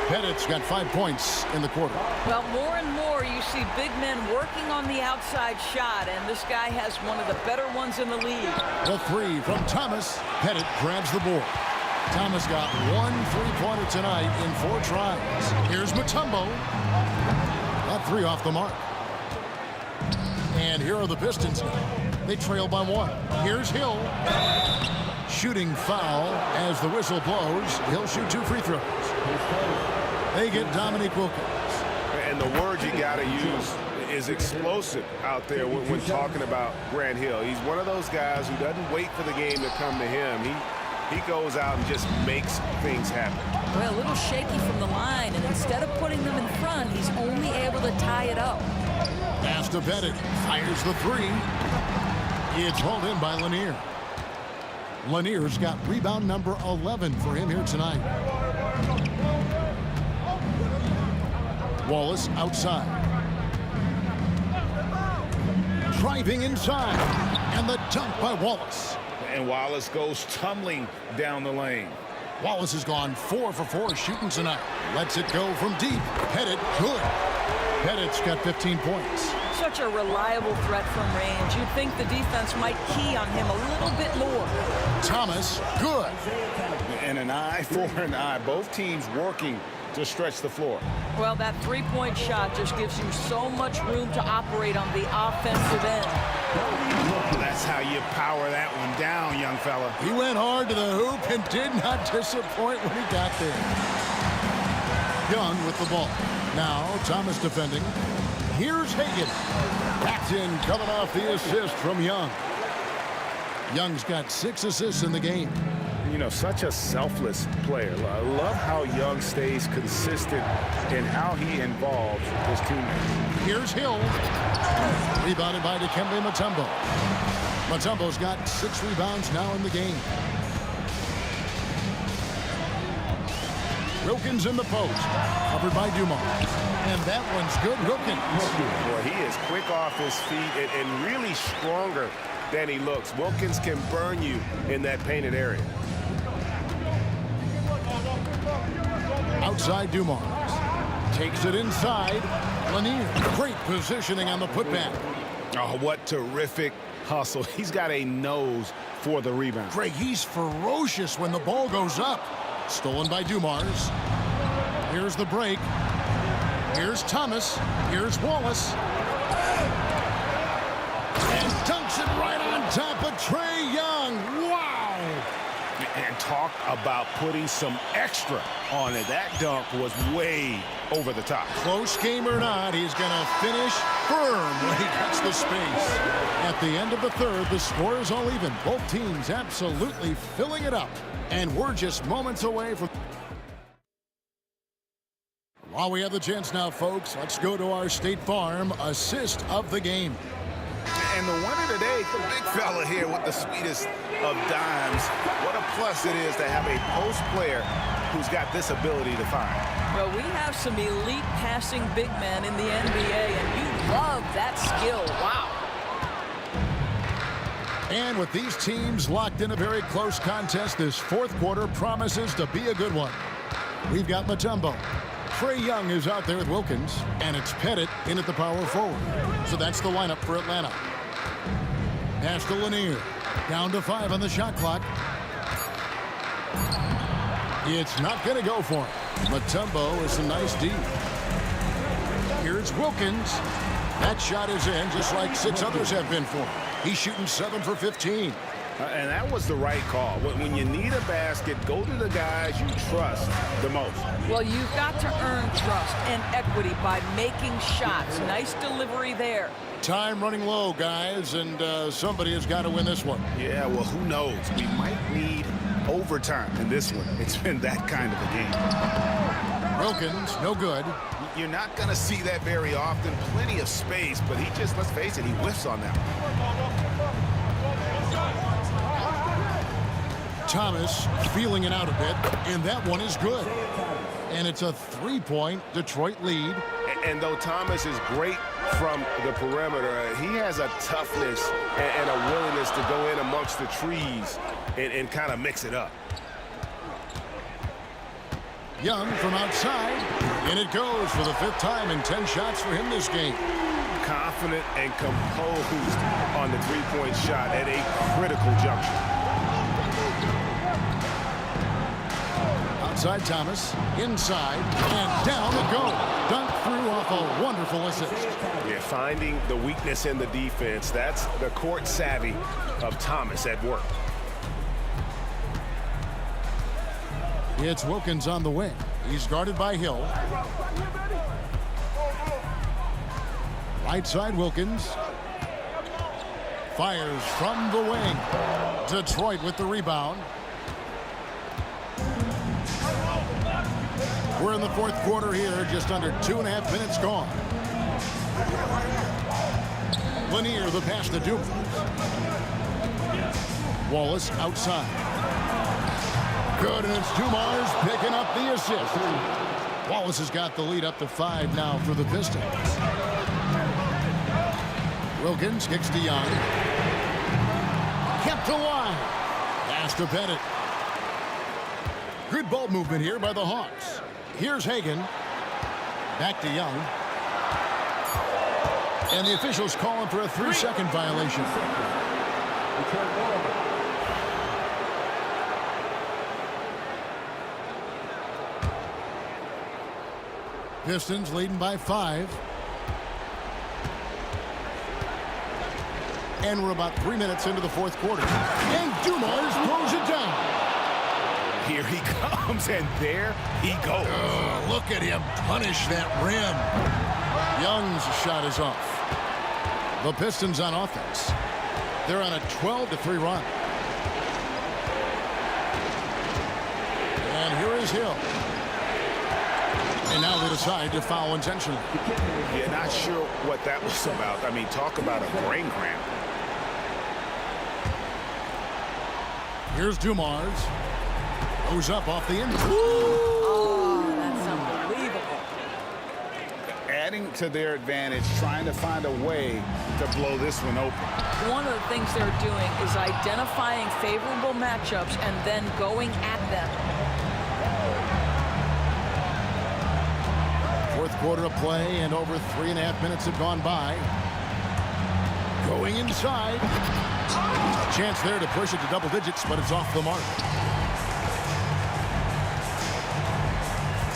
Pettit's got 5 points in the quarter. Well, more and more you see big men working on the outside shot, and this guy has one of the better ones in the league. The three from Thomas. Pettit grabs the board. Thomas got 1 3-pointer tonight in 4 tries. Here's Mutombo. That 3 off the mark. And here are the Pistons. They trail by 1. Here's Hill. Shooting foul as the whistle blows. He'll shoot 2 free throws. They get Dominique Wilkins. And the word you got to use is explosive out there when talking about Grant Hill. He's one of those guys who doesn't wait for the game to come to him. He goes out and just makes things happen. Well, a little shaky from the line, and instead of putting them in front, he's only able to tie it up. Pass to Pettit. Fires the 3. It's hauled in by Lanier. Lanier's got rebound number 11 for him here tonight. Wallace outside. Driving inside. And the dunk by Wallace. And Wallace goes tumbling down the lane. Wallace has gone 4 for 4 shooting tonight. Lets it go from deep. Pettit, good. Pettit's got 15 points. Such a reliable threat from range. You'd think the defense might key on him a little bit more. Thomas, good. And an eye for an eye. Both teams working to stretch the floor. Well, that 3-point shot just gives you so much room to operate on the offensive end. That's how you power that one down, young fella. He went hard to the hoop and did not disappoint when he got there. Young with the ball. Now Thomas defending. Here's Hagan. Backed in, coming off the assist from Young. Young's got 6 assists in the game. You know, such a selfless player. I love how Young stays consistent in how he involves his teammates. Here's Hill. Rebounded by Dikembe Mutombo. Mutombo's got 6 rebounds now in the game. Wilkins in the post. Covered by Dumars. And that one's good. Wilkins. Boy, he is quick off his feet and really stronger than he looks. Wilkins can burn you in that painted area. Outside Dumars. Takes it inside. Lanier. Great positioning on the putback. Oh, what terrific hustle. He's got a nose for the rebound. Greg, he's ferocious when the ball goes up. Stolen by Dumars. Here's the break. Here's Thomas. Here's Wallace. And dunks it right on top of Trae Young. Wow. And talk about putting some extra on it. That dunk was way over the top. Close game or not, he's going to finish firm when he gets the space. At the end of the third, the score is all even. Both teams absolutely filling it up. And we're just moments away from... While we have the chance now, folks, let's go to our State Farm assist of the game. And the winner today, the big fella here with the sweetest of dimes. What a plus it is to have a post player who's got this ability to find. Well, we have some elite passing big men in the NBA, and you love that skill. Wow. And with these teams locked in a very close contest, this fourth quarter promises to be a good one. We've got Mutombo. Trae Young is out there with Wilkins, and it's Pettit in at the power forward. So that's the lineup for Atlanta. Pass to Lanier. Down to 5 on the shot clock. It's not going to go for him. Mutombo is a nice D. Here's Wilkins. That shot is in just like 6 others have been for him. He's shooting 7 for 15. And that was the right call. When you need a basket, go to the guys you trust the most. Well, you've got to earn trust and equity by making shots. Nice delivery there. Time running low, guys, and somebody has got to win this one. Yeah, well, who knows? We might need overtime in this one. It's been that kind of a game. Wilkins, no good. You're not going to see that very often. Plenty of space, but he just, let's face it, he whiffs on that. Thomas feeling it out a bit, and that one is good. And it's a 3-point Detroit lead. And though Thomas is great from the perimeter, he has a toughness and a willingness to go in amongst the trees and kind of mix it up. Young from outside, and it goes for the 5th time in 10 shots for him this game. Confident and composed on the 3-point shot at a critical juncture. Outside Thomas, inside, and down it goes. Dunk through off a wonderful assist. Yeah, finding the weakness in the defense. That's the court savvy of Thomas at work. It's Wilkins on the wing. He's guarded by Hill. Right side Wilkins. Fires from the wing. Detroit with the rebound. We're in the fourth quarter here, just under 2.5 minutes gone. Lanier, the pass to Dumas. Wallace outside. Good, and it's Dumas picking up the assist. Wallace has got the lead up to 5 now for the Pistons. Wilkins kicks to Young. Kept alive. Pass to Pettit. Good ball movement here by the Hawks. Here's Hagan. Back to Young. And the officials calling for a 3-second violation. Pistons leading by 5. And we're about 3 minutes into the fourth quarter. And Dumas throws it down. Here he comes, and there he goes. Look at him punish that rim. Young's shot is off. The Pistons on offense. They're on a 12-3 run. And here is Hill. And now they decide to foul intentionally. Yeah, not sure what that was about. I mean, talk about a brain cramp. Here's Dumas. Goes up off the end. Oh, that's unbelievable. Adding to their advantage, trying to find a way to blow this one open. One of the things they're doing is identifying favorable matchups and then going at them. Fourth quarter of play, and over 3.5 minutes have gone by. Going inside. Chance there to push it to double digits, but it's off the mark.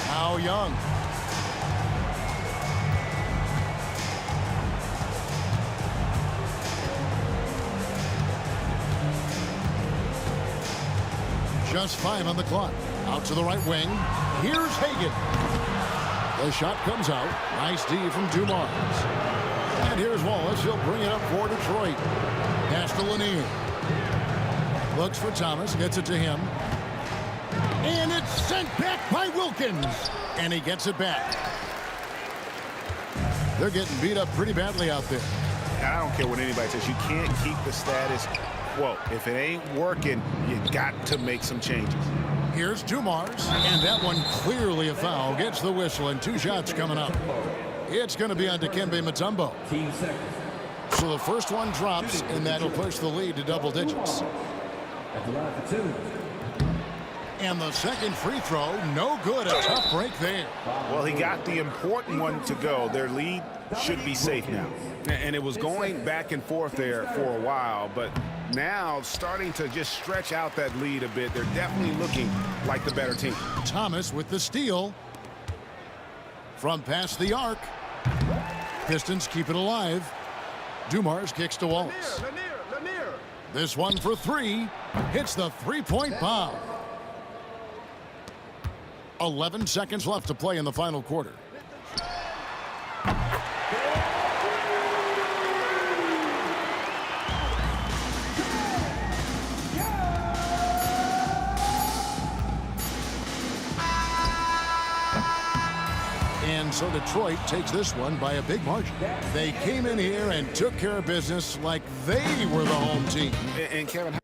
Now Young. Just 5 on the clock. Out to the right wing. Here's Hagan. The shot comes out. Nice D from Dumas. And here's Wallace. He'll bring it up for Detroit. Pass to Lanier. Looks for Thomas. Gets it to him. And it's sent back by Wilkins. And he gets it back. They're getting beat up pretty badly out there. I don't care what anybody says. You can't keep the status quo. If it ain't working, you got to make some changes. Here's Dumas. And that one clearly a foul. Gets the whistle, and 2 shots coming up. It's going to be on Dikembe Mutombo. So the first one drops, and that'll push the lead to double digits. And the second free throw, no good. A tough break there. Well, he got the important one to go. Their lead should be safe now. And it was going back and forth there for a while, but now starting to just stretch out that lead a bit. They're definitely looking like the better team. Thomas with the steal. From past the arc. Pistons keep it alive. Dumars kicks to Wallace. This one for three. Hits the three-point bomb. 11 seconds left to play in the final quarter. And so Detroit takes this one by a big margin. They came in here and took care of business like they were the home team. And Kevin,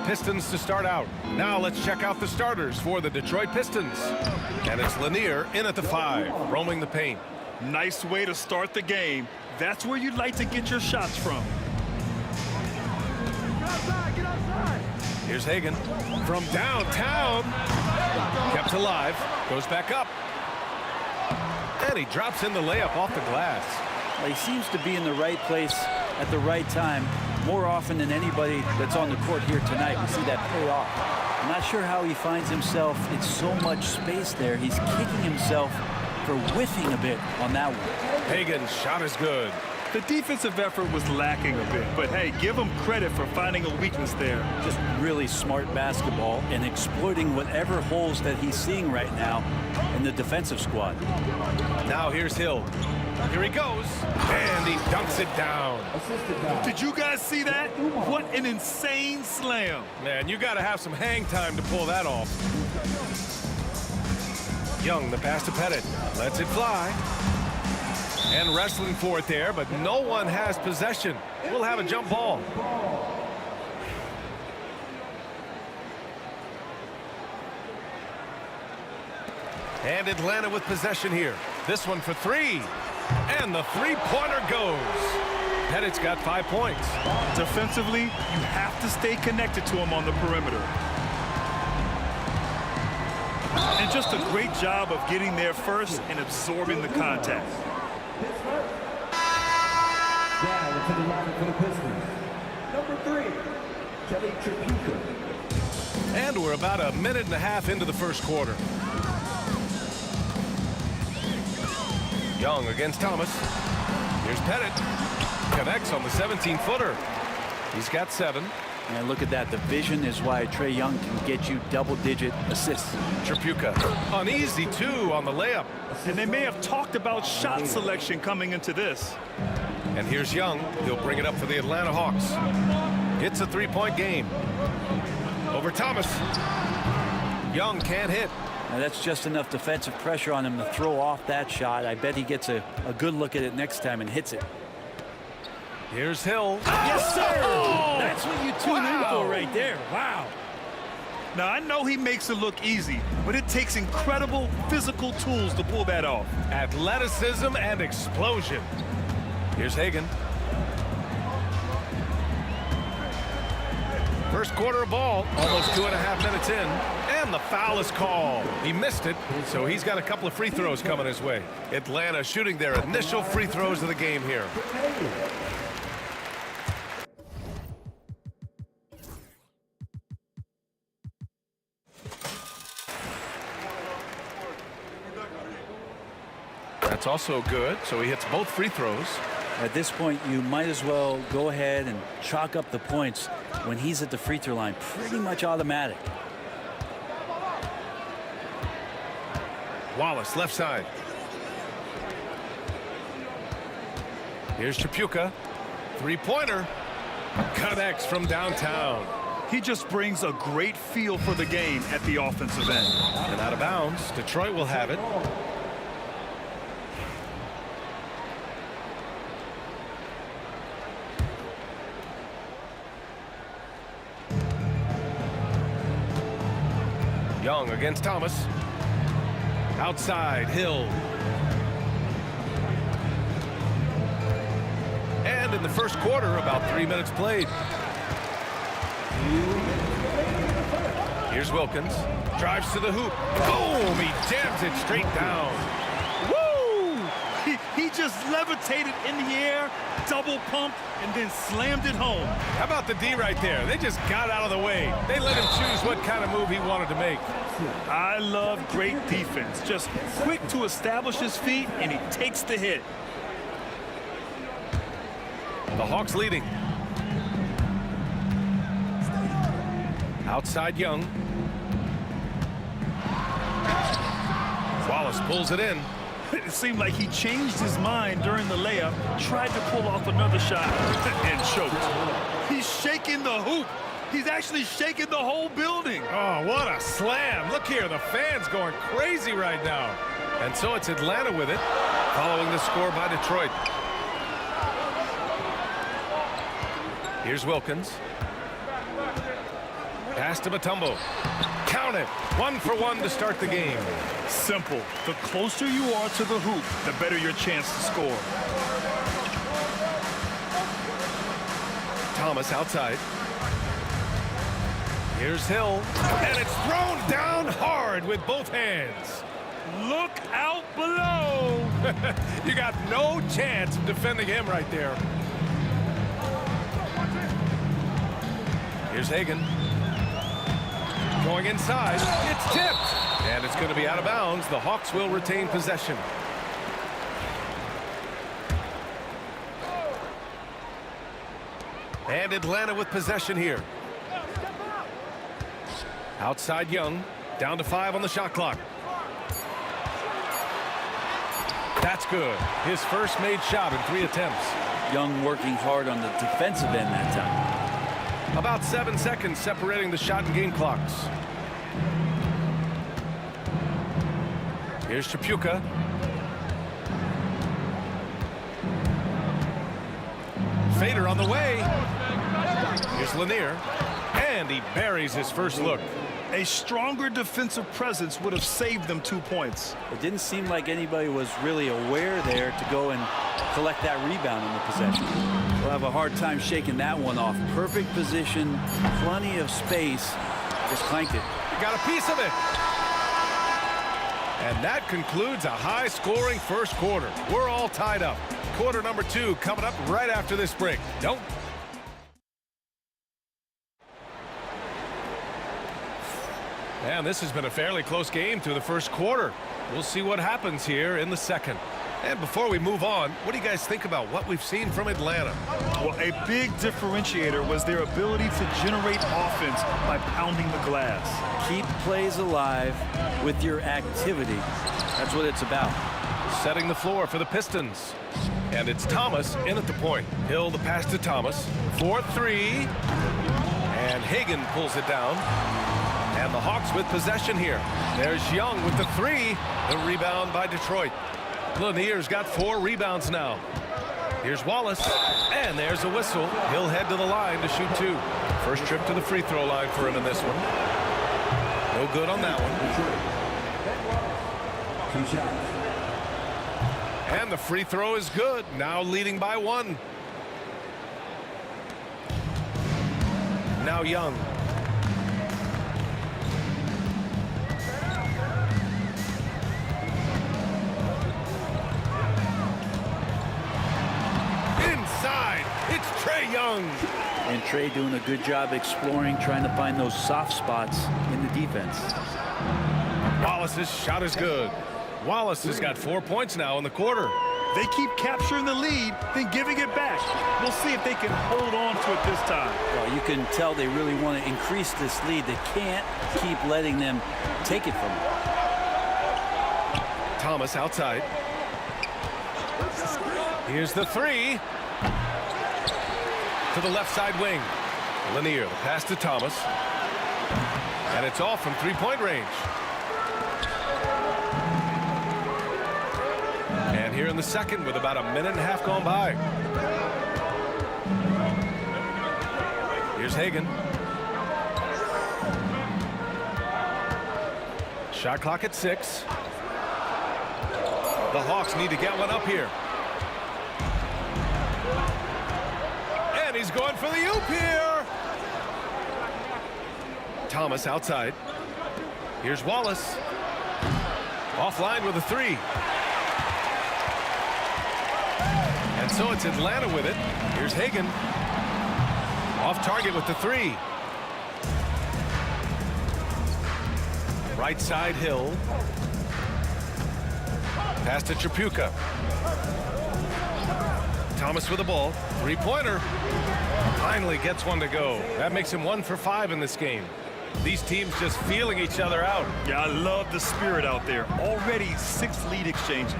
Pistons to start out. Now let's check out the starters for the Detroit Pistons. And it's Lanier in at the 5, roaming the paint. Nice way to start the game. That's where you'd like to get your shots from. Here's Hagan from downtown. Kept alive. Goes back up. And he drops in the layup off the glass. Well, he seems to be in the right place at the right time more often than anybody that's on the court here tonight. We see that pay off. I'm not sure how he finds himself in so much space there. He's kicking himself for whiffing a bit on that one. Hagan's shot is good. The defensive effort was lacking a bit, but hey, give him credit for finding a weakness there. Just really smart basketball and exploiting whatever holes that he's seeing right now in the defensive squad. Now here's Hill. Here he goes, and he dunks it down. Did you guys see that? What an insane slam. Man, you got to have some hang time to pull that off. Young, the pass to Pettit. Lets it fly. And wrestling for it there, but no one has possession. We'll have a jump ball. And Atlanta with possession here. This one for 3. And the three-pointer goes. Pettit's got 5 points. Defensively, you have to stay connected to him on the perimeter. And just a great job of getting there first and absorbing the contact. Down to the line for the Pistons. Number 3, Kelly Tripucka. And we're about a minute and a half into the first quarter. Young against Thomas. Here's Pettit. Connects on the 17-footer. He's got 7. And look at that. The vision is why Trae Young can get you double-digit assists. Tripucka, an easy 2 on the layup. And they may have talked about shot selection coming into this. And here's Young. He'll bring it up for the Atlanta Hawks. It's a 3-point game. Over Thomas. Young can't hit. Now that's just enough defensive pressure on him to throw off that shot. I bet he gets a good look at it next time and hits it. Here's Hill. Yes, sir! Oh! That's what you tune in for right there. Wow. Now, I know he makes it look easy, but it takes incredible physical tools to pull that off. Athleticism and explosion. Here's Hagan. First quarter of ball, almost 2.5 minutes in, and the foul is called. He missed it, so he's got a couple of free throws coming his way. Atlanta shooting their initial free throws of the game here. That's also good, so he hits both free throws. At this point, you might as well go ahead and chalk up the points when he's at the free throw line. Pretty much automatic. Wallace, left side. Here's Tripucka. Three-pointer. Connects from downtown. He just brings a great feel for the game at the offensive end. And out of bounds. Detroit will have it. Young against Thomas. Outside, Hill. And in the first quarter, about 3 minutes played. Here's Wilkins. Drives to the hoop. Boom! He jams it straight down. Woo! He just levitated in the air, double pumped, and then slammed it home. How about the D right there? They just got out of the way. They let him choose what kind of move he wanted to make. I love great defense. Just quick to establish his feet, and he takes the hit. The Hawks leading. Outside Young. Wallace pulls it in. It seemed like he changed his mind during the layup, tried to pull off another shot, and choked. He's shaking the hoop. He's actually shaking the whole building. Oh, what a slam. Look here, the fans going crazy right now. And so it's Atlanta with it, following the score by Detroit. Here's Wilkins. Pass to Mutombo. Count it. 1 for 1 to start the game. Simple. The closer you are to the hoop, the better your chance to score. Thomas outside. Here's Hill. And it's thrown down hard with both hands. Look out below. You got no chance of defending him right there. Here's Hagan. Going inside. It's tipped. And it's going to be out of bounds. The Hawks will retain possession. And Atlanta with possession here. Outside Young. Down to 5 on the shot clock. That's good. His first made shot in 3 attempts. Young working hard on the defensive end that time. About 7 seconds separating the shot and game clocks. Here's Tripucka. Fader on the way. Here's Lanier. And he buries his first look. A stronger defensive presence would have saved them 2 points. It didn't seem like anybody was really aware there to go and collect that rebound in the possession. We'll have a hard time shaking that one off. Perfect position, plenty of space. Just clanked it. Got a piece of it. And that concludes a high-scoring first quarter. We're all tied up. Quarter number 2 coming up right after this break. Don't. And this has been a fairly close game through the first quarter. We'll see what happens here in the second. And before we move on, what do you guys think about what we've seen from Atlanta? Well, a big differentiator was their ability to generate offense by pounding the glass. Keep plays alive with your activity. That's what it's about. Setting the floor for the Pistons. And it's Thomas in at the point. Hill the pass to Thomas. 4-3. And Hagan pulls it down. And the Hawks with possession here. There's Young with the 3. The rebound by Detroit. Lanier's got 4 rebounds now. Here's Wallace. And there's a whistle. He'll head to the line to shoot 2. First trip to the free throw line for him in this one. No good on that one. And the free throw is good. Now leading by 1. Now Young. It's Trey Young. And Trey doing a good job exploring, trying to find those soft spots in the defense. Wallace's shot is good. Wallace has got 4 points now in the quarter. They keep capturing the lead, then giving it back. We'll see if they can hold on to it this time. Well, you can tell they really want to increase this lead. They can't keep letting them take it from them. Thomas outside. Here's the 3. To the left side wing. Lanier, the pass to Thomas. And it's off from 3-point range. And here in the second with about a minute and a half gone by. Here's Hagan. Shot clock at 6. The Hawks need to get one up here. And he's going for the oop here. Thomas outside. Here's Wallace. Offline with a 3. And so it's Atlanta with it. Here's Hagan. Off target with the 3. Right side Hill. Pass to Tripucka. Thomas with the ball. 3-pointer. Finally gets one to go. That makes him 1 for 5 in this game. These teams just feeling each other out. Yeah, I love the spirit out there. Already 6 lead exchanges.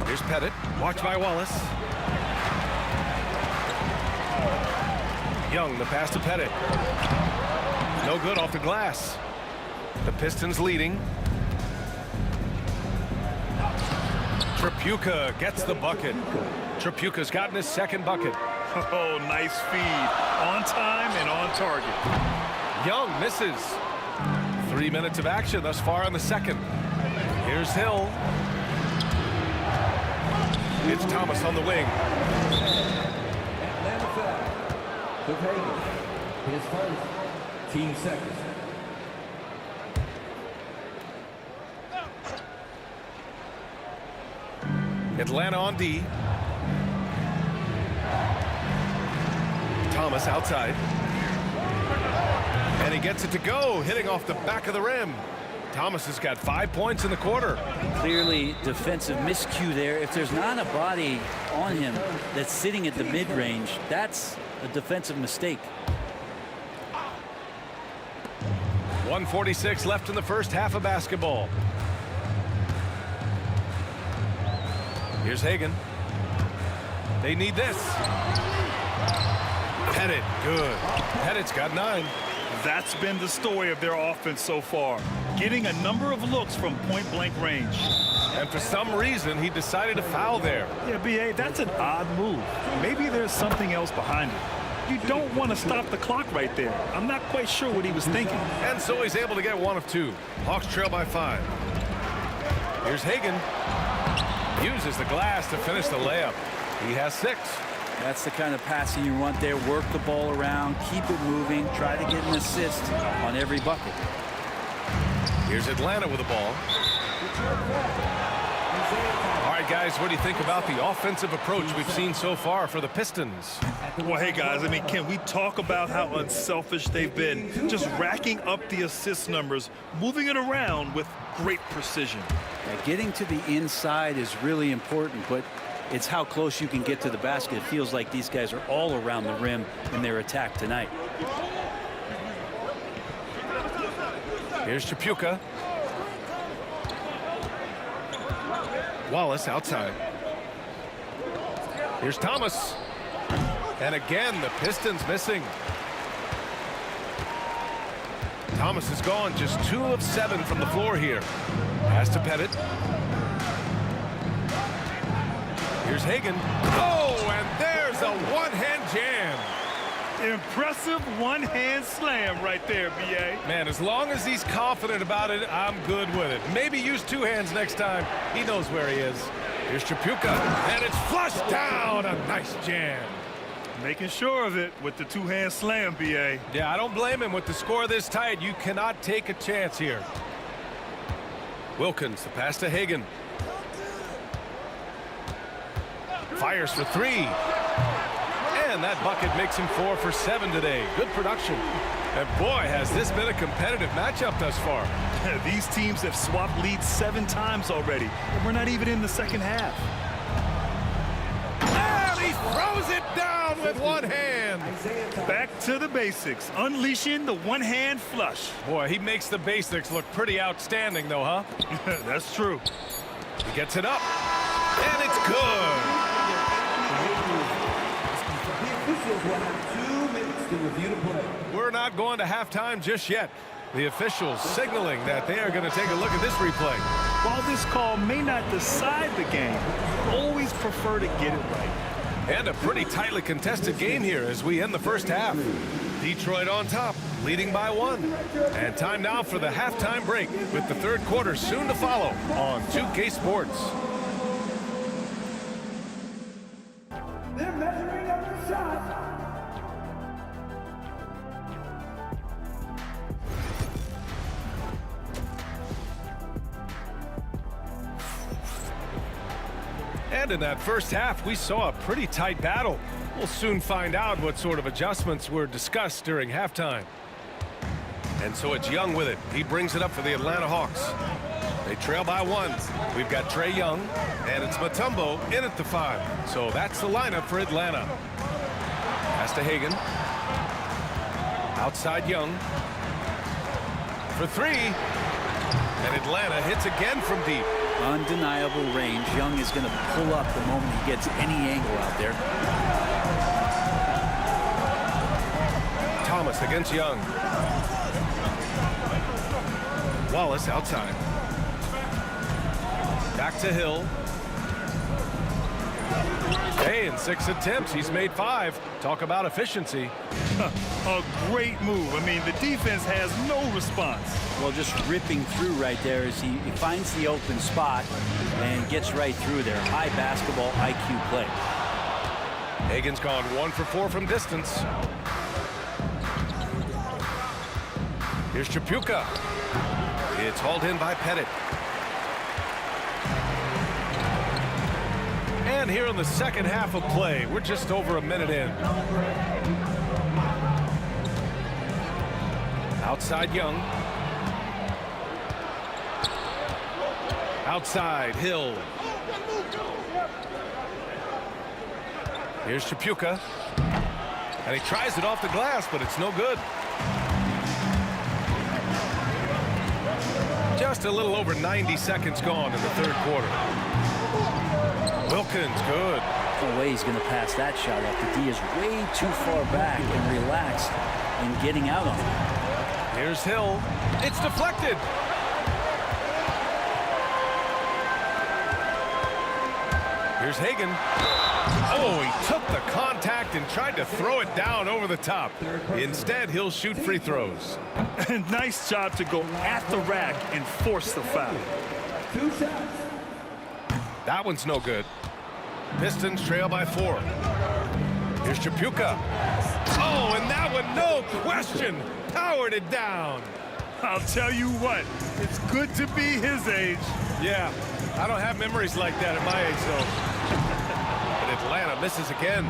Here's Pettit. Watched by Wallace. Young, the pass to Pettit. No good off the glass. The Pistons leading. Tripucka gets the bucket. Tripucka's gotten his second bucket. Oh, nice feed. On time and on target. Young misses. 3 minutes of action thus far in the second. Here's Hill. It's Thomas on the wing. Atlanta foul. Copenhagen. His first. Team second. Atlanta on D. Thomas outside. And he gets it to go, hitting off the back of the rim. Thomas has got 5 points in the quarter. Clearly defensive miscue there. If there's not a body on him that's sitting at the mid-range, that's a defensive mistake. 1:46 left in the first half of basketball. Here's Hagan. They need this. Pettit, good. Pettit's got 9. That's been the story of their offense so far. Getting a number of looks from point-blank range. And for some reason, he decided to foul there. Yeah, B.A., that's an odd move. Maybe there's something else behind it. You don't want to stop the clock right there. I'm not quite sure what he was thinking. And so he's able to get 1 of 2. Hawks trail by 5. Here's Hagan. Uses the glass to finish the layup. He has 6. That's the kind of passing you want there. Work the ball around, keep it moving, try to get an assist on every bucket. Here's Atlanta with the ball. All right, guys, what do you think about the offensive approach we've seen so far for the Pistons? Well, hey, guys, I mean, can we talk about how unselfish they've been? Just racking up the assist numbers, moving it around with great precision. Yeah, getting to the inside is really important, but it's how close you can get to the basket. It feels like these guys are all around the rim in their attack tonight. Here's Chapuka. Wallace outside. Here's Thomas. And again, the Pistons missing. Thomas is gone, just 2 of 7 from the floor here. Pass to Pettit. Here's Hagan. Oh, and there's a one-hand jam. Impressive one-hand slam right there, B.A. Man, as long as he's confident about it, I'm good with it. Maybe use 2 hands next time. He knows where he is. Here's Chapuka, and it's flushed down. A nice jam. Making sure of it with the 2-hand slam, B.A. Yeah, I don't blame him. With the score this tight, you cannot take a chance here. Wilkins, the pass to Hagan. Fires for 3. And that bucket makes him 4 for 7 today. Good production. And boy, has this been a competitive matchup thus far. These teams have swapped leads 7 times already, and we're not even in the second half. And he throws it down with 1 hand. Back to the basics, unleashing the one-hand flush. Boy, he makes the basics look pretty outstanding, though, huh? That's true. He gets it up, and it's good. We're not going to halftime just yet. The officials signaling that they are going to take a look at this replay. While this call may not decide the game, always prefer to get it right. And a pretty tightly contested game here as we end the first half. Detroit on top, leading by 1. And time now for the halftime break with the third quarter soon to follow on 2K Sports. They're measuring up the shot. And in that first half, we saw a pretty tight battle. We'll soon find out what sort of adjustments were discussed during halftime. And so it's Young with it. He brings it up for the Atlanta Hawks. They trail by 1. We've got Trae Young, and it's Mutombo in at the 5. So that's the lineup for Atlanta. Pass to Hagan. Outside Young. For 3. And Atlanta hits again from deep. Undeniable range. Young is going to pull up the moment he gets any angle out there. Thomas against Young. Wallace outside. Back to Hill. Hey, in 6 attempts, he's made 5. Talk about efficiency. A great move. I mean, the defense has no response. Well, just ripping through right there as he finds the open spot and gets right through there. High basketball IQ play. Hagen's gone 1 for 4 from distance. Here's Chapuka. It's hauled in by Pettit. And here in the second half of play, we're just over a minute in. Outside Young. Outside Hill. Here's Chapuka. And he tries it off the glass, but it's no good. Just a little over 90 seconds gone in the third quarter. Wilkins, good. No way he's going to pass that shot up. The D is way too far back and relaxed in getting out on it. Here's Hill. It's deflected. Here's Hagen. Oh, he took the contact and tried to throw it down over the top. Instead, he'll shoot free throws. Nice job to go at the rack and force the foul. 2 shots. That one's no good. Pistons trail by 4. Here's Chapuka. Oh, and that one, no question, powered it down. I'll tell you what, it's good to be his age. Yeah, I don't have memories like that at my age, though. And Atlanta misses again.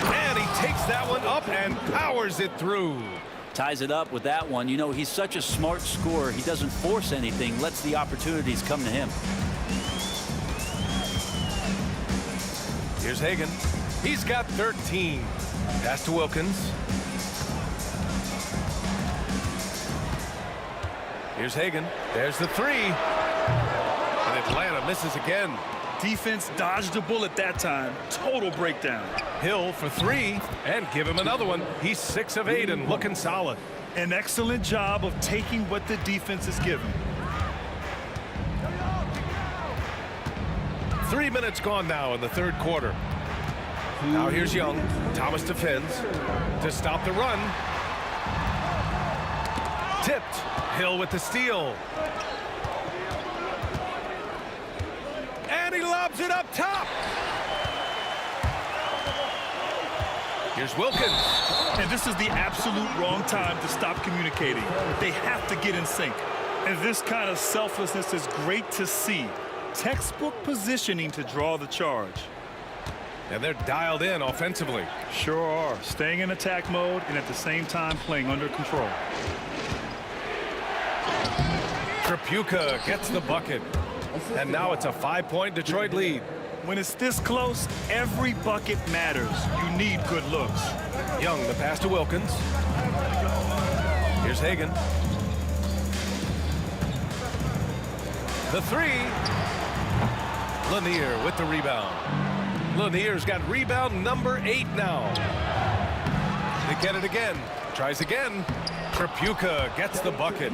And he takes that one up and powers it through. Ties it up with that one. You know, he's such a smart scorer. He doesn't force anything, lets the opportunities come to him. Here's Hagen. He's got 13. Pass to Wilkins. Here's Hagen. There's the 3. And Atlanta misses again. Defense dodged a bullet that time. Total breakdown. Hill for 3, and give him another one. He's 6 of 8 and looking solid. An excellent job of taking what the defense is given. 3 minutes gone now in the third quarter. Now here's Young. Thomas defends to stop the run. Tipped. Hill with the steal. And he lobs it up top. Here's Wilkins. And this is the absolute wrong time to stop communicating. They have to get in sync. And this kind of selflessness is great to see. Textbook positioning to draw the charge. And they're dialed in offensively. Sure are. Staying in attack mode and at the same time playing under control. Chapuka gets the bucket. And now it's a 5-point Detroit lead. When it's this close, every bucket matters. You need good looks. Young, the pass to Wilkins. Here's Hagen. The 3. Lanier with the rebound. Lanier's got rebound number 8 now. They get it again. Tries again. Chapuka gets the bucket.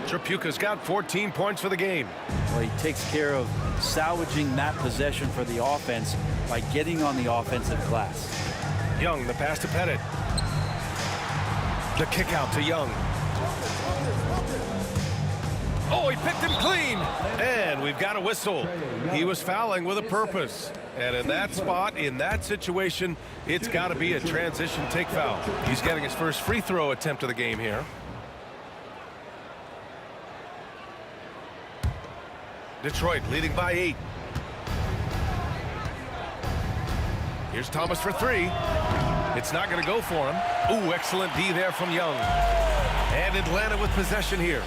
Chapuka's got 14 points for the game. Well, he takes care of salvaging that possession for the offense by getting on the offensive glass. Young, the pass to Pettit. The kick out to Young. Oh, he picked him clean. And we've got a whistle. He was fouling with a purpose. And in that spot, in that situation, it's got to be a transition take foul. He's getting his first free throw attempt of the game here. Detroit leading by 8. Here's Thomas for 3. It's not going to go for him. Ooh, excellent D there from Young. And Atlanta with possession here.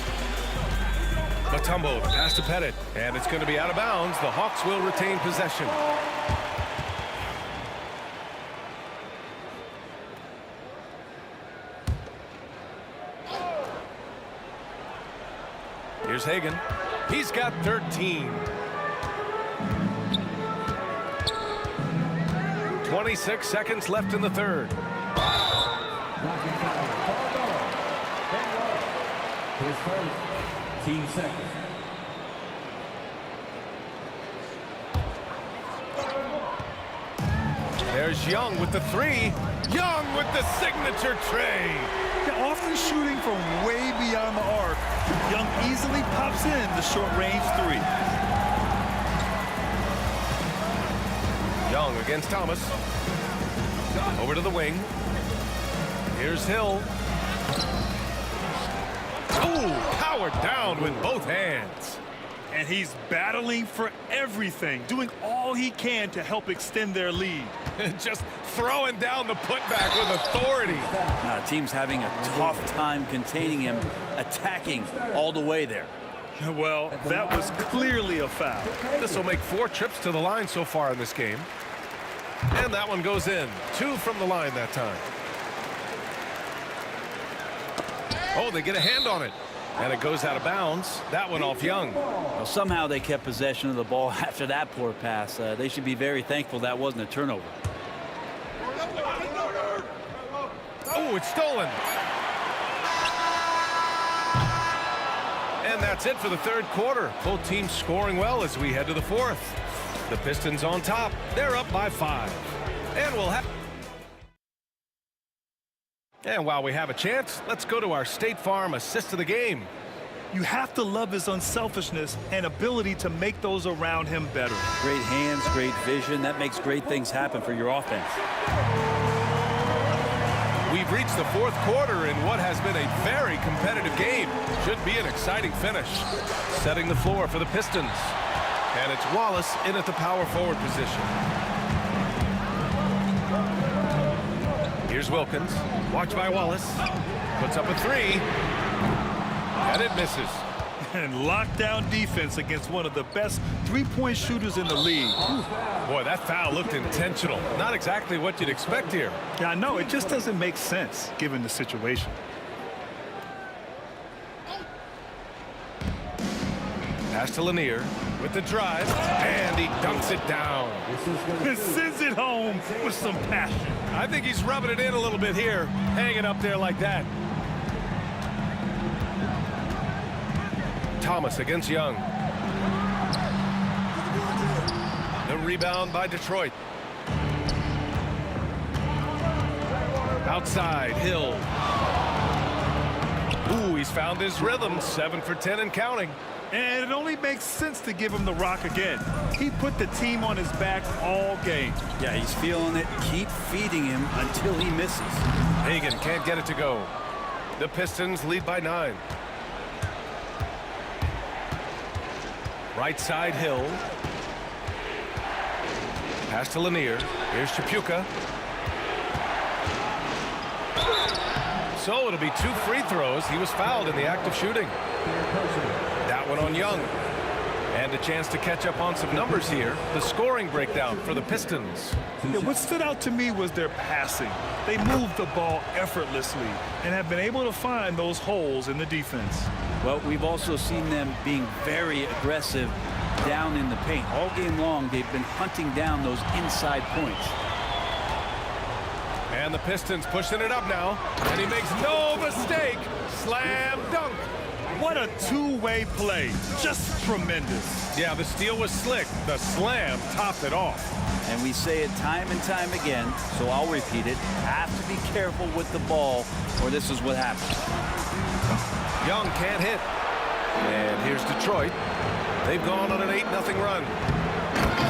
Mutombo, pass to Pettit, and it's going to be out of bounds. The Hawks will retain possession. Here's Hagen. He's got 13. 26 seconds left in the third. His first team second. There's Young with the three. Young with the signature tray. Yeah, often shooting from way beyond the arc, Young easily pops in the short-range three. Young against Thomas. Over to the wing. Here's Hill. Ooh, powered down with both hands. And he's battling for everything, doing all he can to help extend their lead. Just throwing down the putback with authority. Now, the team's having a tough time containing him, attacking all the way there. Well, that was clearly a foul. This will make 4 trips to the line so far in this game. And that one goes in. 2 from the line that time. Oh, they get a hand on it. And it goes out of bounds. That one off Young. Well, somehow they kept possession of the ball after that poor pass. They should be very thankful that wasn't a turnover. Oh, it's stolen. And that's it for the third quarter. Both teams scoring well as we head to the fourth. The Pistons on top. They're up by 5. And we'll have... And while we have a chance, let's go to our State Farm assist of the game. You have to love his unselfishness and ability to make those around him better. Great hands, great vision. That makes great things happen for your offense. We've reached the fourth quarter in what has been a very competitive game. Should be an exciting finish. Setting the floor for the Pistons. And it's Wallace in at the power forward position. Here's Wilkins. Watched by Wallace. Puts up a 3. And it misses. And lockdown defense against one of the best three-point shooters in the league. Boy, that foul looked intentional. Not exactly what you'd expect here. Yeah, I know. It just doesn't make sense given the situation. Pass to Lanier with the drive. And he dunks it down. And sends it home with some passion. I think he's rubbing it in a little bit here. Hanging up there like that. Thomas against Young. The rebound by Detroit. Outside, Hill. Ooh, he's found his rhythm. 7 for 10 and counting. And it only makes sense to give him the rock again. He put the team on his back all game. Yeah, he's feeling it. Keep feeding him until he misses. Hagan can't get it to go. The Pistons lead by 9. Right side, Hill. Pass to Lanier. Here's Chapuka. So it'll be 2 free throws. He was fouled in the act of shooting. That one on Young. And a chance to catch up on some numbers here. The scoring breakdown for the Pistons. Yeah, what stood out to me was their passing. They moved the ball effortlessly and have been able to find those holes in the defense. Well, we've also seen them being very aggressive down in the paint. All game long, they've been hunting down those inside points. And the Pistons pushing it up now. And he makes no mistake. Slam dunk. What a two-way play. Just tremendous. Yeah, the steal was slick. The slam topped it off. And we say it time and time again, so I'll repeat it. Have to be careful with the ball, or this is what happens. Young can't hit. And here's Detroit. They've gone on an 8-0 run.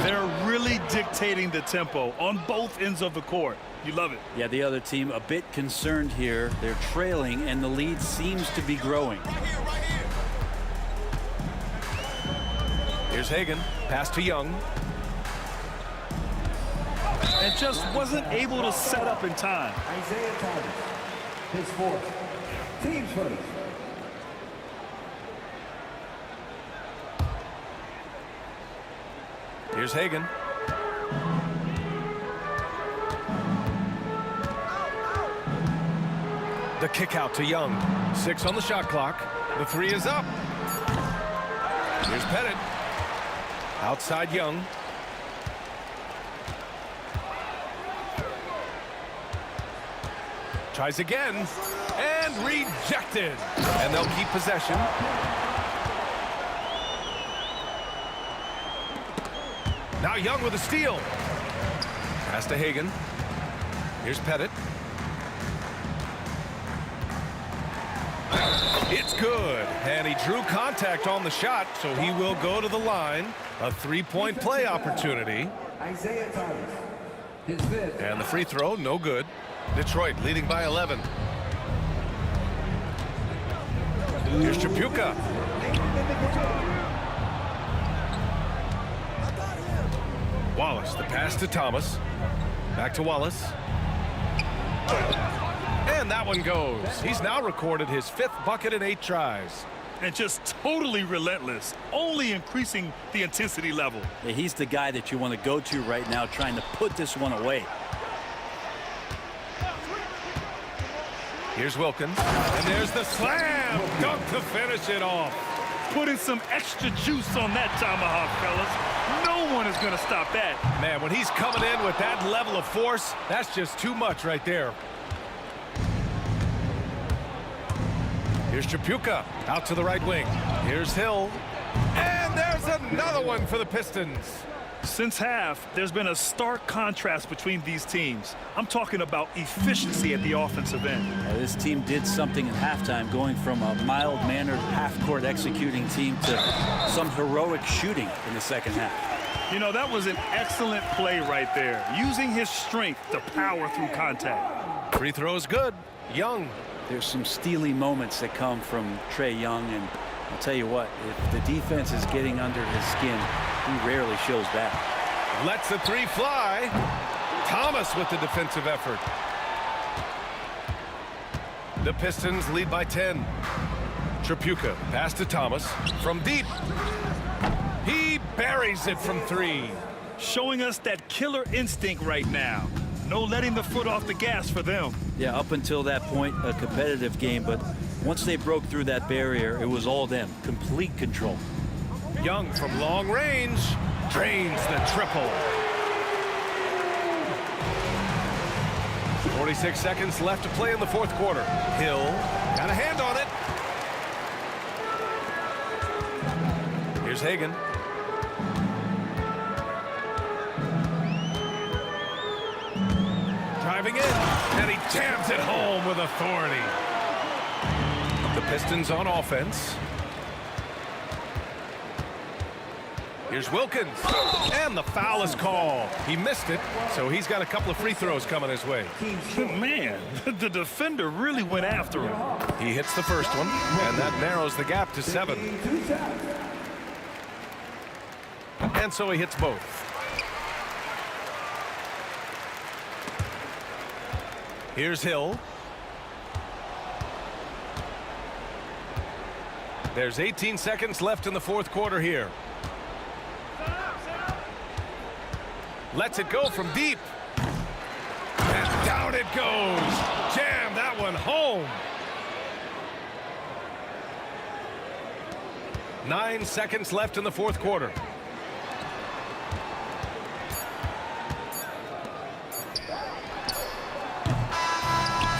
They're really dictating the tempo on both ends of the court. You love it. Yeah, the other team a bit concerned here. They're trailing, and the lead seems to be growing. Here's Hagan. Pass to Young. And just wasn't able to set up in time. Isaiah Thomas, his fourth. Team's first. Here's Hagan. The kick out to Young. 6 on the shot clock. The 3 is up. Here's Pettit. Outside Young. Tries again. And rejected. And they'll keep possession. Now Young with a steal. Pass to Hagan. Here's Pettit. It's good, and he drew contact on the shot, so he will go to the line. A three-point play opportunity. And the free throw, no good. Detroit leading by 11. Here's Chapuka. Wallace, the pass to Thomas. Back to Wallace. And that one goes. He's now recorded his 5th bucket in 8 tries. And just totally relentless, only increasing the intensity level. Yeah, he's the guy that you want to go to right now, trying to put this one away. Here's Wilkins. And there's the slam dunk to finish it off. Putting some extra juice on that tomahawk, fellas. No one is going to stop that. Man, when he's coming in with that level of force, that's just too much right there. Here's Chapuka out to the right wing. Here's Hill. And there's another one for the Pistons. Since half, there's been a stark contrast between these teams. I'm talking about efficiency at the offensive end. This team did something at halftime, going from a mild-mannered half-court executing team to some heroic shooting in the second half. You know, that was an excellent play right there, using his strength to power through contact. Free throw is good. Young. There's some steely moments that come from Trae Young, and I'll tell you what, if the defense is getting under his skin, he rarely shows back. Lets the three fly. Thomas with the defensive effort. The Pistons lead by 10. Chapuka pass to Thomas from deep. He buries it from 3. Showing us that killer instinct right now. No letting the foot off the gas for them. Yeah, up until that point, a competitive game, but once they broke through that barrier, it was all them. Complete control. Young from long range drains the triple. 46 seconds left to play in the 4th quarter. Hill got a hand on it. Here's Hagan. Driving in, and he jams it home with authority. The Pistons on offense. Here's Wilkins, and the foul is called. He missed it, so he's got a couple of free throws coming his way. Man, the defender really went after him. He hits the first one, and that narrows the gap to 7. And so he hits both. Here's Hill. There's 18 seconds left in the 4th quarter here. Lets it go from deep. And down it goes. Jam that one home. 9 seconds left in the 4th quarter.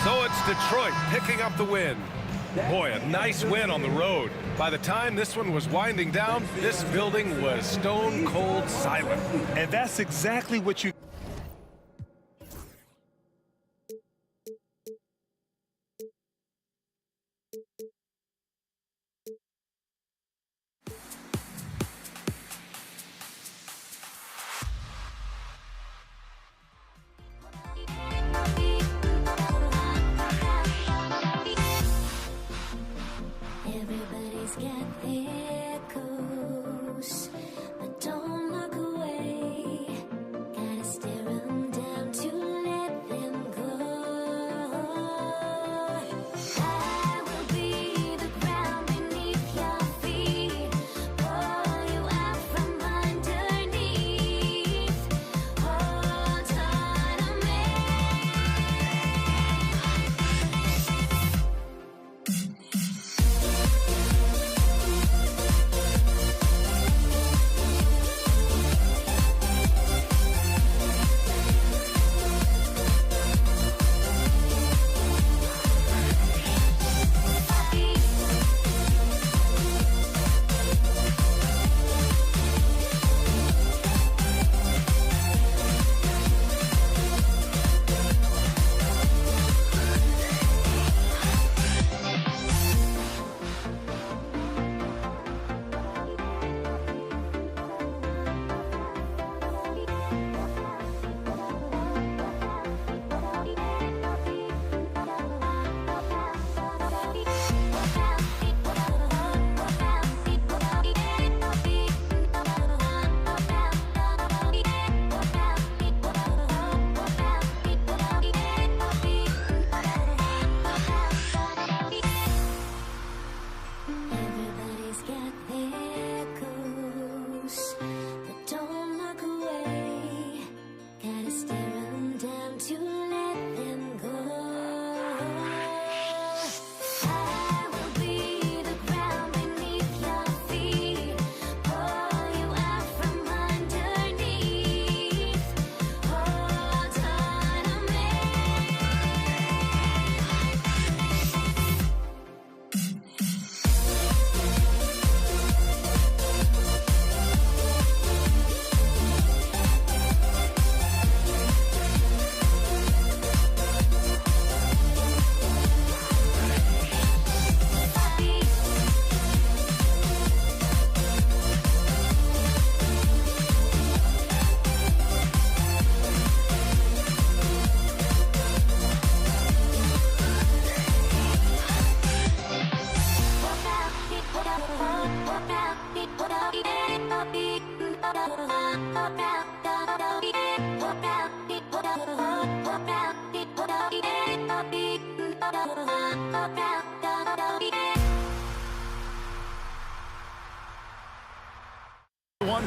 So it's Detroit picking up the win. Boy, a nice win on the road. By the time this one was winding down, this building was stone cold silent. And that's exactly what you... Everybody's got echoes, but don't look away. Gotta stare 'em down to let them go. I will be the ground beneath your feet, pull you out from underneath. Hold on to me.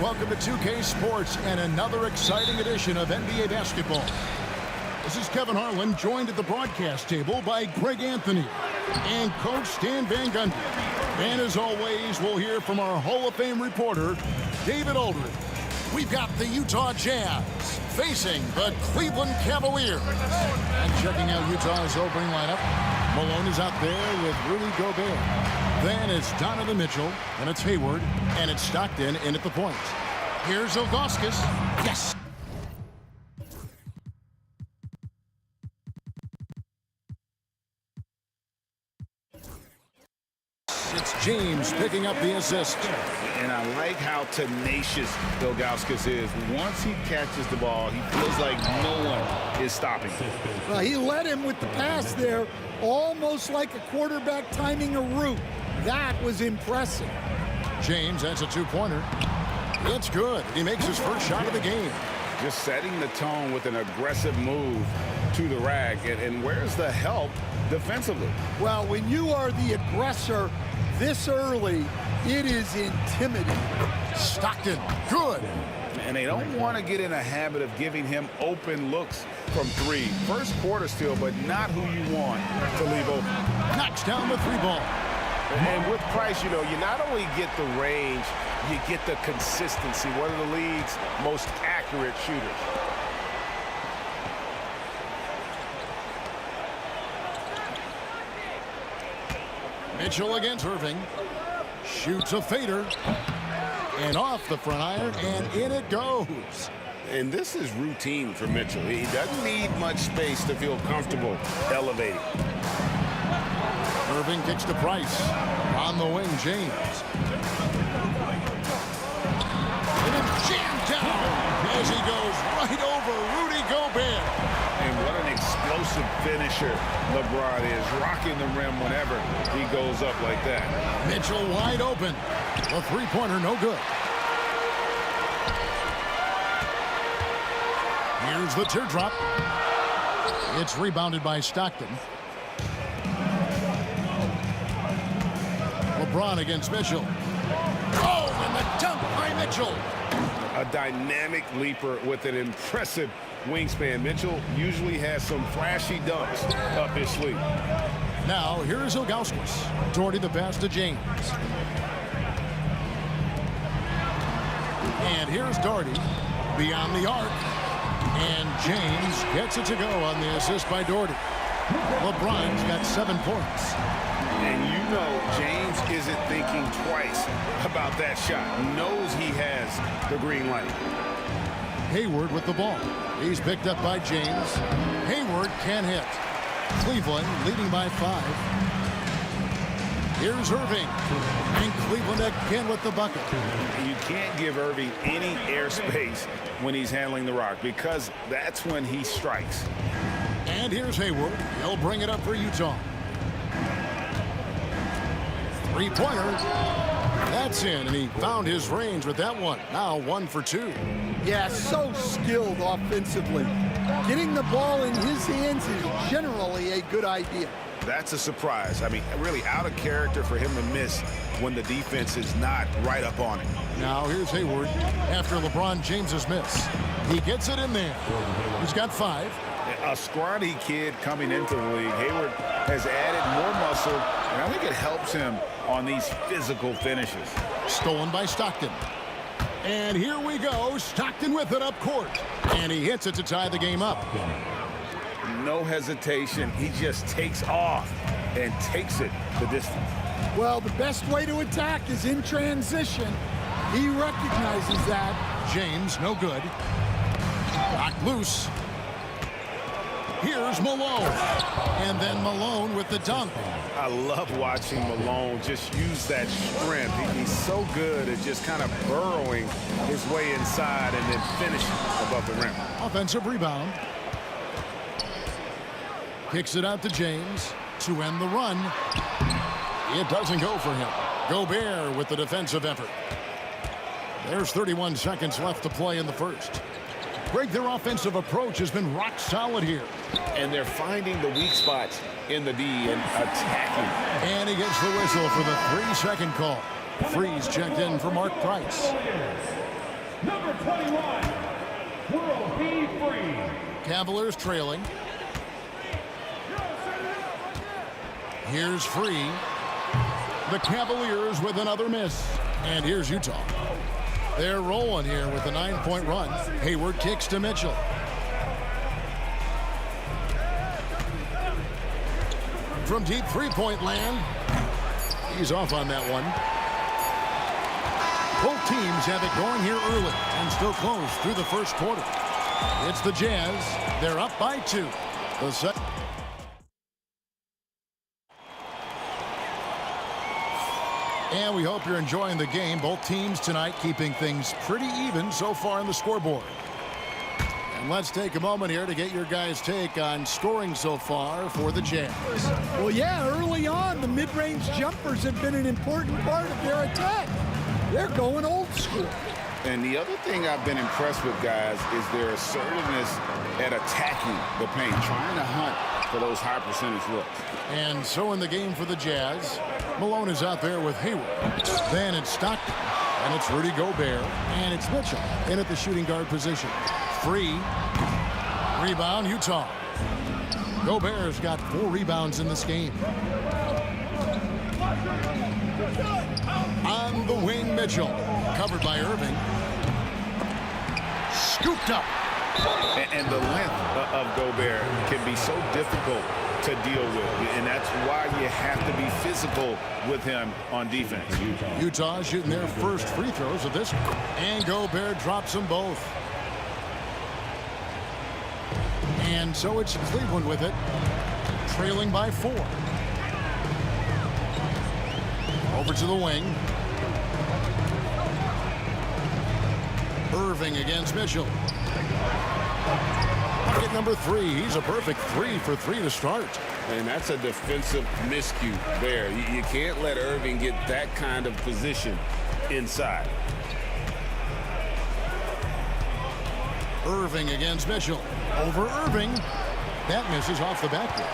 Welcome to 2K Sports and another exciting edition of NBA basketball. This is Kevin Harlan, joined at the broadcast table by Greg Anthony and Coach Stan Van Gundy. And as always, we'll hear from our Hall of Fame reporter, David Aldridge. We've got the Utah Jazz facing the Cleveland Cavaliers. And checking out Utah's opening lineup, Malone is out there with Rudy Gobert. Then it's Donovan Mitchell, and it's Hayward, and it's Stockton in at the point. Here's Ilgauskas. Yes! It's James picking up the assist. And I like how tenacious Ilgauskas is. Once he catches the ball, he feels like no one is stopping him. Well, he led him with the pass there, almost like a quarterback timing a route. That was impressive. James has a two-pointer. It's good. He makes his first shot of the game. Just setting the tone with an aggressive move to the rack. And where's the help defensively? Well, when you are the aggressor this early, it is intimidating. Stockton, good. And they don't want to get in a habit of giving him open looks from three. First quarter still, but not who you want to leave open. Knocks down the three ball. And with Price, you know, you not only get the range, you get the consistency. One of the league's most accurate shooters. Mitchell against Irving. Shoots a fader. And off the front iron, and in it goes. And this is routine for Mitchell. He doesn't need much space to feel comfortable elevating. Irving kicks to Price. On the wing, James. And then jammed down as he goes right over Rudy Gobert. And what an explosive finisher LeBron is, rocking the rim whenever he goes up like that. Mitchell wide open. The three-pointer no good. Here's the teardrop. It's rebounded by Stockton. LeBron against Mitchell. Oh, and the dunk by Mitchell. A dynamic leaper with an impressive wingspan. Mitchell usually has some flashy dunks up his sleeve. Now, here's Ilgauskas. Doherty the pass to James. And here's Doherty beyond the arc. And James gets it to go on the assist by Doherty. LeBron's got 7 points. And you know James isn't thinking twice about that shot. Knows he has the green light. Hayward with the ball. He's picked up by James. Hayward can hit. Cleveland leading by 5. Here's Irving. And Cleveland again with the bucket. You can't give Irving any airspace when he's handling the rock, because that's when he strikes. And here's Hayward. He'll bring it up for Utah. Three-pointer. That's in, and he found his range with that one. Now 1 for 2. Yeah, so skilled offensively. Getting the ball in his hands is generally a good idea. That's a surprise. I mean, really out of character for him to miss when the defense is not right up on him. Now here's Hayward after LeBron James's miss. He gets it in there. He's got 5. A scrawny kid coming into the league. Hayward has added more muscle, and I think it helps him on these physical finishes. Stolen by Stockton. And here we go. Stockton with it up court. And he hits it to tie the game up. No hesitation. He just takes off and takes it the distance. Well, the best way to attack is in transition. He recognizes that. James, no good. Knocked loose. Here's Malone. And then Malone with the dunk. I love watching Malone just use that strength. He's so good at just kind of burrowing his way inside and then finishing above the rim. Offensive rebound. Kicks it out to James to end the run. It doesn't go for him. Gobert with the defensive effort. There's 31 seconds left to play in the first. Greg, their offensive approach has been rock solid here. And they're finding the weak spots in the D and attacking. And he gets the whistle for the 3-second call. Freeze checked in for Mark Price. Number 21, World B. Free. Cavaliers trailing. Here's Free. The Cavaliers with another miss. And here's Utah. They're rolling here with a 9-point run. Hayward kicks to Mitchell. From deep three-point land. He's off on that one. Both teams have it going here early and still close through the first quarter. It's the Jazz. They're up by 2. The set. And we hope you're enjoying the game. Both teams tonight keeping things pretty even so far on the scoreboard. And let's take a moment here to get your guys' take on scoring so far for the Jazz. Well, yeah, early on, the mid-range jumpers have been an important part of their attack. They're going old school. And the other thing I've been impressed with, guys, is their assertiveness at attacking the paint, trying to hunt for those high percentage looks. And so in the game for the Jazz, Malone is out there with Hayward. Then it's Stockton, and it's Rudy Gobert, and it's Mitchell in at the shooting guard position. Free. Rebound, Utah. Gobert's got 4 rebounds in this game. On the wing, Mitchell. Covered by Irving. Scooped up. And the length of Gobert can be so difficult to deal with. And that's why you have to be physical with him on defense. Utah shooting their first free throws of this. And Gobert drops them both. And so it's Cleveland with it. Trailing by 4. Over to the wing. Irving against Mitchell. Bucket number 3. He's a perfect 3 for 3 to start. And that's a defensive miscue there. You can't let Irving get that kind of position inside. Irving against Mitchell. Over Irving. That misses off the backboard.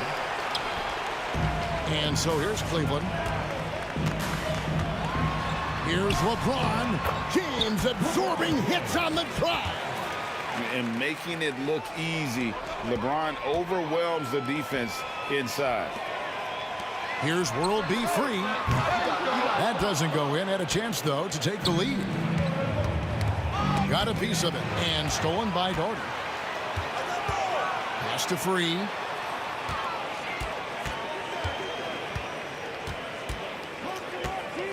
And so here's Cleveland. Here's LeBron. James absorbing hits on the drive. And making it look easy. LeBron overwhelms the defense inside. Here's World B. Free. That doesn't go in. Had a chance, though, to take the lead. Got a piece of it. And stolen by Dorton. Pass to Free.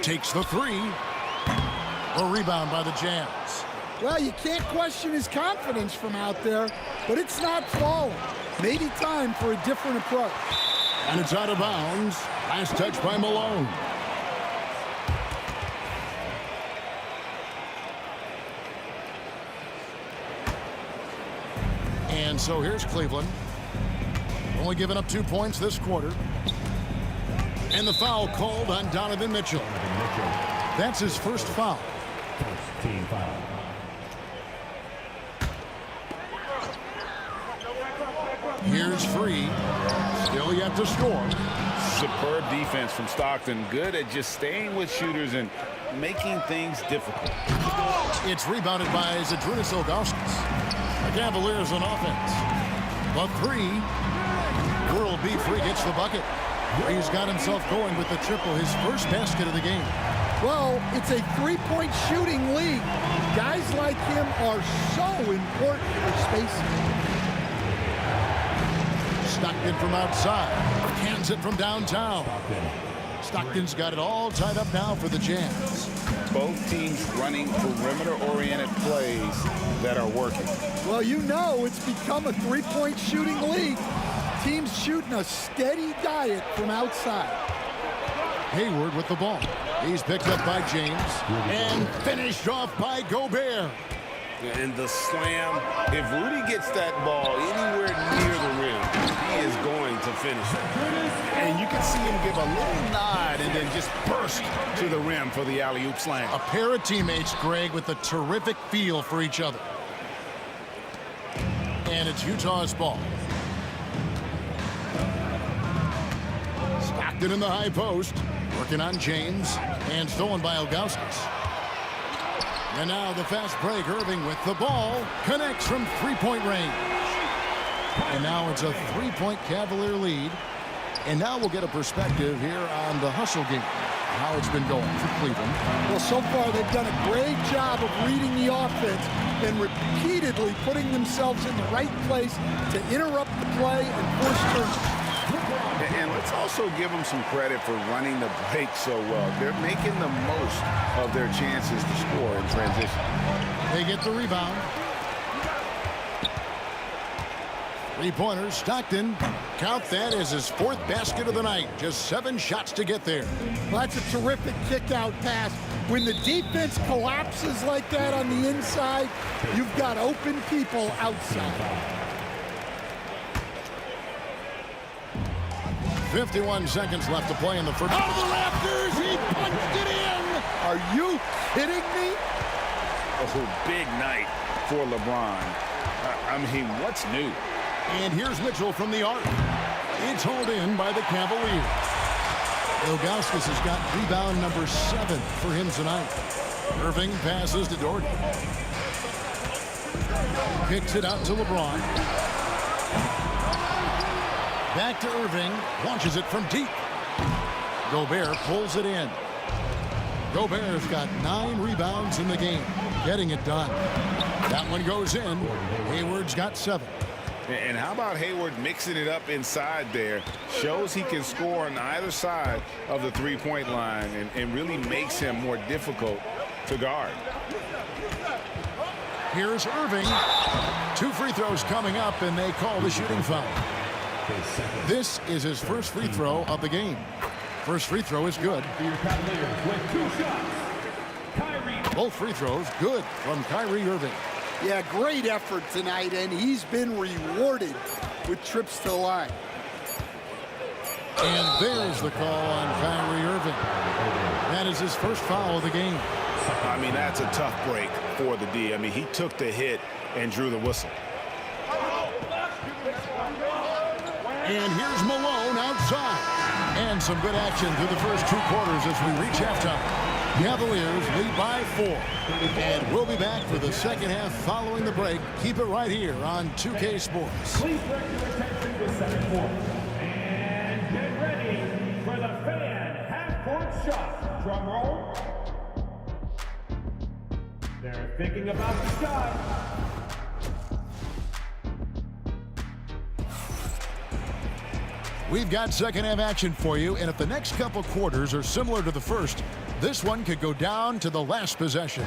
Takes the 3. A rebound by the Jazz. Well, you can't question his confidence from out there, but it's not falling. Maybe time for a different approach. And it's out of bounds. Last touch by Malone. And so here's Cleveland. Only giving up 2 points this quarter. And the foul called on Donovan Mitchell. That's his first foul. First team foul. Here's Free. Still yet to score. Superb defense from Stockton. Good at just staying with shooters and making things difficult. It's rebounded by Zydrunas Ilgauskas. The Cavaliers on offense. The 3. World B. Free gets the bucket. He's got himself going with the triple, his first basket of the game. Well, it's a 3-point shooting league. Guys like him are so important for spacing. Stockton from outside. Hands it from downtown. Stockton's got it all tied up now for the Jazz. Both teams running perimeter-oriented plays that are working. Well, you know it's become a 3-point shooting league. Teams shooting a steady diet from outside. Hayward with the ball. He's picked up by James and finished off by Gobert. And the slam, if Rudy gets that ball anywhere near the rim, he is going to finish it. And you can see him give a little nod and then just burst to the rim for the alley-oop slam. A pair of teammates, Greg, with a terrific feel for each other. And it's Utah's ball. Stockton in the high post, working on James, and stolen by Ilgauskas. And now the fast break. Irving with the ball, connects from three-point range. And now it's a three-point Cavalier lead. And now we'll get a perspective here on the hustle game, how it's been going for Cleveland. Well, so far they've done a great job of reading the offense and repeatedly putting themselves in the right place to interrupt the play and force turnovers. And let's also give them some credit for running the break so well. They're making the most of their chances to score in transition. They get the rebound. Three-pointer, Stockton. Count that as his fourth basket of the night. Just 7 shots to get there. Well, that's a terrific kick-out pass. When the defense collapses like that on the inside, you've got open people outside. 51 seconds left to play in the first. Out of the rafters, he punched it in. Are you kidding me? Oh, big night for LeBron. I mean, what's new? And here's Mitchell from the arc. It's hauled in by the Cavaliers. Ilgauskas has got rebound number 7 for him tonight. Irving passes to Doherty. Kicks it out to LeBron. Back to Irving. Launches it from deep. Gobert pulls it in. Gobert's got 9 rebounds in the game. Getting it done. That one goes in. Hayward's got 7. And how about Hayward mixing it up inside there? Shows he can score on either side of the three-point line and really makes him more difficult to guard. Here's Irving. 2 free throws coming up, and they call the shooting foul. This is his first free throw of the game. First free throw is good. Both free throws good from Kyrie Irving. Yeah, great effort tonight, and he's been rewarded with trips to the line. And there's the call on Kyrie Irving. That is his first foul of the game. I mean, that's a tough break for the D. I mean, he took the hit and drew the whistle. And here's Malone outside. And some good action through the first 2 quarters as we reach halftime. Cavaliers lead by 4. And we'll be back for the second half following the break. Keep it right here on 2K Sports. Please bring your attention to the second quarter. And get ready for the fan half-court shot. Drum roll. They're thinking about the shot. We've got second half action for you, and if the next couple quarters are similar to the first, this one could go down to the last possession.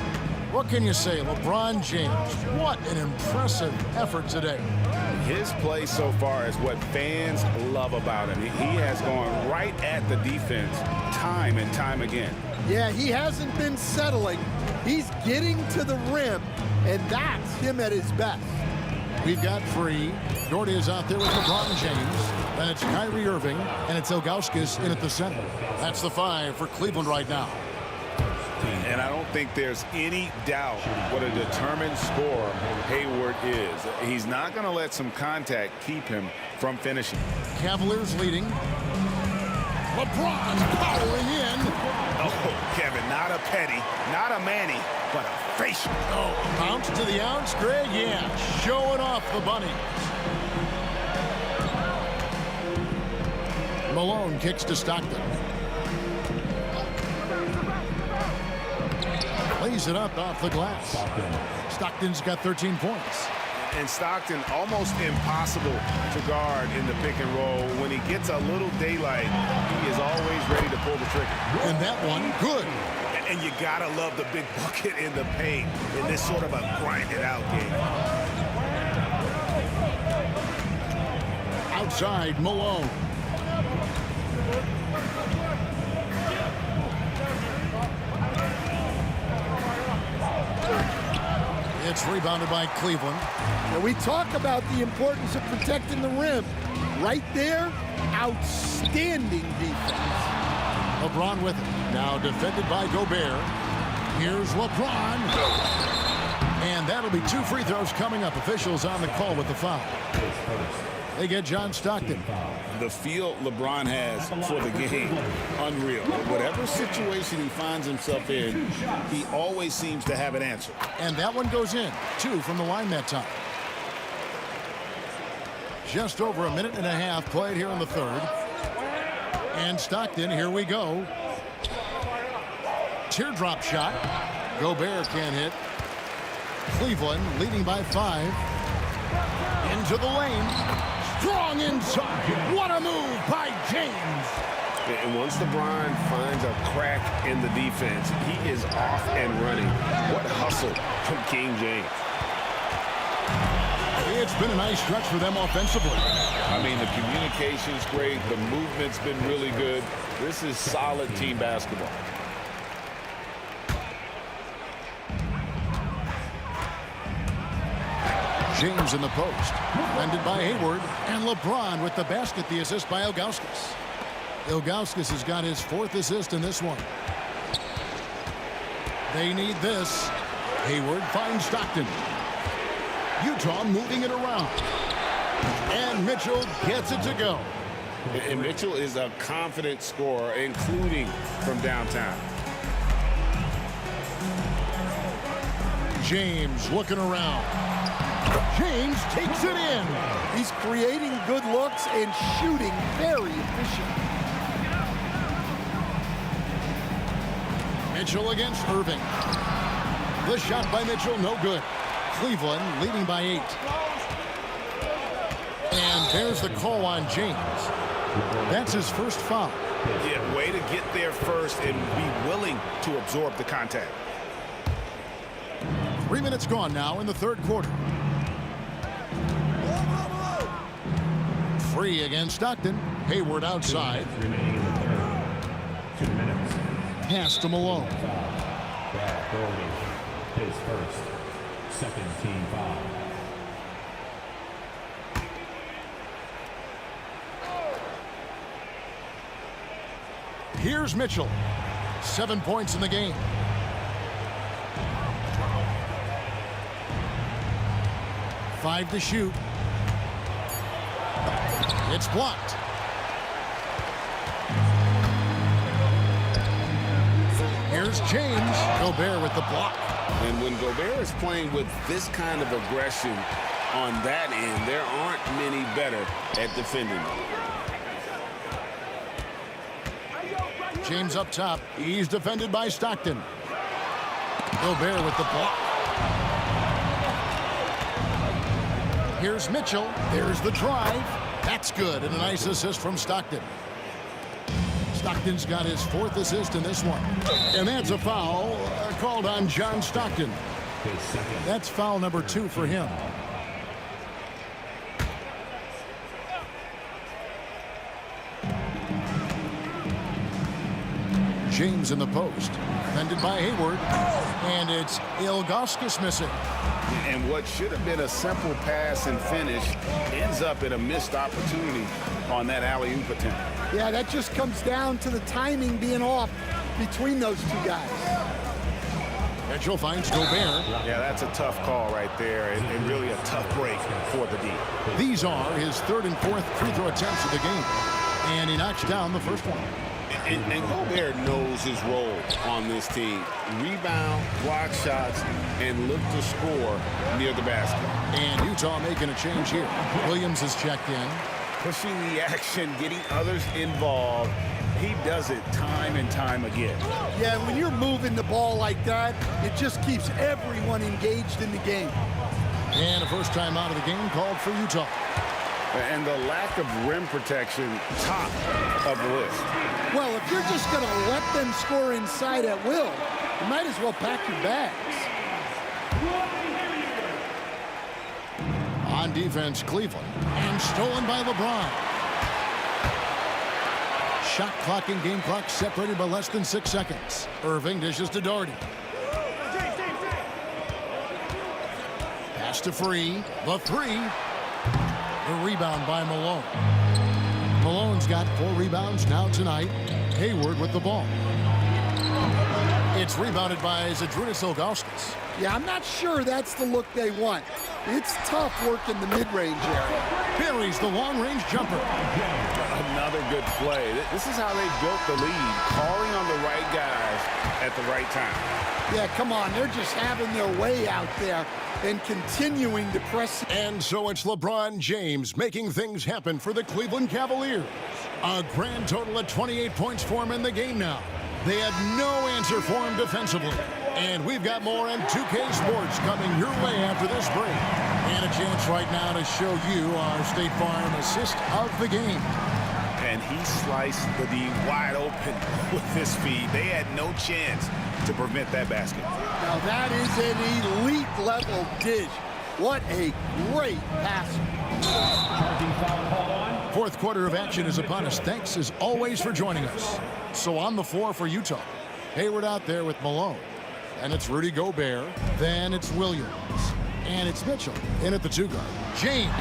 What can you say, LeBron James? What an impressive effort today. His play so far is what fans love about him. He has gone right at the defense time and time again. Yeah, he hasn't been settling. He's getting to the rim, and that's him at his best. We've got free. Doherty is out there with LeBron James. Then it's Kyrie Irving, and it's Ilgauskas in at the center. That's the 5 for Cleveland right now. And I don't think there's any doubt what a determined scorer Hayward is. He's not going to let some contact keep him from finishing. Cavaliers leading. LeBron powering in. Oh, Kevin, not a petty, not a Manny, but a facial. Oh, bounce to the ounce, Greg. Yeah, showing off the bunny. Malone kicks to Stockton. Lays it up off the glass. Stockton's got 13 points. And Stockton almost impossible to guard in the pick and roll. When he gets a little daylight, he is always ready to pull the trigger. And that one, good. And you gotta love the big bucket in the paint in this sort of a grind-it-out game. Outside, Malone. It's rebounded by Cleveland. And we talk about the importance of protecting the rim. Right there, outstanding defense. LeBron with it. Now defended by Gobert. Here's LeBron. And that'll be 2 free throws coming up. Officials on the call with the foul. They get John Stockton. The feel LeBron has for the game, unreal. Whatever situation he finds himself in, he always seems to have an answer. And that one goes in. 2 from the line that time. Just over a minute and a half played here in the third. And Stockton, here we go. Teardrop shot. Gobert can't hit. Cleveland leading by 5. Into the lane. Strong inside. What a move by James. And once LeBron finds a crack in the defense, he is off and running. What hustle from King James. It's been a nice stretch for them offensively. I mean, the communication's great. The movement's been really good. This is solid team basketball. James in the post. Defended by Hayward. And LeBron with the basket. The assist by Ilgauskas. Ilgauskas has got his 4th assist in this one. They need this. Hayward finds Stockton. Utah moving it around. And Mitchell gets it to go. And Mitchell is a confident scorer, including from downtown. James looking around. James takes it in. He's creating good looks and shooting very efficient. Mitchell against Irving. The shot by Mitchell, no good. Cleveland leading by 8. And there's the call on James. That's his first foul. Yeah, way to get there first and be willing to absorb the contact. 3 minutes gone now in the third quarter. Free against Stockton. Hayward outside. Remaining in the third. 2 minutes. Pass to Malone. Brad Goldie, his first. Second team foul. Here's Mitchell. 7 points in the game. Five to shoot. It's blocked. Here's James. Gobert with the block. And when Gobert is playing with this kind of aggression on that end, there aren't many better at defending. James up top. He's defended by Stockton. Gobert with the block. Here's Mitchell. There's the drive. That's good. And a nice assist from Stockton. Stockton's got his 4th assist in this one. And that's a foul called on John Stockton. That's foul number 2 for him. James in the post. Defended by Hayward. And it's Ilgauskas missing. And what should have been a simple pass and finish ends up in a missed opportunity on that alley-oop attempt. Yeah, that just comes down to the timing being off between those 2 guys. Mitchell finds Gobert. Yeah, that's a tough call right there and really a tough break for the D. These are his 3rd and 4th free throw attempts of the game. And he knocks down the first one. And Gobert knows his role on this team. Rebound, block shots, and look to score near the basket. And Utah making a change here. Williams is checked in. Pushing the action, getting others involved. He does it time and time again. Yeah, when you're moving the ball like that, it just keeps everyone engaged in the game. And a first time out of the game called for Utah. And the lack of rim protection, top of the list. Well, if you're just going to let them score inside at will, you might as well pack your bags. On defense, Cleveland. And stolen by LeBron. Shot clock and game clock separated by less than 6 seconds. Irving dishes to Doherty. Pass to Free. The three. The rebound by Malone. Malone's got 4 rebounds now tonight. Hayward with the ball. It's rebounded by Zydrunas Ilgauskas. Yeah, I'm not sure that's the look they want. It's tough work in the mid-range area. Buries the long-range jumper. Another good play. This is how they built the lead, calling on the right guys at the right time. Yeah, come on. They're just having their way out there and continuing to press. And so it's LeBron James making things happen for the Cleveland Cavaliers. A grand total of 28 points for him in the game now. They had no answer for him defensively. And we've got more on 2K Sports coming your way after this break. And a chance right now to show you our State Farm assist of the game. And he sliced the D wide open with his feed. They had no chance to prevent that basket. Now that is an elite level dish. What a great pass. Fourth quarter of action is upon us. Thanks as always for joining us. So on the floor for Utah. Hayward out there with Malone. And it's Rudy Gobert. Then it's Williams. And it's Mitchell in at the 2 guard. James.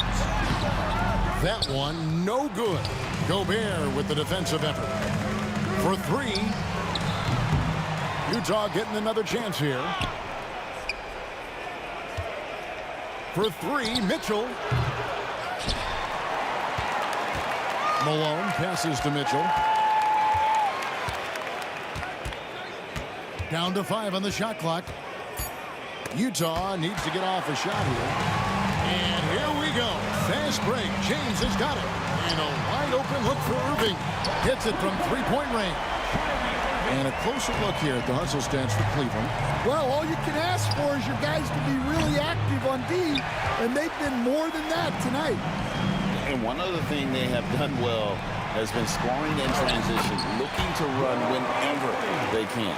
That one no good. Gobert with the defensive effort. For 3. Utah getting another chance here. For 3, Mitchell. Malone passes to Mitchell. Down to 5 on the shot clock. Utah needs to get off a shot here. And here we go. Fast break. James has got it. And a wide open look for Irving. Hits it from 3-point range. And a closer look here at the hustle stats for Cleveland. Well, all you can ask for is your guys to be really active on D, and they've been more than that tonight. And one other thing they have done well has been scoring in transition, looking to run whenever they can.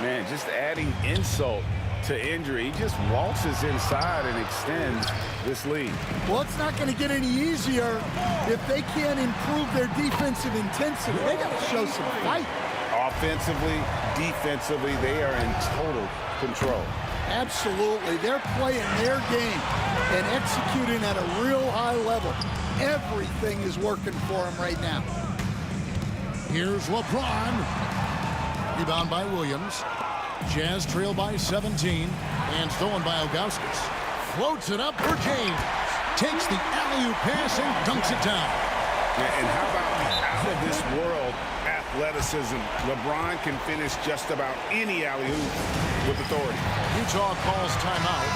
Man, just adding insult to injury. He just waltzes inside and extends this lead. Well, it's not going to get any easier if they can't improve their defensive intensity. They got to show some fight. Offensively, defensively, they are in total control. Absolutely. They're playing their game and executing at a real high level. Everything is working for them right now. Here's LeBron. Rebound by Williams. Jazz trail by 17. And stolen by Ilgauskas. Floats it up for James. Takes the alley-oop pass and dunks it down. And how about out of this world athleticism? LeBron can finish just about any alley-oop with authority. Utah calls timeout.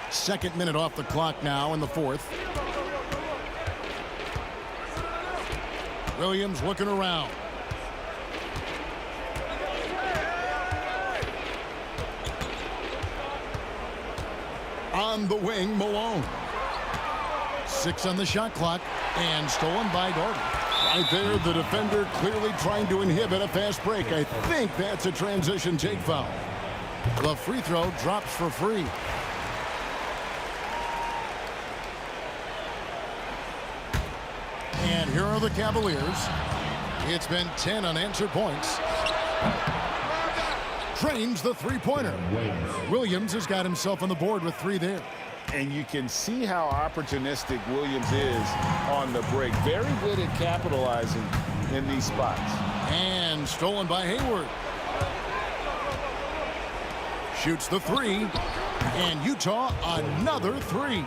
Second minute off the clock now in the fourth. Williams looking around. On the wing, Malone. 6 on the shot clock and stolen by Gordon. Right there, the defender clearly trying to inhibit a fast break. I think that's a transition take foul. The free throw drops for free. And here are the Cavaliers. It's been 10 unanswered points. Trains the three-pointer. Williams has got himself on the board with 3 there. And you can see how opportunistic Williams is on the break. Very good at capitalizing in these spots. And stolen by Hayward. Shoots the 3. And Utah another 3.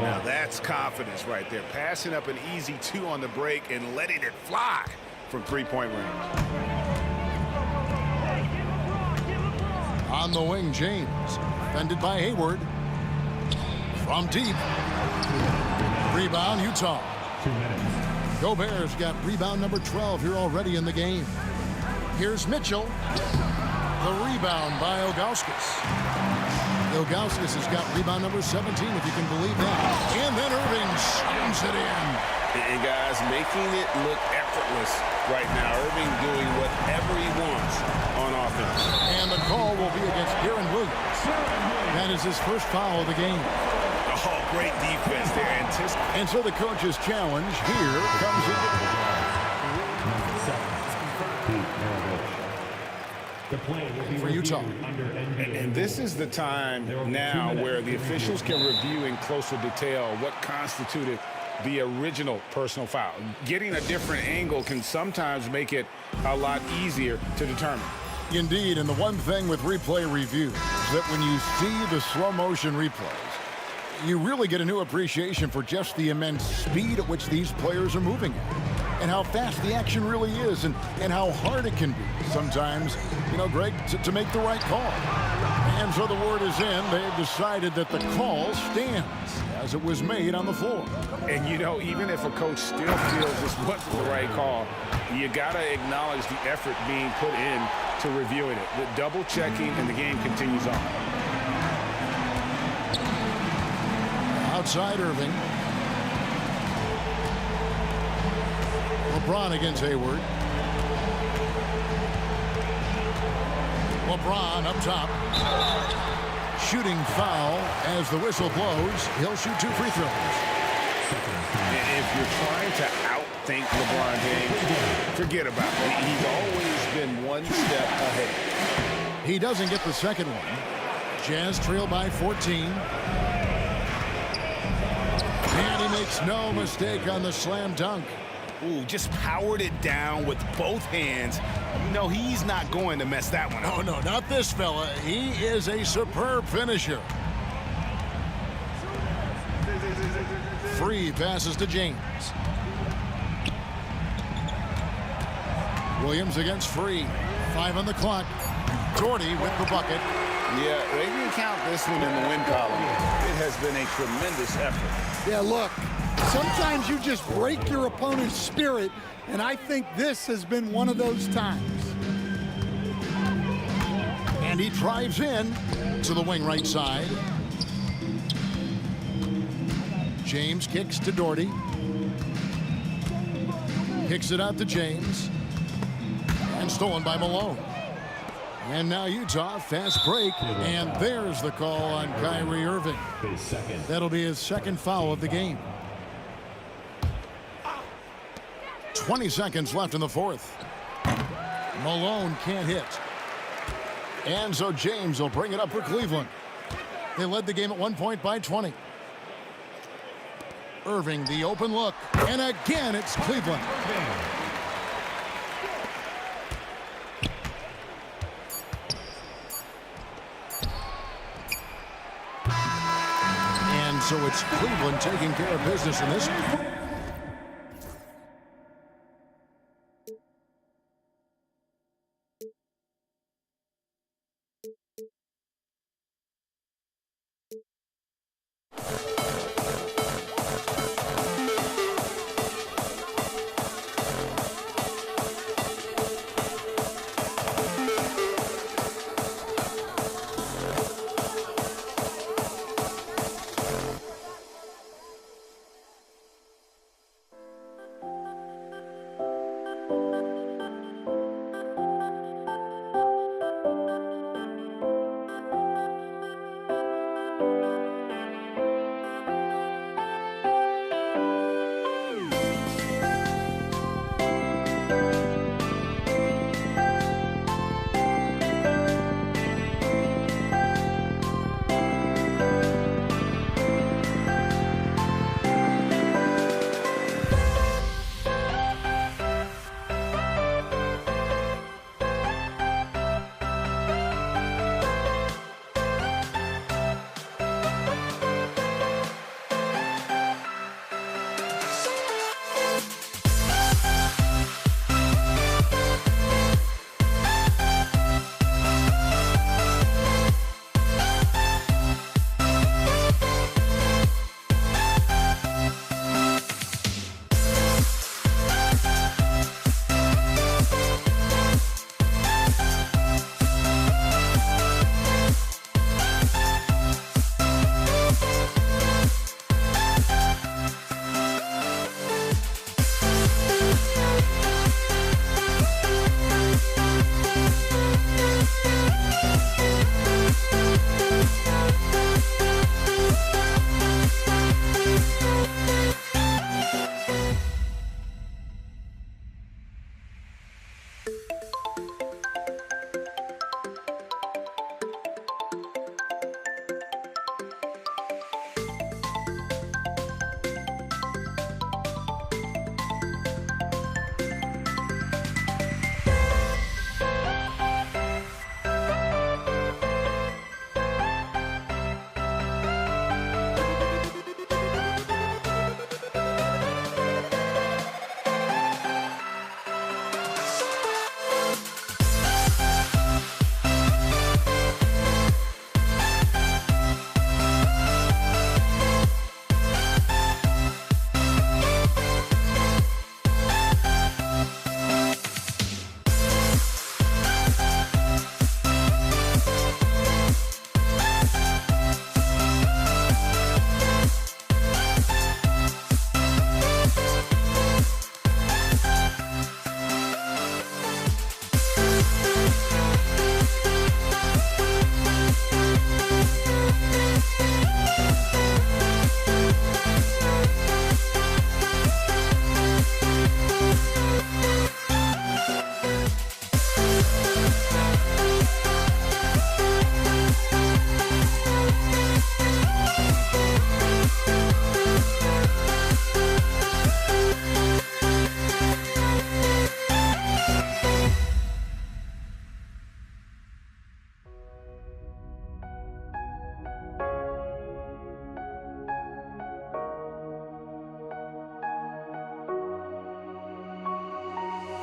Now that's confidence right there. Passing up an easy 2 on the break and letting it fly from 3-point range. On the wing, James. Defended by Hayward. From deep. Rebound, Utah. 2 minutes. Gobert's got rebound number 12 here already in the game. Here's Mitchell. The rebound by Ilgauskas. Ilgauskas has got rebound number 17, if you can believe that. And then Irving slams it in. And guys, making it look effortless right now. Irving doing whatever he wants on offense. And the call will be against Aaron Williams. That is his first foul of the game. Oh, great defense there. And so the coach's challenge here comes in. The play Utah. And this is the time now where the officials can review in closer detail what constituted the original personal foul. Getting a different angle can sometimes make it a lot easier to determine. Indeed, and the one thing with replay review is that when you see the slow motion replays, you really get a new appreciation for just the immense speed at which these players are moving at, and how fast the action really is, and how hard it can be sometimes, Greg, to make the right call. And so the word is in. They've decided that the call stands as it was made on the floor. And, even if a coach still feels this wasn't the right call, you got to acknowledge the effort being put in to reviewing it. The double checking, and the game continues on. Outside Irving. LeBron against Hayward. LeBron up top. Shooting foul as the whistle blows. He'll shoot 2 free throws. If you're trying to outthink LeBron James, forget about it. He's always been one step ahead. He doesn't get the second one. Jazz trail by 14. And he makes no mistake on the slam dunk. Ooh, just powered it down with both hands. No, he's not going to mess that one up. Oh, no, not this fella. He is a superb finisher. Free passes to James. Williams against Free. 5 on the clock. Jordy with the bucket. Yeah, they didn't count this one in the win column. It has been a tremendous effort. Yeah, look, sometimes you just break your opponent's spirit, and I think this has been one of those times. And he drives in to the wing right side. James kicks to Doherty. Kicks it out to James. And stolen by Malone. And now Utah, fast break, and there's the call on Kyrie Irving. That'll be his second foul of the game. 20 seconds left in the fourth. Malone can't hit. And so James will bring it up for Cleveland. They led the game at 1 point by 20. Irving, the open look, and again it's Cleveland. And so it's Cleveland taking care of business in this.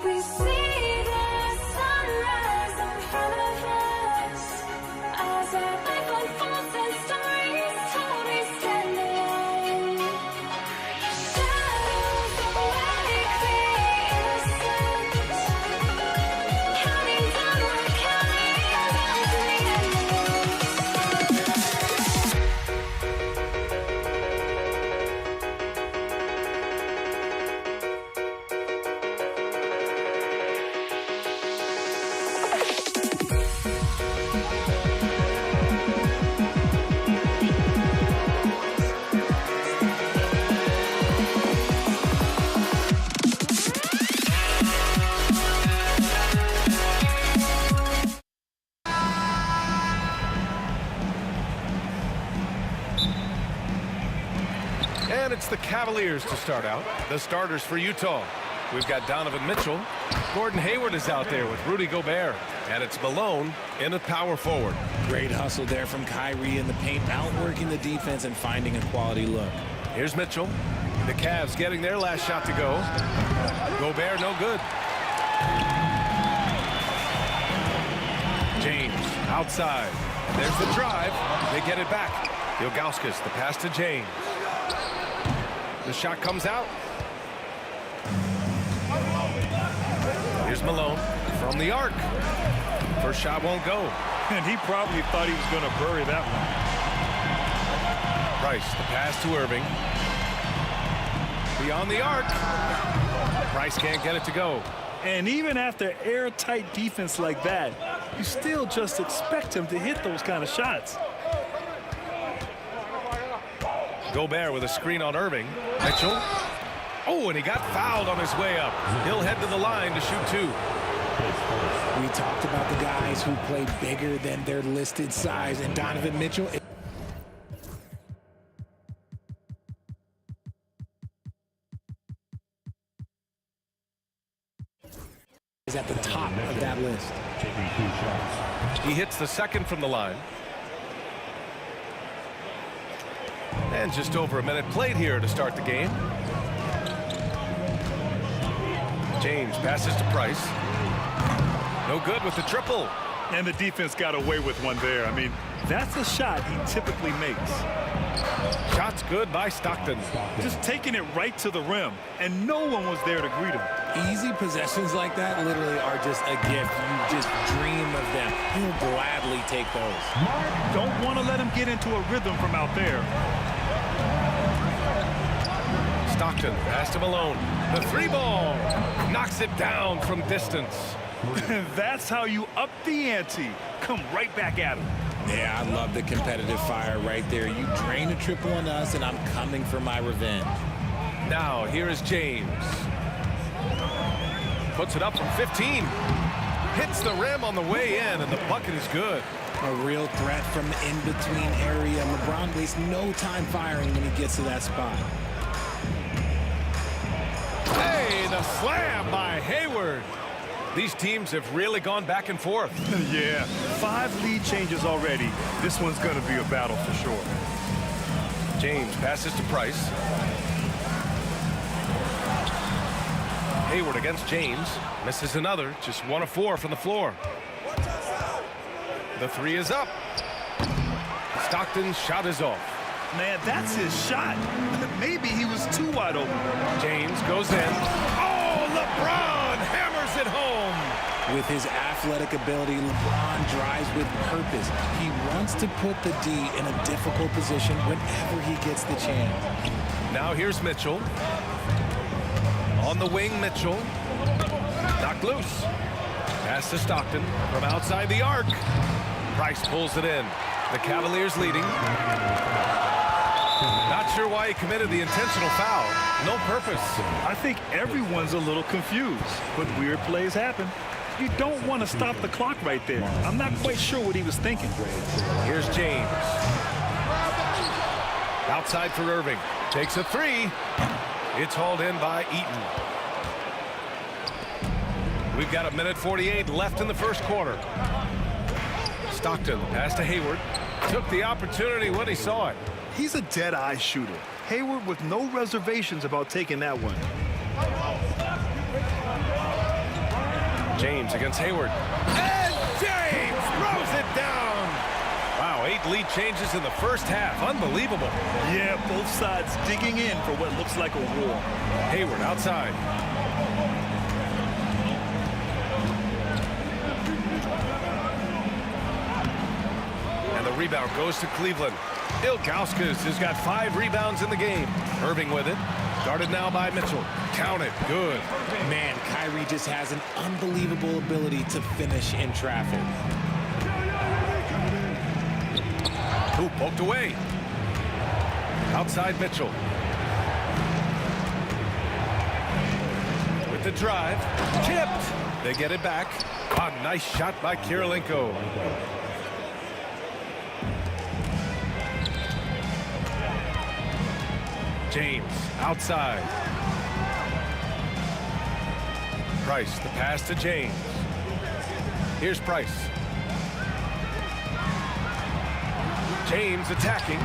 We see the sunrise in front of us as our life unfolds and stories told. We stand alone. Shadows awake the innocent, counting down, we're counting down to the end. And it's the Cavaliers to start out. The starters for Utah. We've got Donovan Mitchell. Gordon Hayward is out there with Rudy Gobert. And it's Malone in at power forward. Great hustle there from Kyrie in the paint, outworking the defense and finding a quality look. Here's Mitchell. The Cavs getting their last shot to go. Gobert no good. James outside. There's the drive. They get it back. Ilgauskas, the pass to James. The shot comes out. Here's Malone from the arc. First shot won't go. And he probably thought he was going to bury that one. Price, the pass to Irving. Beyond the arc. Price can't get it to go. And even after airtight defense like that, you still just expect him to hit those kind of shots. Gobert with a screen on Irving. Mitchell. Oh, and he got fouled on his way up. He'll head to the line to shoot two. We talked about the guys who play bigger than their listed size, and Donovan Mitchell is at the top of that list. He hits the second from the line. And just over a minute played here to start the game. James passes to Price. No good with the triple. And the defense got away with one there. I mean, that's a shot he typically makes. Shot's good by Stockton. Just taking it right to the rim, and no one was there to greet him. Easy possessions like that literally are just a gift. You just dream of them. He'll gladly take those. Don't want to let him get into a rhythm from out there. Stockton, pass to Malone. The three ball knocks it down from distance. That's how you up the ante. Come right back at him. Yeah, I love the competitive fire right there. You drain a triple on us, and I'm coming for my revenge. Now, here is James. Puts it up from 15. Hits the rim on the way in, and the bucket is good. A real threat from the in-between area. LeBron wastes no time firing when he gets to that spot. Hey, the slam by Hayward. These teams have really gone back and forth. Yeah, 5 lead changes already. This one's going to be a battle for sure. James passes to Price. Hayward against James. Misses another. Just 1 of 4 from the floor. The three is up. Stockton's shot is off. Man, that's his shot. Maybe he was too wide open. James goes in. Oh, LeBron hammers it home. With his athletic ability, LeBron drives with purpose. He wants to put the D in a difficult position whenever he gets the chance. Now here's Mitchell. On the wing, Mitchell. Knocked loose. Pass to Stockton from outside the arc. Price pulls it in. The Cavaliers leading. Not sure why he committed the intentional foul. No purpose. I think everyone's a little confused, but weird plays happen. You don't want to stop the clock right there. I'm not quite sure what he was thinking. Here's James. Outside for Irving. Takes a three. It's hauled in by Eaton. We've got 1:48 left in the first quarter. Stockton, pass to Hayward. Took the opportunity when he saw it. He's a dead-eye shooter. Hayward with no reservations about taking that one. James against Hayward. And James throws it down. Wow, 8 lead changes in the first half. Unbelievable. Yeah, both sides digging in for what looks like a war. Hayward outside. And the rebound goes to Cleveland. Ilgauskas has got 5 rebounds in the game. Irving with it. Guarded now by Mitchell. Count it. Good. Man, Kyrie just has an unbelievable ability to finish in traffic. Who poked away. Outside Mitchell. With the drive. Tipped. They get it back. A nice shot by Kirilenko. James outside. Price, the pass to James. Here's Price. James attacking,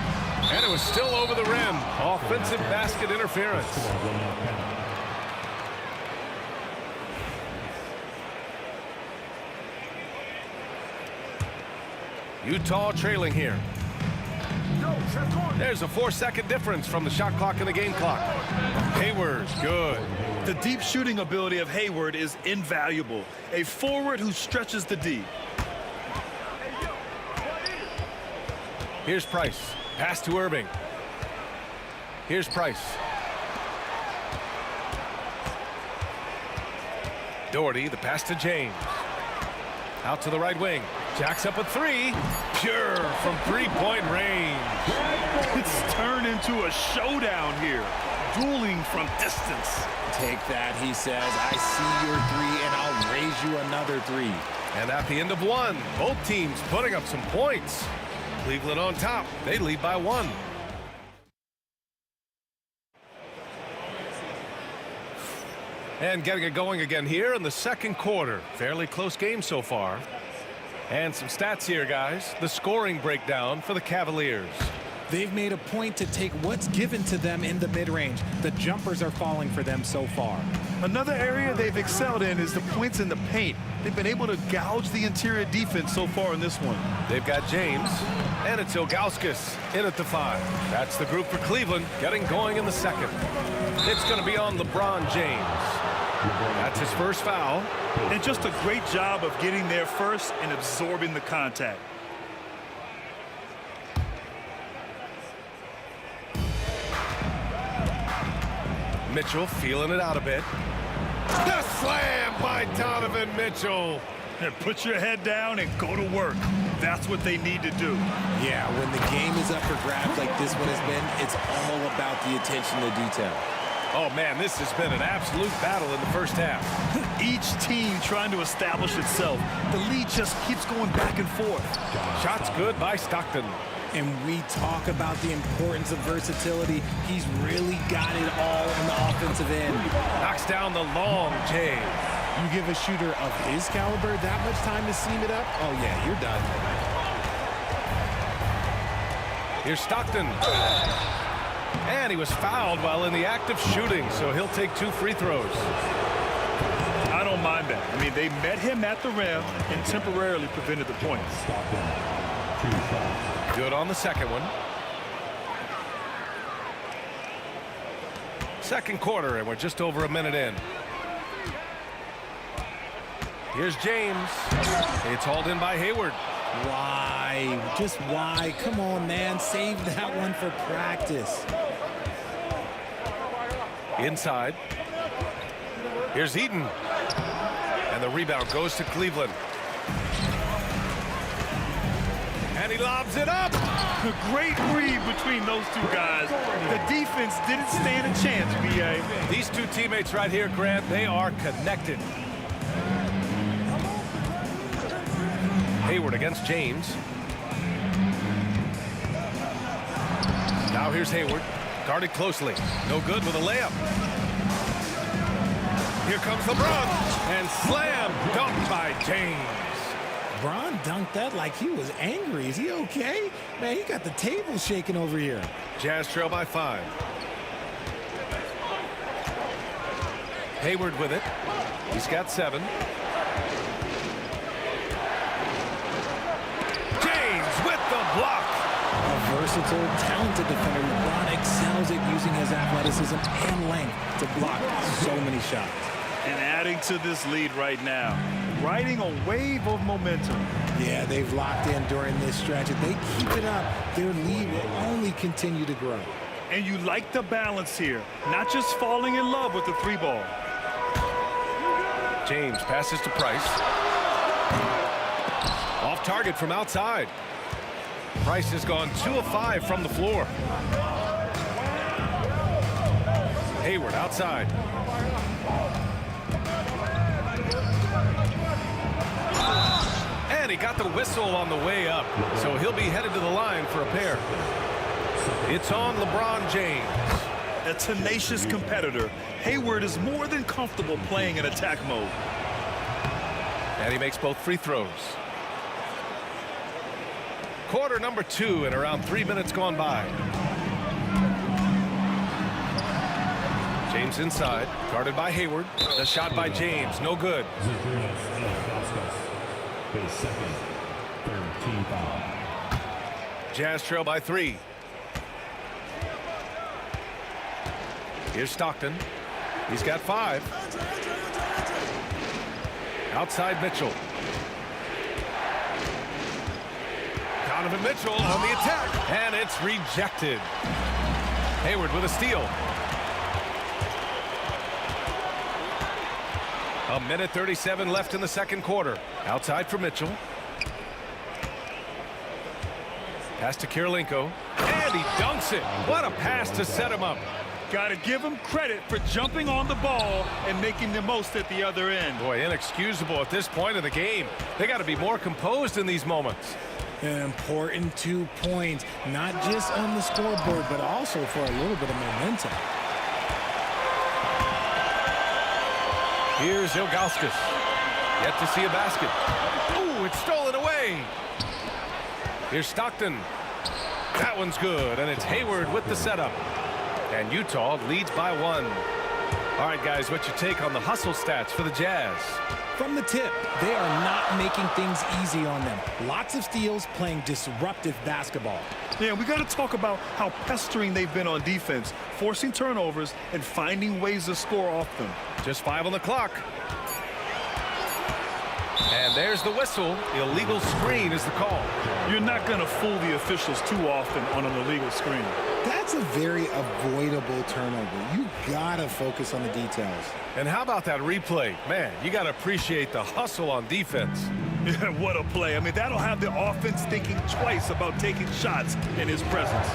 and it was still over the rim. Offensive basket interference. Utah trailing here. There's a 4-second difference from the shot clock and the game clock. Hayward, good. The deep shooting ability of Hayward is invaluable. A forward who stretches the D. Here's Price. Pass to Irving. Here's Price. Doherty, the pass to James. Out to the right wing. Jacks up a 3. Pure from 3-point range. It's turned into a showdown here. Dueling from distance. Take that, he says. I see your 3, and I'll raise you another 3. And at the end of 1, both teams putting up some points. Cleveland on top. They lead by 1. And getting it going again here in the second quarter. Fairly close game so far. And some stats here, guys. The scoring breakdown for the Cavaliers. They've made a point to take what's given to them in the mid-range. The jumpers are falling for them so far. Another area they've excelled in is the points in the paint. They've been able to gouge the interior defense so far in this one. They've got James, and it's Ilgauskas in at the 5. That's the group for Cleveland, getting going in the second. It's going to be on LeBron James. That's his first foul. And just a great job of getting there first and absorbing the contact. Mitchell feeling it out a bit. The slam by Donovan Mitchell. And put your head down and go to work. That's what they need to do. Yeah, when the game is up for grabs like this one has been, it's all about the attention to detail. Oh, man, this has been an absolute battle in the first half. Each team trying to establish itself. The lead just keeps going back and forth. Shots good by Stockton. And we talk about the importance of versatility. He's really got it all on the offensive end. Knocks down the long J. You give a shooter of his caliber that much time to seam it up? Oh, yeah, you're done. Here's Stockton. And he was fouled while in the act of shooting, so he'll take 2 free throws. I don't mind that. I mean, they met him at the rim and temporarily prevented the points. Good on the second one. Second quarter, and we're just over a minute in. Here's James. It's hauled in by Hayward. Why? Just why? Come on, man. Save that one for practice. Inside. Here's Eaton. And the rebound goes to Cleveland. And he lobs it up. A great read between those two guys. The defense didn't stand a chance, B.A. These two teammates right here, Grant, they are connected. Hayward against James. Now here's Hayward. Guarded closely. No good with a layup. Here comes LeBron. And slam dunked by James. Bron dunked that like he was angry. Is he okay? Man, he got the table shaking over here. Jazz trail by 5. Hayward with it. He's got 7. versatile, talented defender. LeBron excels at using his athleticism and length to block so many shots. And adding to this lead right now, riding a wave of momentum. Yeah, they've locked in during this stretch. If they keep it up, their lead will only continue to grow. And you like the balance here, not just falling in love with the three ball. James passes to Price. Off target from outside. Price has gone 2 of 5 from the floor. Hayward outside. And he got the whistle on the way up, so he'll be headed to the line for a pair. It's on LeBron James. A tenacious competitor, Hayward is more than comfortable playing in attack mode. And he makes both free throws. Quarter number 2 and around 3 minutes gone by. James inside, guarded by Hayward. The shot by James, no good. His second, third team foul. Jazz trail by 3. Here's Stockton. He's got 5. Outside Mitchell. Donovan Mitchell on the attack. And it's rejected. Hayward with a steal. A minute 37 left in the second quarter. Outside for Mitchell. Pass to Kirilenko. And he dunks it. What a pass to set him up. Got to give him credit for jumping on the ball and making the most at the other end. Boy, inexcusable at this point of the game. They got to be more composed in these moments. An important 2 points, not just on the scoreboard, but also for a little bit of momentum. Here's Ilgauskas. Yet to see a basket. Ooh, it's stolen away. Here's Stockton. That one's good, and it's Hayward with the setup. And Utah leads by 1. All right, guys, what's your take on the hustle stats for the Jazz? From the tip, they are not making things easy on them. Lots of steals, playing disruptive basketball. Yeah, we got to talk about how pestering they've been on defense, forcing turnovers and finding ways to score off them. Just 5 on the clock. And there's the whistle. Illegal screen is the call. You're not going to fool the officials too often on an illegal screen. That's a very avoidable turnover. You got to focus on the details. And how about that replay? Man, you got to appreciate the hustle on defense. Yeah, what a play. I mean, that'll have the offense thinking twice about taking shots in his presence.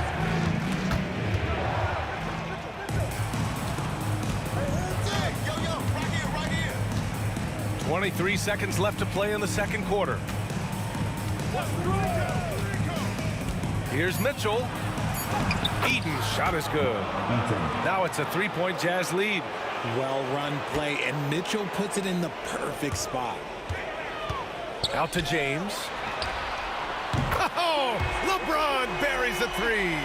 23 seconds left to play in the second quarter. Here's Mitchell. Eaton's shot is good. Now it's a 3-point Jazz lead. Well-run play, and Mitchell puts it in the perfect spot. Out to James. Oh, LeBron buries a 3.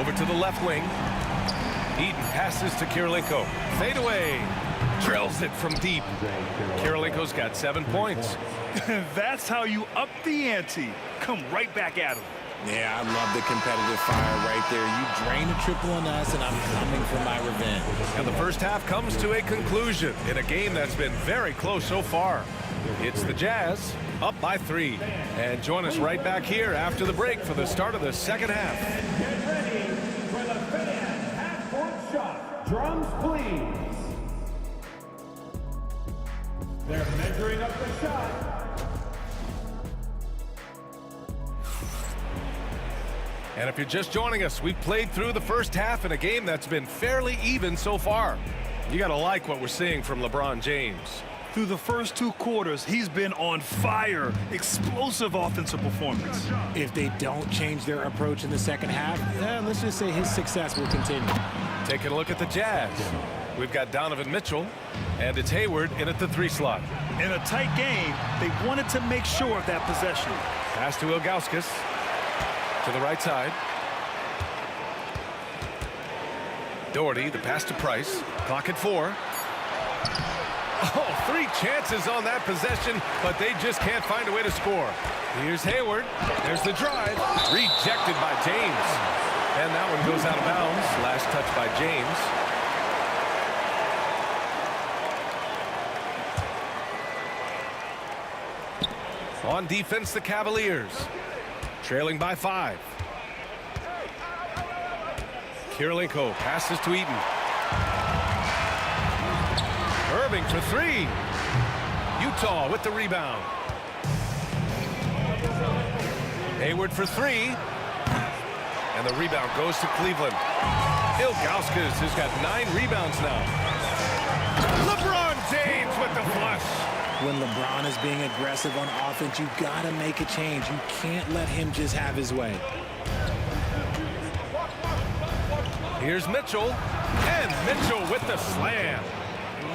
Over to the left wing. Eaton passes to Kirilenko. Fade away. Drills it from deep. Kirilenko's got 7 points. That's how you up the ante. Come right back at him. Yeah, I love the competitive fire right there. You drain a triple on us, and I'm coming for my revenge. And the first half comes to a conclusion in a game that's been very close so far. It's the Jazz up by 3. And join us right back here after the break for the start of the second half. Get ready for the fan half-court shot. Drums, please. They're measuring up the shot. And if you're just joining us, we've played through the first half in a game that's been fairly even so far. You got to like what we're seeing from LeBron James. Through the first 2 quarters, he's been on fire. Explosive offensive performance. If they don't change their approach in the second half, let's just say his success will continue. Taking a look at the Jazz. We've got Donovan Mitchell, and it's Hayward in at the 3 slot. In a tight game, they wanted to make sure of that possession. Pass to Ilgauskas. To the right side. Doherty, the pass to Price. Clock at 4. Oh, 3 chances on that possession, but they just can't find a way to score. Here's Hayward. There's the drive. Rejected by James. And that one goes out of bounds. Last touch by James. On defense, the Cavaliers. Trailing by 5. Kirilenko passes to Eaton. Irving for 3. Utah with the rebound. Hayward for 3. And the rebound goes to Cleveland. Ilgauskas has got 9 rebounds now. LeBron James with the flush. When LeBron is being aggressive on offense, you gotta make a change. You can't let him just have his way. Here's Mitchell. And Mitchell with the slam.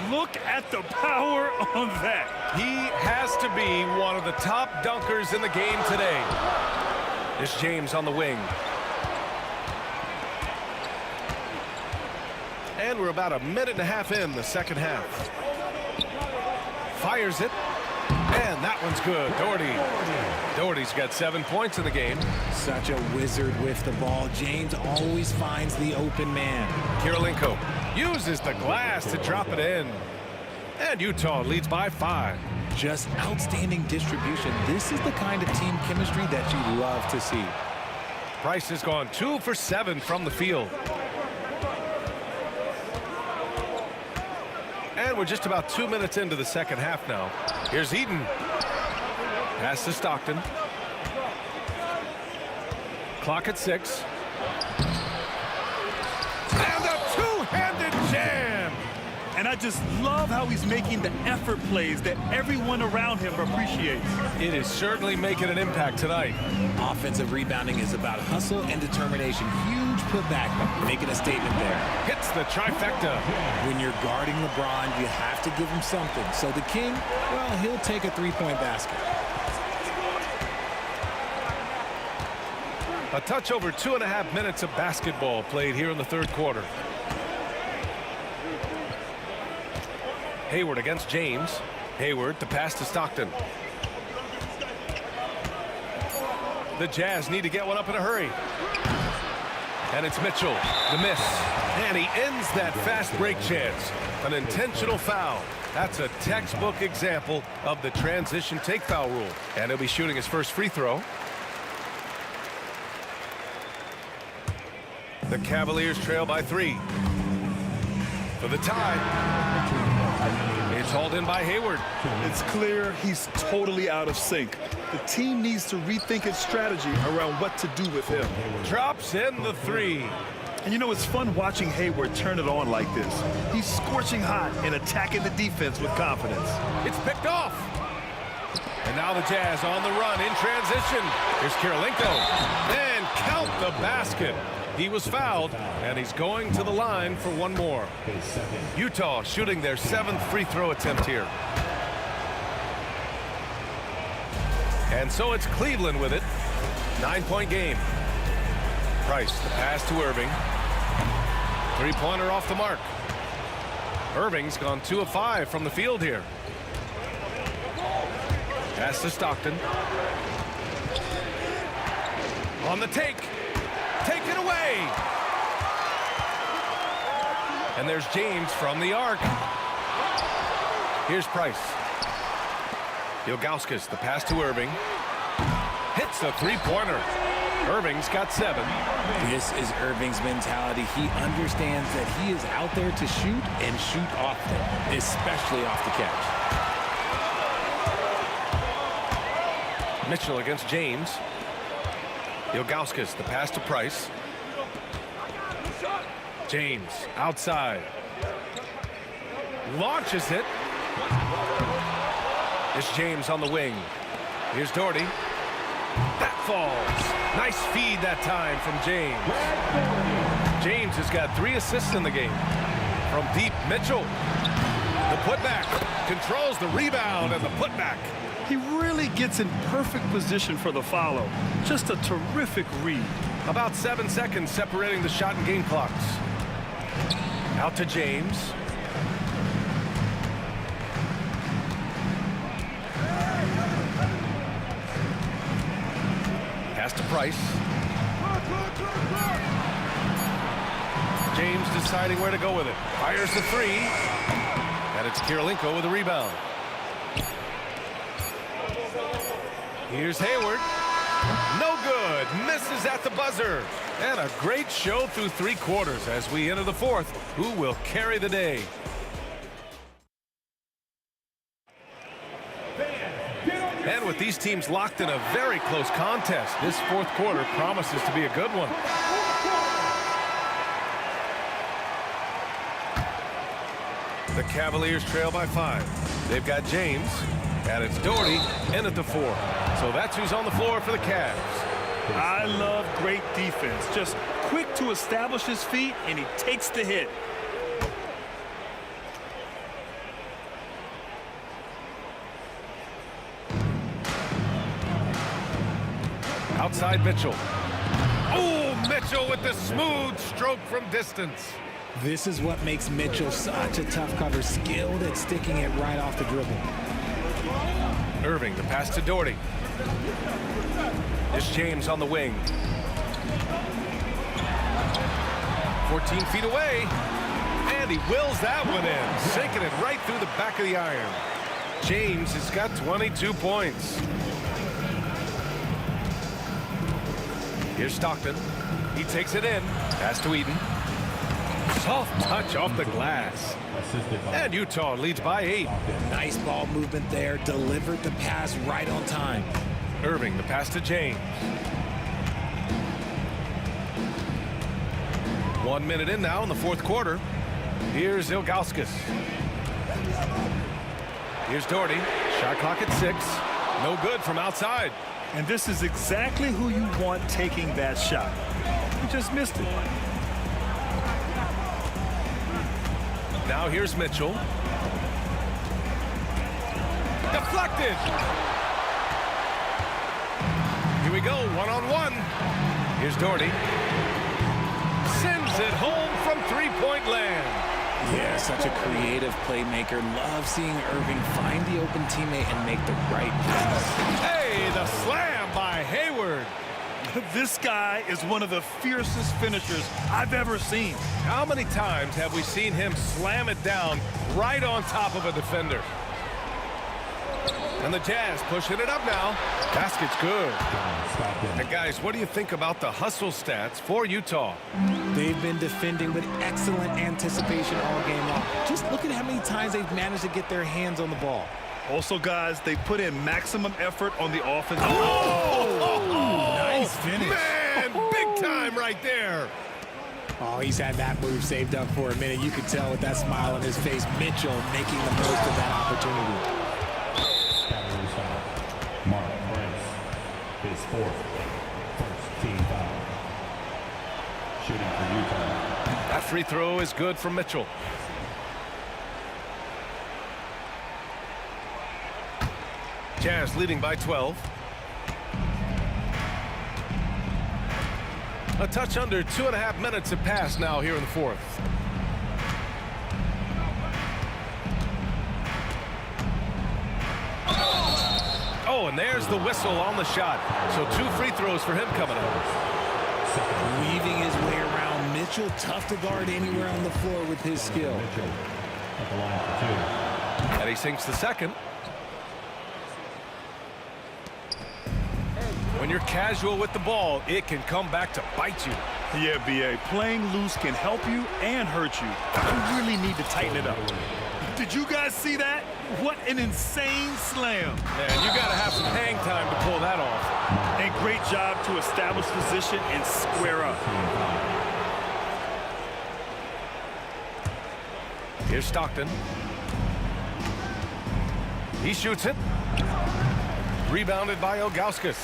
Look at the power on that. He has to be one of the top dunkers in the game today. It's James on the wing. And we're about a minute and a half in the second half. Fires it. And that one's good. Doherty's got 7 points in the game. Such a wizard with the ball. James always finds the open man. Kirilenko uses the glass to drop it in. And Utah leads by 5. Just outstanding distribution. This is the kind of team chemistry that you love to see. Price has gone 2 for 7 from the field. And we're just about 2 minutes into the second half now. Here's Eaton. Pass to Stockton. Clock at 6. And a two-handed jam. And I just love how he's making the effort plays that everyone around him appreciates. It is certainly making an impact tonight. Offensive rebounding is about hustle and determination. Huge putback, making a statement there. Hits the trifecta. When you're guarding LeBron, you have to give him something. So the King, well, he'll take a three-point basket. A touch over 2.5 minutes of basketball played here in the third quarter. Hayward against James. Hayward to pass to Stockton. The Jazz need to get one up in a hurry. And it's Mitchell, the miss. And he ends that fast break chance. An intentional foul. That's a textbook example of the transition take foul rule. And he'll be shooting his first free throw. The Cavaliers trail by 3. For the tie. It's hauled in by Hayward. It's clear he's totally out of sync. The team needs to rethink its strategy around what to do with him. Drops in the 3. And you know, it's fun watching Hayward turn it on like this. He's scorching hot and attacking the defense with confidence. It's picked off. And now the Jazz on the run in transition. Here's Kirilenko. And count the basket. He was fouled, and he's going to the line for one more. Utah shooting their 7th free throw attempt here. And so it's Cleveland with it. 9-point game. Price, the pass to Irving. Three-pointer off the mark. Irving's gone 2 of 5 from the field here. Pass to Stockton. On the take. Taken away. And there's James from the arc. Here's Price. Ilgauskas, the pass to Irving. Hits the three-pointer. Irving's got 7. This is Irving's mentality. He understands that he is out there to shoot and shoot often, especially off the catch. Mitchell against James. Ilgauskas, the pass to Price. James outside. Launches it. It's James on the wing. Here's Doherty. That falls. Nice feed that time from James. James has got 3 assists in the game. From deep, Mitchell. The putback. Controls the rebound and the putback. He really gets in perfect position for the follow. Just a terrific read. About 7 seconds separating the shot and game clocks. Out to James. Pass to Price. James deciding where to go with it. Fires the three. And it's Kirilenko with a rebound. Here's Hayward. No good. Misses at the buzzer. And a great show through 3 quarters as we enter the 4th. Who will carry the day? And with these teams locked in a very close contest, this 4th quarter promises to be a good one. The Cavaliers trail by 5. They've got James, and it's Doherty in at the 4. So that's who's on the floor for the Cavs. I love great defense. Just quick to establish his feet, and he takes the hit. Outside Mitchell. Oh, Mitchell with the smooth stroke from distance. This is what makes Mitchell such a tough cover, skilled at sticking it right off the dribble. Irving, the pass to Doherty. It's James on the wing. 14 feet away. And he wills that one in, sinking it right through the back of the iron. James has got 22 points. Here's Stockton. He takes it in. Pass to Eden. Soft touch off the glass. And Utah leads by 8. Nice ball movement there. Delivered the pass right on time. Irving, the pass to James. 1 minute in now in the 4th quarter. Here's Ilgauskas. Here's Doherty. Shot clock at 6. No good from outside. And this is exactly who you want taking that shot. He just missed it. Now here's Mitchell. Deflected. Here we go, one-on-one. Here's Doherty. Sends it home from three-point land. Yeah, such a creative playmaker. Love seeing Irving find the open teammate and make the right pass. Hey, the slam by Hayward. This guy is one of the fiercest finishers I've ever seen. How many times have we seen him slam it down right on top of a defender? And the Jazz pushing it up now. Basket's good. And guys, what do you think about the hustle stats for Utah? They've been defending with excellent anticipation all game long. Just look at how many times they've managed to get their hands on the ball. Also, guys, they put in maximum effort on the offense. Nice finish. Man, big time right there. Oh, he's had that move saved up for a minute. You could tell with that smile on his face. Mitchell making the most of that opportunity. Mark Price, his 4th, first team foul. Shooting for Utah. That free throw is good from Mitchell. Jazz leading by 12. A touch under 2.5 minutes have passed now here in the 4th. Oh, and there's the whistle on the shot. So 2 free throws for him coming up. Weaving his way around. Mitchell tough to guard anywhere on the floor with his skill. Mitchell at the line for 2. And he sinks the second. When you're casual with the ball, it can come back to bite you. Yeah, B.A. Playing loose can help you and hurt you. You really need to tighten it up. Did you guys see that? What an insane slam. Man, you got to have some hang time to pull that off. And great job to establish position and square up. Here's Stockton. He shoots it. Rebounded by Ilgauskas.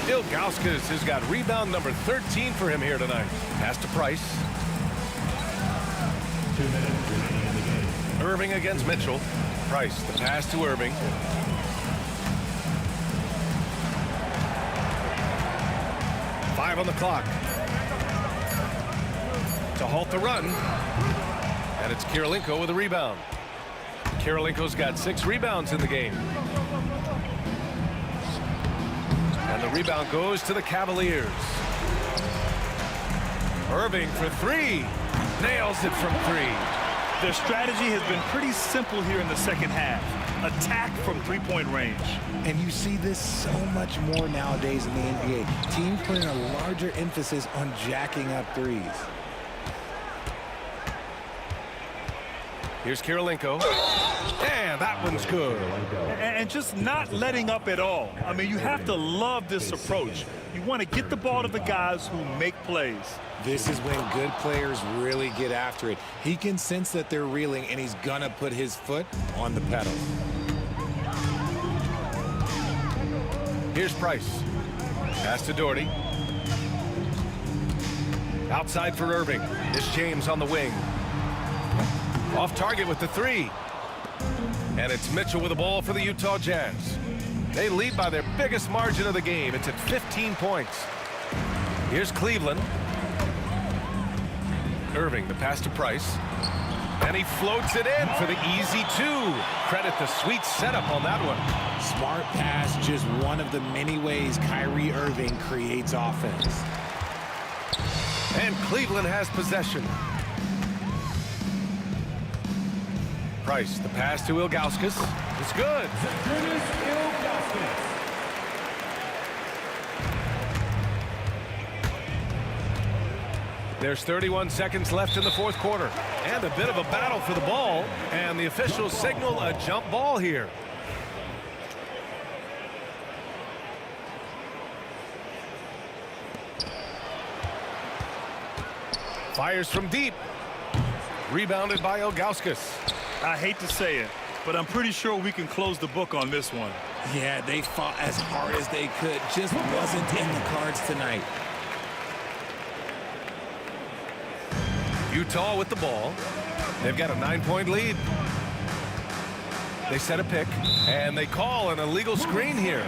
Ilgauskas has got rebound number 13 for him here tonight. Pass to Price. 2 minutes remaining in the game. Irving against Mitchell. Price, the pass to Irving. Five on the clock. To halt the run. And it's Kirilenko with a rebound. Kirilenko's got 6 rebounds in the game. And the rebound goes to the Cavaliers. Irving for three. Nails it from three. Their strategy has been pretty simple here in the second half. Attack from three-point range. And you see this so much more nowadays in the NBA. Teams putting a larger emphasis on jacking up threes. Here's Kirilenko. And that one's good. And just not letting up at all. I mean, you have to love this approach. You want to get the ball to the guys who make plays. This is when good players really get after it. He can sense that they're reeling, and he's gonna put his foot on the pedal. Here's Price. Pass to Doherty. Outside for Irving. It's James on the wing. Off target with the three. And it's Mitchell with the ball for the Utah Jazz. They lead by their biggest margin of the game. It's at 15 points. Here's Cleveland. Irving, the pass to Price. And he floats it in for the easy two. Credit the sweet setup on that one. Smart pass, just one of the many ways Kyrie Irving creates offense. And Cleveland has possession. Price, the pass to Ilgauskas. It's good. There's 31 seconds left in the fourth quarter. And a bit of a battle for the ball. And the officials signal a jump ball here. Fires from deep. Rebounded by Ilgauskas. I hate to say it, but I'm pretty sure we can close the book on this one. Yeah, they fought as hard as they could. Just wasn't in the cards tonight. Utah with the ball. They've got a 9-point lead. They set a pick, and they call an illegal screen here.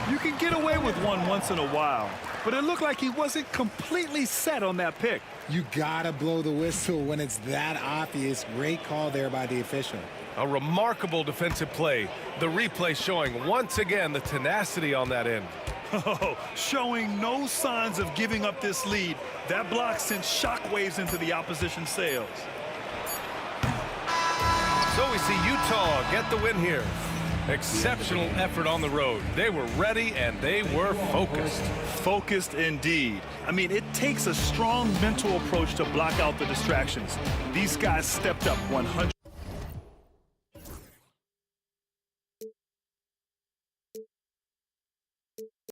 You can get away with one once in a while, but it looked like he wasn't completely set on that pick. You gotta blow the whistle when it's that obvious. Great call there by the official. A remarkable defensive play. The replay showing once again the tenacity on that end. Oh, showing no signs of giving up this lead. That block sent shockwaves into the opposition sails. So we see Utah get the win here. Exceptional effort on the road. They were ready and they were focused. Focused indeed. I mean, it takes a strong mental approach to block out the distractions. These guys stepped up 100.